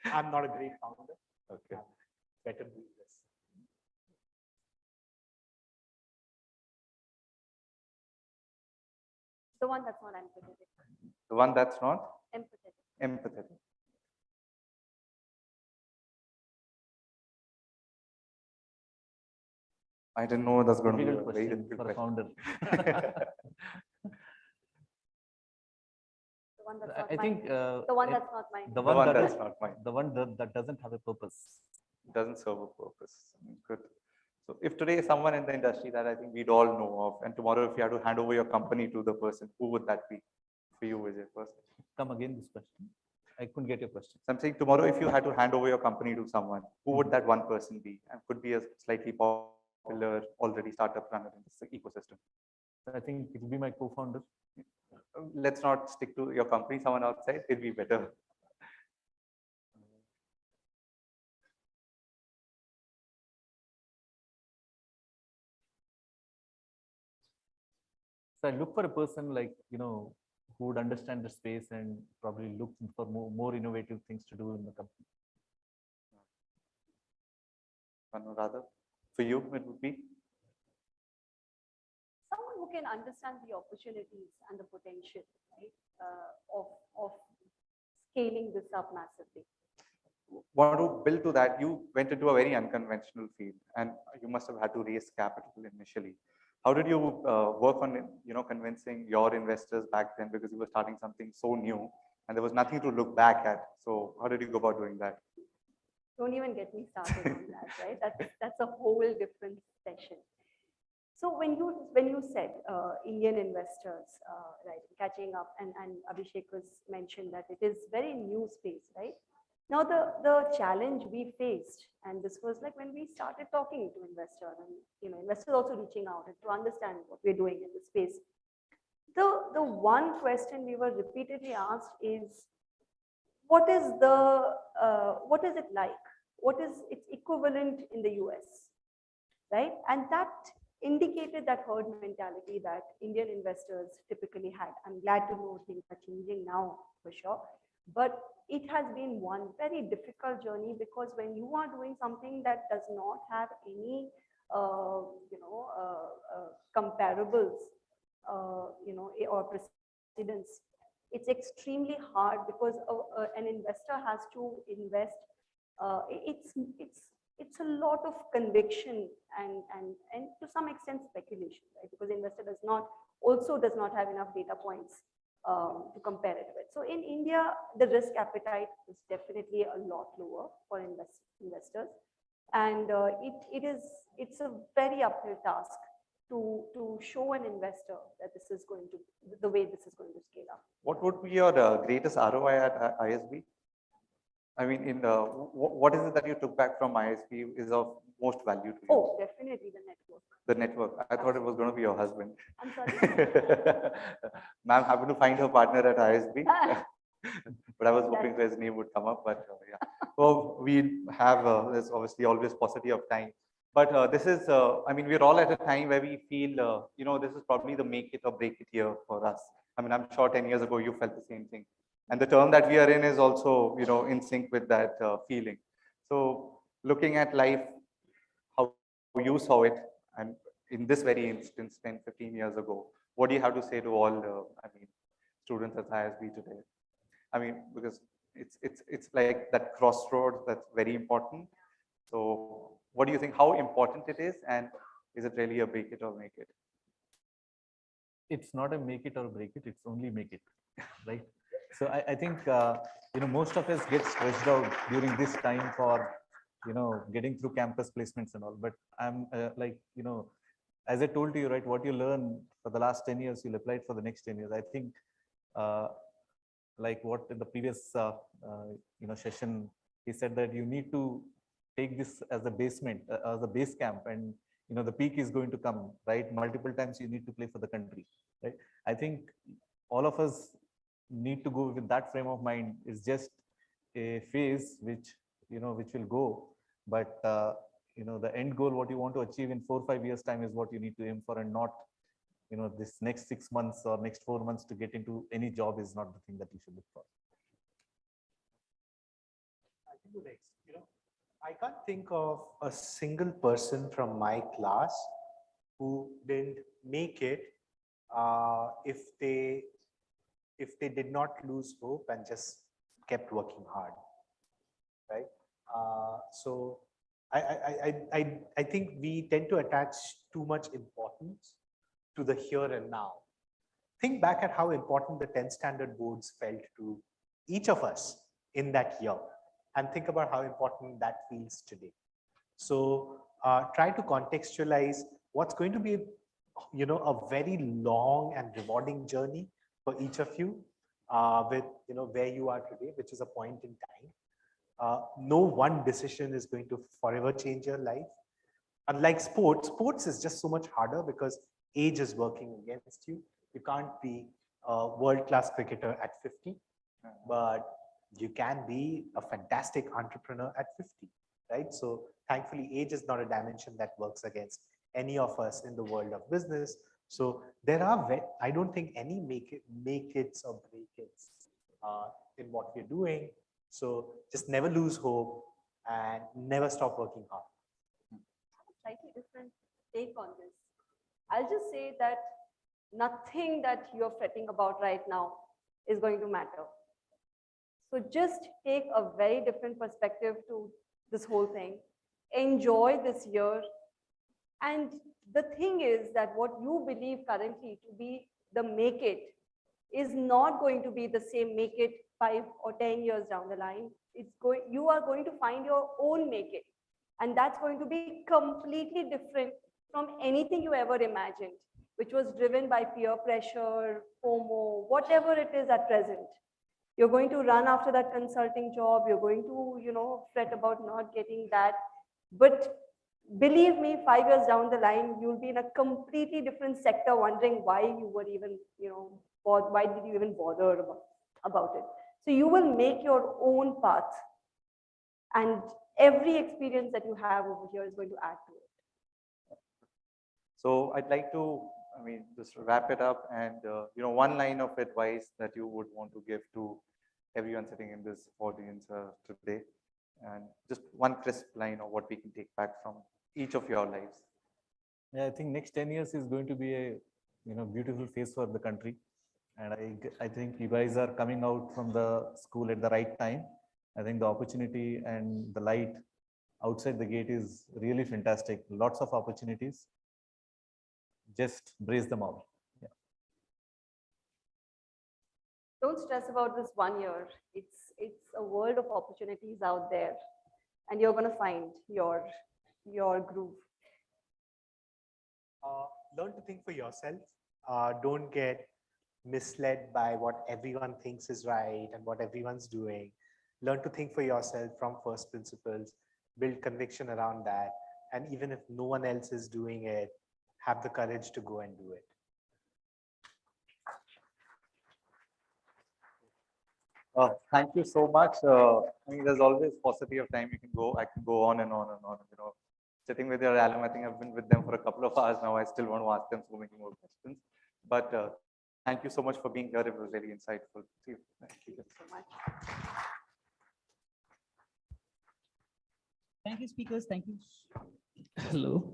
I'm not a great founder. Okay. Better do this. The one that's not empathetic. The one that's not? Empathetic. Empathetic. I didn't know that's going to be a very difficult for a founder. The one that's not I think the one that's not mine. The one that's not mine. The one that doesn't have a purpose. Doesn't serve a purpose. Good. So if today someone in the industry that I think we'd all know of, and tomorrow if you had to hand over your company to the person, who would that be for you, Vijay, first? Come again, this question. I couldn't get your question. So I'm saying tomorrow if you had to hand over your company to someone, who would that one person be? And could be a slightly popular, already startup runner in this ecosystem. I think it will be my co-founder. Let's not stick to your company, someone outside, it'll be better. So I look for a person like, who would understand the space and probably look for more innovative things to do in the company. Anuradha, for you, it would be? Someone who can understand the opportunities and the potential, right, of scaling this up massively. Want to build to that, you went into a very unconventional field and you must have had to raise capital initially. How did you work on convincing your investors back then, because you were starting something so new and there was nothing to look back at? So how did you go about doing that? Don't even get me started on that, right? That's a whole different session. So when you said Indian investors, right, catching up, and Abhishek was mentioned that it is very new space, right? Now the challenge we faced, and this was like when we started talking to investors, and investors also reaching out and to understand what we're doing in the space. The one question we were repeatedly asked is, what is it like? What is its equivalent in the US, right? And that indicated that herd mentality that Indian investors typically had. I'm glad to know things are changing now for sure, but it has been one very difficult journey, because when you are doing something that does not have any comparables, or precedents, it's extremely hard, because an investor has to invest. It's a lot of conviction and to some extent speculation, right? Because the investor does not have enough data points to compare it with. So in India, the risk appetite is definitely a lot lower for investors, and it's a very uphill task to show an investor that this is going to the way this is going to scale up. What would be your greatest ROI at ISB? I mean, what is it that you took back from ISB is of most value to you? Oh, definitely the network. The network. I thought it was going to be your husband. I'm sorry. Ma'am happened to find her partner at ISB, but I was hoping his name would come up. But yeah, so we have there's obviously always paucity of time. But this is, I mean, we're all at a time where we feel, this is probably the make it or break it year for us. I mean, I'm sure 10 years ago you felt the same thing. And the term that we are in is also, in sync with that feeling. So looking at life, how you saw it, and in this very instance, 10, 15 years ago, what do you have to say to all, students at ISB today? I mean, because it's like that crossroads that's very important. So what do you think, how important it is, and is it really a break it or make it? It's not a make it or break it, it's only make it, right? So I think, most of us get stressed out during this time for, getting through campus placements and all, but I'm as I told you, right, what you learn for the last 10 years, you'll apply it for the next 10 years. I think, like what in the previous, session, he said that you need to take this as a basement, as a base camp, and, the peak is going to come, right? Multiple times you need to play for the country, right? I think all of us need to go with that frame of mind. Is just a phase which, which will go, but, the end goal, what you want to achieve in 4 or 5 years time is what you need to aim for, and not, this next 6 months or next 4 months to get into any job is not the thing that you should look for. I can do next. I can't think of a single person from my class who didn't make it if they did not lose hope and just kept working hard, right? So I think we tend to attach too much importance to the here and now. Think back at how important the 10th standard boards felt to each of us in that year, and think about how important that feels today. So try to contextualize what's going to be, a very long and rewarding journey for each of you with, where you are today, which is a point in time. No one decision is going to forever change your life. Unlike sports is just so much harder because age is working against you. You can't be a world-class cricketer at 50, but you can be a fantastic entrepreneur at 50, right? So thankfully, age is not a dimension that works against any of us in the world of business. So there are, I don't think any make it's or break it's in what we're doing. So just never lose hope and never stop working hard. Slightly different take on this. I'll just say that nothing that you're fretting about right now is going to matter. So just take a very different perspective to this whole thing. Enjoy this year. And the thing is that what you believe currently to be the make it is not going to be the same make it 5 or 10 years down the line. You are going to find your own make it. And that's going to be completely different from anything you ever imagined, which was driven by peer pressure, FOMO, whatever it is at present. You're going to run after that consulting job. You're going to, fret about not getting that. But believe me, 5 years down the line, you'll be in a completely different sector wondering why you were even, why did you even bother about it? So you will make your own path. And every experience that you have over here is going to add to it. So I'd like to, just wrap it up, and one line of advice that you would want to give to everyone sitting in this audience today, and just one crisp line of what we can take back from each of your lives. Yeah, I think next 10 years is going to be a beautiful phase for the country, and I think you guys are coming out from the school at the right time. I think the opportunity and the light outside the gate is really fantastic. Lots of opportunities. Just brace them out. Yeah. Don't stress about this 1 year. It's a world of opportunities out there, and you're going to find your groove. Learn to think for yourself. Don't get misled by what everyone thinks is right and what everyone's doing. Learn to think for yourself from first principles. Build conviction around that. And even if no one else is doing it, have the courage to go and do it. Thank you so much. There's always paucity of time. You can go. I can go on and on and on. Sitting with your alum, I think I've been with them for a couple of hours now. I still want to ask them so many more questions. But Thank you so much for being here. It was really insightful. See you. Thank you so much. Thank you, speakers. Thank you. Hello.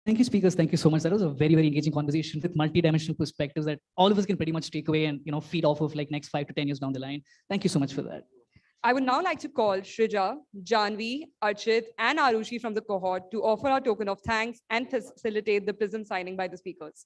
Thank you, speakers. Thank you so much. That was a very, very engaging conversation with multi-dimensional perspectives that all of us can pretty much take away and feed off of like next 5 to 10 years down the line. Thank you so much for that. I would now like to call Shrija, Janvi, Archit, and Arushi from the cohort to offer our token of thanks and facilitate the Prism signing by the speakers.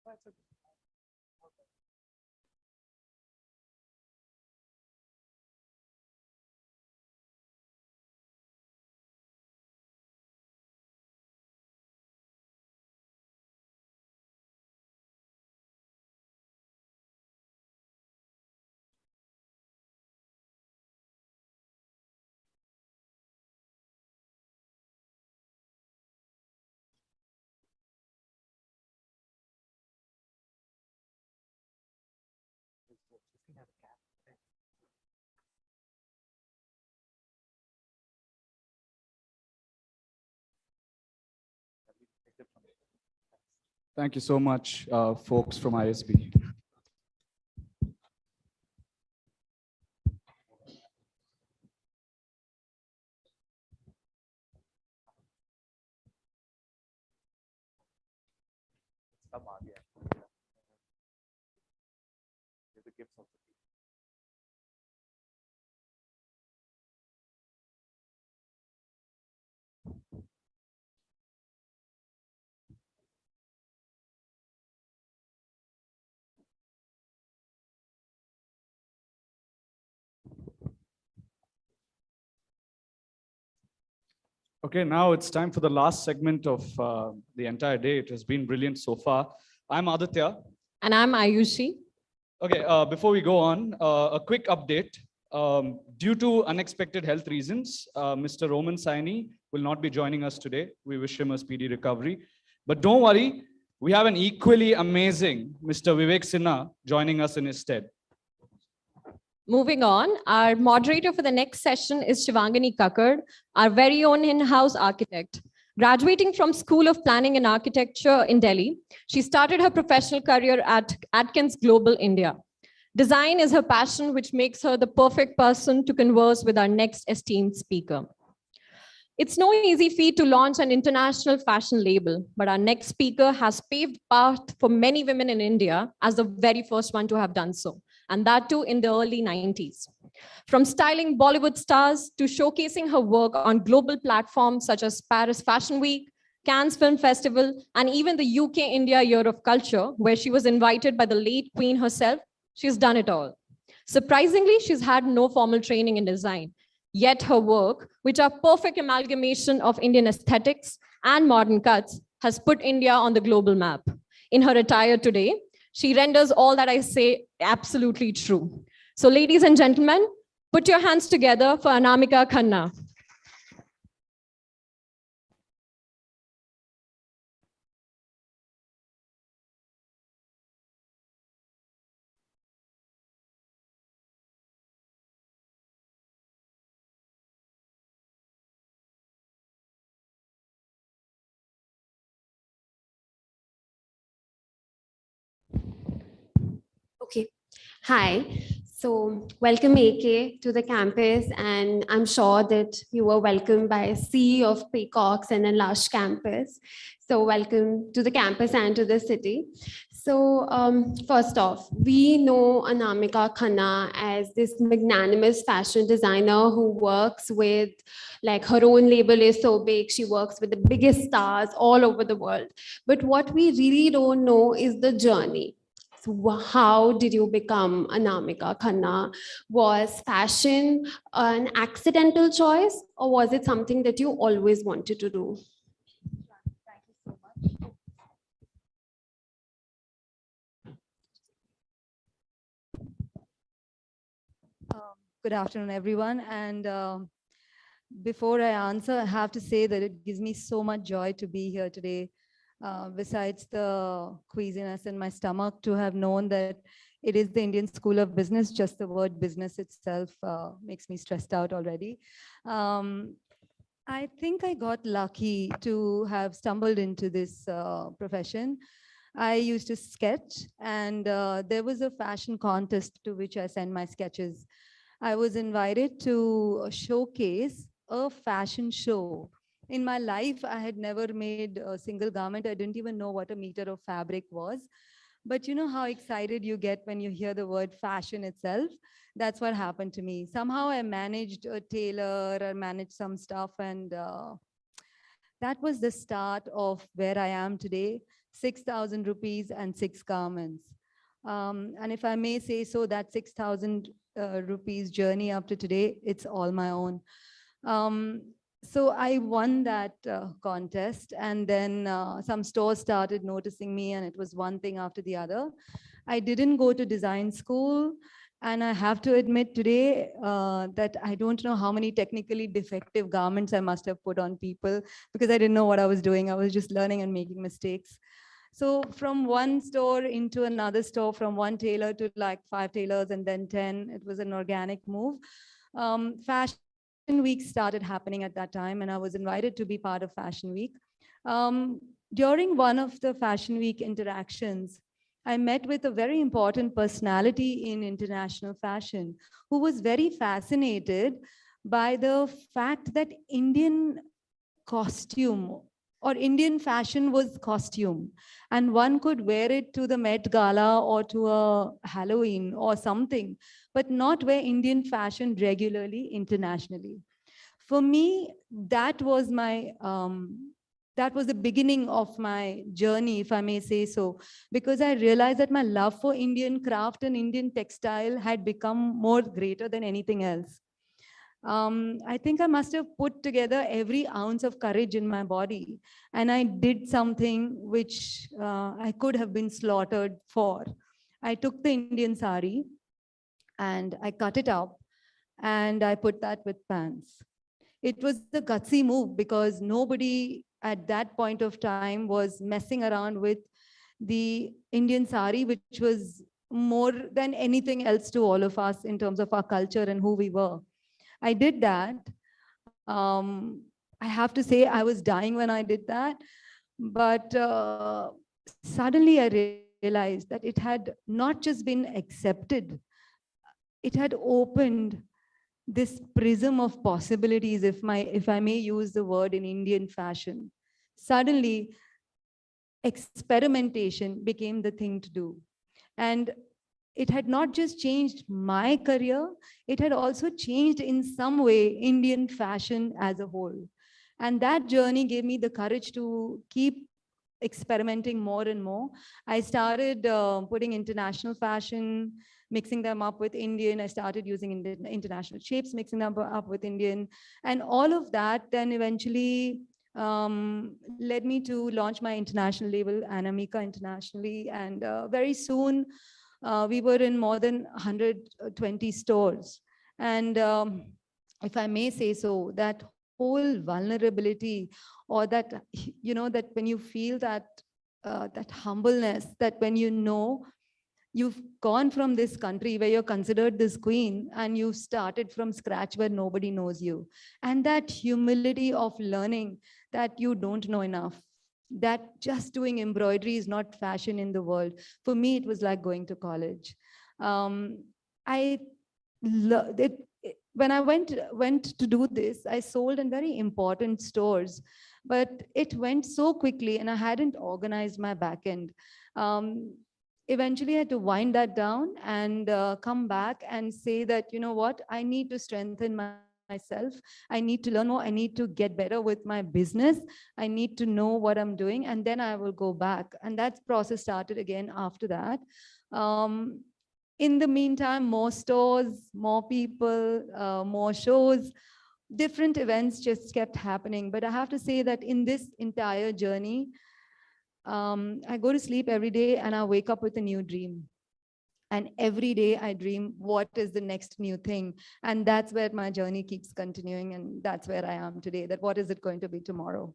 Thank you very much. Thank you so much, folks from ISB. Okay, now it's time for the last segment of the entire day. It has been brilliant so far. I'm Aditya. And I'm Ayushi. Okay, before we go on, a quick update. Due to unexpected health reasons, Mr. Roman Saini will not be joining us today. We wish him a speedy recovery. But don't worry, we have an equally amazing Mr. Vivek Sinha joining us in his stead. Moving on, our moderator for the next session is Shivangani Kakkad, our very own in-house architect. Graduating from School of Planning and Architecture in Delhi, she started her professional career at Atkins Global India. Design is her passion, which makes her the perfect person to converse with our next esteemed speaker. It's no easy feat to launch an international fashion label, but our next speaker has paved path for many women in India as the very first one to have done so, and that too in the early 90s. From styling Bollywood stars to showcasing her work on global platforms such as Paris Fashion Week, Cannes Film Festival, and even the UK India Year of Culture, where she was invited by the late Queen herself, she's done it all. Surprisingly, she's had no formal training in design. Yet her work, which are perfect amalgamation of Indian aesthetics and modern cuts, has put India on the global map. In her attire today, she renders all that I say absolutely true. So ladies and gentlemen, put your hands together for Anamika Khanna. Okay. Hi. So welcome AK to the campus, and I'm sure that you were welcomed by a sea of peacocks and a lush campus. So welcome to the campus and to the city. So first off, we know Anamika Khanna as this magnanimous fashion designer who works with, like, her own label is so big, she works with the biggest stars all over the world. But what we really don't know is the journey. So how did you become Anamika Khanna? Was fashion an accidental choice, or was it something that you always wanted to do? Good afternoon, everyone. And before I answer, I have to say that it gives me so much joy to be here today. Besides the queasiness in my stomach, to have known that it is the Indian School of Business, just the word business itself makes me stressed out already. I think I got lucky to have stumbled into this profession. I used to sketch, and there was a fashion contest to which I sent my sketches. I was invited to showcase a fashion show. In my life, I had never made a single garment. I didn't even know what a meter of fabric was. But you know how excited you get when you hear the word fashion itself? That's what happened to me. Somehow I managed a tailor, I managed some stuff, and that was the start of where I am today, 6,000 rupees and 6 garments. And if I may say so, that 6,000 rupees journey up to today, it's all my own. So I won that contest, and then some stores started noticing me, and it was one thing after the other. I didn't go to design school, and I have to admit today that I don't know how many technically defective garments I must have put on people, because I didn't know what I was doing. I was just learning and making mistakes. So from one store into another store, from one tailor to like 5 tailors and then 10, it was an organic move. Fashion Week started happening at that time, and I was invited to be part of Fashion Week. During one of the Fashion Week interactions, I met with a very important personality in international fashion who was very fascinated by the fact that Indian costume or Indian fashion was costume, and one could wear it to the Met Gala or to a Halloween or something, but not wear Indian fashion regularly internationally. For me, that was my that was the beginning of my journey, if I may say so, because I realized that my love for Indian craft and Indian textile had become more greater than anything else. I think I must have put together every ounce of courage in my body, and I did something which I could have been slaughtered for. I took the Indian sari and I cut it up and I put that with pants. It was the gutsy move because nobody at that point of time was messing around with the Indian sari, which was more than anything else to all of us in terms of our culture and who we were. I did that. I have to say I was dying when I did that, but suddenly I realized that it had not just been accepted, it had opened this prism of possibilities, if I may use the word, in Indian fashion. Suddenly, experimentation became the thing to do. And it had not just changed my career, it had also changed in some way Indian fashion as a whole. And that journey gave me the courage to keep experimenting more and more. I started putting international fashion, mixing them up with Indian. I started using international shapes, mixing them up with Indian. And all of that then eventually led me to launch my international label, Anamika Internationally. And very soon, we were in more than 120 stores. And if I may say so, that whole vulnerability, or that, you know, that when you feel that, that humbleness, that when you know you've gone from this country where you're considered this queen and you started from scratch where nobody knows you. And that humility of learning that you don't know enough, that just doing embroidery is not fashion in the world. For me, it was like going to college. When I went to do this, I sold in very important stores, but it went so quickly and I hadn't organized my back end. Eventually I had to wind that down and come back and say that, you know what, I need to strengthen myself. I need to learn more. I need to get better with my business. I need to know what I'm doing, and then I will go back. And that process started again after that. In the meantime, more stores, more people, more shows, different events just kept happening. But I have to say that in this entire journey, I go to sleep every day and I wake up with a new dream. And every day I dream, what is the next new thing? And that's where my journey keeps continuing. And that's where I am today, that what is it going to be tomorrow?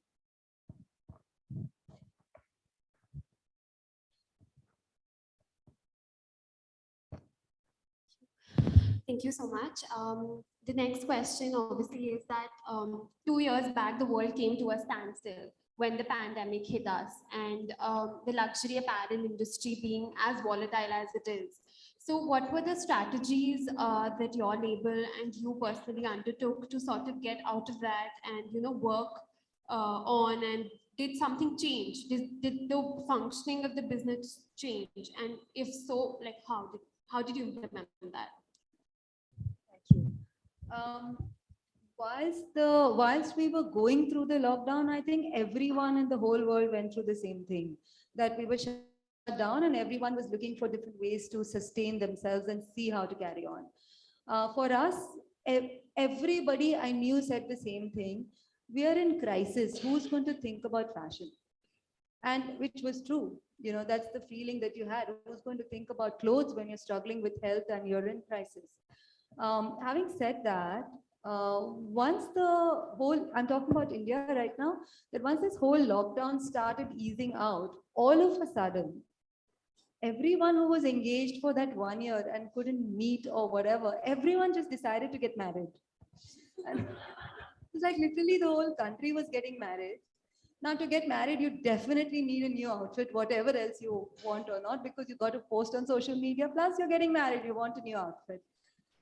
Thank you so much. The next question obviously is that 2 years back, the world came to a standstill when the pandemic hit us, and the luxury apparel industry being as volatile as it is. So what were the strategies that your label and you personally undertook to sort of get out of that and, you know, work on, and did something change? Did the functioning of the business change? And if so, like how did you implement that? Whilst we were going through the lockdown, I think everyone in the whole world went through the same thing, that we were shut down and everyone was looking for different ways to sustain themselves and see how to carry on. For us, everybody I knew said the same thing. We are in crisis. Who's going to think about fashion? And which was true. You know, that's the feeling that you had. Who's going to think about clothes when you're struggling with health and you're in crisis? Having said that, once the whole, I'm talking about India right now, that once this whole lockdown started easing out, all of a sudden, everyone who was engaged for that 1 year and couldn't meet or whatever, everyone just decided to get married. And it's like literally the whole country was getting married. Now, to get married, you definitely need a new outfit, whatever else you want or not, because you got to post on social media. Plus, you're getting married, you want a new outfit.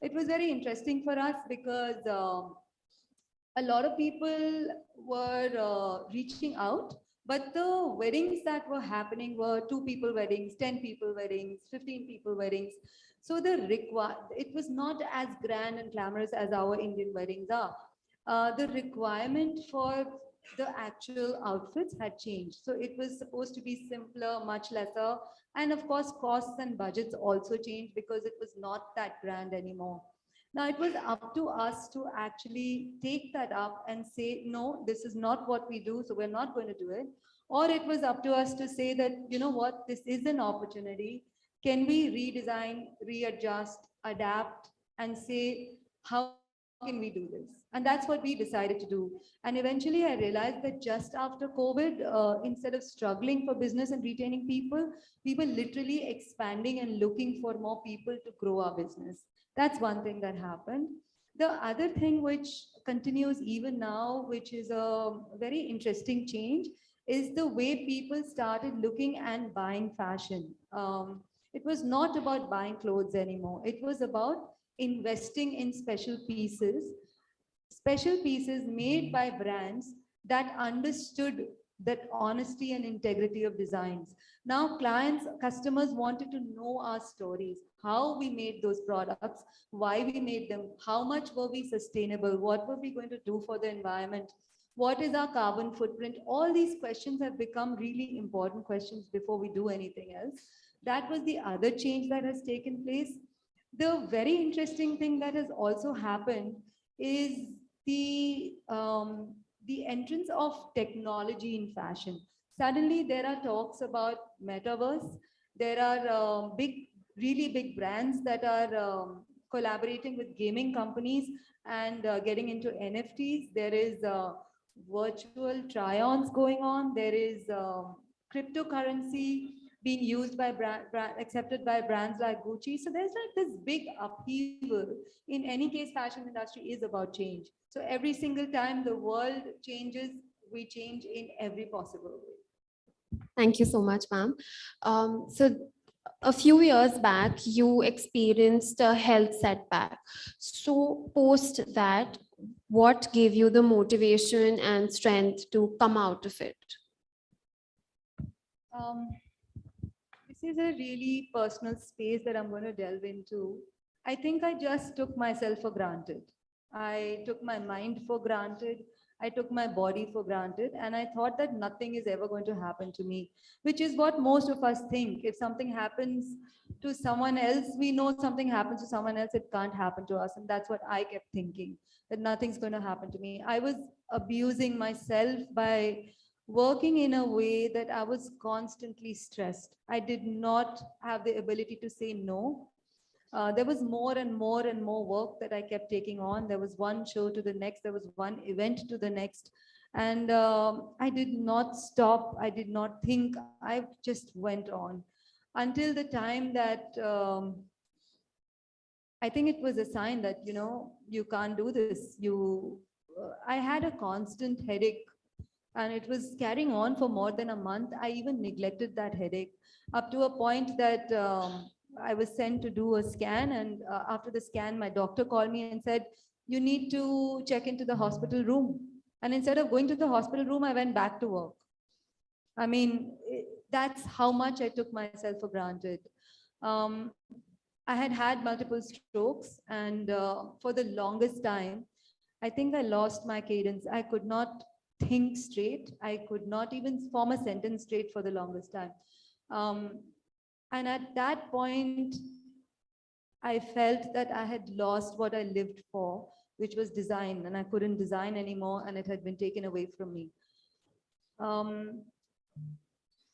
It was very interesting for us because a lot of people were reaching out, but the weddings that were happening were 2 people weddings, 10 people weddings, 15 people weddings. So it was not as grand and glamorous as our Indian weddings are. The requirement for the actual outfits had changed. So it was supposed to be simpler, much lesser. And of course, costs and budgets also changed because it was not that grand anymore. Now it was up to us to actually take that up and say, no, this is not what we do, so we're not going to do it. Or it was up to us to say that, you know what, this is an opportunity. Can we redesign, readjust, adapt, and say, how can we do this? And that's what we decided to do. And eventually I realized that just after COVID, instead of struggling for business and retaining people, we were literally expanding and looking for more people to grow our business. That's one thing that happened. The other thing which continues even now, which is a very interesting change, is the way people started looking and buying fashion. It was not about buying clothes anymore. It was about investing in special pieces made by brands that understood that honesty and integrity of designs. Now customers wanted to know our stories, how we made those products, why we made them, how much were we sustainable, what were we going to do for the environment, what is our carbon footprint. All these questions have become really important questions before we do anything else. That was the other change that has taken place. The very interesting thing that has also happened is the entrance of technology in fashion. Suddenly there are talks about metaverse. There are really big brands that are collaborating with gaming companies and getting into NFTs. There is virtual try-ons going on. There is cryptocurrency being used by accepted by brands like Gucci. So there's like this big upheaval. In any case, fashion industry is about change. So every single time the world changes, we change in every possible way. Thank you so much, ma'am. So a few years back, you experienced a health setback. So post that, what gave you the motivation and strength to come out of it? This is a really personal space that I'm going to delve into. I think I just took myself for granted. I took my mind for granted. I took my body for granted. And I thought that nothing is ever going to happen to me, which is what most of us think. If something happens to someone else, we know something happens to someone else, it can't happen to us. And that's what I kept thinking, that nothing's going to happen to me. I was abusing myself by working in a way that I was constantly stressed. I did not have the ability to say no. There was more and more and more work that I kept taking on. There was one show to the next, there was one event to the next. And I did not stop. I did not think. I just went on until the time that I think it was a sign that, you know, you can't do this. I had a constant headache and it was carrying on for more than a month. I even neglected that headache up to a point that I was sent to do a scan. And after the scan, my doctor called me and said, you need to check into the hospital room. And instead of going to the hospital room, I went back to work. I mean, that's how much I took myself for granted. I had had multiple strokes, and for the longest time, I think I lost my cadence. I could not think straight. I could not even form a sentence straight for the longest time. And at that point, I felt that I had lost what I lived for, which was design, and I couldn't design anymore, and it had been taken away from me.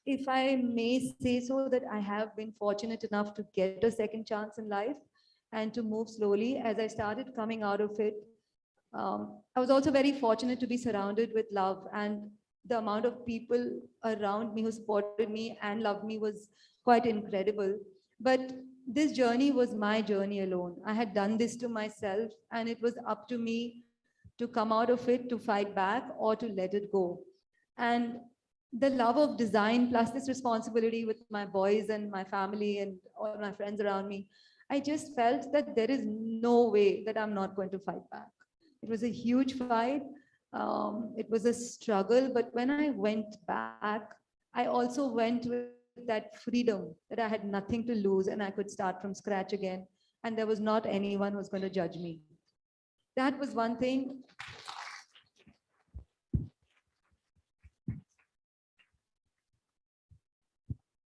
If I may say so, that I have been fortunate enough to get a second chance in life and to move slowly. As I started coming out of it, I was also very fortunate to be surrounded with love, and the amount of people around me who supported me and loved me was quite incredible. But this journey was my journey alone. I had done this to myself, and it was up to me to come out of it, to fight back, or to let it go. And the love of design plus this responsibility with my boys and my family and all my friends around me, I just felt that there is no way that I'm not going to fight back. It was a huge fight. It was a struggle, but when I went back, I also went with that freedom that I had nothing to lose and I could start from scratch again. And there was not anyone who was going to judge me. That was one thing.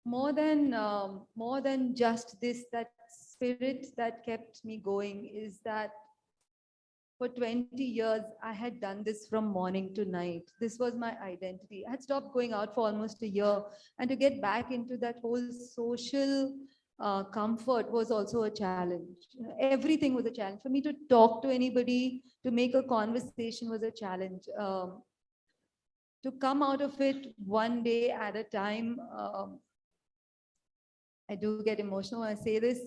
More than just this, that spirit that kept me going is that for 20 years, I had done this from morning to night. This was my identity. I had stopped going out for almost a year, and to get back into that whole social comfort was also a challenge. Everything was a challenge. For me to talk to anybody, to make a conversation was a challenge. To come out of it one day at a time, I do get emotional when I say this,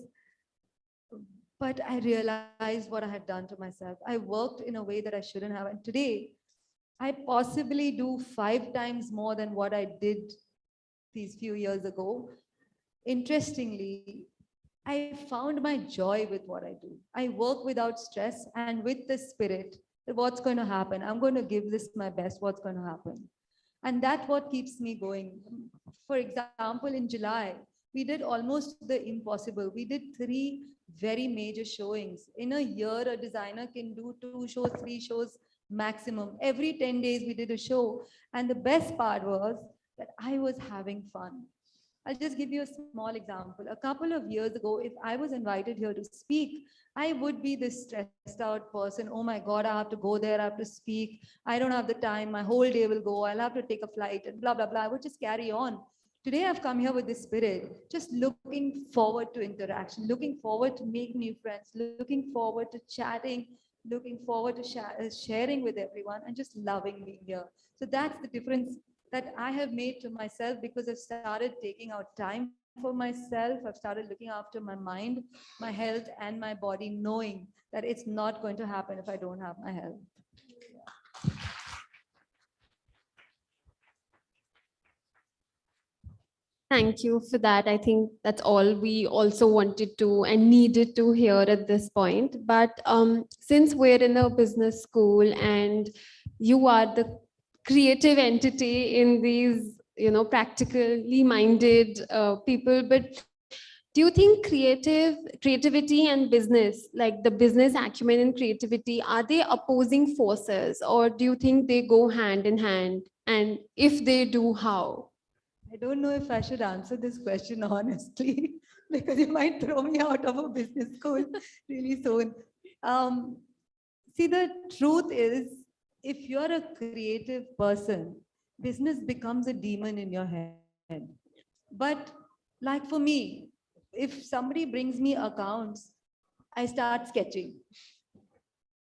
but I realized what I had done to myself. I worked in a way that I shouldn't have. And today, I possibly do 5 times more than what I did these few years ago. Interestingly, I found my joy with what I do. I work without stress and with the spirit that what's going to happen. I'm going to give this my best. What's going to happen? And that's what keeps me going. For example, in July, we did almost the impossible. We did 3 very major showings. In a year, a designer can do 2 shows, 3 shows maximum. Every 10 days, we did a show. And the best part was that I was having fun. I'll just give you a small example. A couple of years ago, if I was invited here to speak, I would be this stressed out person. Oh my God, I have to go there, I have to speak. I don't have the time, my whole day will go. I'll have to take a flight and blah, blah, blah. I would just carry on. Today, I've come here with this spirit, just looking forward to interaction, looking forward to make new friends, looking forward to chatting, looking forward to sharing with everyone and just loving being here. So that's the difference that I have made to myself, because I've started taking out time for myself. I've started looking after my mind, my health, and my body, knowing that it's not going to happen if I don't have my health. Thank you for that. I think that's all we also wanted to and needed to hear at this point. But since we're in a business school and you are the creative entity in these, practically minded people, but do you think creativity and business, like the business acumen and creativity, are they opposing forces, or do you think they go hand in hand? And if they do, how? I don't know if I should answer this question honestly, because you might throw me out of a business school really soon. See, the truth is, if you're a creative person, business becomes a demon in your head. But like for me, if somebody brings me accounts, I start sketching.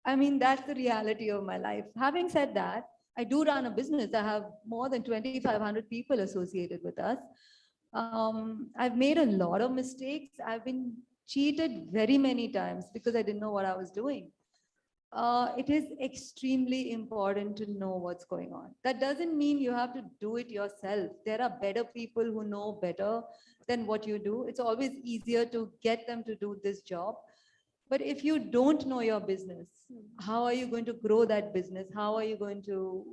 I mean, that's the reality of my life. Having said that, I do run a business. I have more than 2,500 people associated with us. I've made a lot of mistakes. I've been cheated very many times because I didn't know what I was doing. It is extremely important to know what's going on. That doesn't mean you have to do it yourself. There are better people who know better than what you do. It's always easier to get them to do this job. But if you don't know your business, how are you going to grow that business? How are you going to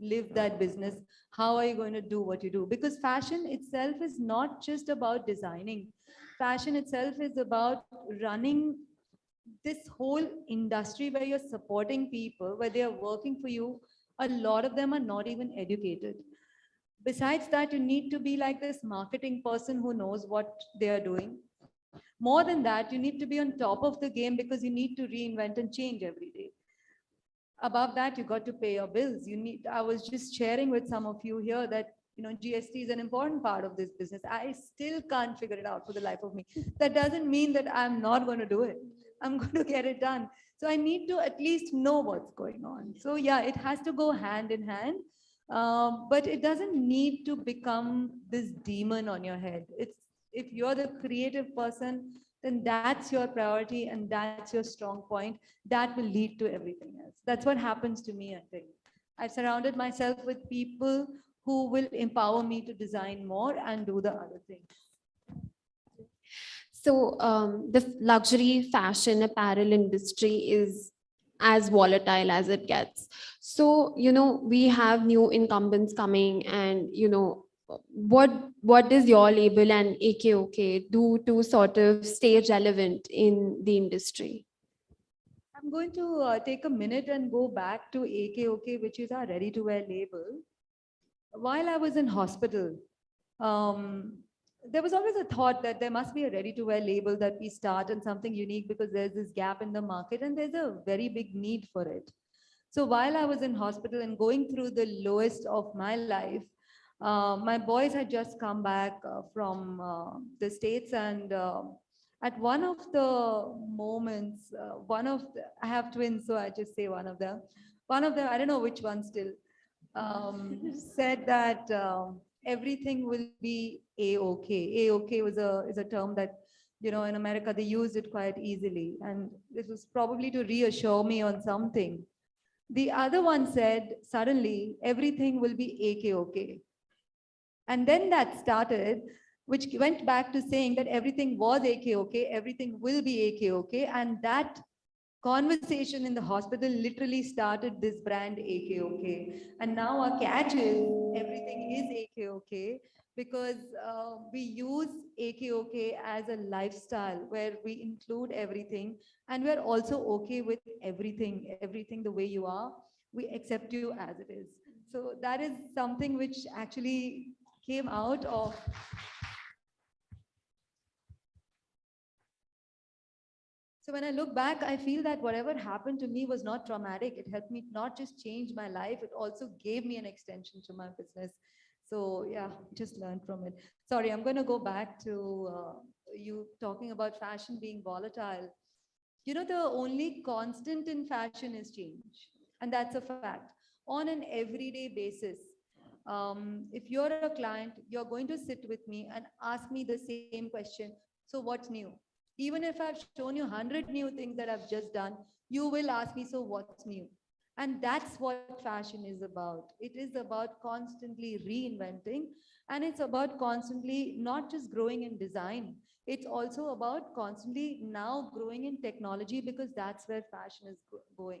live that business? How are you going to do what you do? Because fashion itself is not just about designing. Fashion itself is about running this whole industry where you're supporting people, where they are working for you. A lot of them are not even educated. Besides that, you need to be like this marketing person who knows what they are doing. More than that, you need to be on top of the game because you need to reinvent and change every day. Above that, you got to pay your bills. I was just sharing with some of you here that GST is an important part of this business. I still can't figure it out for the life of me. That doesn't mean that I'm not going to do it. I'm going to get it done. So I need to at least know what's going on. So yeah, it has to go hand in hand. But it doesn't need to become this demon on your head. If you're the creative person, then that's your priority and that's your strong point. That will lead to everything else. That's what happens to me, I think. I've surrounded myself with people who will empower me to design more and do the other things. So the luxury fashion apparel industry is as volatile as it gets. So, we have new incumbents coming and, what does your label and AKOK do to sort of stay relevant in the industry? I'm going to take a minute and go back to AKOK, which is our ready-to-wear label. While I was in hospital, there was always a thought that there must be a ready-to-wear label that we start and something unique because there's this gap in the market and there's a very big need for it. So while I was in hospital and going through the lowest of my life, my boys had just come back from the States, and at one of the moments, I have twins, so I just say one of them, I don't know which one still, said that everything will be A-OK. A-OK is a term that, in America, they used it quite easily. And this was probably to reassure me on something. The other one said, suddenly, everything will be AK-OK. And then that started, which went back to saying that everything was AK-OK, everything will be AK-OK. And that conversation in the hospital literally started this brand AK-OK. And now our catch is everything is AK-OK because we use AK-OK as a lifestyle where we include everything, and we're also okay with everything the way you are. We accept you as it is. So that is something which actually came out of So when I look back, I feel that whatever happened to me was not traumatic. It helped me not just change my life, it also gave me an extension to my business. So yeah, just learn from it. Sorry, I'm going to go back to you talking about fashion being volatile. The only constant in fashion is change. And that's a fact. On an everyday basis, if you're a client, you're going to sit with me and ask me the same question. So what's new? Even if I've shown you 100 new things that I've just done, you will ask me, so what's new? And that's what fashion is about. It is about constantly reinventing, and it's about constantly not just growing in design. It's also about constantly now growing in technology, because that's where fashion is going.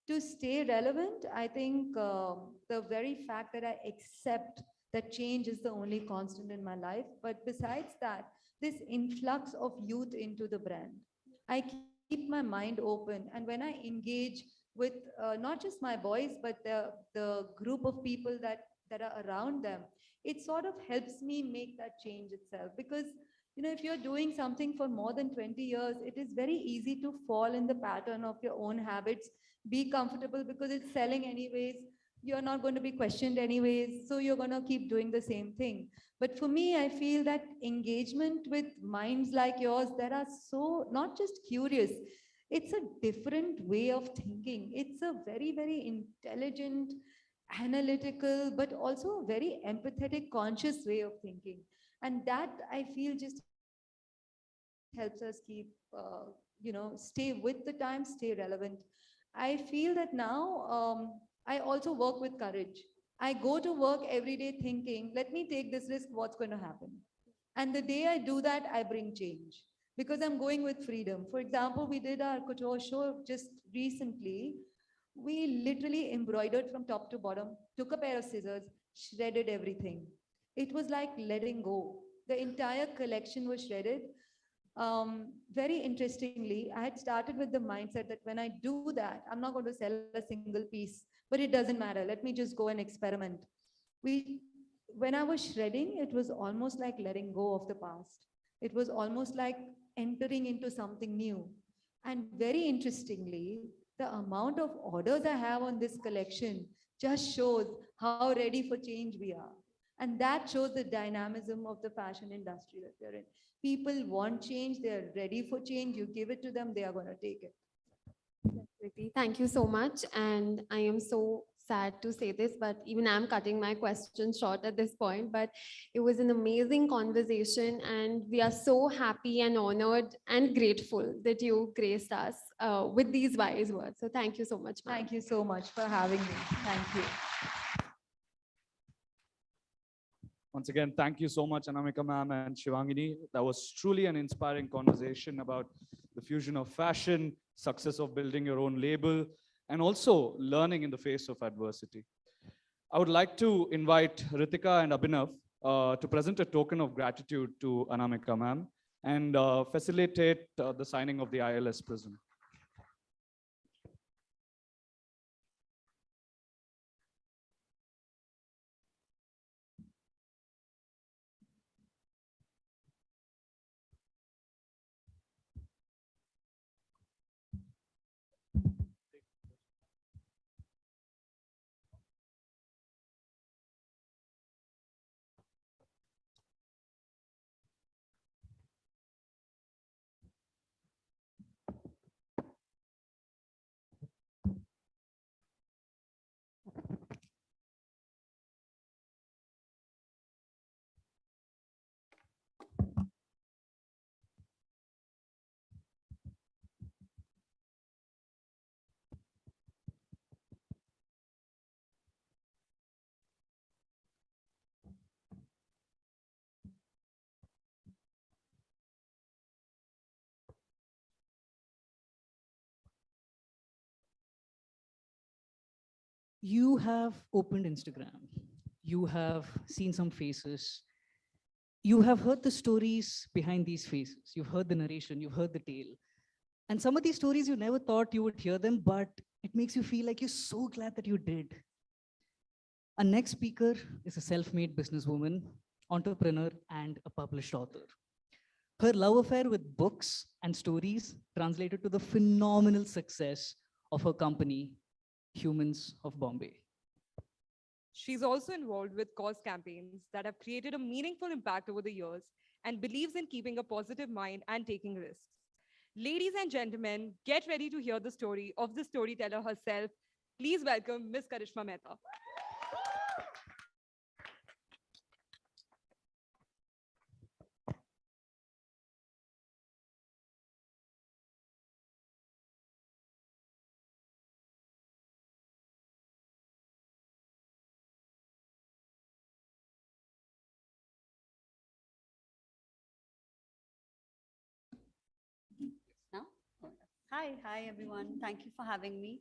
To stay relevant, I think the very fact that I accept that change is the only constant in my life. But besides that, this influx of youth into the brand, I keep my mind open. And when I engage with not just my boys, but the group of people that are around them, it sort of helps me make that change itself. Because if you're doing something for more than 20 years, it is very easy to fall in the pattern of your own habits, be comfortable because it's selling anyways. you're not going to be questioned anyways, so you're going to keep doing the same thing. But for me, I feel that engagement with minds like yours that are so not just curious, it's a different way of thinking. It's a very, very intelligent, analytical, but also a very empathetic, conscious way of thinking. And that I feel just helps us keep, stay with the time, stay relevant. I feel that now I also work with courage. I go to work every day thinking, let me take this risk, what's going to happen? And the day I do that, I bring change because I'm going with freedom. For example, we did our couture show just recently. We literally embroidered from top to bottom, took a pair of scissors, shredded everything. It was like letting go. The entire collection was shredded. Very interestingly, I had started with the mindset that when I do that, I'm not going to sell a single piece, but it doesn't matter. Let me just go and experiment. When I was shredding, it was almost like letting go of the past. It was almost like entering into something new. And very interestingly, the amount of orders I have on this collection just shows how ready for change we are. And that shows the dynamism of the fashion industry that we're in. People want change, they're ready for change. You give it to them, they are going to take it. Definitely. Thank you so much. And I am so sad to say this, but even I'm cutting my questions short at this point. But it was an amazing conversation, and we are so happy and honored and grateful that you graced us with these wise words. So thank you so much, ma'am. Thank you so much for having me. Thank you. Once again, thank you so much, Anamika ma'am and Shivangini. That was truly an inspiring conversation about the fusion of fashion, success of building your own label, and also learning in the face of adversity. I would like to invite Ritika and Abhinav to present a token of gratitude to Anamika ma'am and facilitate the signing of the ILS Prism. You have opened Instagram. You have seen some faces. You have heard the stories behind these faces. You've heard the narration, you've heard the tale. And some of these stories you never thought you would hear them, but it makes you feel like you're so glad that you did. Our next speaker is a self-made businesswoman, entrepreneur, and a published author. Her love affair with books and stories translated to the phenomenal success of her company, Humans of Bombay. She's also involved with cause campaigns that have created a meaningful impact over the years and believes in keeping a positive mind and taking risks. Ladies and gentlemen, get ready to hear the story of the storyteller herself. Please welcome Ms. Karishma Mehta. Hi everyone. Thank you for having me.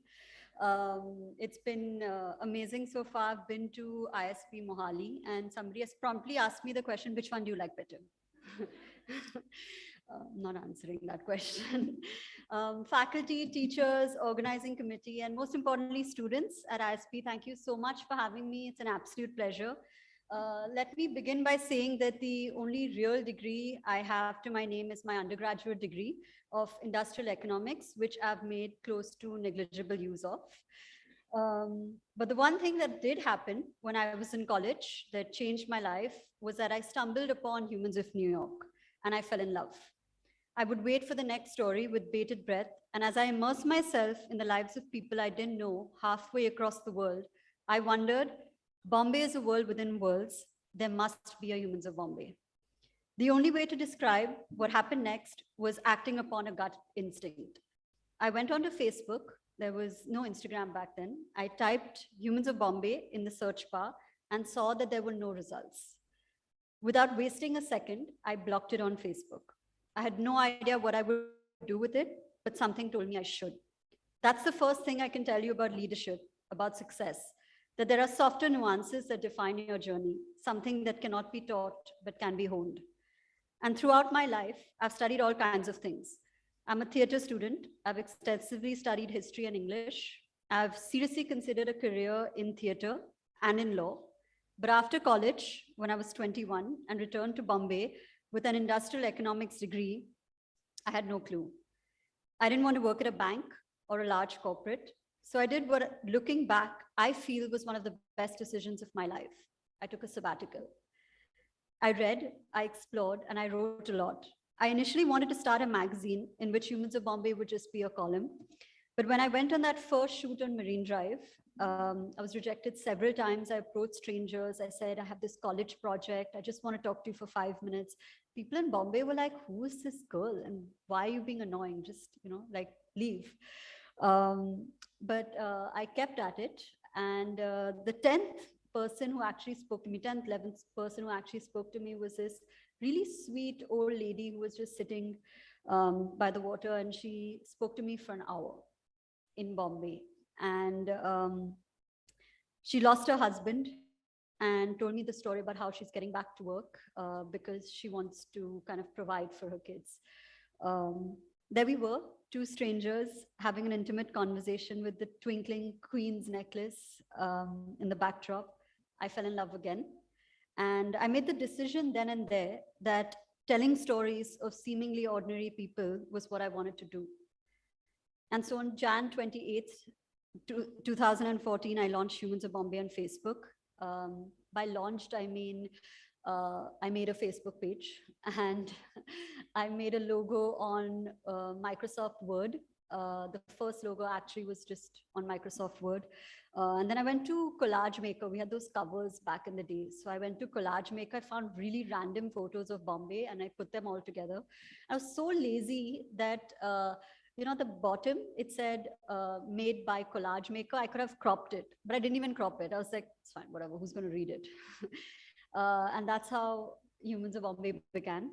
It's been amazing so far. I've been to ISB Mohali and somebody has promptly asked me the question, which one do you like better? Not answering that question. Faculty, teachers, organizing committee, and most importantly, students at ISB, thank you so much for having me. It's an absolute pleasure. Let me begin by saying that the only real degree I have to my name is my undergraduate degree of industrial economics, which I've made close to negligible use of. But the one thing that did happen when I was in college that changed my life was that I stumbled upon Humans of New York and I fell in love. I would wait for the next story with bated breath. And as I immersed myself in the lives of people I didn't know halfway across the world, I wondered, Bombay is a world within worlds. There must be a Humans of Bombay. The only way to describe what happened next was acting upon a gut instinct. I went onto Facebook. There was no Instagram back then. I typed Humans of Bombay in the search bar and saw that there were no results. Without wasting a second, I blocked it on Facebook. I had no idea what I would do with it, but something told me I should. That's the first thing I can tell you about leadership, about success, that there are softer nuances that define your journey, something that cannot be taught, but can be honed. And throughout my life, I've studied all kinds of things. I'm a theater student. I've extensively studied history and English. I've seriously considered a career in theater and in law. But after college, when I was 21 and returned to Bombay with an industrial economics degree, I had no clue. I didn't want to work at a bank or a large corporate. So I did what, looking back, I feel was one of the best decisions of my life. I took a sabbatical. I read, I explored, and I wrote a lot. I initially wanted to start a magazine in which Humans of Bombay would just be a column. But when I went on that first shoot on Marine Drive, I was rejected several times. I approached strangers. I said, I have this college project. I just want to talk to you for 5 minutes. People in Bombay were like, who is this girl? And why are you being annoying? Just, like leave. But I kept at it. And the 10th person who actually spoke to me, 10th, 11th person who actually spoke to me was this really sweet old lady who was just sitting by the water, and she spoke to me for an hour in Bombay. And she lost her husband and told me the story about how she's getting back to work because she wants to kind of provide for her kids. There we were, two strangers having an intimate conversation with the twinkling queen's necklace in the backdrop. I fell in love again. And I made the decision then and there that telling stories of seemingly ordinary people was what I wanted to do. And so on Jan 28th, 2014, I launched Humans of Bombay on Facebook. By launched, I mean, I made a Facebook page and I made a logo on Microsoft Word. The first logo actually was just on Microsoft Word. And then I went to Collage Maker. We had those covers back in the day. So I went to Collage Maker. I found really random photos of Bombay and I put them all together. I was so lazy that, at the bottom, it said made by Collage Maker. I could have cropped it, but I didn't even crop it. I was like, it's fine, whatever, who's going to read it? And that's how Humans of Bombay began.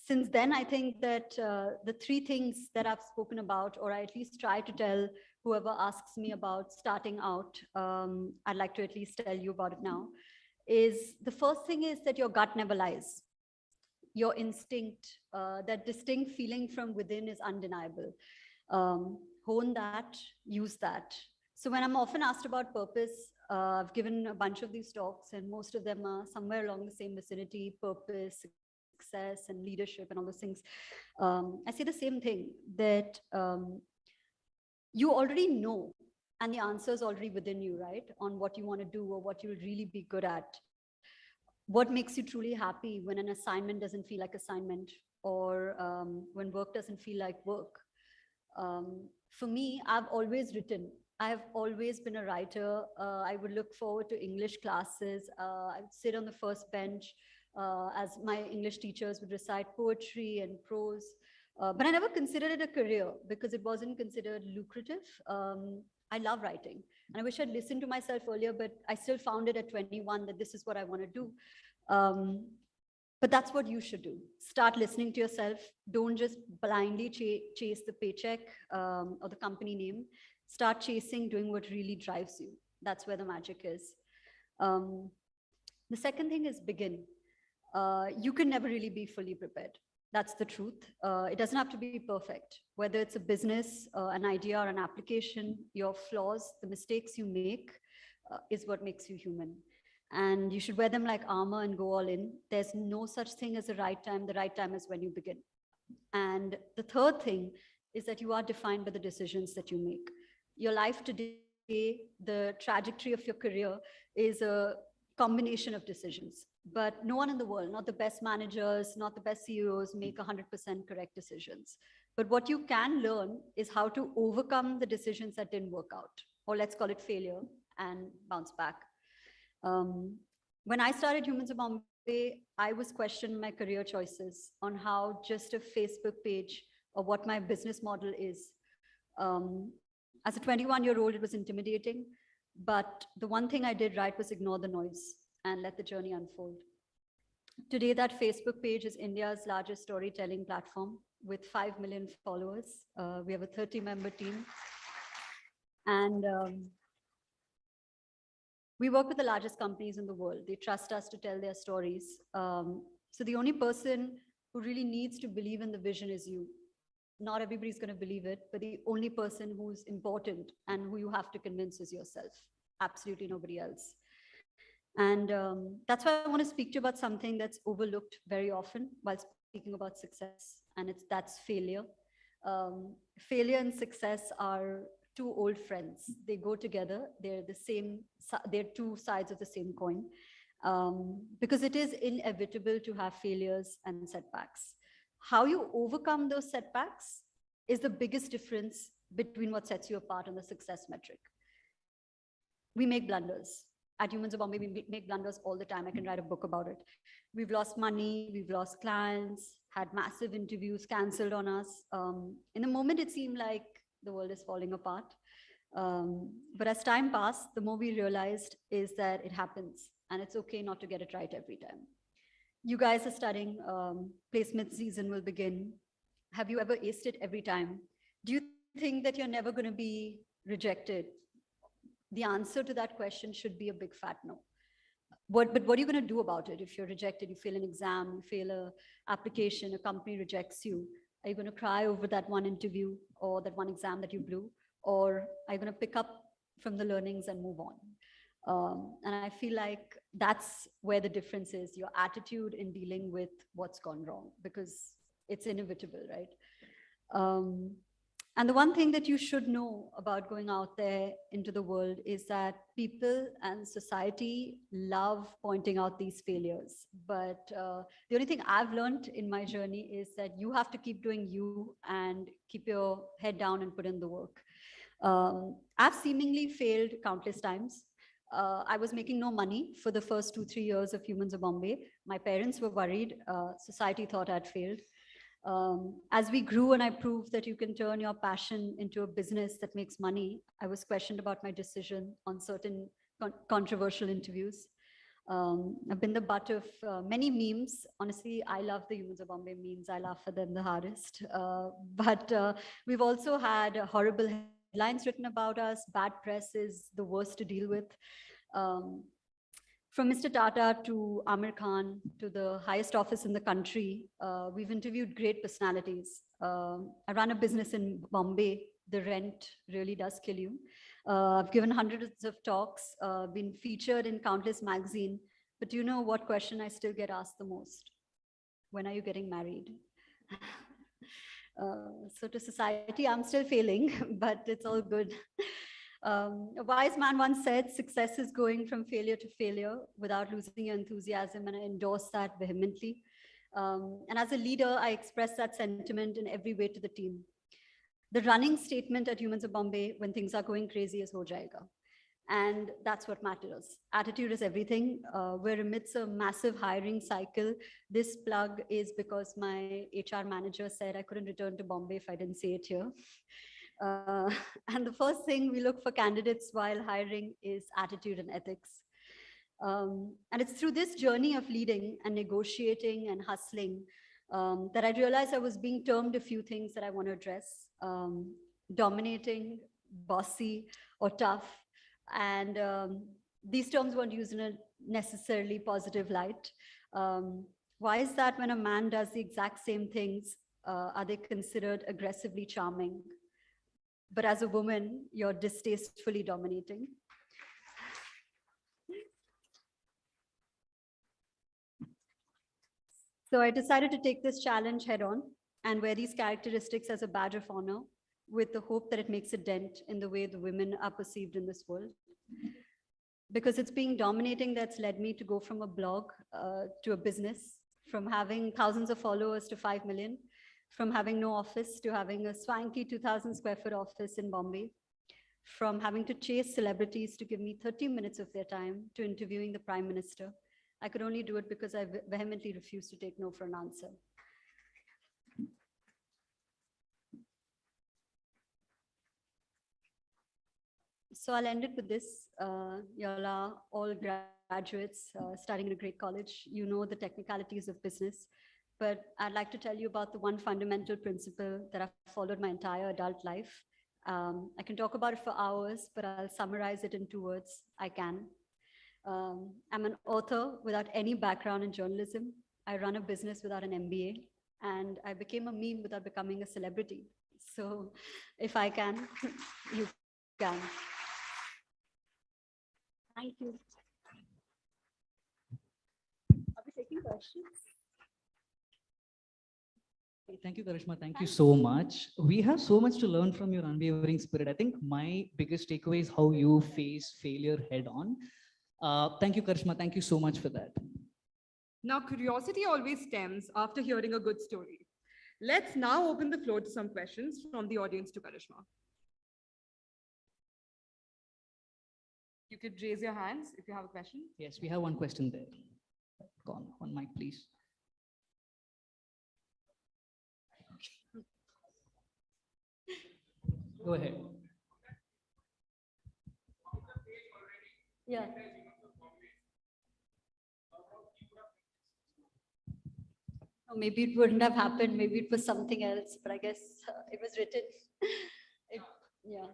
Since then, I think that the three things that I've spoken about, or I at least try to tell whoever asks me about starting out, I'd like to at least tell you about it now, is the first thing is that your gut never lies. Your instinct, that distinct feeling from within is undeniable. Hone that, use that. So when I'm often asked about purpose, I've given a bunch of these talks and most of them are somewhere along the same vicinity: purpose, success and leadership and all those things. I say the same thing, that you already know and the answer is already within you, right? On what you want to do or what you'll really be good at. What makes you truly happy when an assignment doesn't feel like assignment, or when work doesn't feel like work. For me, I've always written. I have always been a writer. I would look forward to English classes. I would sit on the first bench as my English teachers would recite poetry and prose. But I never considered it a career because it wasn't considered lucrative. I love writing. And I wish I'd listened to myself earlier, but I still found it at 21 that this is what I want to do. But that's what you should do. Start listening to yourself. Don't just blindly chase the paycheck or the company name. Start chasing doing what really drives you. That's where the magic is. The second thing is begin. You can never really be fully prepared. That's the truth. It doesn't have to be perfect. Whether it's a business, an idea, or an application, your flaws, the mistakes you make is what makes you human. And you should wear them like armor and go all in. There's no such thing as the right time. The right time is when you begin. And the third thing is that you are defined by the decisions that you make. Your life today, the trajectory of your career is a combination of decisions, but no one in the world, not the best managers, not the best CEOs, make 100% correct decisions. But what you can learn is how to overcome the decisions that didn't work out, or let's call it failure, and bounce back. When I started Humans of Bombay, I was questioning my career choices on how just a Facebook page or what my business model is. As a 21-year-old, it was intimidating, but the one thing I did right was ignore the noise and let the journey unfold. Today, that Facebook page is India's largest storytelling platform with 5 million followers. We have a 30-member team. And we work with the largest companies in the world. They trust us to tell their stories. So the only person who really needs to believe in the vision is you. Not everybody's going to believe it, but the only person who's important and who you have to convince is yourself. Absolutely nobody else. And that's why I want to speak to you about something that's overlooked very often while speaking about success, and that's failure. Failure and success are two old friends. They go together. They're the same. They're two sides of the same coin, because it is inevitable to have failures and setbacks. How you overcome those setbacks is the biggest difference between what sets you apart on the success metric. We make blunders. At Humans of Bombay, we make blunders all the time. I can write a book about it. We've lost money, we've lost clients, had massive interviews canceled on us. In the moment, it seemed like the world is falling apart. But as time passed, the more we realized is that it happens, and it's okay not to get it right every time. You guys are studying, placement season will begin. Have you ever aced it every time? Do you think that you're never going to be rejected? The answer to that question should be a big fat no. But what are you going to do about it? If you're rejected, you fail an exam, you fail an application, a company rejects you. Are you going to cry over that one interview or that one exam that you blew? Or are you going to pick up from the learnings and move on? And I feel like that's where the difference is, your attitude in dealing with what's gone wrong, because it's inevitable, right? And the one thing that you should know about going out there into the world is that people and society love pointing out these failures. But the only thing I've learned in my journey is that you have to keep doing you and keep your head down and put in the work. I've seemingly failed countless times. I was making no money for the first 2-3 years of Humans of Bombay. My parents were worried. Society thought I'd failed. As we grew and I proved that you can turn your passion into a business that makes money, I was questioned about my decision on certain controversial interviews. I've been the butt of many memes. Honestly, I love the Humans of Bombay memes. I laugh at them the hardest. But we've also had horrible headlines written about us. Bad press is the worst to deal with. From Mr. Tata to Amir Khan to the highest office in the country, we've interviewed great personalities. I run a business in Bombay. The rent really does kill you. I've given hundreds of talks, been featured in countless magazines. But do you know what question I still get asked the most? When are you getting married? So to society, I'm still failing, but it's all good. A wise man once said, success is going from failure to failure without losing your enthusiasm, and I endorse that vehemently. And as a leader, I express that sentiment in every way to the team. The running statement at Humans of Bombay when things are going crazy is ho jayega. And that's what matters. Attitude is everything. We're amidst a massive hiring cycle. This plug is because my HR manager said I couldn't return to Bombay if I didn't say it here. And the first thing we look for candidates while hiring is attitude and ethics. And it's through this journey of leading and negotiating and hustling that I realized I was being termed a few things that I want to address. Dominating, bossy, or tough. And these terms weren't used in a necessarily positive light. Why is that when a man does the exact same things, are they considered aggressively charming? But as a woman, you're distastefully dominating. So I decided to take this challenge head on. and wear these characteristics as a badge of honor with the hope that it makes a dent in the way the women are perceived in this world. Because it's being dominating that's led me to go from a blog to a business, from having thousands of followers to 5 million, from having no office to having a swanky 2,000 square foot office in Bombay, from having to chase celebrities to give me 30 minutes of their time to interviewing the Prime Minister. I could only do it because I vehemently refused to take no for an answer. So I'll end it with this. Y'all are all graduates starting in a great college. You know the technicalities of business, but I'd like to tell you about the one fundamental principle that I've followed my entire adult life. I can talk about it for hours, but I'll summarize it in 2 words. I can. I'm an author without any background in journalism. I run a business without an MBA, and I became a meme without becoming a celebrity. So if I can, you can. Thank you. Are we taking questions? Thank you, Karishma. Thank you so much. We have so much to learn from your unwavering spirit. I think my biggest takeaway is how you face failure head on. Thank you, Karishma. Thank you so much for that. Now, curiosity always stems after hearing a good story. Let's now open the floor to some questions from the audience to Karishma. You could raise your hands if you have a question. Yes, we have one question there. Go on, one mic, please. Go ahead. Yeah. Or maybe it wouldn't have happened. Maybe it was something else, but I guess it was written. Yeah.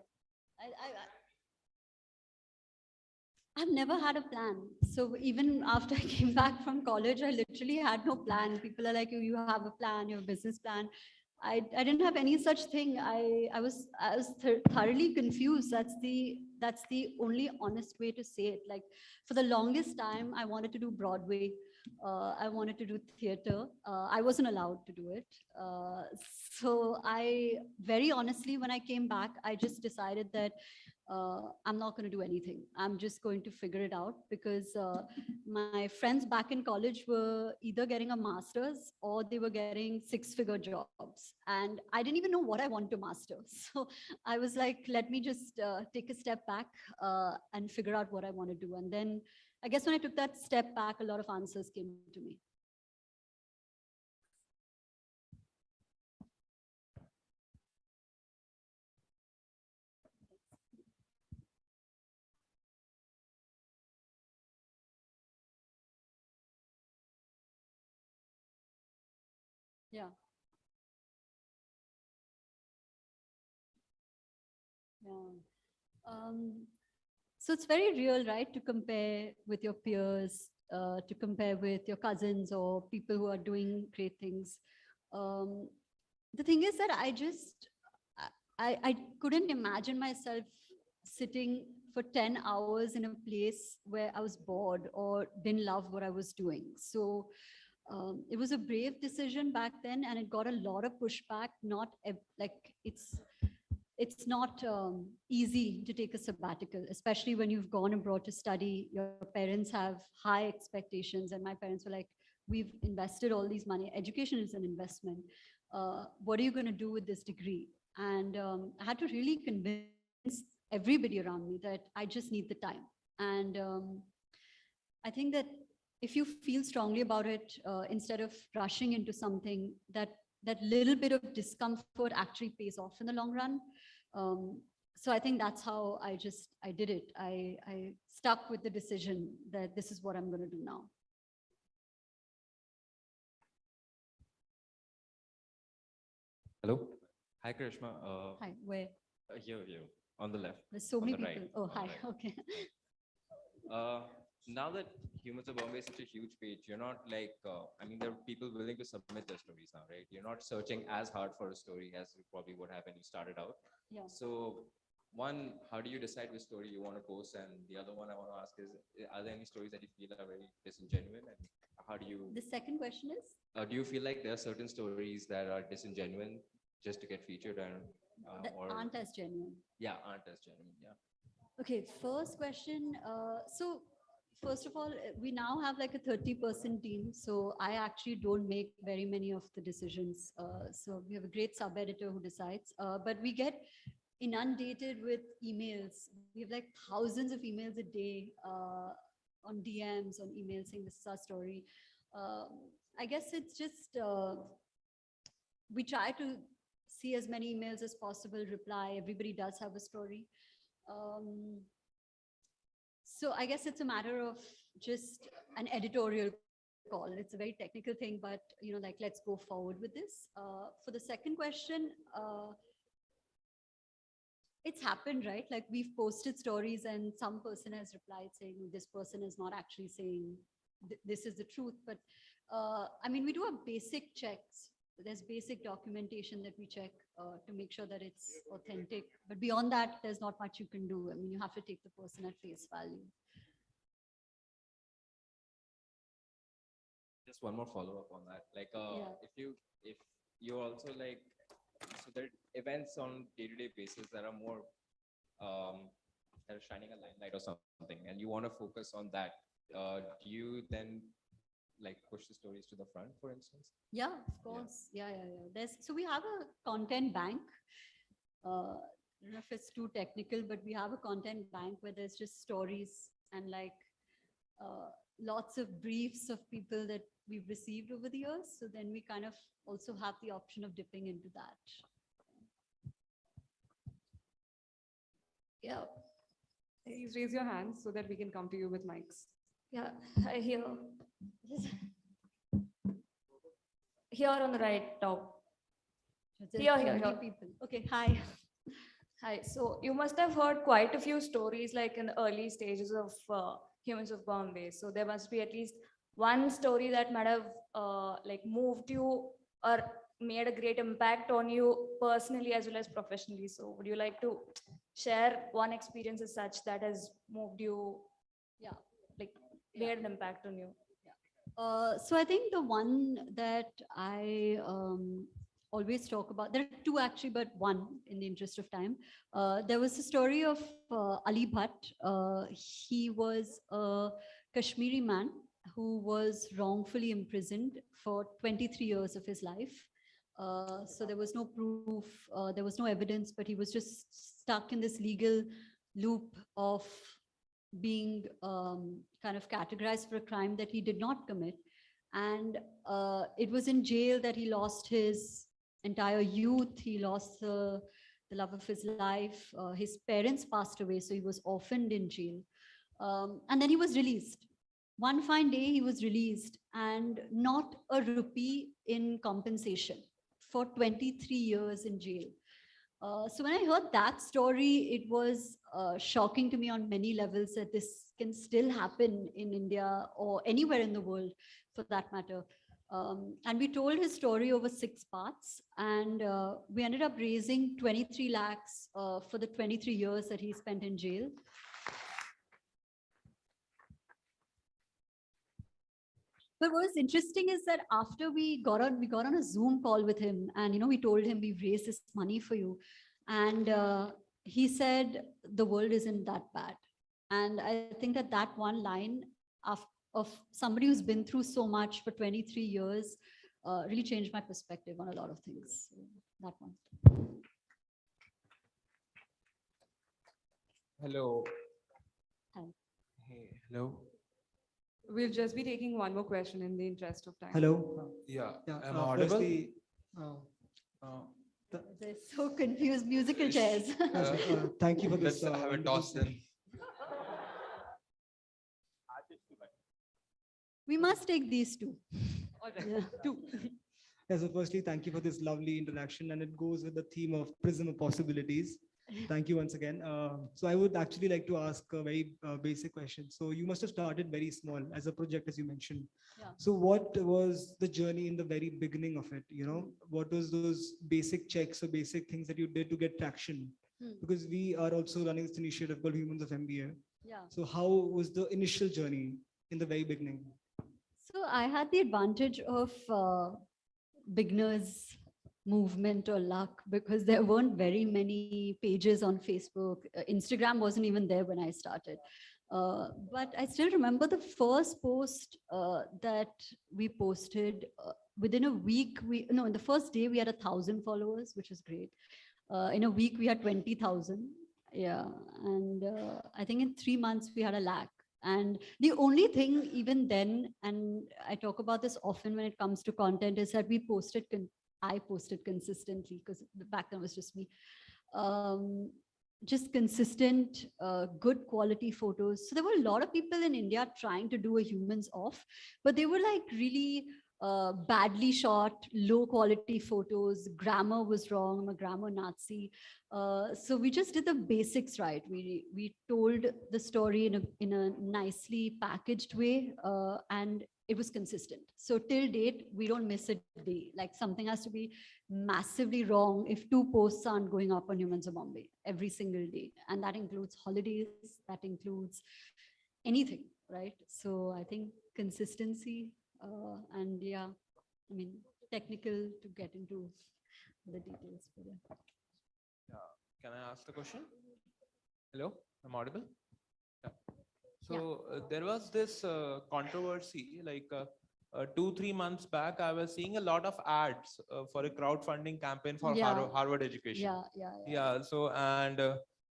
I've never had a plan. So even after I came back from college, I literally had no plan. People are like, you have a plan, you have a business plan. I didn't have any such thing. I was thoroughly confused. That's the only honest way to say it. Like for the longest time, I wanted to do Broadway. I wanted to do theater. I wasn't allowed to do it. So I very honestly, when I came back, I just decided that I'm not going to do anything. I'm just going to figure it out because my friends back in college were either getting a master's or they were getting 6-figure jobs. And I didn't even know what I want to master. So I was like, let me just take a step back and figure out what I want to do. And then I guess when I took that step back, a lot of answers came to me. Yeah. Yeah. So it's very real, right? To compare with your peers, to compare with your cousins or people who are doing great things. The thing is that I couldn't imagine myself sitting for 10 hours in a place where I was bored or didn't love what I was doing. So it was a brave decision back then, and it got a lot of pushback. Not like it's not easy to take a sabbatical, especially when you've gone abroad to study. Your parents have high expectations, and my parents were like, "We've invested all these money. Education is an investment. What are you going to do with this degree?" And I had to really convince everybody around me that I just need the time. And I think that if you feel strongly about it, instead of rushing into something, that little bit of discomfort actually pays off in the long run. So I think that's how I did it. I stuck with the decision that this is what I'm going to do now. Hello. Hi, Karishma. Hi, where? Here, on the left. There's so many people. Right, Oh, hi. right. Okay. Now that Humans of Bombay is such a huge page, you're not like, I mean, there are people willing to submit their stories now, right? You're not searching as hard for a story as you probably would have when you started out. Yeah. So one, how do you decide which story you want to post? And the other one I want to ask is, are there any stories that you feel are very disingenuous? And How do you? The second question is? Do you feel like there are certain stories that are disingenuine just to get featured and That or aren't as genuine. yeah, aren't as genuine? Yeah. Okay, first question. So first of all, we now have like a 30-person team. So I actually don't make very many of the decisions. So we have a great sub-editor who decides, but we get inundated with emails. We have like thousands of emails a day on DMs, on emails saying this is our story. I guess it's just, we try to see as many emails as possible, reply. Everybody does have a story. So I guess it's a matter of just an editorial call. It's a very technical thing, but you know, like, let's go forward with this. For the second question, it's happened, right? Like, we've posted stories and some person has replied saying this person is not actually saying this is the truth. But I mean, we do a basic checks. There's basic documentation that we check to make sure that it's authentic. But beyond that, there's not much you can do. I mean, you have to take the person at face value. Just one more follow-up on that. Like, if you also like, so there are events on day-to-day basis that are more that are shining a limelight or something, and you want to focus on that. Do you then like push the stories to the front, for instance? Yeah, of course. Yeah. So we have a content bank. I don't know if it's too technical, but we have a content bank where there's just stories and like lots of briefs of people that we've received over the years. So then we kind of also have the option of dipping into that. Yeah. Please raise your hands so that we can come to you with mics. Yeah, I hear. Here on the right top. Here. People. Okay, hi. Hi. So you must have heard quite a few stories like in the early stages of Humans of Bombay. So there must be at least one story that might have like moved you or made a great impact on you personally as well as professionally. So would you like to share one experience as such that has moved you, like made an impact on you? So I think the one that I always talk about, there are two actually, but one in the interest of time. There was a story of Ali Bhatt. He was a Kashmiri man who was wrongfully imprisoned for 23 years of his life. So there was no proof, there was no evidence, but he was just stuck in this legal loop of being kind of categorized for a crime that he did not commit. And it was in jail that he lost his entire youth. He lost the love of his life. His parents passed away, so he was orphaned in jail. And then he was released. One fine day, he was released, and not a rupee in compensation for 23 years in jail. So when I heard that story, it was shocking to me on many levels that this can still happen in India or anywhere in the world for that matter. And we told his story over 6 parts, and we ended up raising 23 lakhs for the 23 years that he spent in jail. But what was interesting is that after we got on a Zoom call with him, and we told him we've raised this money for you, and he said the world isn't that bad. And I think that one line of somebody who's been through so much for 23 years really changed my perspective on a lot of things. So that one. Hello. Hi. Hey, hello. We'll just be taking one more question in the interest of time. Hello. Yeah. Am I audible? Firstly, They're so confused, musical chairs. thank you for this. Let's have a toss then. We must take these two. All right. Two. Yeah, so firstly, thank you for this lovely introduction, and it goes with the theme of Prism of Possibilities. Thank you once again. So I would actually like to ask a very basic question. So you must have started very small as a project, as you mentioned. Yeah. So what was the journey in the very beginning of it? What was those basic checks or basic things that you did to get traction? Because we are also running this initiative called Humans of MBA. Yeah. So how was the initial journey in the very beginning? So I had the advantage of beginners movement or luck because there weren't very many pages on Facebook. Instagram wasn't even there when I started. But I still remember the first post that we posted within a week. No, in the first day we had 1,000 followers, which is great. In a week we had 20,000. Yeah. And I think in 3 months we had 100,000. And the only thing even then, and I talk about this often when it comes to content, is that I posted consistently because back then it was just me. Just consistent, good quality photos. So there were a lot of people in India trying to do a humans off, but they were like really badly shot, low quality photos. Grammar was wrong. I'm a grammar Nazi. So we just did the basics right. We told the story in a nicely packaged way, and it was consistent. So till date, we don't miss a day. Like something has to be massively wrong if 2 posts aren't going up on Humans of Bombay every single day. And that includes holidays, that includes anything, right? So I think consistency and yeah, I mean, technical to get into the details. But yeah. Can I ask the question? Hello, I'm audible? Yeah. So there was this controversy like 2-3 months back. I was seeing a lot of ads for a crowdfunding campaign for Harvard education. Yeah. So and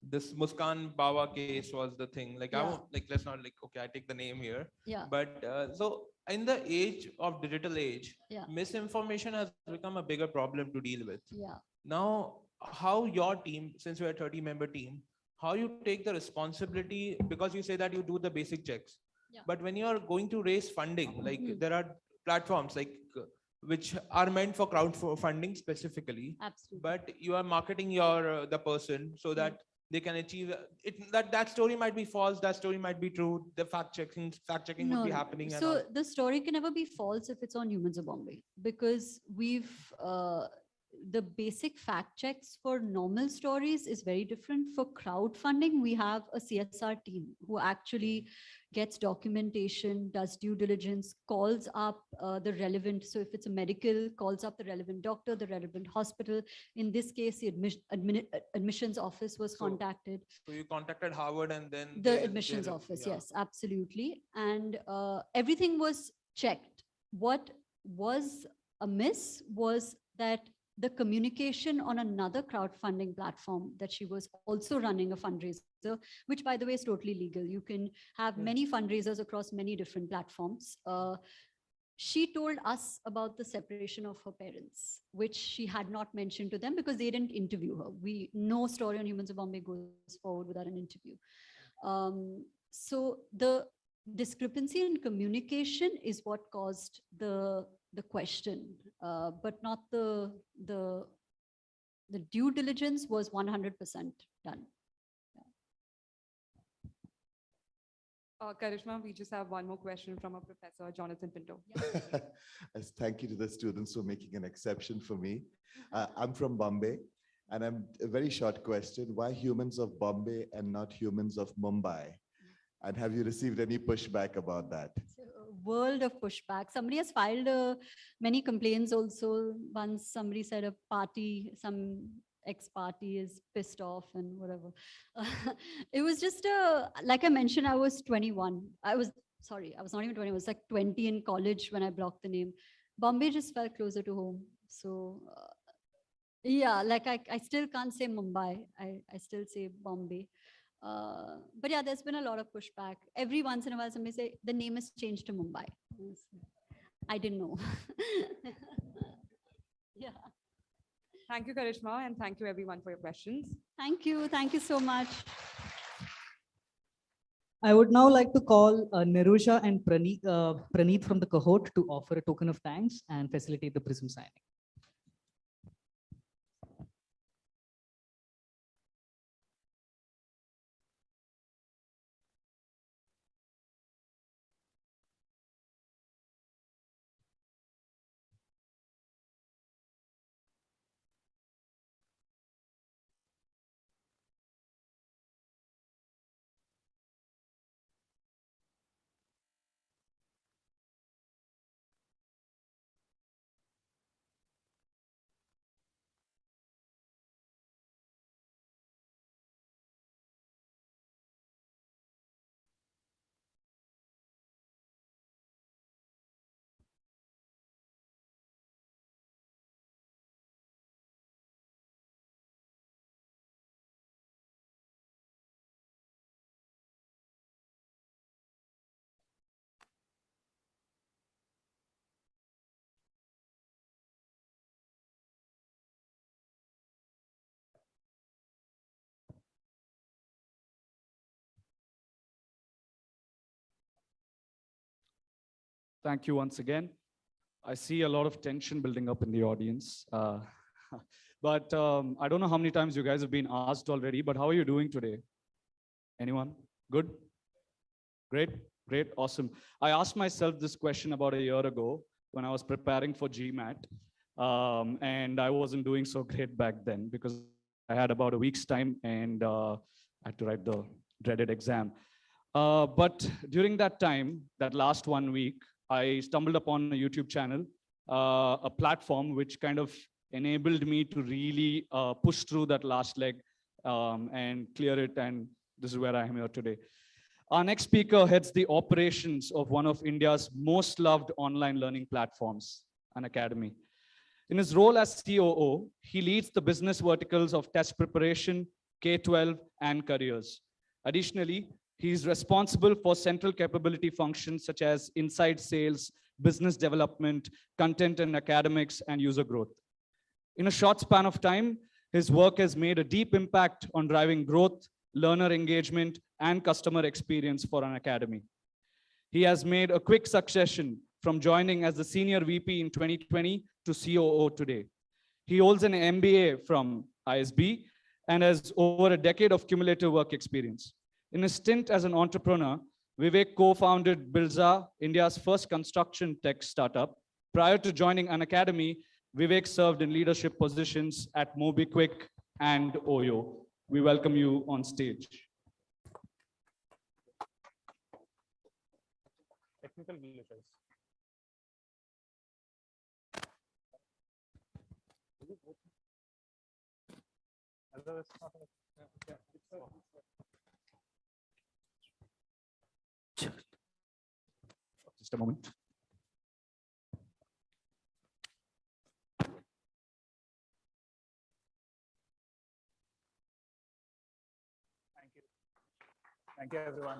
this Muskan Bawa case was the thing. Like I won't like let's not like okay I take the name here. Yeah. But so in the age of digital age, misinformation has become a bigger problem to deal with. Yeah. Now, how your team, since you're a 30-member team, how you take the responsibility, because you say that you do the basic checks, but when you are going to raise funding, like there are platforms like which are meant for crowdfunding specifically. Absolutely. But you are marketing your the person so that they can achieve it. That story might be false, that story might be true. The fact checking would be happening. So the story can never be false if it's on Humans of Bombay, because we've the basic fact checks for normal stories is very different. For crowdfunding, we have a CSR team who actually gets documentation, does due diligence, calls up the relevant. So if it's a medical, calls up the relevant doctor, the relevant hospital. In this case, the admissions office was contacted. So you contacted Harvard and then The admissions office, yes, absolutely. And everything was checked. What was amiss was that the communication on another crowdfunding platform that she was also running a fundraiser, which by the way is totally legal. You can have many fundraisers across many different platforms. She told us about the separation of her parents, which she had not mentioned to them because they didn't interview her. No story on Humans of Bombay goes forward without an interview. So the discrepancy in communication is what caused the question, but not the due diligence was 100% done. Karishma, we just have one more question from a professor, Jonathan Pinto. Thank you to the students for making an exception for me. I'm from Bombay, and a very short question. Why Humans of Bombay and not Humans of Mumbai? And have you received any pushback about that? World of pushback. Somebody has filed many complaints also. Once somebody said a party, some ex-party is pissed off and whatever. It was just like I mentioned, I was 21. I was not even 20. I was like 20 in college when I blocked the name. Bombay just felt closer to home. So yeah, like I still can't say Mumbai. I still say Bombay. But yeah, there's been a lot of pushback. Every once in a while, somebody say the name is changed to Mumbai. I didn't know. Yeah. Thank you, Karishma, and thank you everyone for your questions. Thank you. Thank you so much. I would now like to call Nirusha and Praneeth from the cohort to offer a token of thanks and facilitate the Prism signing. Thank you once again. I see a lot of tension building up in the audience. But I don't know how many times you guys have been asked already, but how are you doing today? Anyone? Good? Great, great, awesome. I asked myself this question about a year ago when I was preparing for GMAT. And I wasn't doing so great back then because I had about a week's time and I had to write the dreaded exam. But during that time, that last 1 week, I stumbled upon a YouTube channel, a platform which kind of enabled me to really push through that last leg and clear it. And this is where I am here today. Our next speaker heads the operations of one of India's most loved online learning platforms, an academy. In his role as COO, he leads the business verticals of test preparation, K-12, and careers. Additionally, he is responsible for central capability functions such as inside sales, business development, content and academics, and user growth. In a short span of time, his work has made a deep impact on driving growth, learner engagement, and customer experience for an academy. He has made a quick succession from joining as the senior VP in 2020 to COO today. He holds an MBA from ISB and has over a decade of cumulative work experience. In his stint as an entrepreneur, Vivek co-founded Bilza, India's first construction tech startup. Prior to joining an academy, Vivek served in leadership positions at MobiKwik and Oyo. We welcome you on stage. Technical glitches. Just a moment. Thank you, everyone.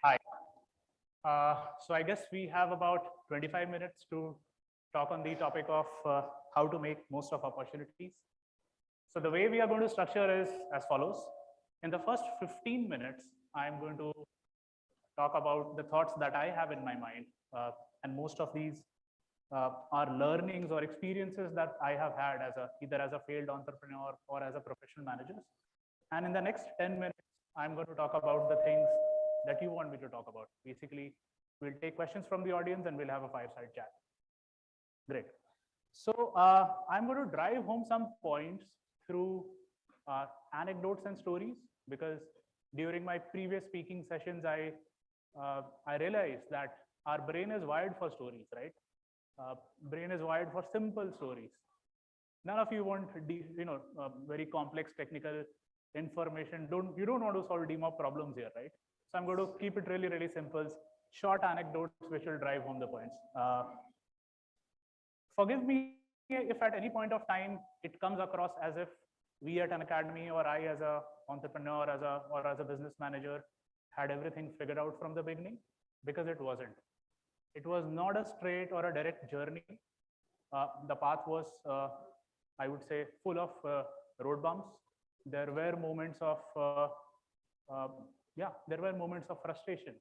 Hi. So I guess we have about 25 minutes to talk on the topic of how to make most of opportunities. So the way we are going to structure is as follows. In the first 15 minutes, I'm going to talk about the thoughts that I have in my mind. And most of these are learnings or experiences that I have had as either as a failed entrepreneur or as a professional manager. And in the next 10 minutes, I'm going to talk about the things that you want me to talk about. Basically, we'll take questions from the audience and we'll have a fireside chat. Great. So I'm going to drive home some points through anecdotes and stories, because during my previous speaking sessions, I realized that our brain is wired for stories, right? Brain is wired for simple stories. None of you want very complex technical information. You don't want to solve DMOP problems here, right? So I'm going to keep it really, really simple. Short anecdotes which will drive home the points. Forgive me if at any point of time it comes across as if we at an academy or I as an entrepreneur or as a business manager had everything figured out from the beginning, because it wasn't. It was not a straight or a direct journey. The path was, I would say, full of road bumps. There were moments of, there were moments of frustration.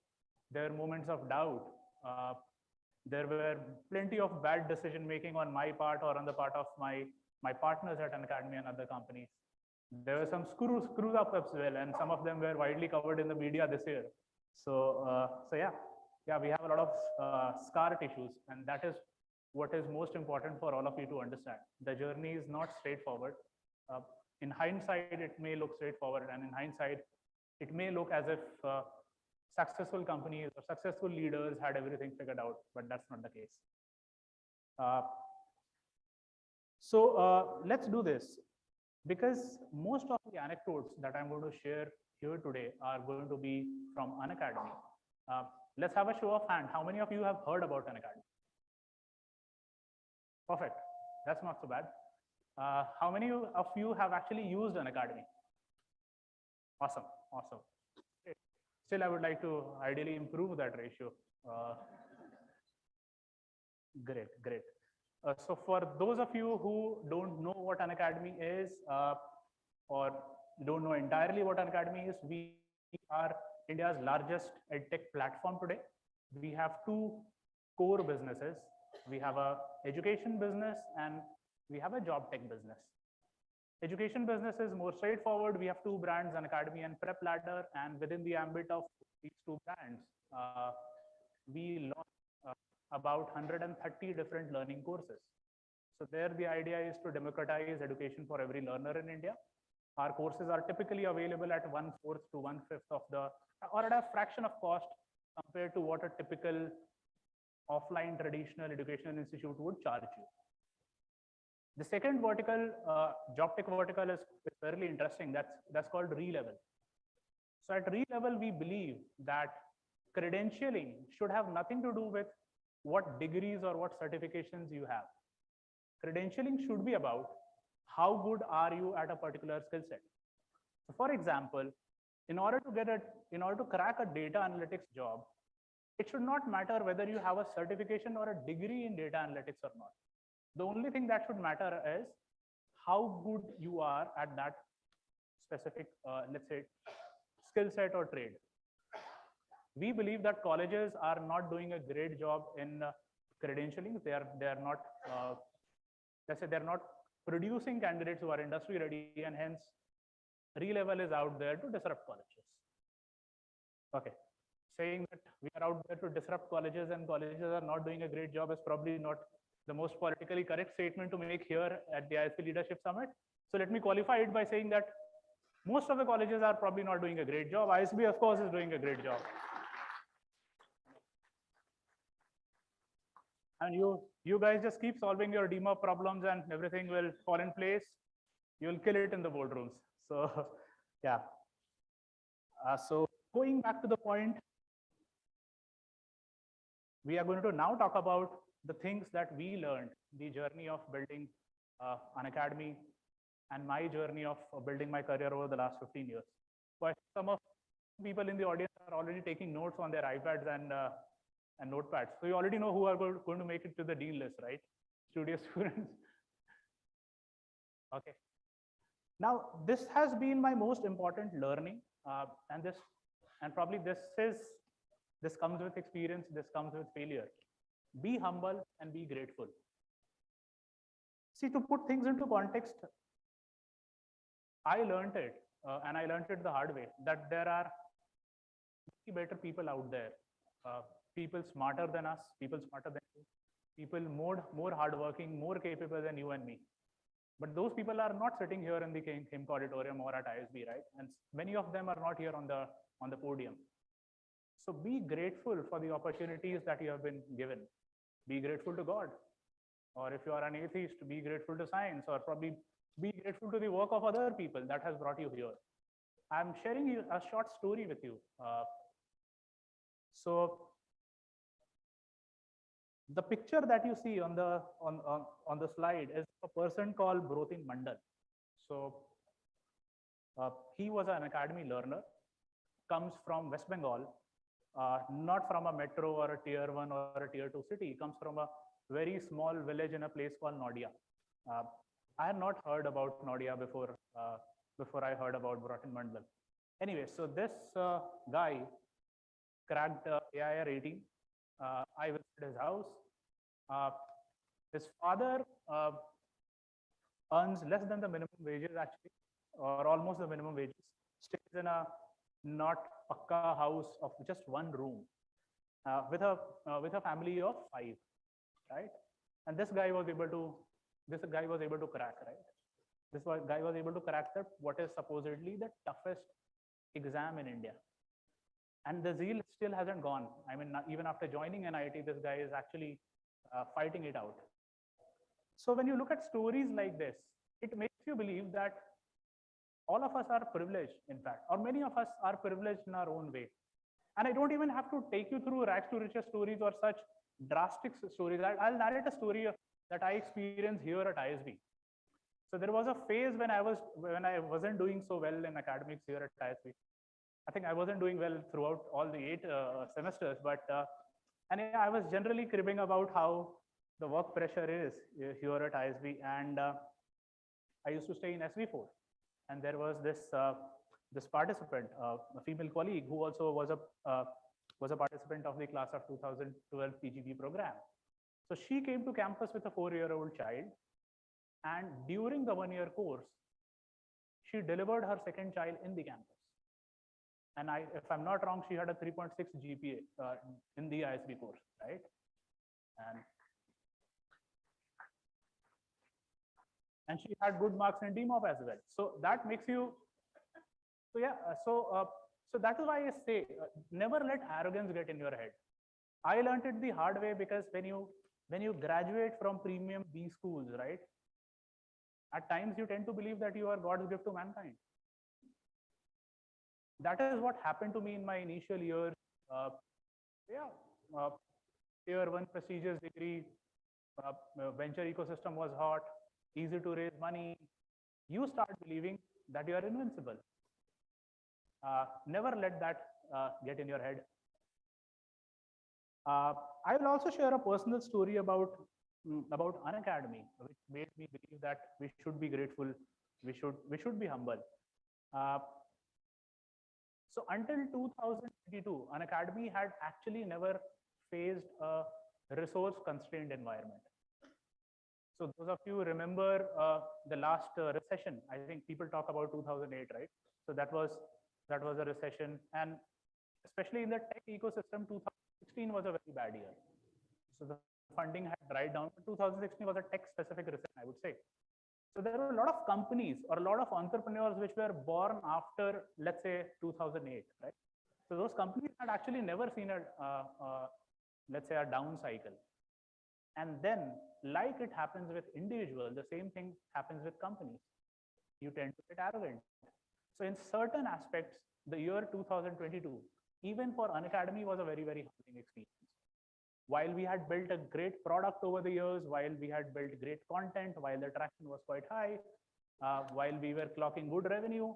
There were moments of doubt. There were plenty of bad decision making on my part or on the part of my partners at an academy and other companies. There were some screws up as well, and some of them were widely covered in the media this year. So we have a lot of scar tissues, and that is what is most important for all of you to understand. The journey is not straightforward. In hindsight, it may look straightforward, and in hindsight, it may look as if successful companies or successful leaders had everything figured out, but that's not the case. So let's do this, because most of the anecdotes that I'm going to share here today are going to be from an academy. Let's have a show of hand. How many of you have heard about an academy? Perfect. That's not so bad. How many of you have actually used an academy? Awesome. Awesome. Still, I would like to ideally improve that ratio. Great, great. So for those of you who don't know what an academy is, or don't know entirely what an academy is, we are India's largest edtech platform today. We have two core businesses. We have a education business and we have a job tech business. Education business is more straightforward. We have two brands, an academy and prep ladder, and within the ambit of these two brands, we launched about 130 different learning courses. So there the idea is to democratize education for every learner in India. Our courses are typically available at 1/4 to 1/5 of the, or at a fraction of cost compared to what a typical offline traditional educational institute would charge you. The second vertical, job tech vertical, is fairly interesting. That's called re-level. So at re-level, we believe that credentialing should have nothing to do with what degrees or what certifications you have. Credentialing should be about how good are you at a particular skill set. So for example, in order to crack a data analytics job, it should not matter whether you have a certification or a degree in data analytics or not. The only thing that should matter is how good you are at that specific, let's say, skill set or trade. We believe that colleges are not doing a great job in credentialing. They are not, let's say, they're not producing candidates who are industry ready, and hence re-level is out there to disrupt colleges. Okay, saying that we are out there to disrupt colleges and colleges are not doing a great job is probably not the most politically correct statement to make here at the ISB Leadership Summit. So let me qualify it by saying that most of the colleges are probably not doing a great job. ISB, of course, is doing a great job. And you guys just keep solving your DMA problems and everything will fall in place. You'll kill it in the boardrooms. So yeah. So going back to the point, we are going to now talk about the things that we learned, the journey of building an academy and my journey of building my career over the last 15 years. But some of people in the audience are already taking notes on their iPads and notepads. So you already know who are going to make it to the dean list, right? Studio students. Okay. Now, this has been my most important learning, and probably this comes with experience, this comes with failure. Be humble and be grateful. See, to put things into context, I learned it, and I learned it the hard way, that there are better people out there, people smarter than us, people smarter than you, people more hardworking, more capable than you and me. But those people are not sitting here in the KIMC auditorium or at ISB, right? And many of them are not here on the podium. So be grateful for the opportunities that you have been given. Be grateful to God. Or if you are an atheist, be grateful to science, or probably be grateful to the work of other people that has brought you here. I'm sharing you a short story with you. So the picture that you see on the slide is a person called Brotin Mandal. So he was an academy learner, comes from West Bengal, not from a metro or a tier 1 or a tier 2 city. He comes from a very small village in a place called Noida. I had not heard about Noida before I heard about Brotin Mandal. Anyway, so this guy cracked AIR 18. I visited his house. His father earns less than the minimum wages actually, or almost the minimum wages. Stays in a not pakka house of just one room with a family of 5, right? And this guy was able to crack, right? This guy was able to crack what is supposedly the toughest exam in India. And the zeal still hasn't gone. I mean, even after joining NIT, this guy is actually fighting it out. So when you look at stories like this, it makes you believe that all of us are privileged, in fact, or many of us are privileged in our own way. And I don't even have to take you through rags to riches stories or such drastic stories. I'll narrate a story that I experienced here at ISB. So there was a phase when I wasn't doing so well in academics here at ISB. I think I wasn't doing well throughout all the 8 semesters, but and I was generally cribbing about how the work pressure is here at ISB. And I used to stay in SV4, and there was this this participant, a female colleague who also was a participant of the class of 2012 PGP program. So she came to campus with a 4-year-old child, and during the 1-year course, she delivered her second child in the campus. And if I'm not wrong, she had a 3.6 GPA in the ISB course, right? And she had good marks in DMOP as well. So that makes you, so yeah, so that is why I say, never let arrogance get in your head. I learned it the hard way, because when you graduate from premium B schools, right? At times you tend to believe that you are God's gift to mankind. That is what happened to me in my initial years. Tier 1 prestigious degree, venture ecosystem was hot, easy to raise money. You start believing that you are invincible. Never let that get in your head. I will also share a personal story about Unacademy, which made me believe that we should be grateful, we should be humble. So until 2022, Unacademy had actually never faced a resource-constrained environment. So those of you remember the last recession. I think people talk about 2008, right? So that was a recession, and especially in the tech ecosystem, 2016 was a very bad year. So the funding had dried down. 2016 was a tech-specific recession, I would say. So there were a lot of companies or a lot of entrepreneurs which were born after, let's say, 2008, right? So those companies had actually never seen let's say, a down cycle. And then, like it happens with individuals, the same thing happens with companies. You tend to get arrogant. So in certain aspects, the year 2022, even for Unacademy, was a very, very humbling experience. While we had built a great product over the years, while we had built great content, while the traction was quite high, while we were clocking good revenue,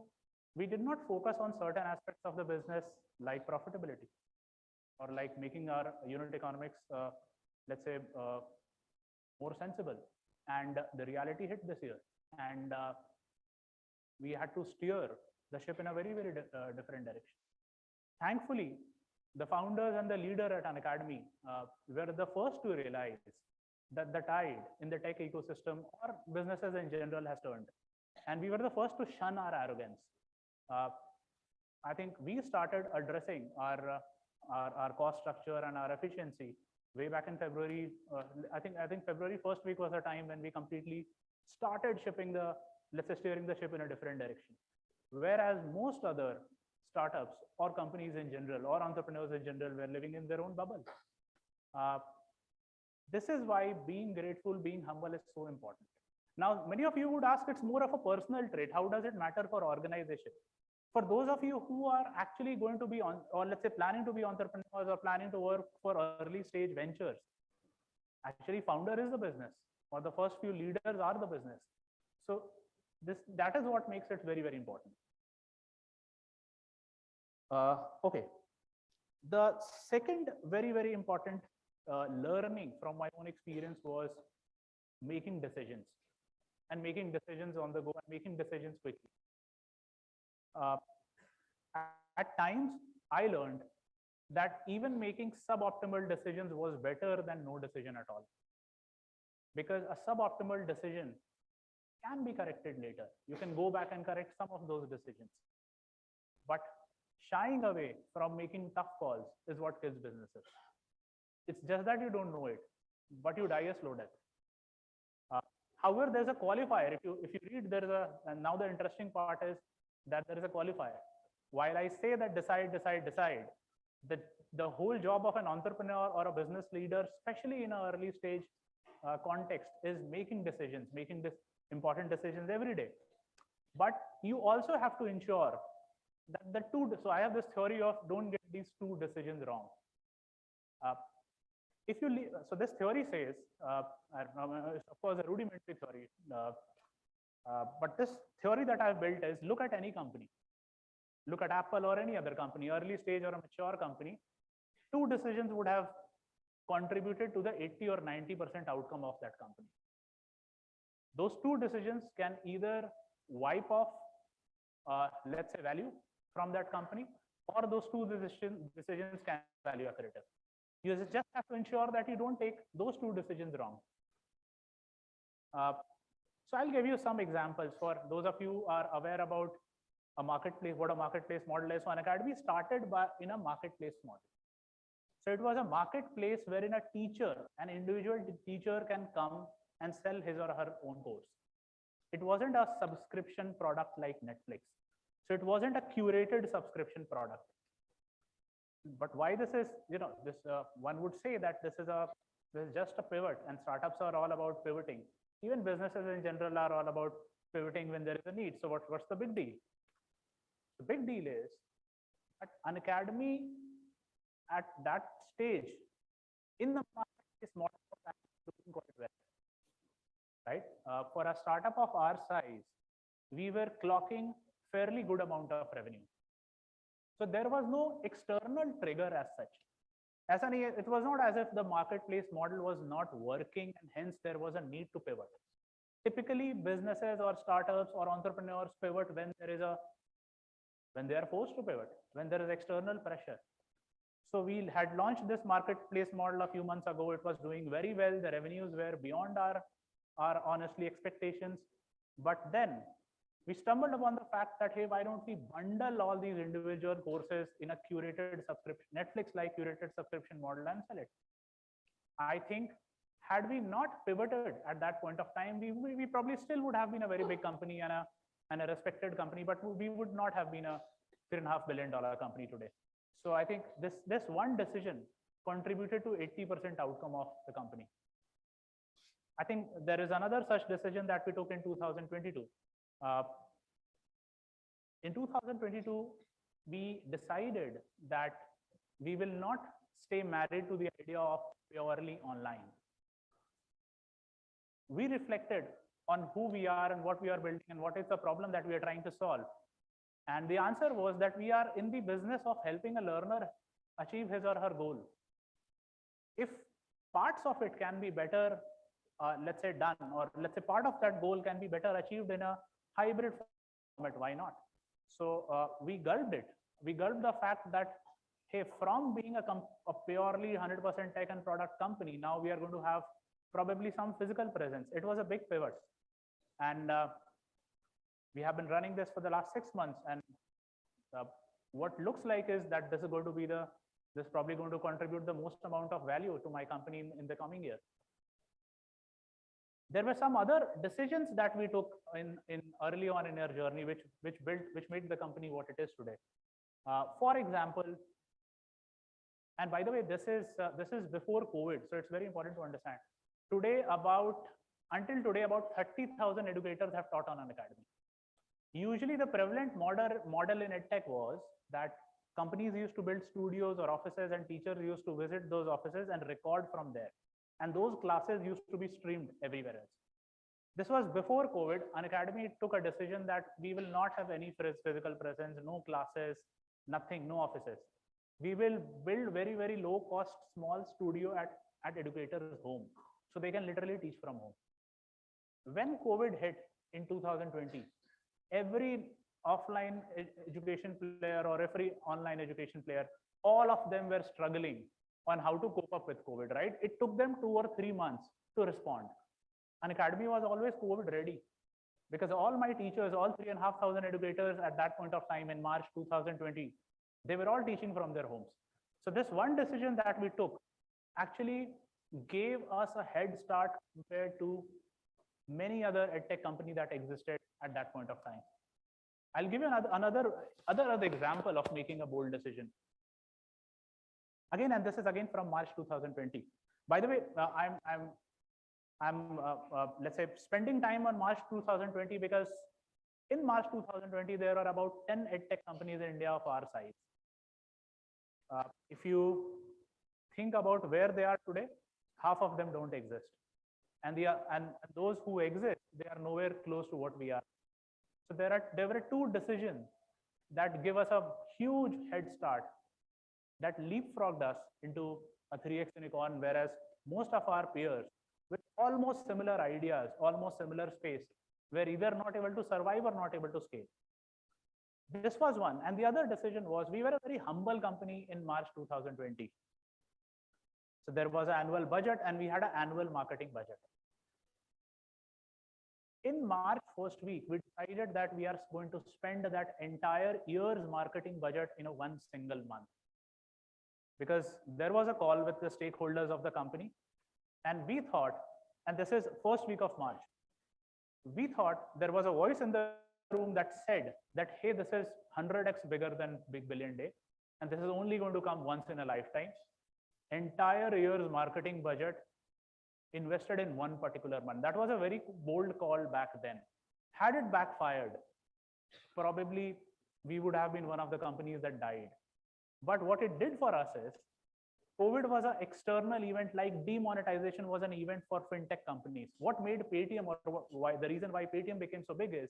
we did not focus on certain aspects of the business like profitability or like making our unit economics, let's say, more sensible. And the reality hit this year. And we had to steer the ship in a very, very different direction. Thankfully, the founders and the leader at Unacademy were the first to realize that the tide in the tech ecosystem or businesses in general has turned. And we were the first to shun our arrogance. I think we started addressing our cost structure and our efficiency way back in February. I think February first week was a time when we completely started steering the ship in a different direction. Whereas most other startups or companies in general or entrepreneurs in general were living in their own bubble. This is why being grateful, being humble is so important. Now, many of you would ask, it's more of a personal trait. How does it matter for organization? For those of you who are actually going to be on, or let's say planning to be entrepreneurs or planning to work for early stage ventures, actually founder is the business, or the first few leaders are the business. So that is what makes it very, very important. Okay. The second very, very important learning from my own experience was making decisions and making decisions on the go and making decisions quickly. At times, I learned that even making suboptimal decisions was better than no decision at all. Because a suboptimal decision can be corrected later. You can go back and correct some of those decisions. But shying away from making tough calls is what kills businesses. It's just that you don't know it, but you die a slow death. However, there's a qualifier. If you read, and now the interesting part is that there is a qualifier. While I say that decide, the whole job of an entrepreneur or a business leader, especially in an early stage context, is making decisions, making this important decisions every day. But you also have to ensure that so I have this theory of don't get these two decisions wrong. So this theory says, it's of course a rudimentary theory, but this theory that I've built is look at any company, look at Apple or any other company, early stage or a mature company, two decisions would have contributed to the 80 or 90% outcome of that company. Those two decisions can either wipe off, let's say, value, from that company, or those two decisions can be value accretive. You just have to ensure that you don't take those two decisions wrong. So I'll give you some examples for those of you who are aware about a marketplace, what a marketplace model is. So Unacademy started in a marketplace model. So it was a marketplace wherein a teacher, an individual teacher, can come and sell his or her own course. It wasn't a subscription product like Netflix. So it wasn't a curated subscription product. But why this is, one would say that this is just a pivot, and startups are all about pivoting. Even businesses in general are all about pivoting when there is a need. So what's the big deal? The big deal is that Unacademy at that stage in the marketplace model was doing quite well. Right? For a startup of our size, we were clocking fairly good amount of revenue. So there was no external trigger as such. It was not as if the marketplace model was not working and hence there was a need to pivot. Typically, businesses or startups or entrepreneurs pivot when they are forced to pivot, when there is external pressure. So we had launched this marketplace model a few months ago. It was doing very well. The revenues were beyond our honestly expectations. But then we stumbled upon the fact that, hey, why don't we bundle all these individual courses in a curated subscription, Netflix-like curated subscription model and sell it? I think had we not pivoted at that point of time, we probably still would have been a very big company and a respected company, but we would not have been a $3.5 billion company today. So I think this one decision contributed to 80% outcome of the company. I think there is another such decision that we took in 2022. In 2022, we decided that we will not stay married to the idea of purely online. We reflected on who we are and what we are building and what is the problem that we are trying to solve. And the answer was that we are in the business of helping a learner achieve his or her goal. If parts of it can be better, let's say done, or let's say part of that goal can be better achieved in a hybrid format, why not? So we gulped it. We gulped the fact that, hey, from being a purely 100% tech and product company, now we are going to have probably some physical presence. It was a big pivot. And we have been running this for the last 6 months. And what looks like is that this is going to be this is probably going to contribute the most amount of value to my company in the coming year. There were some other decisions that we took in early on in our journey, which made the company what it is today. For example, and by the way, this is before COVID, so it's very important to understand. Today, until today, about 30,000 educators have taught on Unacademy. Usually, the prevalent model in EdTech was that companies used to build studios or offices, and teachers used to visit those offices and record from there. And those classes used to be streamed everywhere else. This was before COVID. Unacademy took a decision that we will not have any physical presence, no classes, nothing, no offices. We will build very, very low cost, small studio at educators' home. So they can literally teach from home. When COVID hit in 2020, every offline education player or every online education player, all of them were struggling on how to cope up with COVID, right? It took them 2 or 3 months to respond. Unacademy was always COVID ready because all my teachers, all 3,500 educators at that point of time in March 2020, they were all teaching from their homes. So this one decision that we took actually gave us a head start compared to many other edtech companies that existed at that point of time. I'll give you another example of making a bold decision. Again, and this is again from March 2020. By the way, I'm let's say spending time on March 2020 because in March 2020 there are about 10 edtech companies in India of our size. If you think about where they are today, half of them don't exist, and those who exist, they are nowhere close to what we are. So there were 2 decisions that give us a huge head start that leapfrogged us into a 3x unicorn, whereas most of our peers with almost similar ideas, almost similar space, were either not able to survive or not able to scale. This was one. And the other decision was, we were a very humble company in March 2020. So there was an annual budget and we had an annual marketing budget. In March first week, we decided that we are going to spend that entire year's marketing budget in one single month. Because there was a call with the stakeholders of the company. And we thought, and this is first week of March, we thought there was a voice in the room that said that, hey, this is 100x bigger than Big Billion Day. And this is only going to come once in a lifetime. Entire year's marketing budget invested in one particular month. That was a very bold call back then. Had it backfired, probably we would have been one of the companies that died. But what it did for us is, COVID was an external event, like demonetization was an event for fintech companies. What made Paytm, or why the reason why Paytm became so big is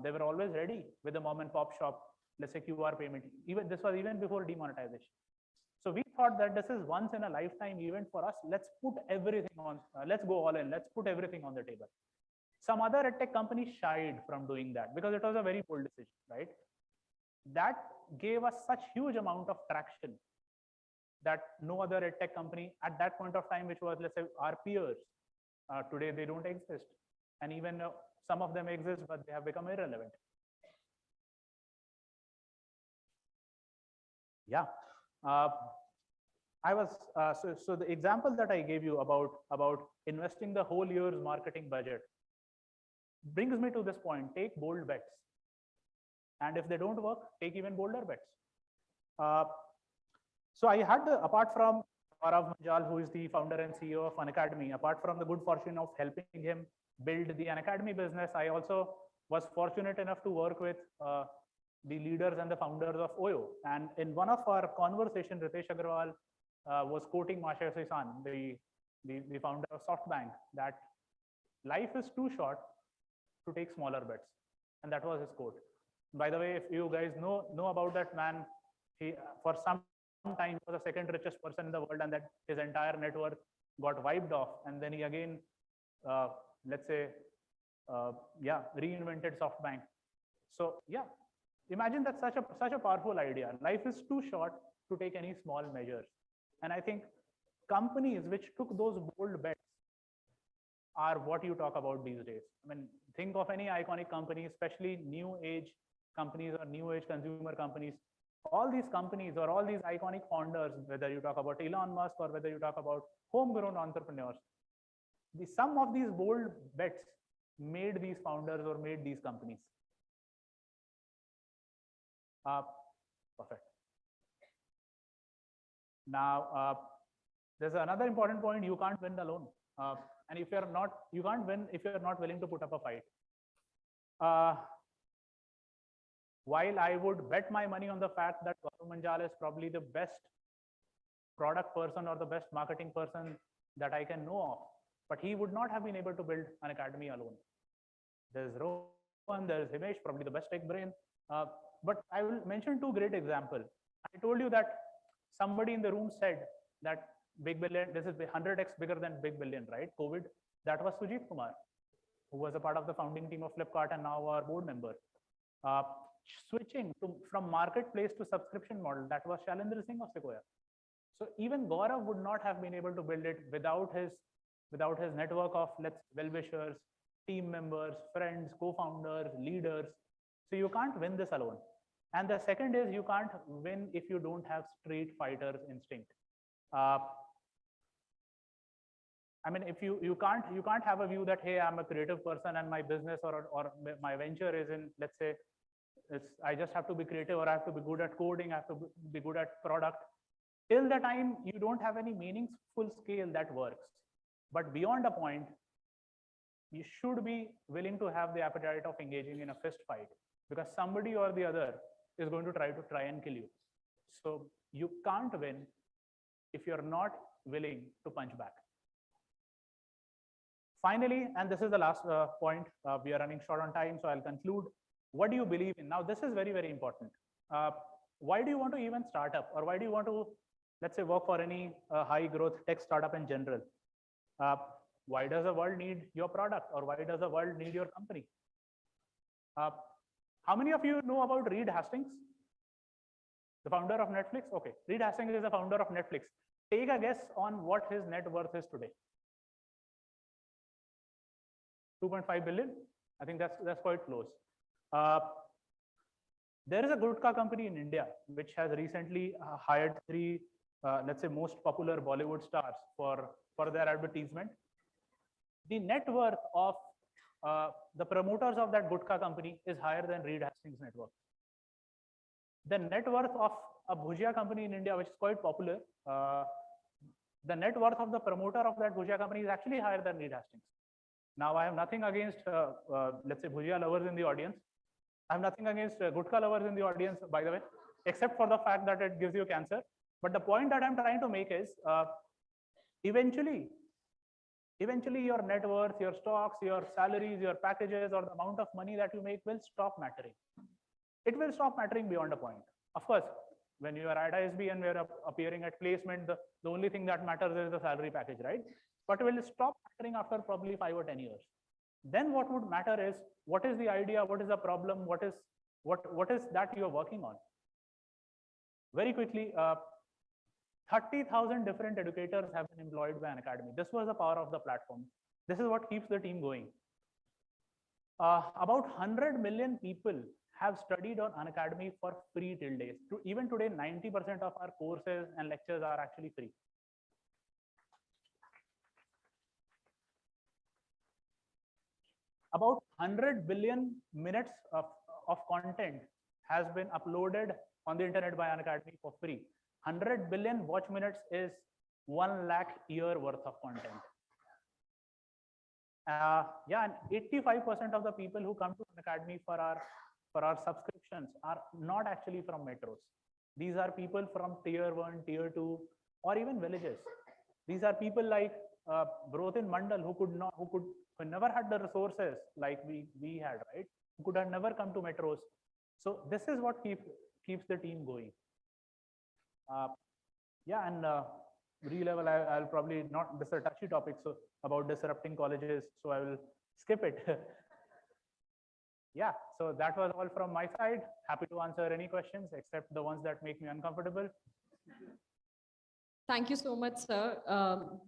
they were always ready with a mom and pop shop, let's say QR payment. Even this was even before demonetization. So we thought that this is once in a lifetime event for us. Let's put everything on, let's go all in, let's put everything on the table. Some other edtech companies shied from doing that because it was a very bold decision, right? That gave us such huge amount of traction that no other edtech company at that point of time, which was, let's say, our peers, today they don't exist. And even some of them exist, but they have become irrelevant. Yeah. I was so the example that I gave you about investing the whole year's marketing budget brings me to this point. Take bold bets, and if they don't work, take even bolder bets. So I had apart from Manjal, who is the founder and CEO of Unacademy, apart from the good fortune of helping him build the Unacademy business, I also was fortunate enough to work with the leaders and the founders of OYO. And in one of our conversations, Ritesh Agarwal was quoting Masha San, the founder of SoftBank, that life is too short to take smaller bets. And that was his quote. By the way, if you guys know about that man, he for some time he was the second richest person in the world, and that his entire net worth got wiped off. And then he again, let's say, reinvented SoftBank. So yeah, imagine that's such a powerful idea. Life is too short to take any small measures. And I think companies which took those bold bets are what you talk about these days. I mean, think of any iconic company, especially new age companies or new age consumer companies. All these companies or all these iconic founders, whether you talk about Elon Musk or whether you talk about homegrown entrepreneurs, the sum of these bold bets made these founders or made these companies. Perfect. Now, there's another important point. You can't win alone. And if you're not, you can't win if you're not willing to put up a fight. While I would bet my money on the fact that Gaurav Manjal is probably the best product person or the best marketing person that I can know of, but he would not have been able to build an academy alone. There's Rohan, there's Himesh, probably the best tech brain. But I will mention two great examples. I told you that somebody in the room said that Big Billion, this is 100x bigger than Big Billion, right? COVID. That was Sujit Kumar, who was a part of the founding team of Flipkart and now our board member. Switching from marketplace to subscription model, that was Shailendra Singh of Sequoia. So even Gaurav would not have been able to build it without his network of well-wishers, team members, friends, co-founders, leaders. So you can't win this alone. And the second is, you can't win if you don't have street fighter's instinct. I mean, if you can't have a view that, hey, I'm a creative person and my business or my venture is in, let's say, I just have to be creative, or I have to be good at coding, I have to be good at product. Till the time you don't have any meaningful scale, that works. But beyond a point, you should be willing to have the appetite of engaging in a fist fight, because somebody or the other is going to try and kill you. So you can't win if you're not willing to punch back. Finally, and this is the last point, we are running short on time, so I'll conclude. What do you believe in? Now, this is very, very important. Why do you want to even start up, or why do you want to, let's say, work for any high growth tech startup in general? Why does the world need your product, or why does the world need your company? How many of you know about Reed Hastings? The founder of Netflix? Okay, Reed Hastings is the founder of Netflix. Take a guess on what his net worth is today. 2.5 billion. I think that's quite close. There is a Gutka company in India which has recently hired 3, let's say, most popular Bollywood stars for their advertisement. The net worth of the promoters of that Gutka company is higher than Reed Hastings' net worth. The net worth of a Bhujia company in India, which is quite popular, the net worth of the promoter of that Bhujia company is actually higher than Reed Hastings. Now, I have nothing against, let's say, Bhujia lovers in the audience. I have nothing against Gutka lovers in the audience, by the way, except for the fact that it gives you cancer. But the point that I'm trying to make is, eventually your net worth, your stocks, your salaries, your packages, or the amount of money that you make will stop mattering. It will stop mattering beyond a point. Of course, when you are at ISB and we're appearing at placement, the only thing that matters is the salary package, right? But it will stop mattering after probably 5 or 10 years. Then what would matter is, what is the idea, what is the problem, what is that you're working on? Very quickly, 30,000 different educators have been employed by an academy. This was the power of the platform. This is what keeps the team going. About 100 million people have studied on Unacademy for free till date. Even today, 90% of our courses and lectures are actually free. About 100 billion minutes of content has been uploaded on the internet by Unacademy for free. 100 billion watch minutes is 1 lakh year worth of content. Yeah, and 85% of the people who come to Unacademy for our subscriptions are not actually from metros. These are people from tier 1, tier 2, or even villages. These are people like Brotin Mandal who never had the resources like we had, right? Who could have never come to metros. So this is what keeps the team going. Yeah, and re-level, I'll probably not, this is a touchy topic so about disrupting colleges, so I will skip it. Yeah, so that was all from my side. Happy to answer any questions except the ones that make me uncomfortable. Thank you so much, sir.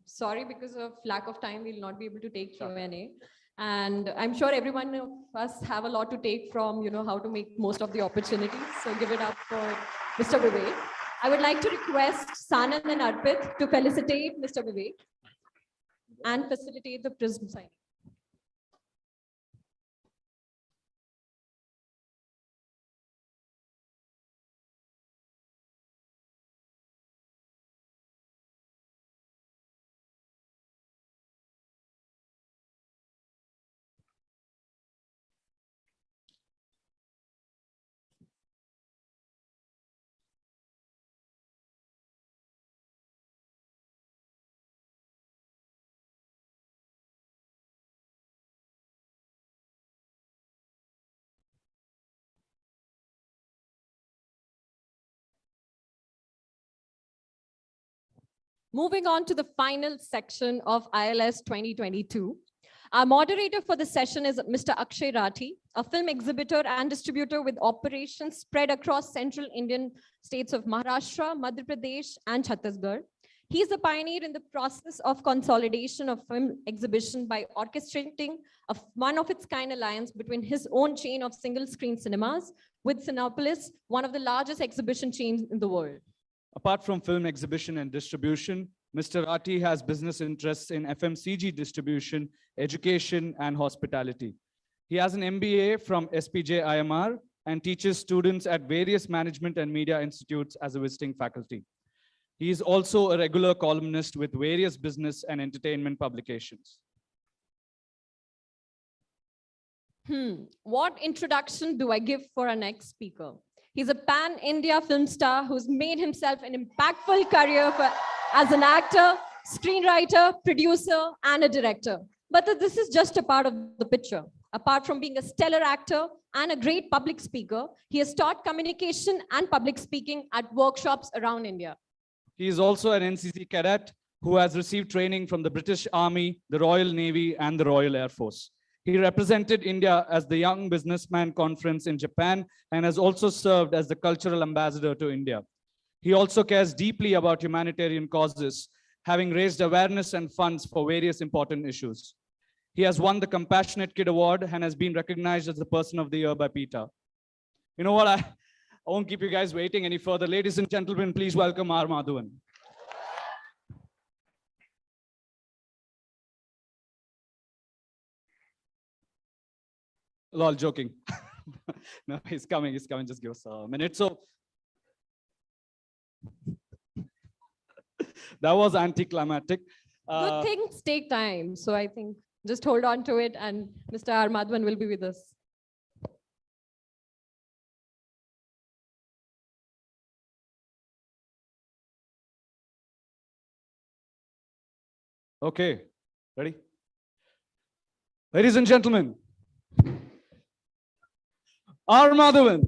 Sorry, because of lack of time, we'll not be able to take Q&A. And I'm sure everyone of us have a lot to take from, how to make most of the opportunities. So give it up for Mr. Vivek. I would like to request Sanand and Arpit to felicitate Mr. Vivek and facilitate the Prism signing. Moving on to the final section of ILS 2022. Our moderator for the session is Mr. Akshay Rathi, a film exhibitor and distributor with operations spread across central Indian states of Maharashtra, Madhya Pradesh, and Chhattisgarh. He is a pioneer in the process of consolidation of film exhibition by orchestrating a one-of-its-kind alliance between his own chain of single-screen cinemas with Cinepolis, one of the largest exhibition chains in the world. Apart from film exhibition and distribution, Mr. Rathi has business interests in FMCG distribution, education, and hospitality. He has an MBA from SPJ IMR and teaches students at various management and media institutes as a visiting faculty. He is also a regular columnist with various business and entertainment publications. What introduction do I give for our next speaker? He's a pan-India film star who's made himself an impactful career as an actor, screenwriter, producer, and a director. But this is just a part of the picture. Apart from being a stellar actor and a great public speaker, he has taught communication and public speaking at workshops around India. He is also an NCC cadet who has received training from the British Army, the Royal Navy, and the Royal Air Force. He represented India as the Young Businessman Conference in Japan and has also served as the cultural ambassador to India. He also cares deeply about humanitarian causes, having raised awareness and funds for various important issues. He has won the Compassionate Kid Award and has been recognized as the Person of the Year by PETA. You know what? I won't keep you guys waiting any further. Ladies and gentlemen, please welcome R. Madhavan. Lol, joking. No, he's coming, just give us a minute. So that was anticlimactic. Good things take time. So I think just hold on to it and Mr. R. Madhavan will be with us. Okay, ready? Ladies and gentlemen, R. Madhavan.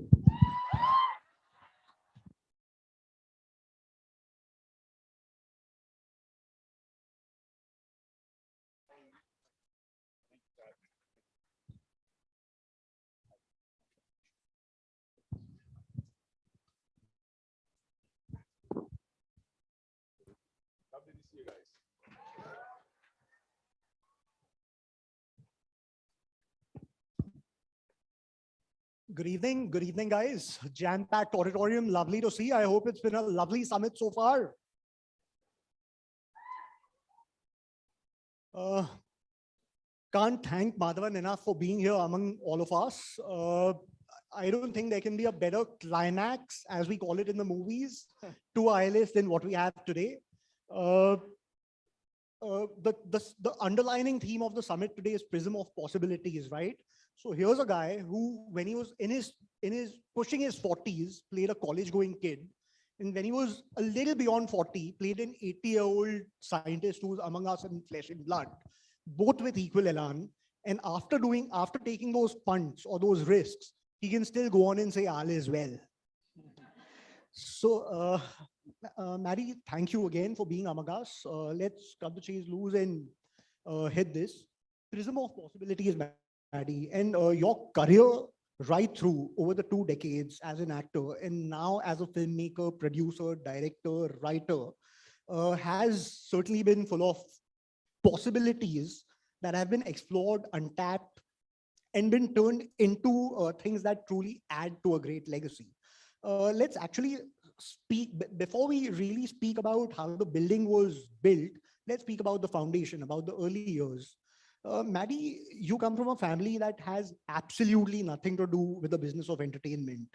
Lovely to see you guys. Good evening, guys. Jam-packed auditorium, lovely to see. I hope it's been a lovely summit so far. Can't thank Madhavan enough for being here among all of us. I don't think there can be a better climax, as we call it in the movies, to ILS than what we have today. The underlining theme of the summit today is Prism of Possibilities, right? So here's a guy who, when he was in his pushing his 40s, played a college-going kid, and when he was a little beyond 40, played an 80-year-old scientist who's among us in flesh and blood, both with equal elan. And after taking those punts or those risks, he can still go on and say all is well. So, Maddie, thank you again for being among us. Let's cut the chase loose and hit this. Prism of Possibilities, Maddie, and your career right through over the 2 decades as an actor and now as a filmmaker, producer, director, writer has certainly been full of possibilities that have been explored, untapped, and been turned into things that truly add to a great legacy. Let's actually speak, before we really speak about how the building was built, let's speak about the foundation, about the early years. Maddie, you come from a family that has absolutely nothing to do with the business of entertainment.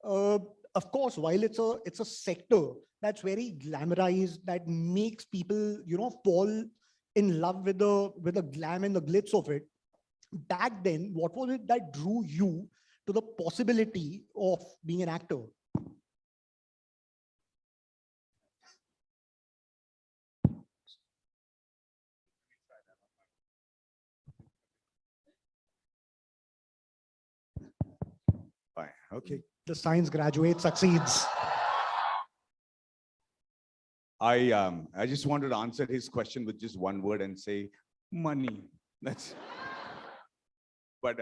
Of course, while it's a sector that's very glamorized, that makes people, fall in love with the glam and the glitz of it. Back then, what was it that drew you to the possibility of being an actor? Fine. Okay. The science graduate succeeds. I just wanted to answer his question with just one word and say money. That's. But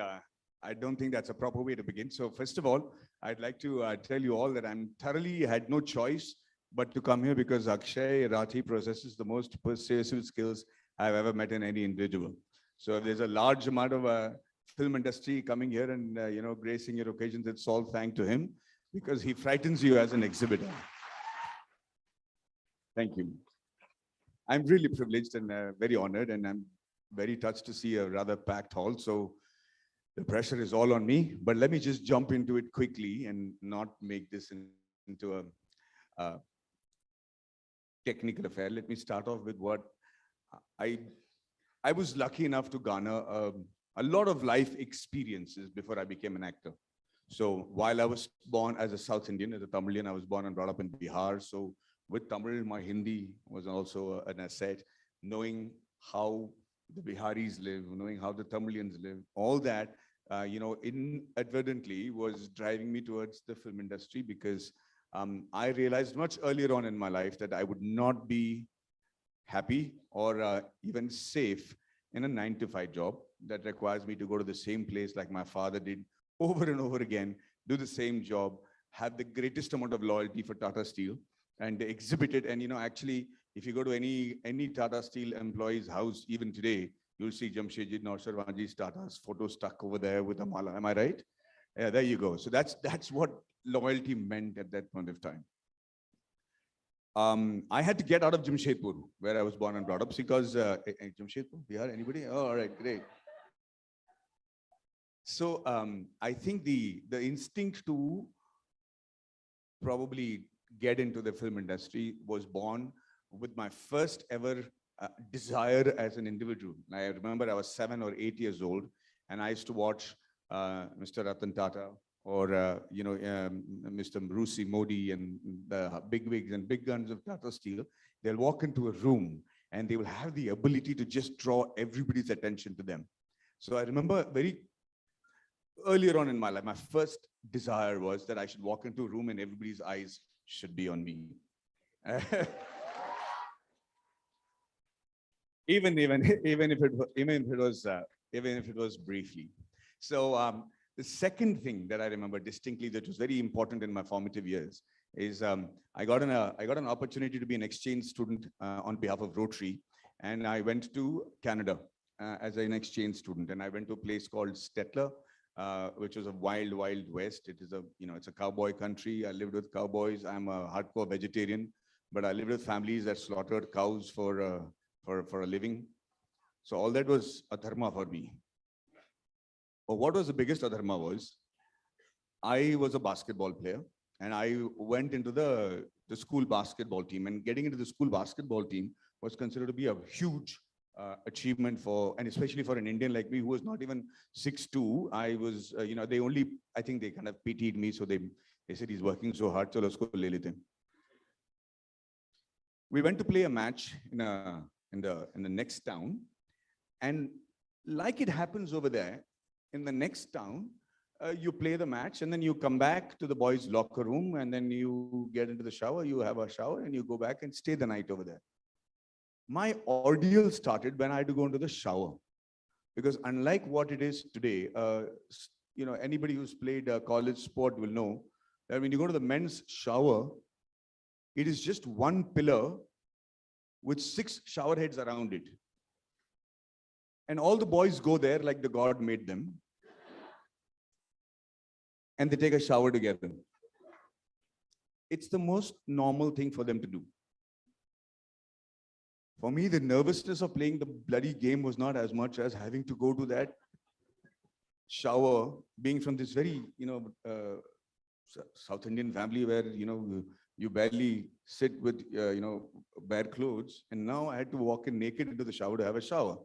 I don't think that's a proper way to begin. So first of all, I'd like to tell you all that I'm thoroughly had no choice but to come here because Akshay Rathi possesses the most persuasive skills I've ever met in any individual. So if there's a large amount of film industry coming here and gracing your occasions, it's all thanks to him because he frightens you as an exhibitor. Thank you. I'm really privileged and very honored, and I'm very touched to see a rather packed hall. So the pressure is all on me, but let me just jump into it quickly and not make this into a technical affair. Let me start off with what I was lucky enough to garner a lot of life experiences before I became an actor. So while I was born as a South Indian, as a Tamilian, I was born and brought up in Bihar. So with Tamil, my Hindi was also an asset. Knowing how the Biharis live, knowing how the Tamilians live, all that, inadvertently was driving me towards the film industry because I realized much earlier on in my life that I would not be happy or even safe in a 9-to-5 job that requires me to go to the same place like my father did over and over again, do the same job, have the greatest amount of loyalty for Tata Steel and exhibit it. And, actually, if you go to any Tata Steel employee's house, even today, you'll see Jamshedji Nausharwanji's Tata's photo stuck over there with a mala. Am I right? Yeah, there you go. So that's what loyalty meant at that point of time. I had to get out of Jamshedpur, where I was born and brought up, because Jamshedpur, Bihar, anybody? Oh, all right, great. So I think the instinct to probably get into the film industry was born with my first ever desire as an individual. I remember I was 7 or 8 years old, and I used to watch Mr. Ratan Tata or Mr. Marusi Modi and the big wigs and big guns of Tata Steel. They'll walk into a room and they will have the ability to just draw everybody's attention to them. So I remember very earlier on in my life, my first desire was that I should walk into a room and everybody's eyes should be on me. even if it was briefly. So the second thing that I remember distinctly that was very important in my formative years is I got an opportunity to be an exchange student on behalf of Rotary, and I went to Canada as an exchange student, and I went to a place called Selector, which was a wild west. It is it's a cowboy country. I lived with cowboys. I'm a hardcore vegetarian, but I lived with families that slaughtered cows for a living. So all that was adharma for me. But what was the biggest adharma was, I was a basketball player, and I went into the school basketball team, and getting into the school basketball team was considered to be a huge achievement and especially for an Indian like me who was not even 6'2". I was, I think they kind of pitied me. So they said, he's working so hard, so let's go le lete. We went to play a match in the next town, and like it happens over there, in the next town, you play the match and then you come back to the boys' locker room and then you get into the shower, you have a shower and you go back and stay the night over there. My ordeal started when I had to go into the shower, because unlike what it is today, anybody who's played college sport will know that when you go to the men's shower, it is just one pillar with 6 shower heads around it. And all the boys go there like the God made them. And they take a shower together. It's the most normal thing for them to do. For me, the nervousness of playing the bloody game was not as much as having to go to that shower, being from this very, South Indian family where, you barely sit with, bare clothes. And now I had to walk in naked into the shower to have a shower.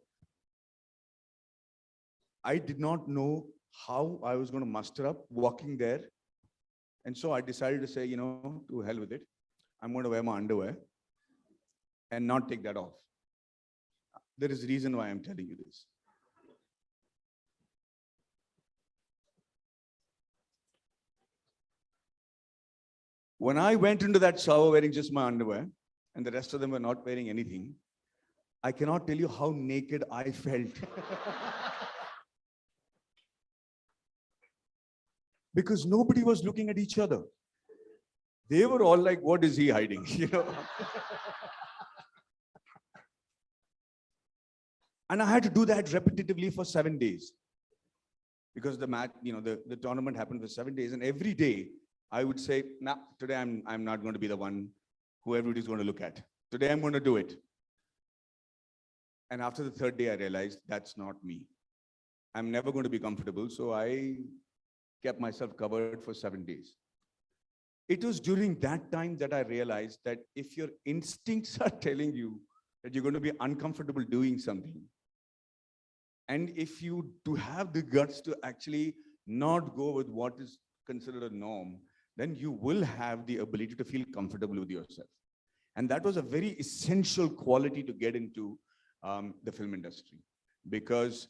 I did not know how I was going to muster up walking there. And so I decided to say, to hell with it. I'm going to wear my underwear and not take that off. There is a reason why I'm telling you this. When I went into that shower wearing just my underwear, and the rest of them were not wearing anything, I cannot tell you how naked I felt. Because nobody was looking at each other. They were all like, what is he hiding? And I had to do that repetitively for 7 days. Because the match, the tournament happened for 7 days. And every day I would say, nah, today I'm not going to be the one who everybody's going to look at. Today I'm going to do it. And after the 3rd day, I realized that's not me. I'm never going to be comfortable. So I kept myself covered for 7 days. It was during that time that I realized that if your instincts are telling you that you're going to be uncomfortable doing something, and if you do have the guts to actually not go with what is considered a norm, then you will have the ability to feel comfortable with yourself. And that was a very essential quality to get into the film industry. Because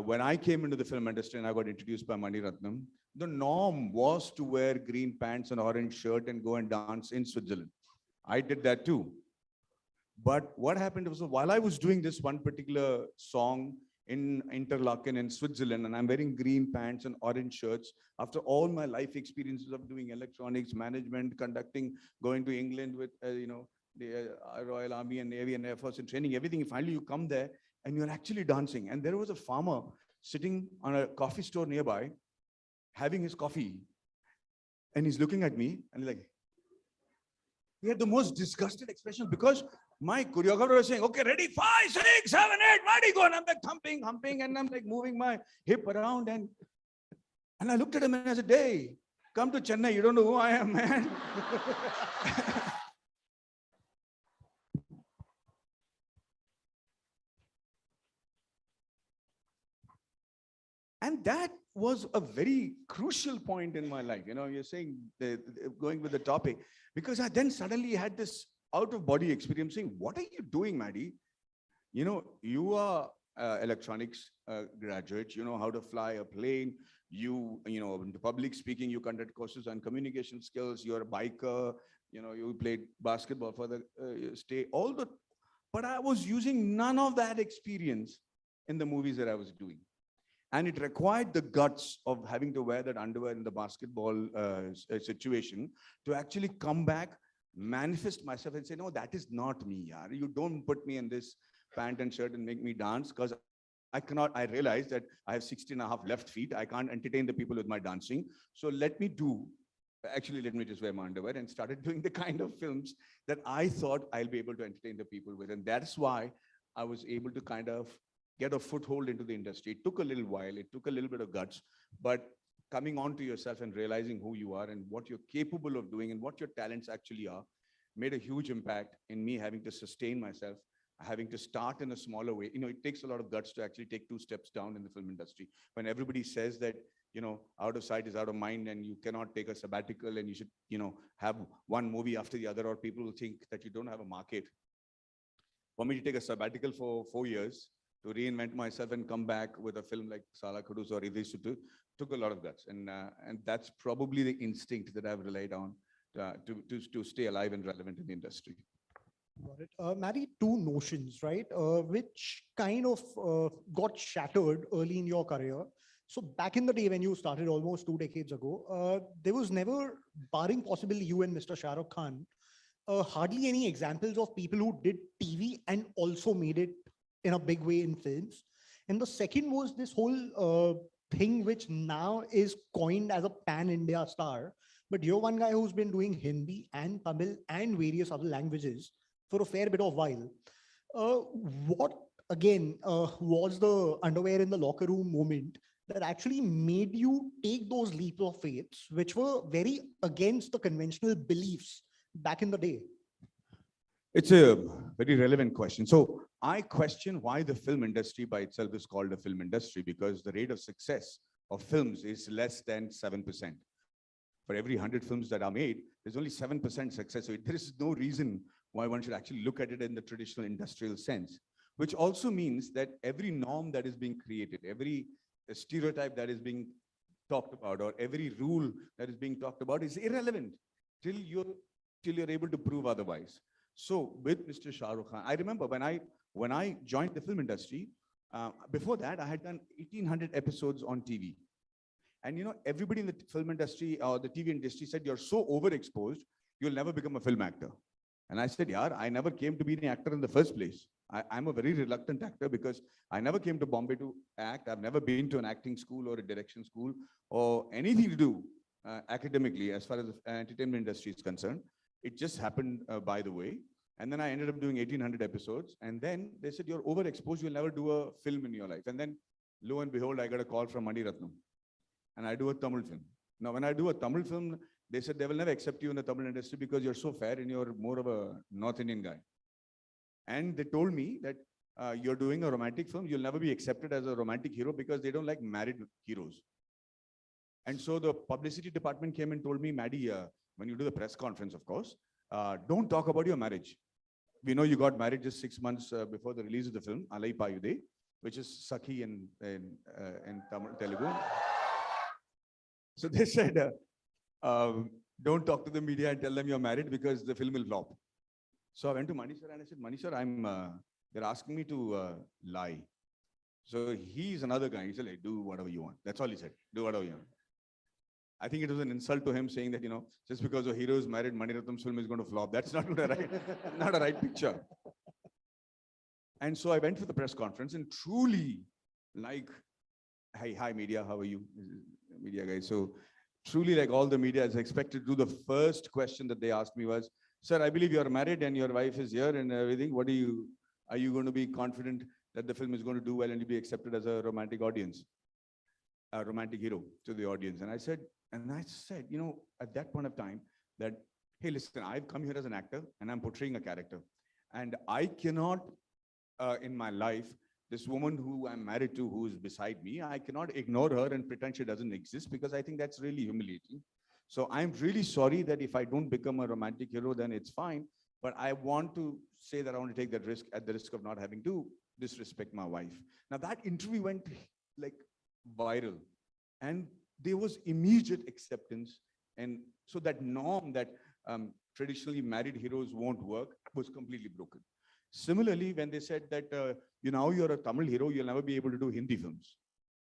when I came into the film industry and I got introduced by Mani Ratnam, the norm was to wear green pants and orange shirt and go and dance in Switzerland. I did that too. But what happened was, while I was doing this one particular song in Interlaken in Switzerland, and I'm wearing green pants and orange shirts after all my life experiences of doing electronics, management, conducting, going to England with, the Royal Army and Navy and Air Force and training, everything. Finally, you come there and you're actually dancing. And there was a farmer sitting on a coffee store nearby, having his coffee. And he's looking at me and like, he had the most disgusted expression because my choreographer was saying, okay, ready, 5, 6, 7, 8, ready, go. And I'm like humping, and I'm like moving my hip around. And I looked at him and I said, hey, come to Chennai, you don't know who I am, man. And that was a very crucial point in my life. You're saying, going with the topic, because I then suddenly had this out-of-body experience saying, what are you doing, Maddie? You are electronics graduate, you know how to fly a plane, you in public speaking, you conduct courses on communication skills, you're a biker, you played basketball for the state, but I was using none of that experience in the movies that I was doing. And it required the guts of having to wear that underwear in the basketball situation to actually come back, manifest myself and say, no, that is not me. Yaar. You don't put me in this pant and shirt and make me dance, because I realized that I have 16.5 left feet. I can't entertain the people with my dancing. So let me just wear my underwear, and started doing the kind of films that I thought I'll be able to entertain the people with. And that's why I was able to kind of get a foothold into the industry. It took a little while, it took a little bit of guts, but coming on to yourself and realizing who you are and what you're capable of doing and what your talents actually are made a huge impact in me having to sustain myself, having to start in a smaller way. It takes a lot of guts to actually take 2 steps down in the film industry. When everybody says that, out of sight is out of mind and you cannot take a sabbatical and you should, have one movie after the other, or people will think that you don't have a market. For me to take a sabbatical for 4 years, to reinvent myself and come back with a film like Sala Khudus or Arisetty took a lot of guts. And that's probably the instinct that I've relied on to stay alive and relevant in the industry. Got it. Maddie, 2 notions, right, which kind of got shattered early in your career. So back in the day when you started almost 2 decades ago, there was never, barring possibly you and Mr. Shah Rukh Khan, hardly any examples of people who did TV and also made it in a big way in films. And the second was this whole thing which now is coined as a pan-India star, but you're one guy who's been doing Hindi and Tamil and various other languages for a fair bit of while. What again was the underwear in the locker room moment that actually made you take those leaps of faith, which were very against the conventional beliefs back in the day? It's a very relevant question. So I question why the film industry by itself is called a film industry, because the rate of success of films is less than 7%. For every 100 films that are made, there's only 7% success. So there is no reason why one should actually look at it in the traditional industrial sense, which also means that every norm that is being created, every stereotype that is being talked about, or every rule that is being talked about is irrelevant till you're able to prove otherwise. So with Mr. Shah Rukh Khan, I remember when I joined the film industry, before that I had done 1,800 episodes on TV. And everybody in the film industry or the TV industry said, you're so overexposed, you'll never become a film actor. And I said, yeah, I never came to be an actor in the first place. I'm a very reluctant actor because I never came to Bombay to act. I've never been to an acting school or a direction school or anything to do academically as far as the entertainment industry is concerned. It just happened by the way. And then I ended up doing 1,800 episodes. And then they said, you're overexposed, you'll never do a film in your life. And then lo and behold, I got a call from Mani Ratnam. And I do a Tamil film. Now, when I do a Tamil film, they said they will never accept you in the Tamil industry because you're so fair and you're more of a North Indian guy. And they told me that you're doing a romantic film, you'll never be accepted as a romantic hero because they don't like married heroes. And so the publicity department came and told me, Maddie, when you do the press conference, of course, don't talk about your marriage. We know you got married just 6 months before the release of the film, Alai Payude, which is Sakhi in Tamil, Telugu. So they said, don't talk to the media and tell them you're married because the film will flop. So I went to Mani sir and I said, Mani sir, they're asking me to lie. So he's another guy. He said, like, do whatever you want. That's all he said. Do whatever you want. I think it was an insult to him saying that, just because a hero is married, Mani Ratnam's film is going to flop. That's not not a right picture. And so I went for the press conference and truly, like, hi media, how are you? Media guys. So truly, like all the media is expected to do, the first question that they asked me was, sir, I believe you're married and your wife is here and everything. Are you going to be confident that the film is going to do well and be accepted as a romantic audience, a romantic hero to the audience? And I said, at that point of time that, hey, listen, I've come here as an actor and I'm portraying a character. And I cannot, in my life, this woman who I'm married to, who is beside me, I cannot ignore her and pretend she doesn't exist, because I think that's really humiliating. So I'm really sorry that if I don't become a romantic hero, then it's fine. But I want to say that I want to take that risk at the risk of not having to disrespect my wife. Now that interview went like viral and there was immediate acceptance. And so that norm that traditionally married heroes won't work was completely broken. Similarly, when they said that, now you're a Tamil hero, you'll never be able to do Hindi films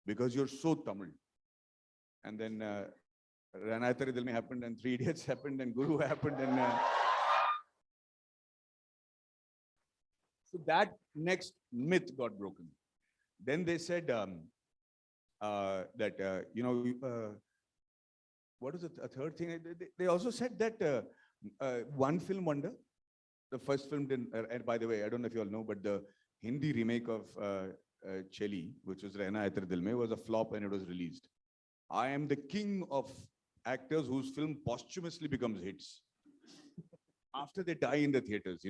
because you're so Tamil. And then Ranayatari Dilme happened and Three Idiots happened and Guru happened. And so that next myth got broken. Then they said that, what is a third thing? They also said that one film wonder, the first film didn't, and by the way, I don't know if you all know, but the Hindi remake of Cheli, which was Ranayatari Dilme, was a flop when it was released. I am the king of actors whose film posthumously becomes hits after they die in the theaters,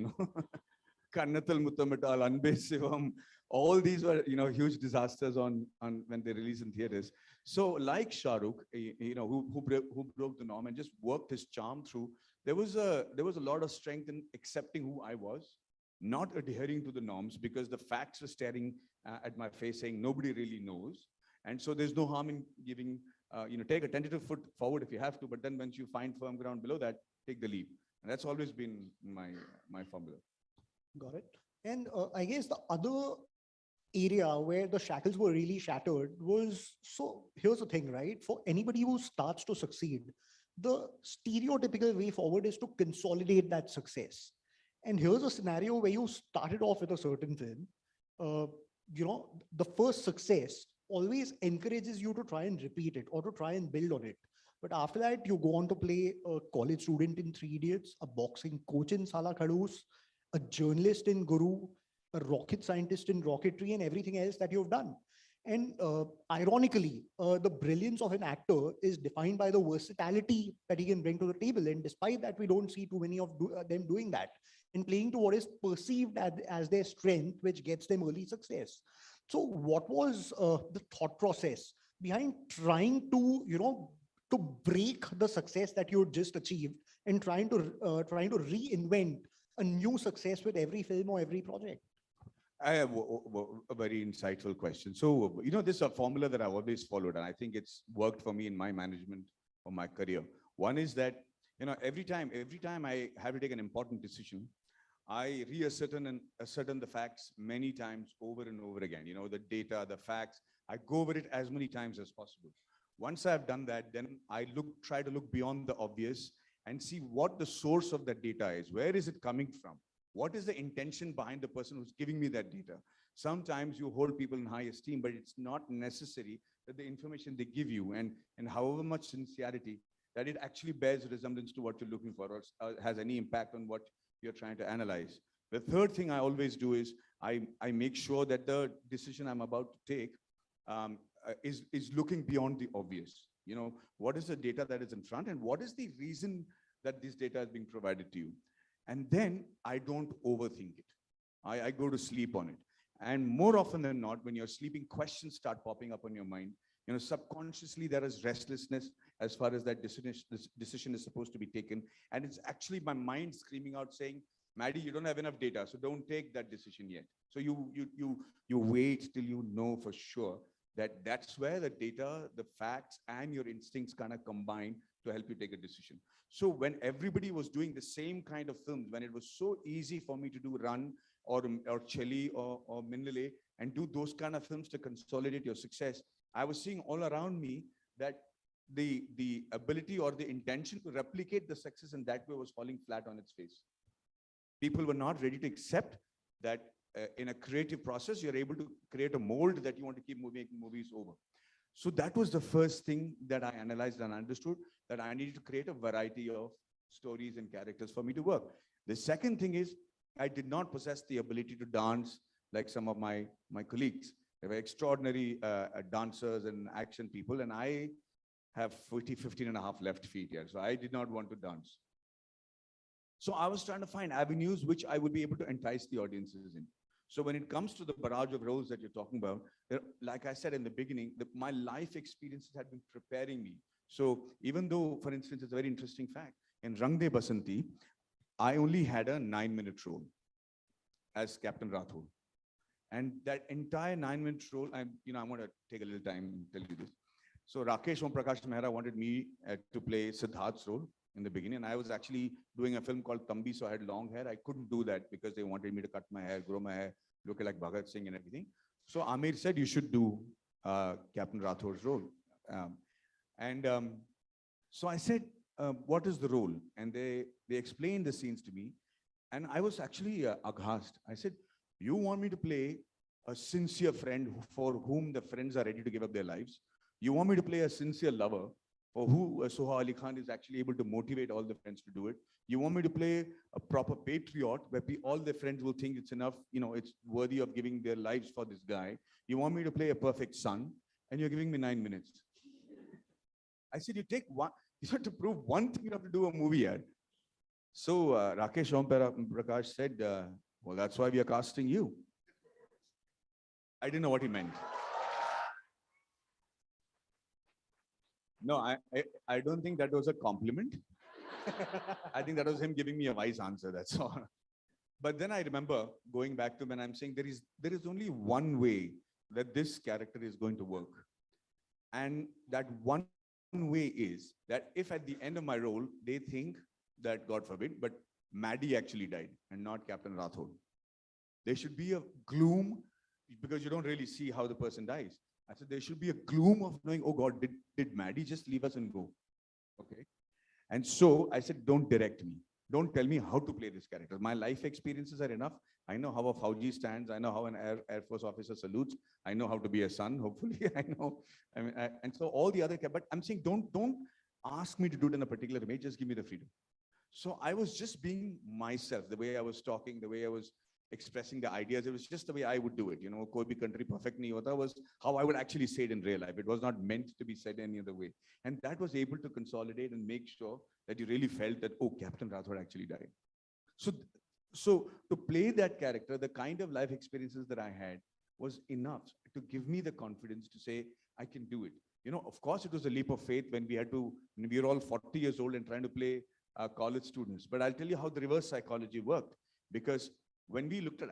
Kannathal Muttamital, Anbe Sivam, all these were, huge disasters on when they release in theaters. So like Shah Rukh, who broke the norm and just worked his charm through, there was a lot of strength in accepting who I was, not adhering to the norms, because the facts were staring at my face saying nobody really knows. And so there's no harm in giving, take a tentative foot forward if you have to, but then once you find firm ground below that, take the leap. And that's always been my formula. Got it. And I guess the other area where the shackles were really shattered was, so here's the thing, right? For anybody who starts to succeed, the stereotypical way forward is to consolidate that success. And here's a scenario where you started off with a certain film. The first success always encourages you to try and repeat it or to try and build on it. But after that, you go on to play a college student in Three Idiots, a boxing coach in Sala Khadoos, a journalist in Guru, a rocket scientist in rocketry, and everything else that you've done. And ironically, the brilliance of an actor is defined by the versatility that he can bring to the table. And despite that, we don't see too many of them doing that and playing to what is perceived as their strength, which gets them early success. So what was the thought process behind trying to, to break the success that you just achieved and trying to reinvent a new success with every film or every project? I have a very insightful question. So, this is a formula that I've always followed, and I think it's worked for me in my management of my career. One is that, every time I have to take an important decision, I reascertain and ascertain the facts many times over and over again. The data, the facts, I go over it as many times as possible. Once I've done that, then I try to look beyond the obvious and see what the source of that data is. Where is it coming from? What is the intention behind the person who's giving me that data? Sometimes you hold people in high esteem, but it's not necessary that the information they give you and however much sincerity, that it actually bears resemblance to what you're looking for or has any impact on what you're trying to analyze. The third thing I always do is I make sure that the decision I'm about to take is looking beyond the obvious. What is the data that is in front and what is the reason that this data is being provided to you? And then I don't overthink it. I go to sleep on it. And more often than not, when you're sleeping, questions start popping up on your mind. Subconsciously there is restlessness as far as that decision is supposed to be taken. And it's actually my mind screaming out saying, Maddie, you don't have enough data, so don't take that decision yet. So you wait till you know for sure that that's where the data, the facts, and your instincts kind of combine to help you take a decision. So when everybody was doing the same kind of films, when it was so easy for me to do Run or Cheli or Minlele and do those kind of films to consolidate your success, I was seeing all around me that the ability or the intention to replicate the success in that way was falling flat on its face. People were not ready to accept that in a creative process, you're able to create a mold that you want to keep making movies over. So that was the first thing that I analyzed and understood, that I needed to create a variety of stories and characters for me to work. The second thing is, I did not possess the ability to dance like some of my colleagues. They were extraordinary dancers and action people, and I have 15 and a half left feet here. So I did not want to dance. So I was trying to find avenues which I would be able to entice the audiences in. So when it comes to the barrage of roles that you're talking about, like I said in the beginning, my life experiences had been preparing me. So even though, for instance, it's a very interesting fact, in Rang De Basanti, I only had a 9-minute role as Captain Rathod. And that entire 9-minute role, I want to take a little time and tell you this. So Rakesh Om Prakash Mehra wanted me to play Siddharth's role in the beginning. And I was actually doing a film called Tambi, so I had long hair. I couldn't do that because they wanted me to cut my hair, grow my hair, look like Bhagat Singh and everything. So Amir said, you should do Captain Rathod's role. So I said, what is the role? And they explained the scenes to me. And I was actually aghast. I said, you want me to play a sincere friend for whom the friends are ready to give up their lives? You want me to play a sincere lover for who Soha Ali Khan is actually able to motivate all the friends to do it? You want me to play a proper patriot where all their friends will think it's enough, it's worthy of giving their lives for this guy? You want me to play a perfect son, and you're giving me 9 minutes. I said, you have to prove one thing, you have to do a movie ad. So Rakesh Om Prakash said, well, that's why we are casting you. I didn't know what he meant. No, I don't think that was a compliment. I think that was him giving me a wise answer, that's all. But then I remember going back to when I'm saying there is only one way that this character is going to work. And that one way is that if at the end of my role, they think that, God forbid, but Maddie actually died and not Captain Rathod. There should be a gloom because you don't really see how the person dies. I said, there should be a gloom of knowing, oh God, did Maddie just leave us and go? Okay. And so I said, don't direct me. Don't tell me how to play this character. My life experiences are enough. I know how a Fauji stands. I know how an Air Force officer salutes. I know how to be a son, hopefully. I know. And so all the other, but I'm saying, don't ask me to do it in a particular way. Just give me the freedom. So I was just being myself, the way I was talking, the way I was expressing the ideas. It was just the way I would do it. Koi bhi country perfect nahi hota was how I would actually say it in real life. It was not meant to be said any other way. And that was able to consolidate and make sure that you really felt that, oh, Captain Rathod actually died. So to play that character, the kind of life experiences that I had was enough to give me the confidence to say, I can do it. Of course, it was a leap of faith when we were all 40 years old and trying to play college students. But I'll tell you how the reverse psychology worked. Because when we looked at,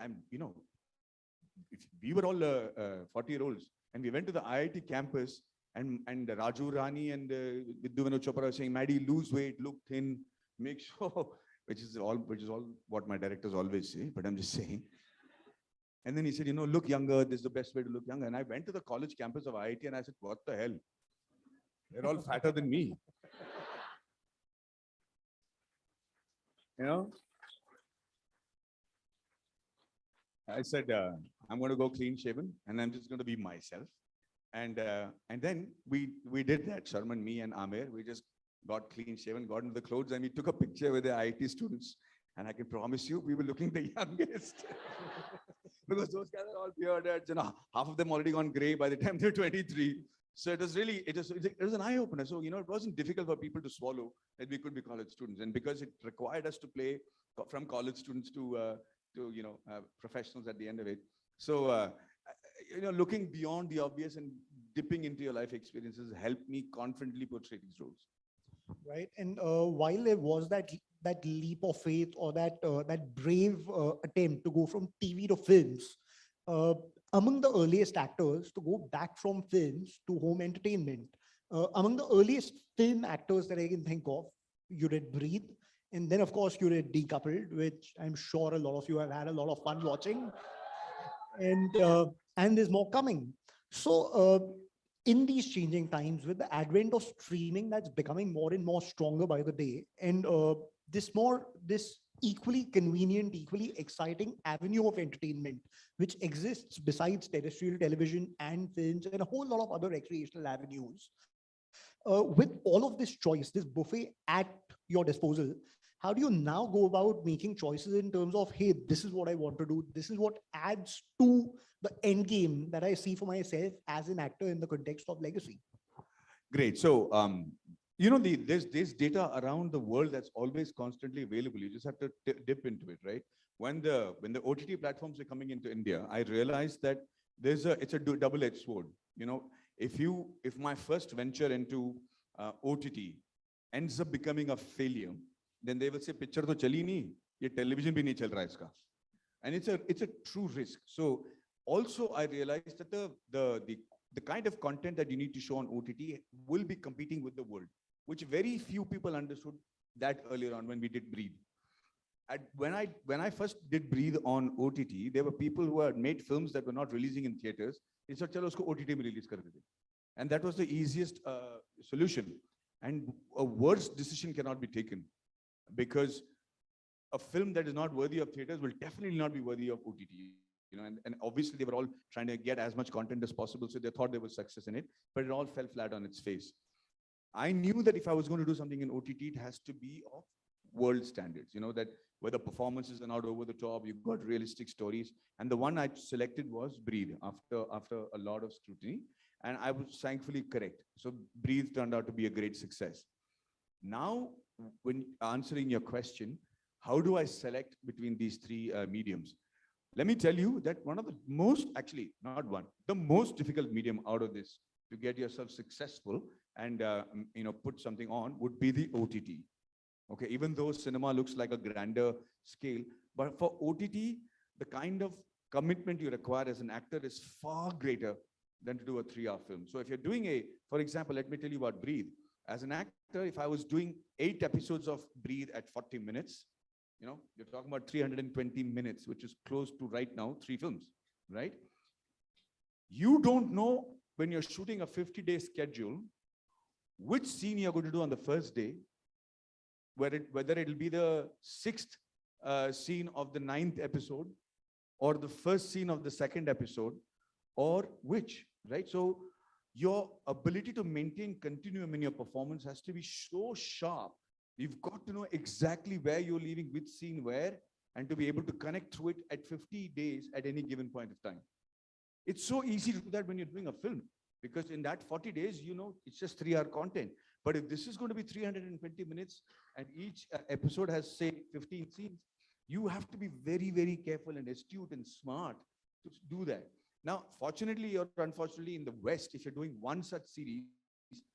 we were all 40-year-olds, and we went to the IIT campus, and Raju Rani and Vidhu Vinod Chopra were saying, Maddie, lose weight, look thin, make sure, which is all what my directors always say, but I'm just saying. And then he said, look younger, this is the best way to look younger. And I went to the college campus of IIT and I said, what the hell? They're all fatter than me. I said, I'm going to go clean shaven and I'm just going to be myself. And then we did that, Sharman, me and Amir. We just got clean shaven, got into the clothes, and we took a picture with the IIT students. And I can promise you, we were looking the youngest. Because those guys are all bearded, half of them already gone gray by the time they're 23. So it was really, it was an eye-opener. So, it wasn't difficult for people to swallow that we could be college students. And because it required us to play from college students to professionals at the end of it. So, looking beyond the obvious and dipping into your life experiences helped me confidently portray these roles. Right. And while there was that leap of faith or that brave attempt to go from TV to films, among the earliest actors to go back from films to home entertainment, among the earliest film actors that I can think of, you did Breathe, And then, of course, you did Decoupled, which I'm sure a lot of you have had a lot of fun watching. And there's more coming. So in these changing times, with the advent of streaming that's becoming more and more stronger by the day, and this equally convenient, equally exciting avenue of entertainment, which exists besides terrestrial television and films and a whole lot of other recreational avenues. With all of this choice, this buffet at your disposal, how do you now go about making choices in terms of, hey, this is what I want to do. This is what adds to the end game that I see for myself as an actor in the context of legacy. Great. So, there's data around the world that's always constantly available. You just have to dip into it, right? When the OTT platforms are coming into India, I realized that it's a double-edged sword. If my first venture into OTT ends up becoming a failure, then they will say, picture to chali nahi, ye television bhi nahi chal raha iska. And it's a true risk. So also I realized that the kind of content that you need to show on OTT will be competing with the world, which very few people understood that earlier on when we did Breathe. When I first did Breathe on OTT, there were people who had made films that were not releasing in theaters. They said, chalo usko OTT mein release kar dete. And that was the easiest solution. And a worse decision cannot be taken, because a film that is not worthy of theaters will definitely not be worthy of OTT. And obviously they were all trying to get as much content as possible, so they thought there was success in it, but it all fell flat on its face. I knew that if I was going to do something in OTT, it has to be of world standards, that where the performances are not over the top, you've got realistic stories. And the one I selected was Breathe after a lot of scrutiny. And I was thankfully correct. So Breathe turned out to be a great success. Now, when answering your question, how do I select between these three mediums? Let me tell you that one of the most, actually not one, the most difficult medium out of this to get yourself successful and put something on would be the OTT. Okay, even though cinema looks like a grander scale, but for OTT, the kind of commitment you require as an actor is far greater than to do a 3-hour film. So if you're doing for example, let me tell you about Breathe. As an actor, if I was doing 8 episodes of Breathe at 40 minutes, you're talking about 320 minutes, which is close to right now 3 films, right? You don't know when you're shooting a 50-day schedule, which scene you're going to do on the first day, whether it'll be the 6th scene of the 9th episode, or the first scene of the 2nd episode, or which, right? So your ability to maintain continuum in your performance has to be so sharp. You've got to know exactly where you're leaving, which scene where, and to be able to connect through it at 50 days at any given point of time. It's so easy to do that when you're doing a film, because in that 40 days, it's just 3-hour content. But if this is going to be 320 minutes and each episode has, say, 15 scenes, you have to be very, very careful and astute and smart to do that. Now, fortunately or unfortunately, in the West, if you're doing one such series,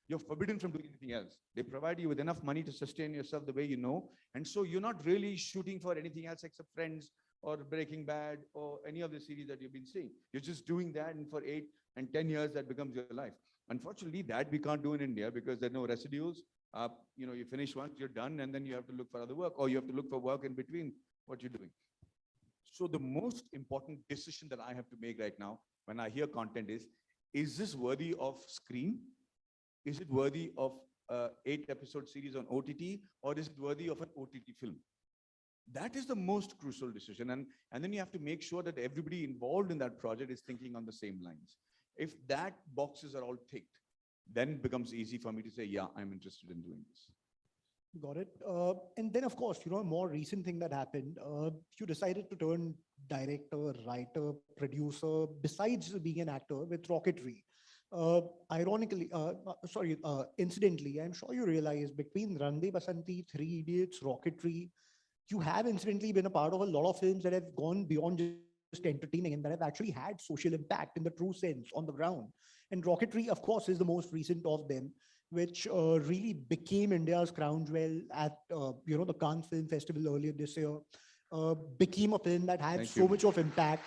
you're forbidden from doing anything else. They provide you with enough money to sustain yourself the way you know. And so you're not really shooting for anything else except Friends or Breaking Bad or any of the series that you've been seeing. You're just doing that, and for 8 and 10 years, that becomes your life. Unfortunately, that we can't do in India because there are no residuals. You finish once, you're done, and then you have to look for other work, or you have to look for work in between what you're doing. So the most important decision that I have to make right now when I hear content is this worthy of screen? Is it worthy of 8-episode series on OTT, or is it worthy of an OTT film? That is the most crucial decision. And then you have to make sure that everybody involved in that project is thinking on the same lines. If that boxes are all ticked, then it becomes easy for me to say, yeah, I'm interested in doing this. Got it. And then, of course, a more recent thing that happened, you decided to turn director, writer, producer, besides being an actor, with Rocketry. Incidentally, I'm sure you realize between Rande Basanti, 3 Idiots, Rocketry, you have incidentally been a part of a lot of films that have gone beyond just entertaining and that have actually had social impact in the true sense on the ground. And Rocketry, of course, is the most recent of them, which really became India's crown jewel at the Cannes Film Festival earlier this year. Became a film that had so much of impact,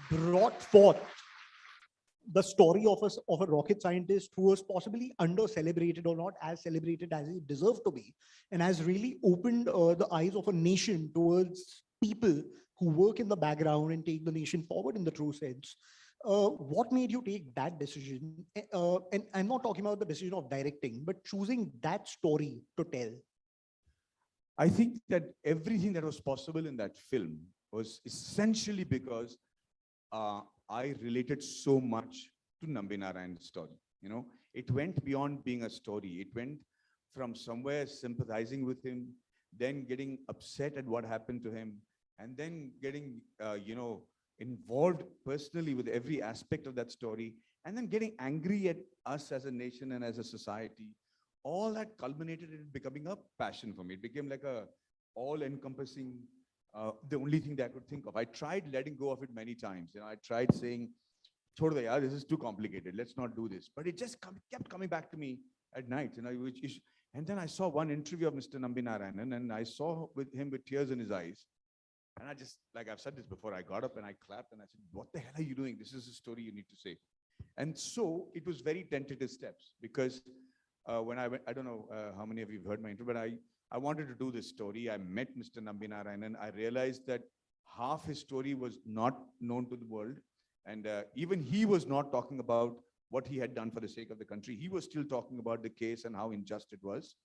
brought forth the story of a rocket scientist who was possibly under-celebrated or not as celebrated as he deserved to be, and has really opened the eyes of a nation towards people who work in the background and take the nation forward in the true sense. What made you take that decision? And I'm not talking about the decision of directing, but choosing that story to tell. I think that everything that was possible in that film was essentially because I related so much to Nambi Narayan's story. You know, it went beyond being a story. It went from somewhere sympathizing with him, then getting upset at what happened to him, and then getting, you know, involved personally with every aspect of that story, and then getting angry at us as a nation and as a society. All that culminated in becoming a passion for me. It became like a all-encompassing, the only thing that I could think of. I tried letting go of it many times. You know, I tried saying, "Chhod de yaar, this is too complicated. Let's not do this." But it just kept coming back to me at night. You know, and then I saw one interview of Mr. Nambi Narayanan, and I saw him with tears in his eyes. And I just, like I've said this before, I got up and I clapped and I said, "What the hell are you doing? This is a story you need to say." And so it was very tentative steps, because when I went, I don't know how many of you have heard my interview, but I wanted to do this story. I met Mr. Nambi Narayanan. I realized that half his story was not known to the world. And even he was not talking about what he had done for the sake of the country. He was still talking about the case and how unjust it was.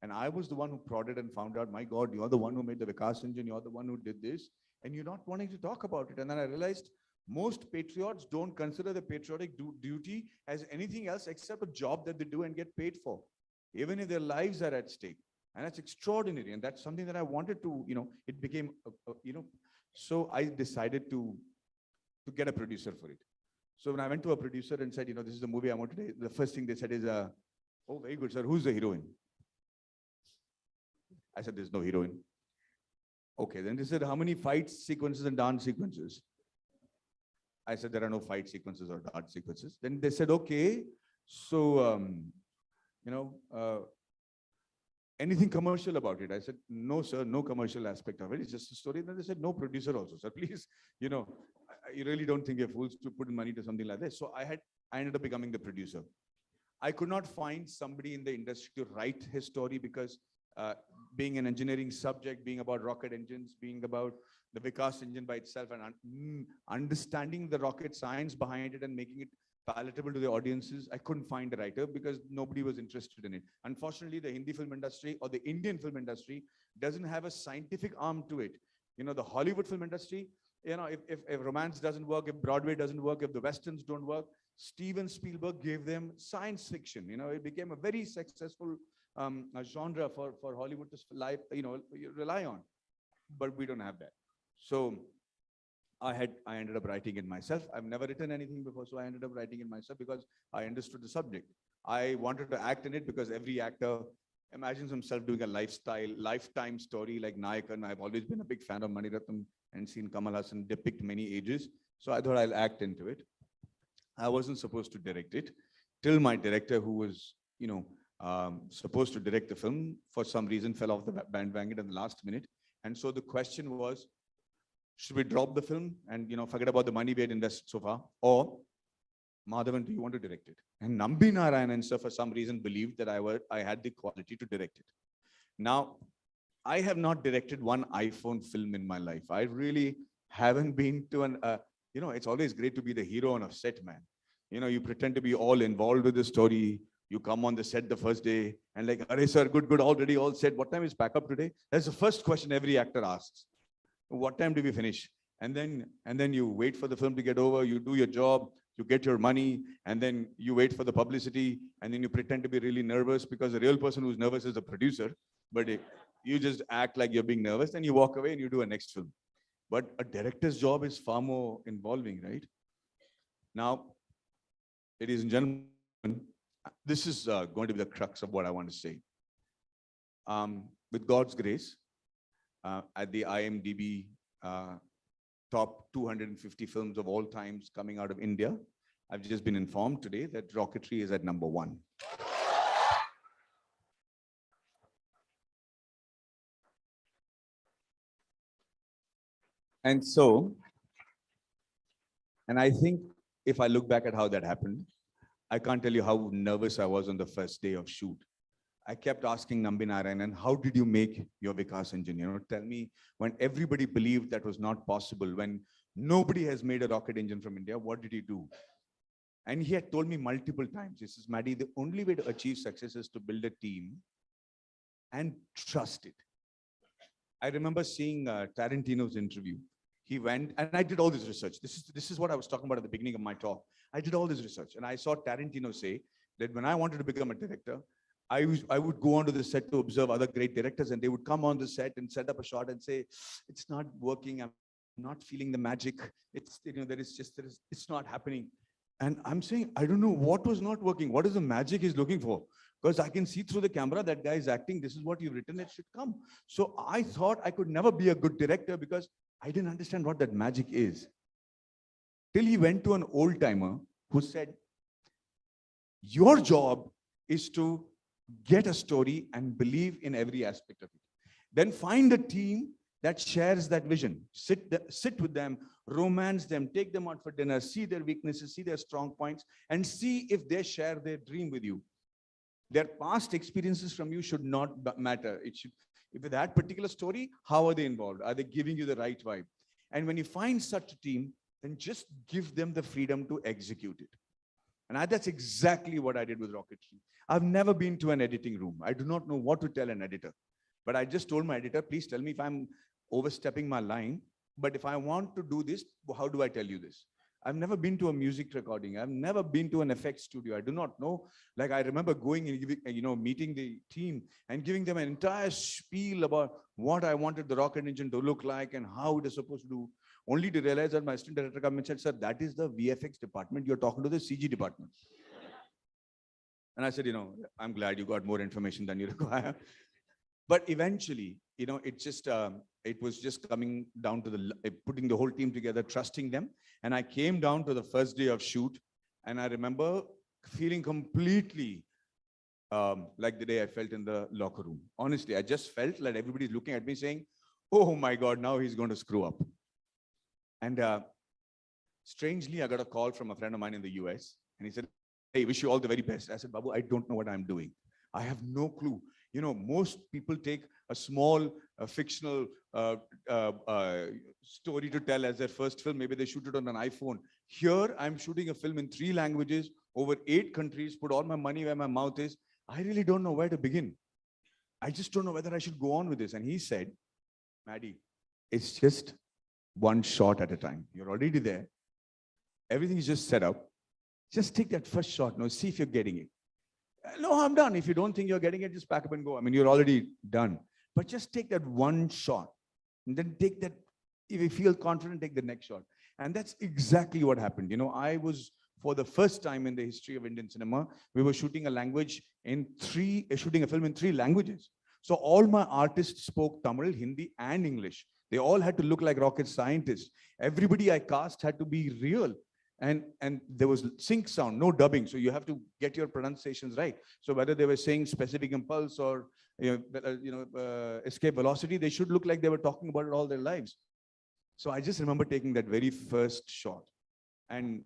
And I was the one who prodded and found out, my God, you're the one who made the Vikas engine, you're the one who did this, and you're not wanting to talk about it. And then I realized most patriots don't consider the patriotic duty as anything else except a job that they do and get paid for, even if their lives are at stake. And that's extraordinary. And that's something that I wanted to, you know, it became, you know, so I decided to get a producer for it. So when I went to a producer and said, you know, this is the movie I want today, the first thing they said is, "Oh, very good, sir. Who's the heroine?" I said, "There's no heroine." Okay, then they said, "How many fight sequences and dance sequences?" I said, "There are no fight sequences or dance sequences." Then they said, "Okay, so, you know, anything commercial about it?" I said, "No, sir, no commercial aspect of it. It's just a story." Then they said, "No producer also, sir. Please, you know, you really don't think you're fools to put money to something like this." So I ended up becoming the producer. I could not find somebody in the industry to write his story because being an engineering subject, being about rocket engines, being about the Vikas engine by itself, and understanding the rocket science behind it and making it palatable to the audiences, I couldn't find a writer because nobody was interested in it. Unfortunately, the Hindi film industry or the Indian film industry doesn't have a scientific arm to it. You know, the Hollywood film industry, you know, if romance doesn't work, if Broadway doesn't work, if the Westerns don't work, Steven Spielberg gave them science fiction. You know, it became a very successful a genre for Hollywood to rely on, but we don't have that. So I ended up writing it myself. I've never written anything before, so I ended up writing it myself because I understood the subject. I wanted to act in it because every actor imagines himself doing a lifetime story like Nayakan. I've always been a big fan of Mani Ratnam and seen Kamal Hassan depict many ages. So I thought I'll act into it. I wasn't supposed to direct it till my director, who was, you know, supposed to direct the film, for some reason fell off the bandwagon at the last minute. And so the question was, should we drop the film and, you know, forget about the money we had invested so far? Or, Madhavan, do you want to direct it? And Nambi Narayanan, sir, for some reason believed that I had the quality to direct it. Now, I have not directed one iPhone film in my life. I really haven't been to an, you know, it's always great to be the hero on a set, man. You know, you pretend to be all involved with the story. You come on the set the first day and like, "Arey sir, good, already all set. What time is pack up today?" That's the first question every actor asks. What time do we finish? And then you wait for the film to get over, you do your job, you get your money, and then you wait for the publicity, and then you pretend to be really nervous because the real person who's nervous is the producer. But you just act like you're being nervous, then you walk away and you do a next film. But a director's job is far more involving, right? Now, ladies and gentlemen, this is going to be the crux of what I want to say. With God's grace, at the IMDb top 250 films of all times coming out of India, I've just been informed today that Rocketry is at #1. And so, and I think if I look back at how that happened, I can't tell you how nervous I was on the first day of shoot. I kept asking Nambi Narayanan, how did you make your Vikas engine? You know, tell me, when everybody believed that was not possible, when nobody has made a rocket engine from India, what did you do? And he had told me multiple times, this is Maddie, the only way to achieve success is to build a team and trust it. I remember seeing Tarantino's interview. He went, and I did all this research. This is what I was talking about at the beginning of my talk. I did all this research, and I saw Tarantino say that when I wanted to become a director, I would go onto the set to observe other great directors, and they would come on the set and set up a shot and say, it's not working. I'm not feeling the magic. It's, you know, it's not happening. And I'm saying, I don't know what was not working. What is the magic he's looking for? Because I can see through the camera that guy is acting. This is what you've written. It should come. So I thought I could never be a good director because I didn't understand what that magic is. Till he went to an old timer who said, your job is to get a story and believe in every aspect of it. Then find a team that shares that vision. Sit with them, romance them, take them out for dinner, see their weaknesses, see their strong points, and see if they share their dream with you. Their past experiences from you should not matter. It should, if with that particular story, how are they involved? Are they giving you the right vibe? And when you find such a team, then just give them the freedom to execute it. And that's exactly what I did with Rocketry. I've never been to an editing room. I do not know what to tell an editor. But I just told my editor, please tell me if I'm overstepping my line. But if I want to do this, how do I tell you this? I've never been to a music recording. I've never been to an effects studio. I do not know. Like I remember going and giving, meeting the team and giving them an entire spiel about what I wanted the rocket engine to look like and how it is supposed to do. Only to realize that my assistant director came and said, sir, that is the VFX department. You're talking to the CG department. And I said, I'm glad you got more information than you require. But eventually, it was just coming down to putting the whole team together, trusting them. And I came down to the first day of shoot. And I remember feeling completely like the day I felt in the locker room. Honestly, I just felt like everybody's looking at me saying, oh my God, now he's going to screw up. And strangely, I got a call from a friend of mine in the US. And he said, hey, wish you all the very best. I said, Babu, I don't know what I'm doing. I have no clue. Most people take a small fictional story to tell as their first film. Maybe they shoot it on an iPhone. Here, I'm shooting a film in 3 languages, over 8 countries, put all my money where my mouth is. I really don't know where to begin. I just don't know whether I should go on with this. And he said, Maddie, it's just one shot at a time. You're already there. Everything is just set up. Just take that first shot. Now, see if you're getting it. No, I'm done. If you don't think you're getting it, just pack up and go. I mean, you're already done. But just take that one shot. And then take that, if you feel confident, take the next shot. And that's exactly what happened. I was, for the first time in the history of Indian cinema, we were shooting a film in 3 languages. So all my artists spoke Tamil, Hindi, and English. They all had to look like rocket scientists. Everybody I cast had to be real. And there was sync sound, no dubbing. So you have to get your pronunciations right. So whether they were saying specific impulse or escape velocity, they should look like they were talking about it all their lives. So I just remember taking that very first shot. And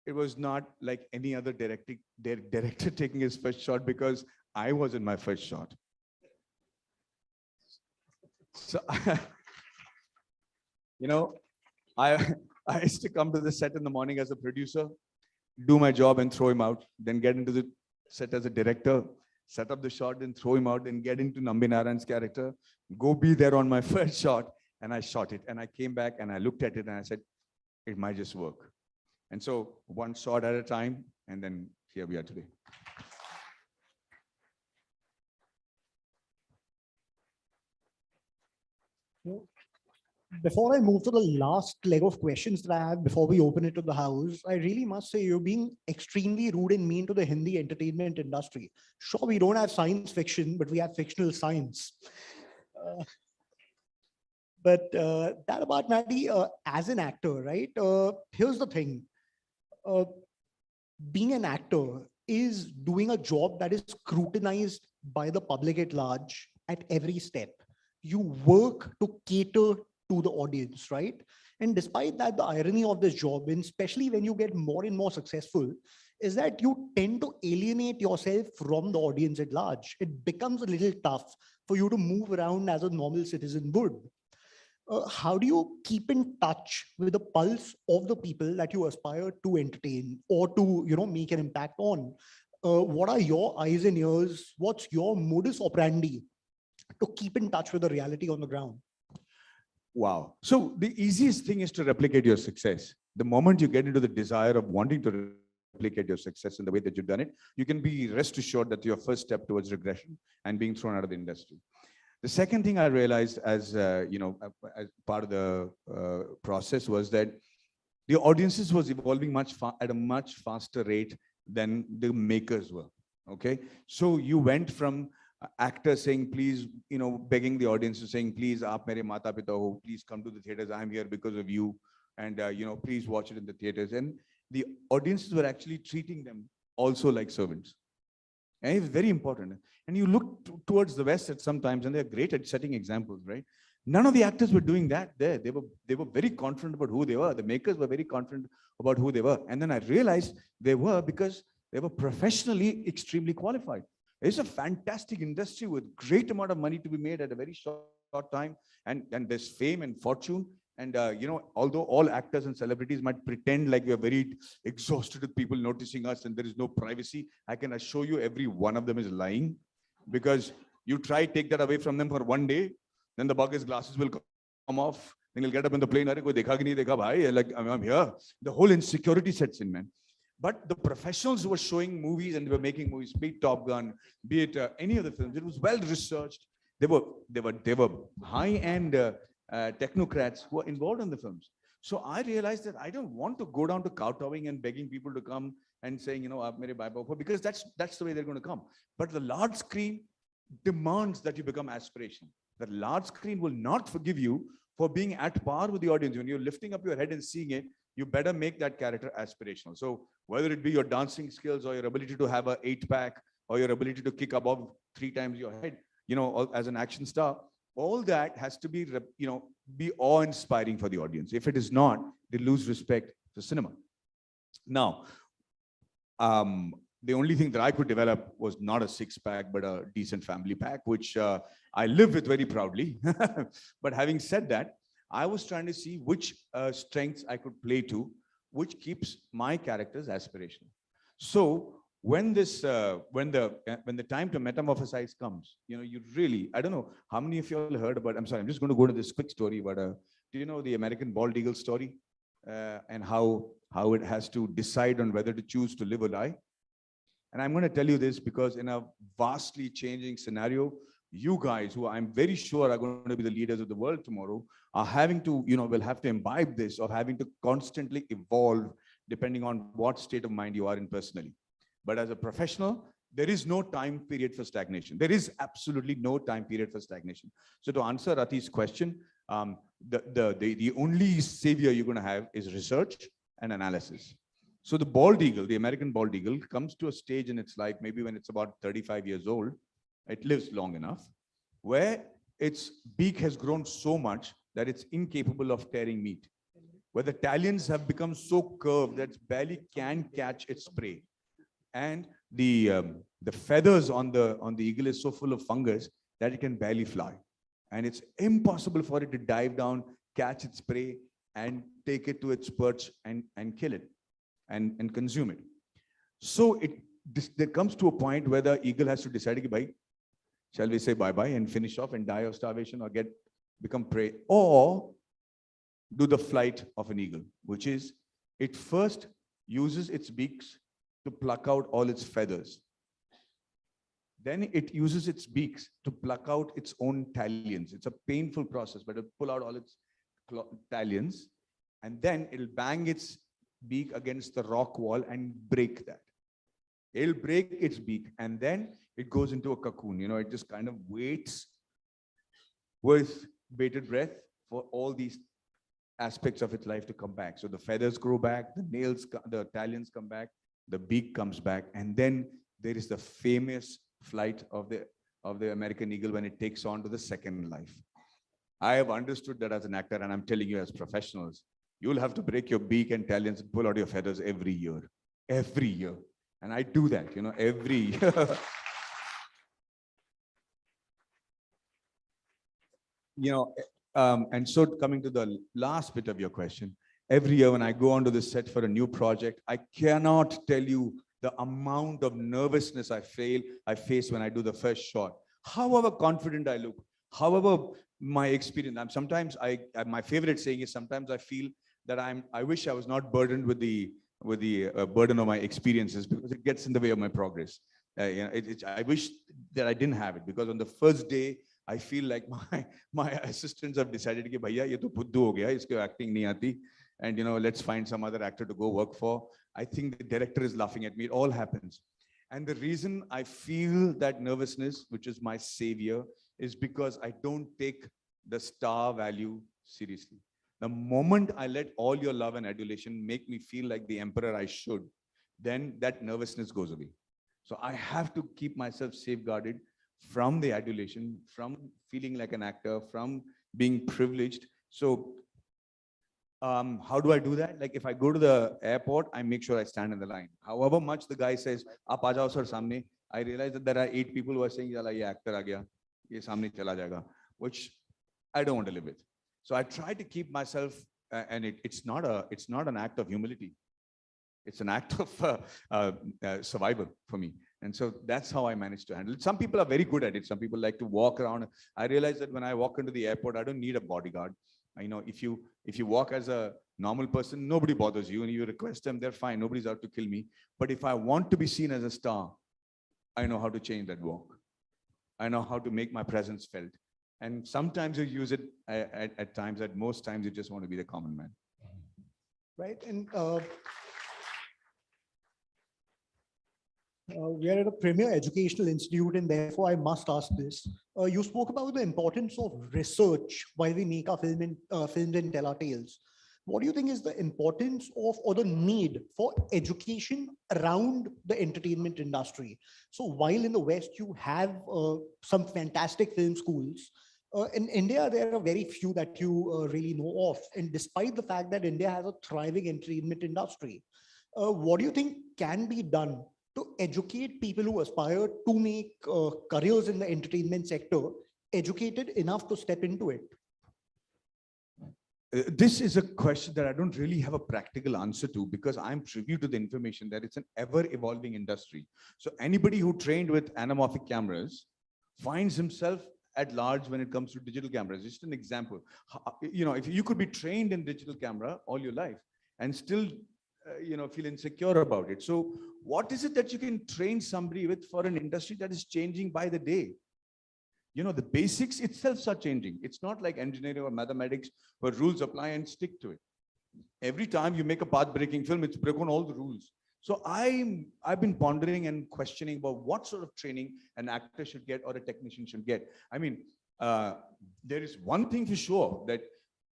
it was not like any other director taking his first shot, because I was in my first shot. So, I used to come to the set in the morning as a producer, do my job and throw him out, then get into the set as a director, set up the shot and throw him out, and get into Nambi Narayan's character, go be there on my first shot, and I shot it. And I came back and I looked at it and I said, it might just work. And so one shot at a time, and then here we are today. Before I move to the last leg of questions that I have before we open it to the house, I really must say you're being extremely rude and mean to the Hindi entertainment industry. Sure, we don't have science fiction, but we have fictional science. But that about Maddie, as an actor, right? Here's the thing. Being an actor is doing a job that is scrutinized by the public at large at every step. You work to cater to the audience, right? And despite that, the irony of this job, and especially when you get more and more successful, is that you tend to alienate yourself from the audience at large. It becomes a little tough for you to move around as a normal citizen would. How do you keep in touch with the pulse of the people that you aspire to entertain or to, make an impact on? What are your eyes and ears? What's your modus operandi to keep in touch with the reality on the ground? Wow. So the easiest thing is to replicate your success. The moment you get into the desire of wanting to replicate your success in the way that you've done it, you can be rest assured that your first step towards regression and being thrown out of the industry. The second thing I realized as part of the process was that the audiences was evolving at a much faster rate than the makers were. Okay, so you went from actors saying, please, begging the audience to saying, please, aap mere mata pita ho, please come to the theaters. I'm here because of you, and please watch it in the theaters. And the audiences were actually treating them also like servants. And it's very important. And you look towards the West at sometimes, and they're great at setting examples, right? None of the actors were doing that there. They were very confident about who they were. The makers were very confident about who they were. And then I realized they were because they were professionally extremely qualified. It's a fantastic industry with great amount of money to be made at a very short time. And there's fame and fortune. And, although all actors and celebrities might pretend like we are very exhausted with people noticing us and there is no privacy, I can assure you every one of them is lying, because you try take that away from them for one day, then the bugger's glasses will come off, then he'll get up in the plane, like, I'm here. The whole insecurity sets in, man. But the professionals who were showing movies and they were making movies, be it Top Gun, be it any of the films, it was well researched. They were high-end technocrats who were involved in the films. So I realized that I don't want to go down to kowtowing and begging people to come and saying, because that's the way they're going to come. But the large screen demands that you become aspirational. The large screen will not forgive you for being at par with the audience. When you're lifting up your head and seeing it, you better make that character aspirational. So whether it be your dancing skills or your ability to have an 8-pack or your ability to kick above 3 times your head, as an action star, all that has to be, be awe-inspiring for the audience. If it is not, they lose respect for cinema. Now, the only thing that I could develop was not a 6-pack, but a decent family pack, which I live with very proudly. But having said that, I was trying to see which strengths I could play to, which keeps my characters aspirational. So when the time to metamorphosize comes, you really, I don't know how many of you all heard about, I'm sorry, I'm just going to go to this quick story, but do you know the American bald eagle story and how it has to decide on whether to choose to live or die? And I'm going to tell you this because in a vastly changing scenario, you guys, who I'm very sure are going to be the leaders of the world tomorrow, are having to, will have to imbibe this of having to constantly evolve depending on what state of mind you are in personally. But as a professional, there is no time period for stagnation. There is absolutely no time period for stagnation. So to answer Rati's question, the only savior you're going to have is research and analysis. So the bald eagle, the American bald eagle, comes to a stage in its life, maybe when it's about 35 years old, it lives long enough, where its beak has grown so much that it's incapable of tearing meat, where the talons have become so curved that it barely can catch its prey. And the feathers on the eagle is so full of fungus that it can barely fly. And it's impossible for it to dive down, catch its prey, and take it to its perch and kill it and consume it. So there comes to a point where the eagle has to decide, shall we say bye-bye and finish off and die of starvation or become prey, or do the flight of an eagle, which is it first uses its beaks to pluck out all its feathers. Then it uses its beaks to pluck out its own talons. It's a painful process, but it'll pull out all its talons, and then it'll bang its beak against the rock wall and break that. It'll break its beak, and then it goes into a cocoon. It just kind of waits with bated breath for all these aspects of its life to come back. So the feathers grow back, the talons come back, the beak comes back, and then there is the famous flight of the American eagle when it takes on to the second life. I have understood that as an actor, and I'm telling you as professionals, you'll have to break your beak and talons and pull out your feathers every year. Every year. And I do that, every year. And so coming to the last bit of your question, every year when I go onto the set for a new project, I cannot tell you the amount of nervousness I face when I do the first shot. However confident I look, however my experience, my favorite saying is sometimes I feel that I wish I was not burdened with the burden of my experiences, because it gets in the way of my progress. I wish that I didn't have it, because on the first day, I feel like my assistants have decided कि भैया ये तो बुद्धू हो गया, इसको acting नहीं आती, and let's find some other actor to go work for. I think the director is laughing at me. It all happens. And the reason I feel that nervousness, which is my savior, is because I don't take the star value seriously. The moment I let all your love and adulation make me feel like the emperor I should, then that nervousness goes away. So I have to keep myself safeguarded from the adulation, from feeling like an actor, from being privileged. So how do I do that? Like if I go to the airport, I make sure I stand in the line. However much the guy says, "Aap aa jao sir samne," I realize that there are 8 people who are saying, "Yalla, ye actor aa gaya, ye samne chala jayega," which I don't want to live with. So I try to keep myself, and it's not an act of humility. It's an act of survival for me. And so that's how I manage to handle it. Some people are very good at it. Some people like to walk around. I realize that when I walk into the airport, I don't need a bodyguard. If you walk as a normal person, nobody bothers you, and you request them, they're fine. Nobody's out to kill me. But if I want to be seen as a star, I know how to change that walk. I know how to make my presence felt. And sometimes you use it at times. At most times, you just want to be the common man. Right. And we are at a premier educational institute, and therefore I must ask this. You spoke about the importance of research while we make our films and tell our tales. What do you think is the importance of, or the need for, education around the entertainment industry? So while in the West you have some fantastic film schools, in India there are very few that you really know of. And despite the fact that India has a thriving entertainment industry, what do you think can be done to educate people who aspire to make careers in the entertainment sector educated enough to step into it? This is a question that I don't really have a practical answer to, because I'm privy to the information that it's an ever-evolving industry. So anybody who trained with anamorphic cameras finds himself at large when it comes to digital cameras. Just an example. If you could be trained in digital camera all your life and still feel insecure about it. So what is it that you can train somebody with for an industry that is changing by the day? The basics itself are changing. It's not like engineering or mathematics where rules apply and stick to it. Every time you make a path-breaking film, it's broken all the rules. So I've been pondering and questioning about what sort of training an actor should get or a technician should get. I mean, there is one thing for sure, that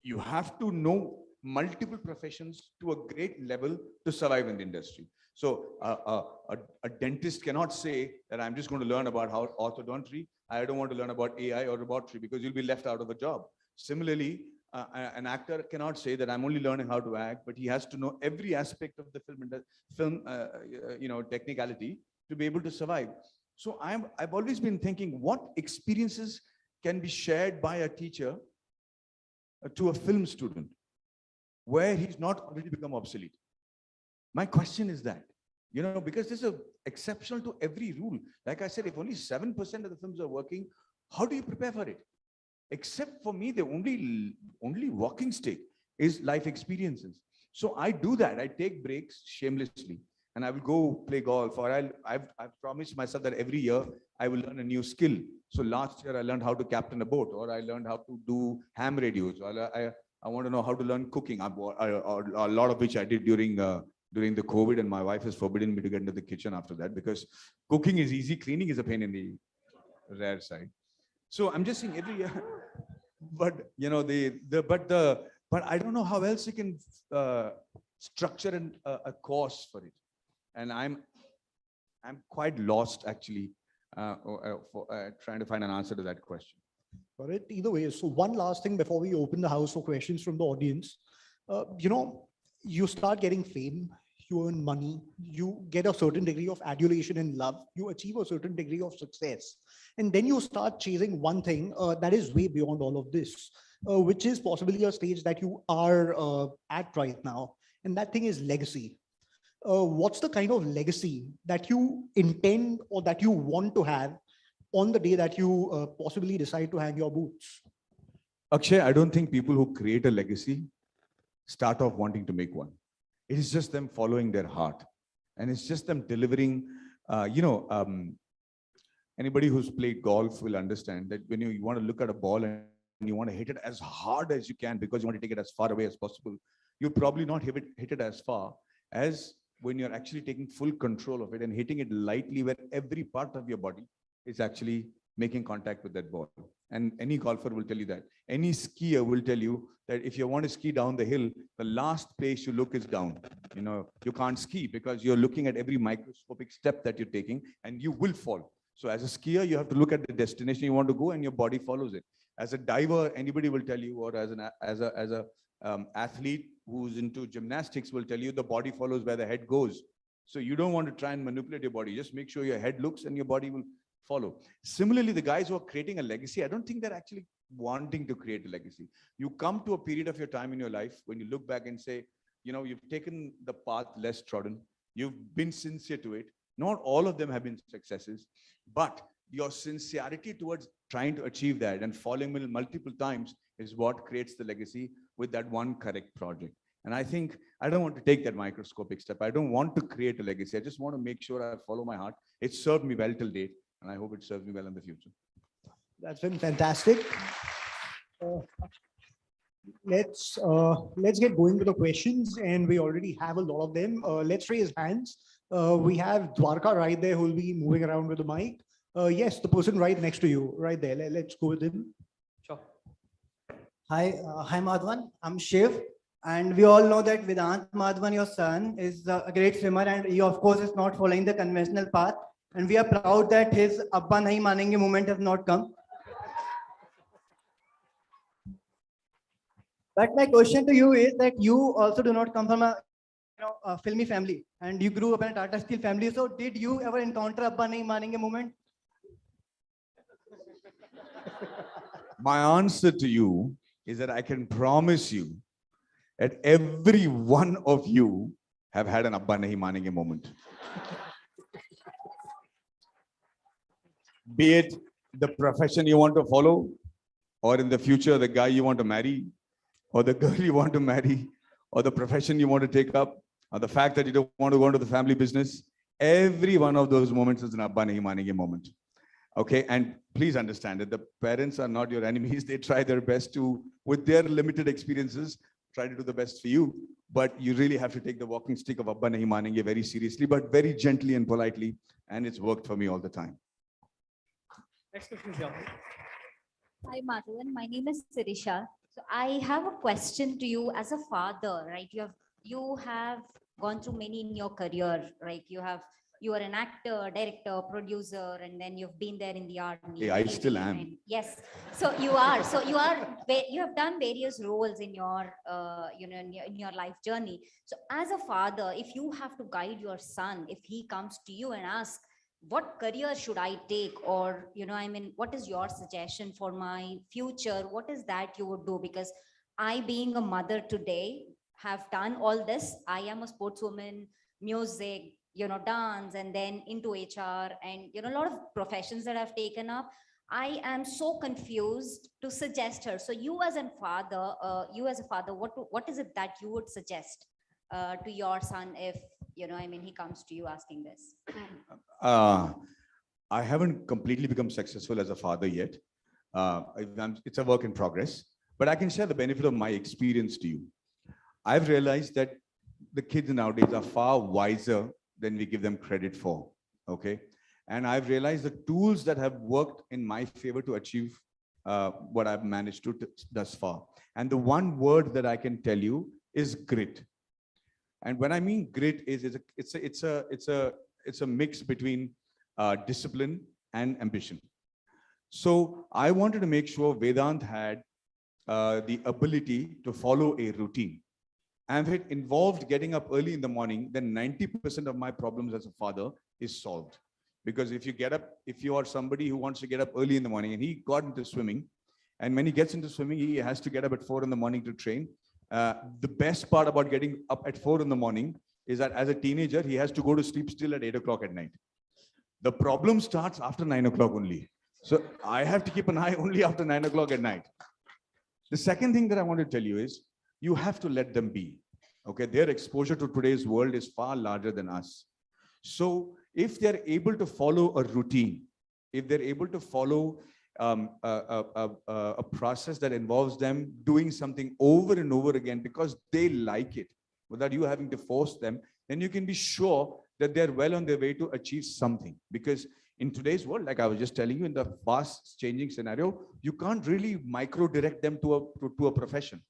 you have to know multiple professions to a great level to survive in the industry. So a dentist cannot say that I'm just going to learn about how orthodontry. I don't want to learn about AI or robotics, because you'll be left out of a job. Similarly, an actor cannot say that I'm only learning how to act, but he has to know every aspect of the film technicality to be able to survive. So I've always been thinking, what experiences can be shared by a teacher to a film student where he's not already become obsolete? My question is that, because this is exceptional to every rule. Like I said, if only 7% of the films are working, how do you prepare for it? Except for me, the only walking stick is life experiences. So I do that. I take breaks shamelessly, and I will go play golf, or I've promised myself that every year I will learn a new skill. So last year I learned how to captain a boat, or I learned how to do ham radios, or I want to know how to learn cooking, a lot of which I did during the COVID, and my wife has forbidden me to get into the kitchen after that, because cooking is easy, cleaning is a pain in the rare side. So I'm just saying every year, but but I don't know how else you can structure a course for it, and I'm quite lost actually for trying to find an answer to that question. Got it? Either way. So one last thing before we open the house for questions from the audience. You start getting fame, you earn money, you get a certain degree of adulation and love, you achieve a certain degree of success. And then you start chasing one thing that is way beyond all of this, which is possibly a stage that you are at right now. And that thing is legacy. What's the kind of legacy that you intend or that you want to have on the day that you possibly decide to hang your boots? Akshay, I don't think people who create a legacy start off wanting to make one. It is just them following their heart. And it's just them delivering, anybody who's played golf will understand that when you want to look at a ball and you want to hit it as hard as you can because you want to take it as far away as possible, you'll probably not hit it as far as when you're actually taking full control of it and hitting it lightly where every part of your body is actually making contact with that ball. And any golfer will tell you that. Any skier will tell you that if you want to ski down the hill, the last place you look is down. You can't ski because you're looking at every microscopic step that you're taking and you will fall. So as a skier, you have to look at the destination you want to go and your body follows it. As a diver, anybody will tell you, or as an athlete who's into gymnastics will tell you the body follows where the head goes. So you don't want to try and manipulate your body. Just make sure your head looks and your body will follow. Similarly, the guys who are creating a legacy, I don't think they're actually wanting to create a legacy. You come to a period of your time in your life when you look back and say, you've taken the path less trodden. You've been sincere to it. Not all of them have been successes, but your sincerity towards trying to achieve that and falling multiple times is what creates the legacy with that one correct project. And I think I don't want to take that microscopic step. I don't want to create a legacy. I just want to make sure I follow my heart. It served me well till date, and I hope it serves me well in the future. That's been fantastic. Let's get going to the questions, and we already have a lot of them. Let's raise hands. We have Dwarka right there who will be moving around with the mic. Yes, the person right next to you, right there. Let's go with him. Sure. Hi, Madhavan. I'm Shiv. And we all know that Vedant Madhavan, your son, is a great swimmer, and he, of course, is not following the conventional path. And we are proud that his Abba Nahi Manenge movement has not come. But my question to you is that you also do not come from a filmy family, and you grew up in a Tata Steel family. So did you ever encounter Abba Nahi Manenge movement? My answer to you is that I can promise you that every one of you have had an Abba Nahi Manenge moment. Be it the profession you want to follow, or in the future, the guy you want to marry, or the girl you want to marry, or the profession you want to take up, or the fact that you don't want to go into the family business. Every one of those moments is an Abba Nahi Manenge moment. Okay, and please understand that the parents are not your enemies. They try their best to, with their limited experiences, try to do the best for you. But you really have to take the walking stick of Abba Nahi Manenge very seriously, but very gently and politely. And it's worked for me all the time. Next question, Jayanthi. Hi, Madhavan. My name is Sirisha. So I have a question to you as a father, right? You have gone through many in your career, right? You are an actor, director, producer, and then you've been there in the army. Hey, I still am. And yes. So you are. So you have done various roles in your, in your life journey. So as a father, if you have to guide your son, if he comes to you and asks, what career should I take? Or, what is your suggestion for my future? What is that you would do? Because I, being a mother today, have done all this. I am a sportswoman, music, dance, and then into HR, and, a lot of professions that I've taken up. I am so confused to suggest her. So you as a father, what is it that you would suggest to your son if, he comes to you asking this? I haven't completely become successful as a father yet. It's a work in progress, but I can share the benefit of my experience to you. I've realized that the kids nowadays are far wiser than we give them credit for, okay? And I've realized the tools that have worked in my favor to achieve what I've managed to thus far. And the one word that I can tell you is grit. And when I mean grit, it's a mix between discipline and ambition. So I wanted to make sure Vedant had the ability to follow a routine. And if it involved getting up early in the morning, then 90% of my problems as a father is solved. Because if you are somebody who wants to get up early in the morning, and he got into swimming, and when he gets into swimming, he has to get up at 4 in the morning to train. The best part about getting up at 4 in the morning is that as a teenager, he has to go to sleep still at 8 o'clock at night. The problem starts after 9 o'clock only. So I have to keep an eye only after 9 o'clock at night. The second thing that I want to tell you is you have to let them be. Okay, their exposure to today's world is far larger than us. So if they're able to follow a routine, if they're able to follow a process that involves them doing something over and over again because they like it, without you having to force them, then you can be sure that they're well on their way to achieve something. Because in today's world, like I was just telling you, in the fast changing scenario, you can't really micro direct them to a profession,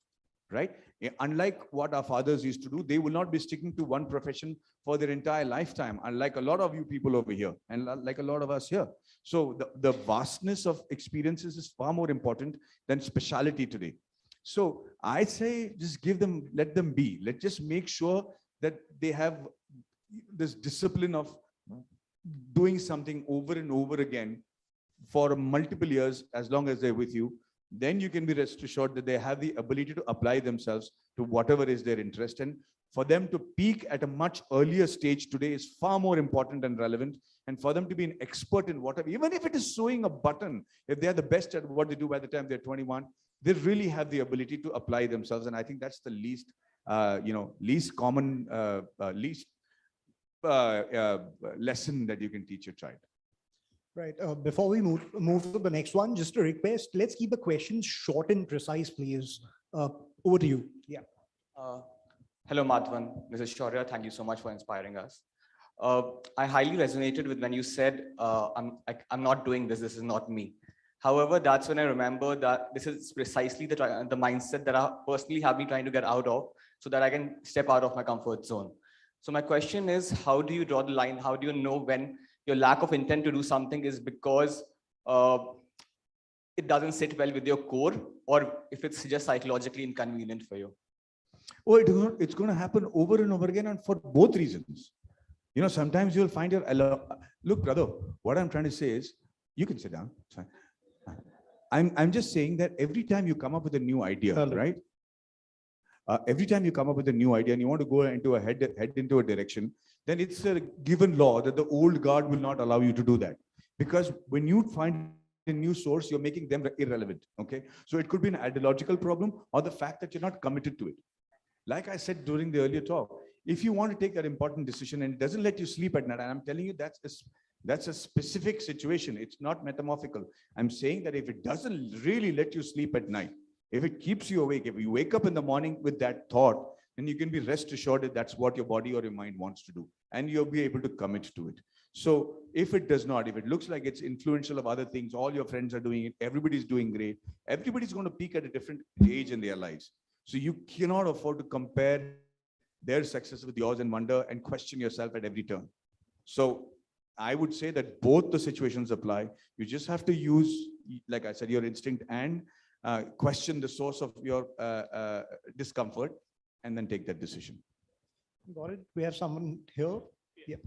right? Unlike what our fathers used to do, they will not be sticking to one profession for their entire lifetime, unlike a lot of you people over here and like a lot of us here. So the vastness of experiences is far more important than speciality today. So I say just let them be. Let's just make sure that they have this discipline of doing something over and over again for multiple years, as long as they're with you. Then you can be rest assured that they have the ability to apply themselves to whatever is their interest. And for them to peak at a much earlier stage today is far more important and relevant. And for them to be an expert in whatever, even if it is sewing a button, if they're the best at what they do by the time they're 21, they really have the ability to apply themselves. And I think that's the least common, lesson that you can teach your child. Right. Before we move to the next one, just a request, let's keep the questions short and precise, please. Over to you. Yeah. Hello, Madhavan. This is Shaurya. Thank you so much for inspiring us. I highly resonated with when you said, I'm not doing this. This is not me. However, that's when I remember that this is precisely the mindset that I personally have been trying to get out of so that I can step out of my comfort zone. So my question is, how do you draw the line? How do you know when your lack of intent to do something is because it doesn't sit well with your core, or if it's just psychologically inconvenient for you? Oh, it's going to happen over and over again, and for both reasons. You know, sometimes you'll find your, look, brother, what I'm trying to say is, you can sit down. It's fine. I'm just saying that every time you come up with a new idea, right? Every time you come up with a new idea and you want to go into head into a direction, then it's a given law that the old guard will not allow you to do that. Because when you find a new source, you're making them irrelevant. Okay. So it could be an ideological problem or the fact that you're not committed to it. Like I said during the earlier talk, if you want to take that important decision and it doesn't let you sleep at night, and I'm telling you that's a specific situation. It's not metamorphical. I'm saying that if it doesn't really let you sleep at night, if it keeps you awake, if you wake up in the morning with that thought, then you can be rest assured that that's what your body or your mind wants to do, and you'll be able to commit to it. So if it does not, if it looks like it's influential of other things, all your friends are doing it, everybody's doing great, everybody's going to peak at a different age in their lives. So you cannot afford to compare their success with yours and wonder and question yourself at every turn. So I would say that both the situations apply. You just have to use, like I said, your instinct and question the source of your discomfort and then take that decision. Got it. We have someone here. Yeah.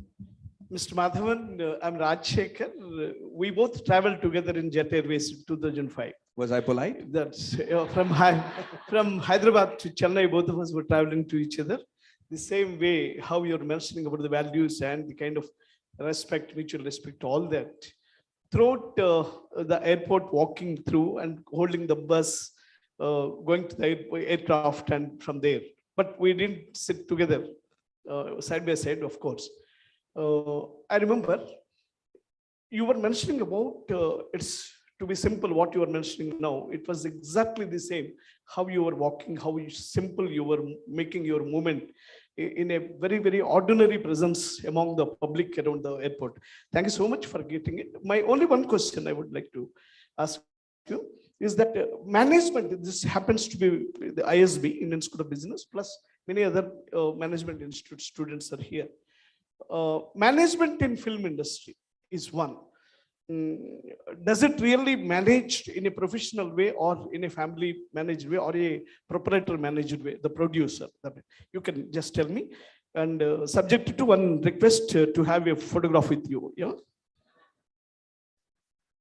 Mr. Madhavan, I'm Rajshekhar. We both traveled together in Jet Airways in 2005. Was I polite? That's from Hyderabad to Chennai, both of us were traveling to each other. The same way, how you're mentioning about the values and the kind of respect, mutual respect, all that. Throughout the airport, walking through and holding the bus, going to the aircraft and from there. But we didn't sit together, side by side, of course. I remember you were mentioning about it's to be simple what you are mentioning now. It was exactly the same, how you were walking, how simple you were making your movement in a very, very ordinary presence among the public around the airport. Thank you so much for getting it. My only one question I would like to ask you is that management, this happens to be the ISB, Indian School of Business, plus many other management institute students are here. Management in film industry is one. does it really managed in a professional way or in a family managed way or a proprietor managed way, the producer? You can just tell me. And subject to one request to have a photograph with you. Yeah.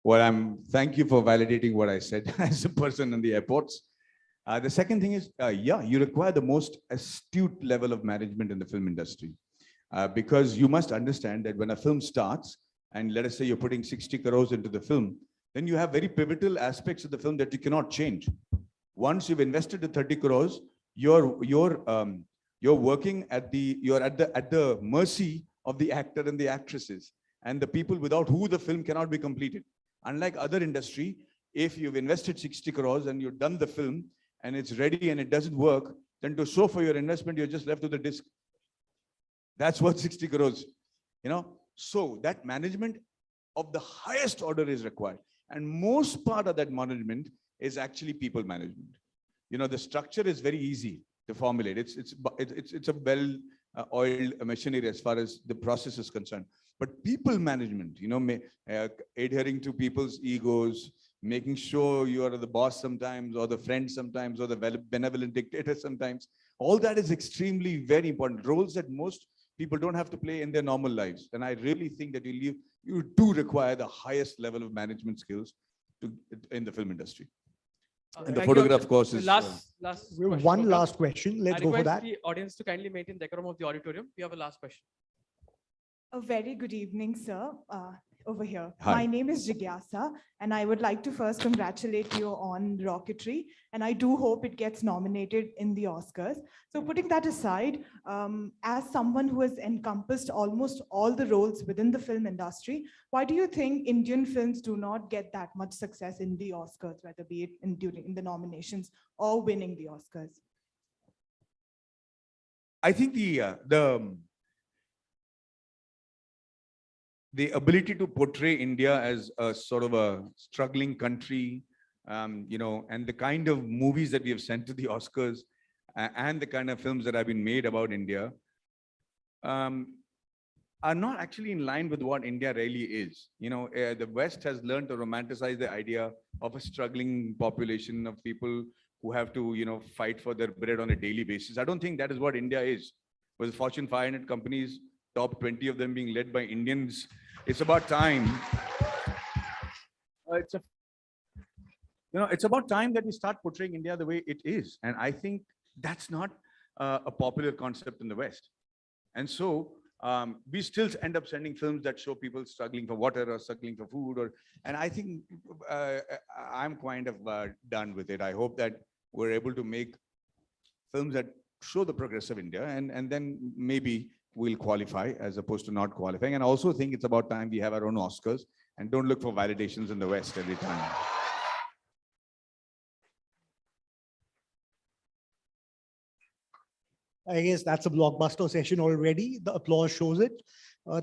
Well, thank you for validating what I said as a person in the airports. The second thing is, yeah, you require the most astute level of management in the film industry. Because you must understand that when a film starts, and let us say you're putting 60 crores into the film, then you have very pivotal aspects of the film that you cannot change. Once you've invested the 30 crores, you're working at the mercy of the actor and the actresses and the people without who the film cannot be completed. Unlike other industry, if you've invested 60 crores and you've done the film and it's ready and it doesn't work, then to show for your investment, you're just left with the disc. That's worth 60 crores, you know? So that management of the highest order is required. And most part of that management is actually people management. You know, the structure is very easy to formulate. It's a well-oiled machinery as far as the process is concerned. But people management, you know, adhering to people's egos, making sure you are the boss sometimes, or the friend sometimes, or the benevolent dictator sometimes, all that is extremely very important. Roles that most people don't have to play in their normal lives. And I really think that you do require the highest level of management skills in the film industry. And the photograph, of course, is... One last question. Let's go for that. I request the audience to kindly maintain decorum of the auditorium. We have a last question. A very good evening, sir. Over here. Hi. My name is Jigyasa, and I would like to first congratulate you on Rocketry, and I do hope it gets nominated in the Oscars. So putting that aside, as someone who has encompassed almost all the roles within the film industry, why do you think Indian films do not get that much success in the Oscars, whether be it in the nominations or winning the Oscars? I think the ability to portray India as a sort of a struggling country, you know, and the kind of movies that we have sent to the Oscars and the kind of films that have been made about India are not actually in line with what India really is. You know, the West has learned to romanticize the idea of a struggling population of people who have to, you know, fight for their bread on a daily basis. I don't think that is what India is. With Fortune 500 companies, top 20 of them being led by Indians, it's about time. It's about time that we start portraying India the way it is. And I think that's not a popular concept in the West. And so we still end up sending films that show people struggling for water or struggling for food. And I think I'm kind of done with it. I hope that we're able to make films that show the progress of India, and then maybe we'll qualify as opposed to not qualifying. And I also think it's about time we have our own Oscars and don't look for validations in the West every time. I guess that's a blockbuster session already. The applause shows it.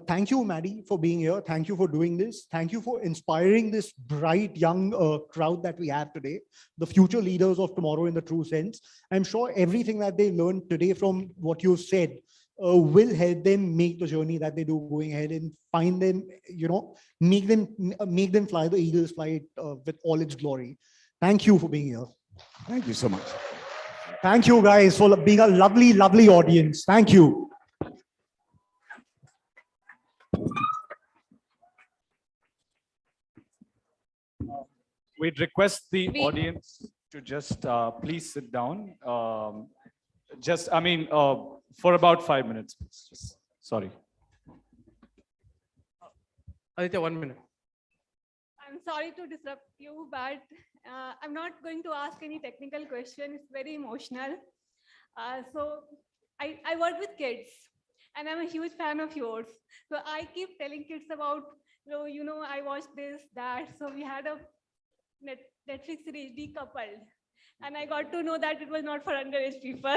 Thank you, Maddie, for being here. Thank you for doing this. Thank you for inspiring this bright young crowd that we have today, the future leaders of tomorrow in the true sense. I'm sure everything that they learned today from what you said will help them make the journey that they do going ahead and find them, you know, make them fly the eagle's flight with all its glory. Thank you for being here. Thank you so much. Thank you guys for being a lovely, lovely audience. Thank you. We'd request the audience to just please sit down. For about 5 minutes, please. Just, sorry. Aditya, 1 minute. I'm sorry to disrupt you, but I'm not going to ask any technical question. It's very emotional. So I work with kids, and I'm a huge fan of yours. So I keep telling kids about, you know, I watched this, that. So we had a Netflix series, Decoupled, and I got to know that it was not for underage people.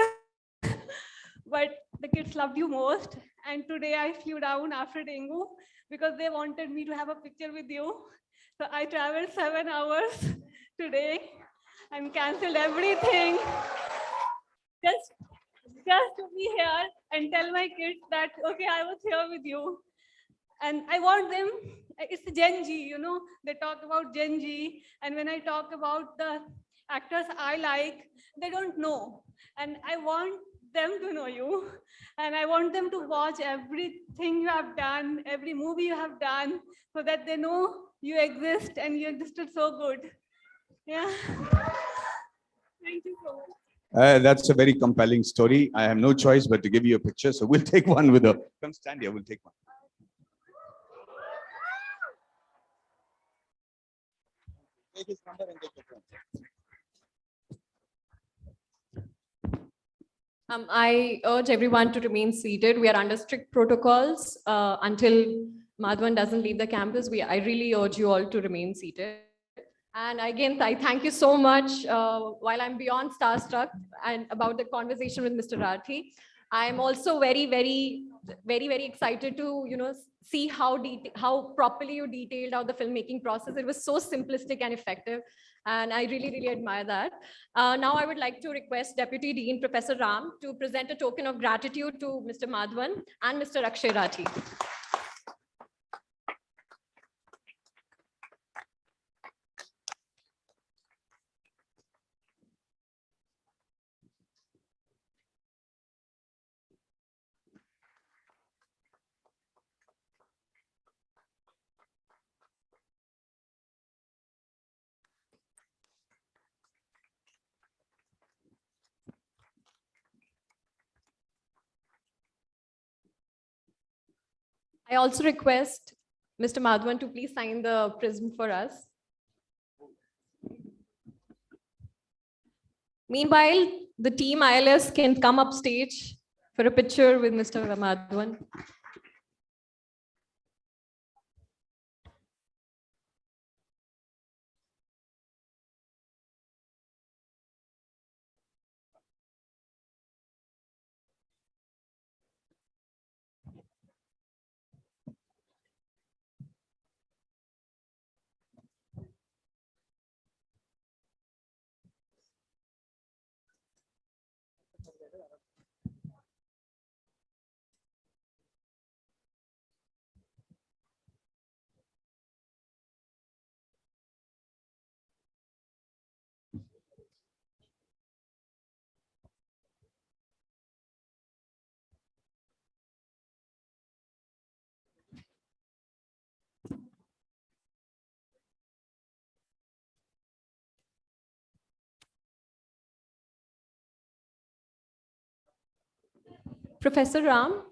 But the kids loved you most. And today I flew down after dengue because they wanted me to have a picture with you. So I traveled 7 hours today and canceled everything just to be here and tell my kids that, okay, I was here with you. And I want them it's Gen Z, they talk about Gen Z. And when I talk about the actors I like, they don't know. And I want them to know you. And I want them to watch everything you have done, every movie you have done, so that they know you exist and you existed so good. Yeah. Thank you so much. That's a very compelling story. I have no choice but to give you a picture. So we'll take one with her. Come stand here. We'll take one. Take his number and take your phone. I urge everyone to remain seated. We are under strict protocols until Madhavan doesn't leave the campus. I really urge you all to remain seated. And again, I thank you so much. While I'm beyond starstruck and about the conversation with Mr. Rathi, I'm also very, very excited to see how properly you detailed out the filmmaking process. It was so simplistic and effective, and I really, really admire that. Now I would like to request Deputy Dean Professor Ram to present a token of gratitude to Mr. Madhavan and Mr. Akshay Rathi. I also request Mr. Madhavan to please sign the prism for us. Meanwhile, the team ILS can come up stage for a picture with Mr. Madhavan. Professor Ram.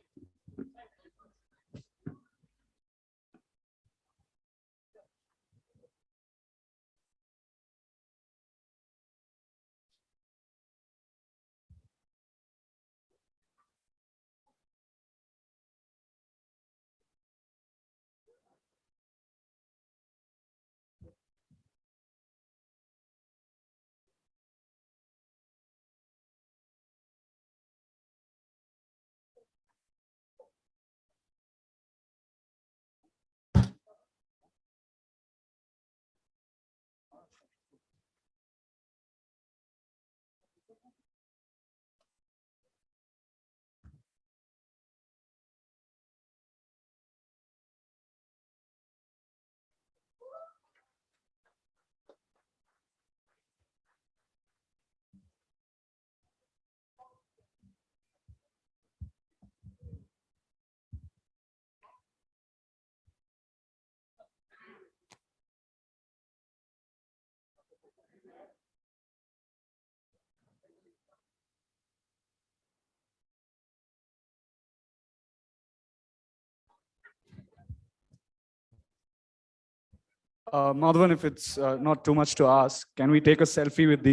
Madhavan, if it's not too much to ask, can we take a selfie with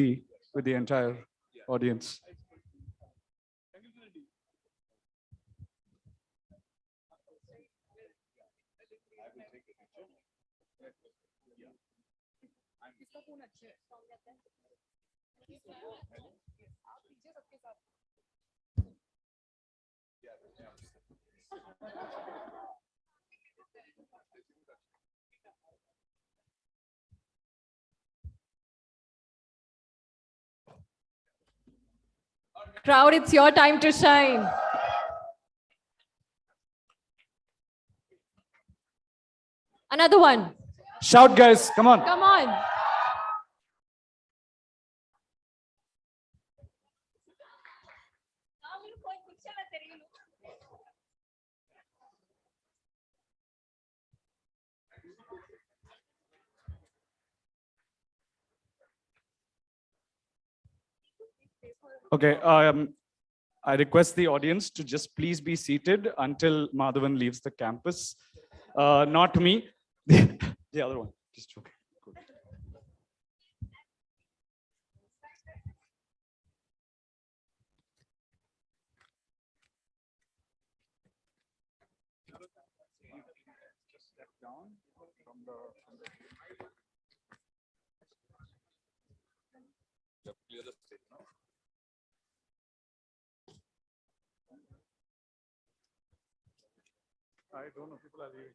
the entire audience? Crowd, it's your time to shine. Another one. Shout, guys. Come on. Come on. Okay. I request the audience to just please be seated until Madhavan leaves the campus. Not me. The other one. Just okay. Good. Clear the stage now. I don't know, people are leaving.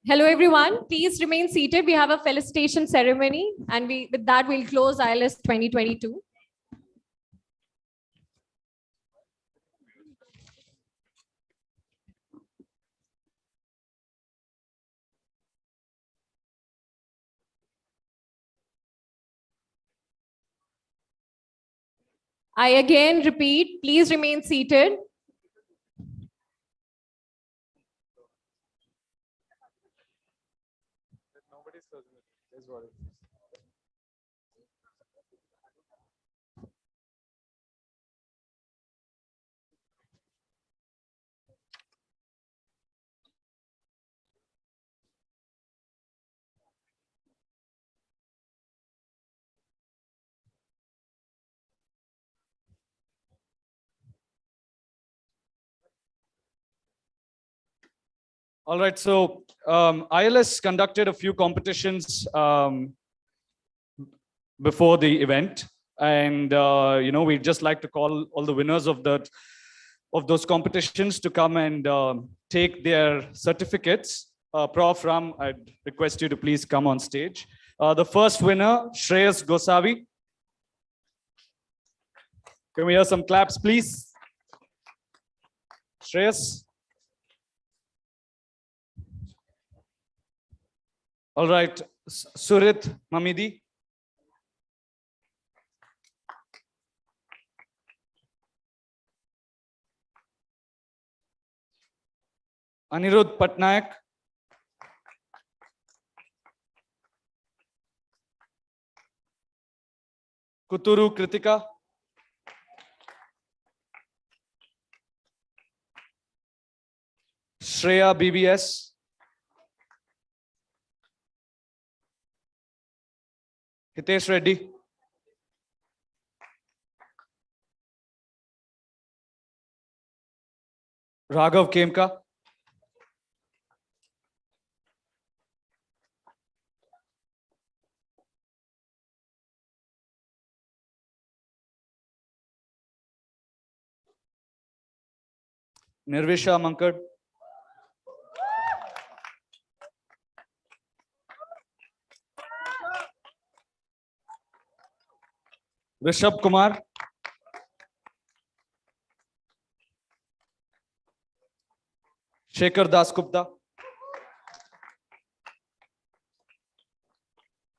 Hello, everyone. Please remain seated. We have a felicitation ceremony, and with that, we'll close ILS 2022. I again repeat, please remain seated. All right, so ILS conducted a few competitions before the event, and we'd just like to call all the winners of those competitions to come and take their certificates. Prof. Ram, I'd request you to please come on stage. The first winner, Shreyas Gosavi. Can we hear some claps, please? Shreyas. All right, Surit Mamidi. Anirudh Patnaik. Kuturu Kritika. Shreya BBS. Hitesh Reddy. Raghav Kemka. Nirvisha Mankad. Rishabh Kumar. Shekhar Dasgupta.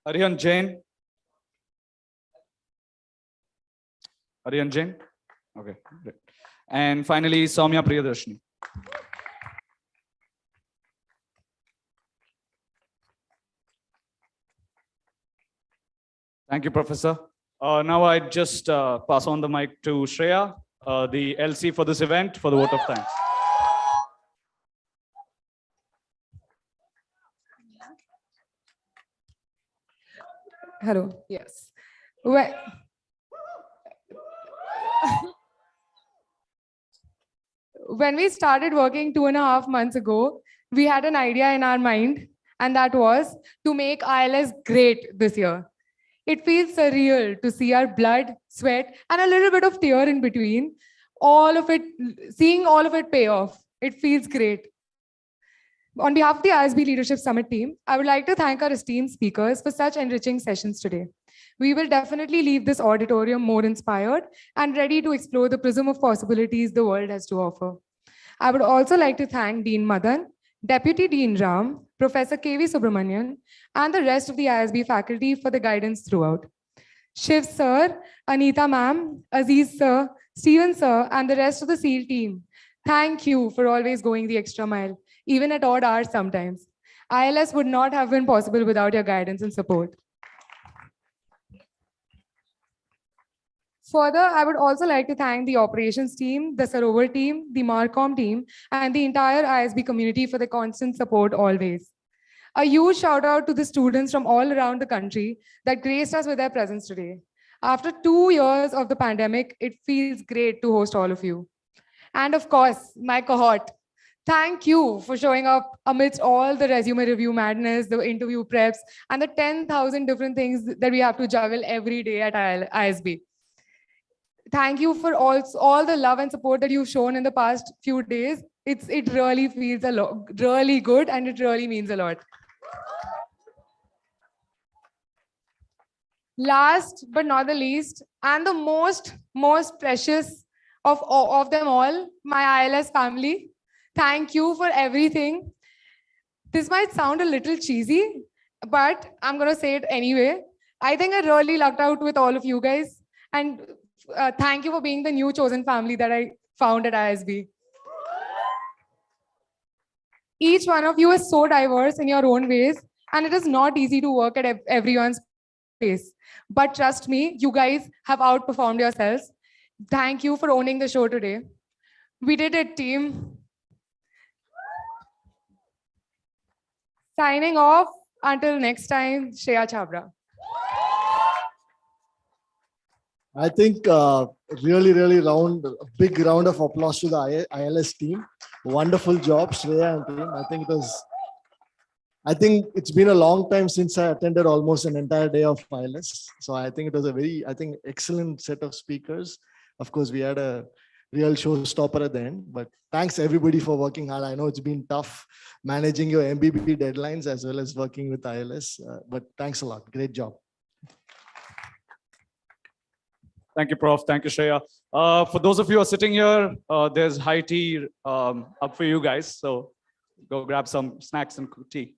Aryan Jain. Aryan Jain. Okay, great. And finally, Soumya Priyadarshini. Thank you, Professor. Now I just pass on the mic to Shreya, the LC for this event, for the vote of thanks. Hello, yes. When we started working 2.5 months ago, we had an idea in our mind, and that was to make ILS great this year. It feels surreal to see our blood, sweat, and a little bit of tear in between, all of it, seeing all of it pay off. It feels great. On behalf of the ISB Leadership Summit team, I would like to thank our esteemed speakers for such enriching sessions today. We will definitely leave this auditorium more inspired and ready to explore the prism of possibilities the world has to offer. I would also like to thank Dean Madan, Deputy Dean Ram, Professor K.V. Subramanian, and the rest of the ISB faculty for the guidance throughout. Shiv sir, Anita ma'am, Aziz sir, Steven sir, and the rest of the SEAL team. Thank you for always going the extra mile, even at odd hours sometimes. ILS would not have been possible without your guidance and support. Further, I would also like to thank the operations team, the Sarovar team, the Marcom team, and the entire ISB community for the constant support always. A huge shout out to the students from all around the country that graced us with their presence today. After 2 years of the pandemic, it feels great to host all of you. And of course, my cohort. Thank you for showing up amidst all the resume review madness, the interview preps, and the 10,000 different things that we have to juggle every day at ISB. Thank you for all the love and support that you've shown in the past few days. It really feels a lot, really good, and it really means a lot. Last but not the least, and the most precious of them all, my ILS family. Thank you for everything. This might sound a little cheesy, but I'm going to say it anyway. I think I really lucked out with all of you guys. And thank you for being the new chosen family that I found at ISB. Each one of you is so diverse in your own ways, and it is not easy to work at everyone's pace. But trust me, you guys have outperformed yourselves. Thank you for owning the show today. We did it, team. Signing off. Until next time, Shreya Chabra. I think really big round of applause to the ILS team. Wonderful job, Shreya and team. I think it's been a long time since I attended almost an entire day of ILS. So I think it was a very, excellent set of speakers. Of course, we had a real showstopper at the end, but thanks everybody for working hard. I know it's been tough managing your MBBP deadlines as well as working with ILS, but thanks a lot. Great job. Thank you, Prof. Thank you, Shreya. For those of you who are sitting here, there's high tea up for you guys. So go grab some snacks and tea.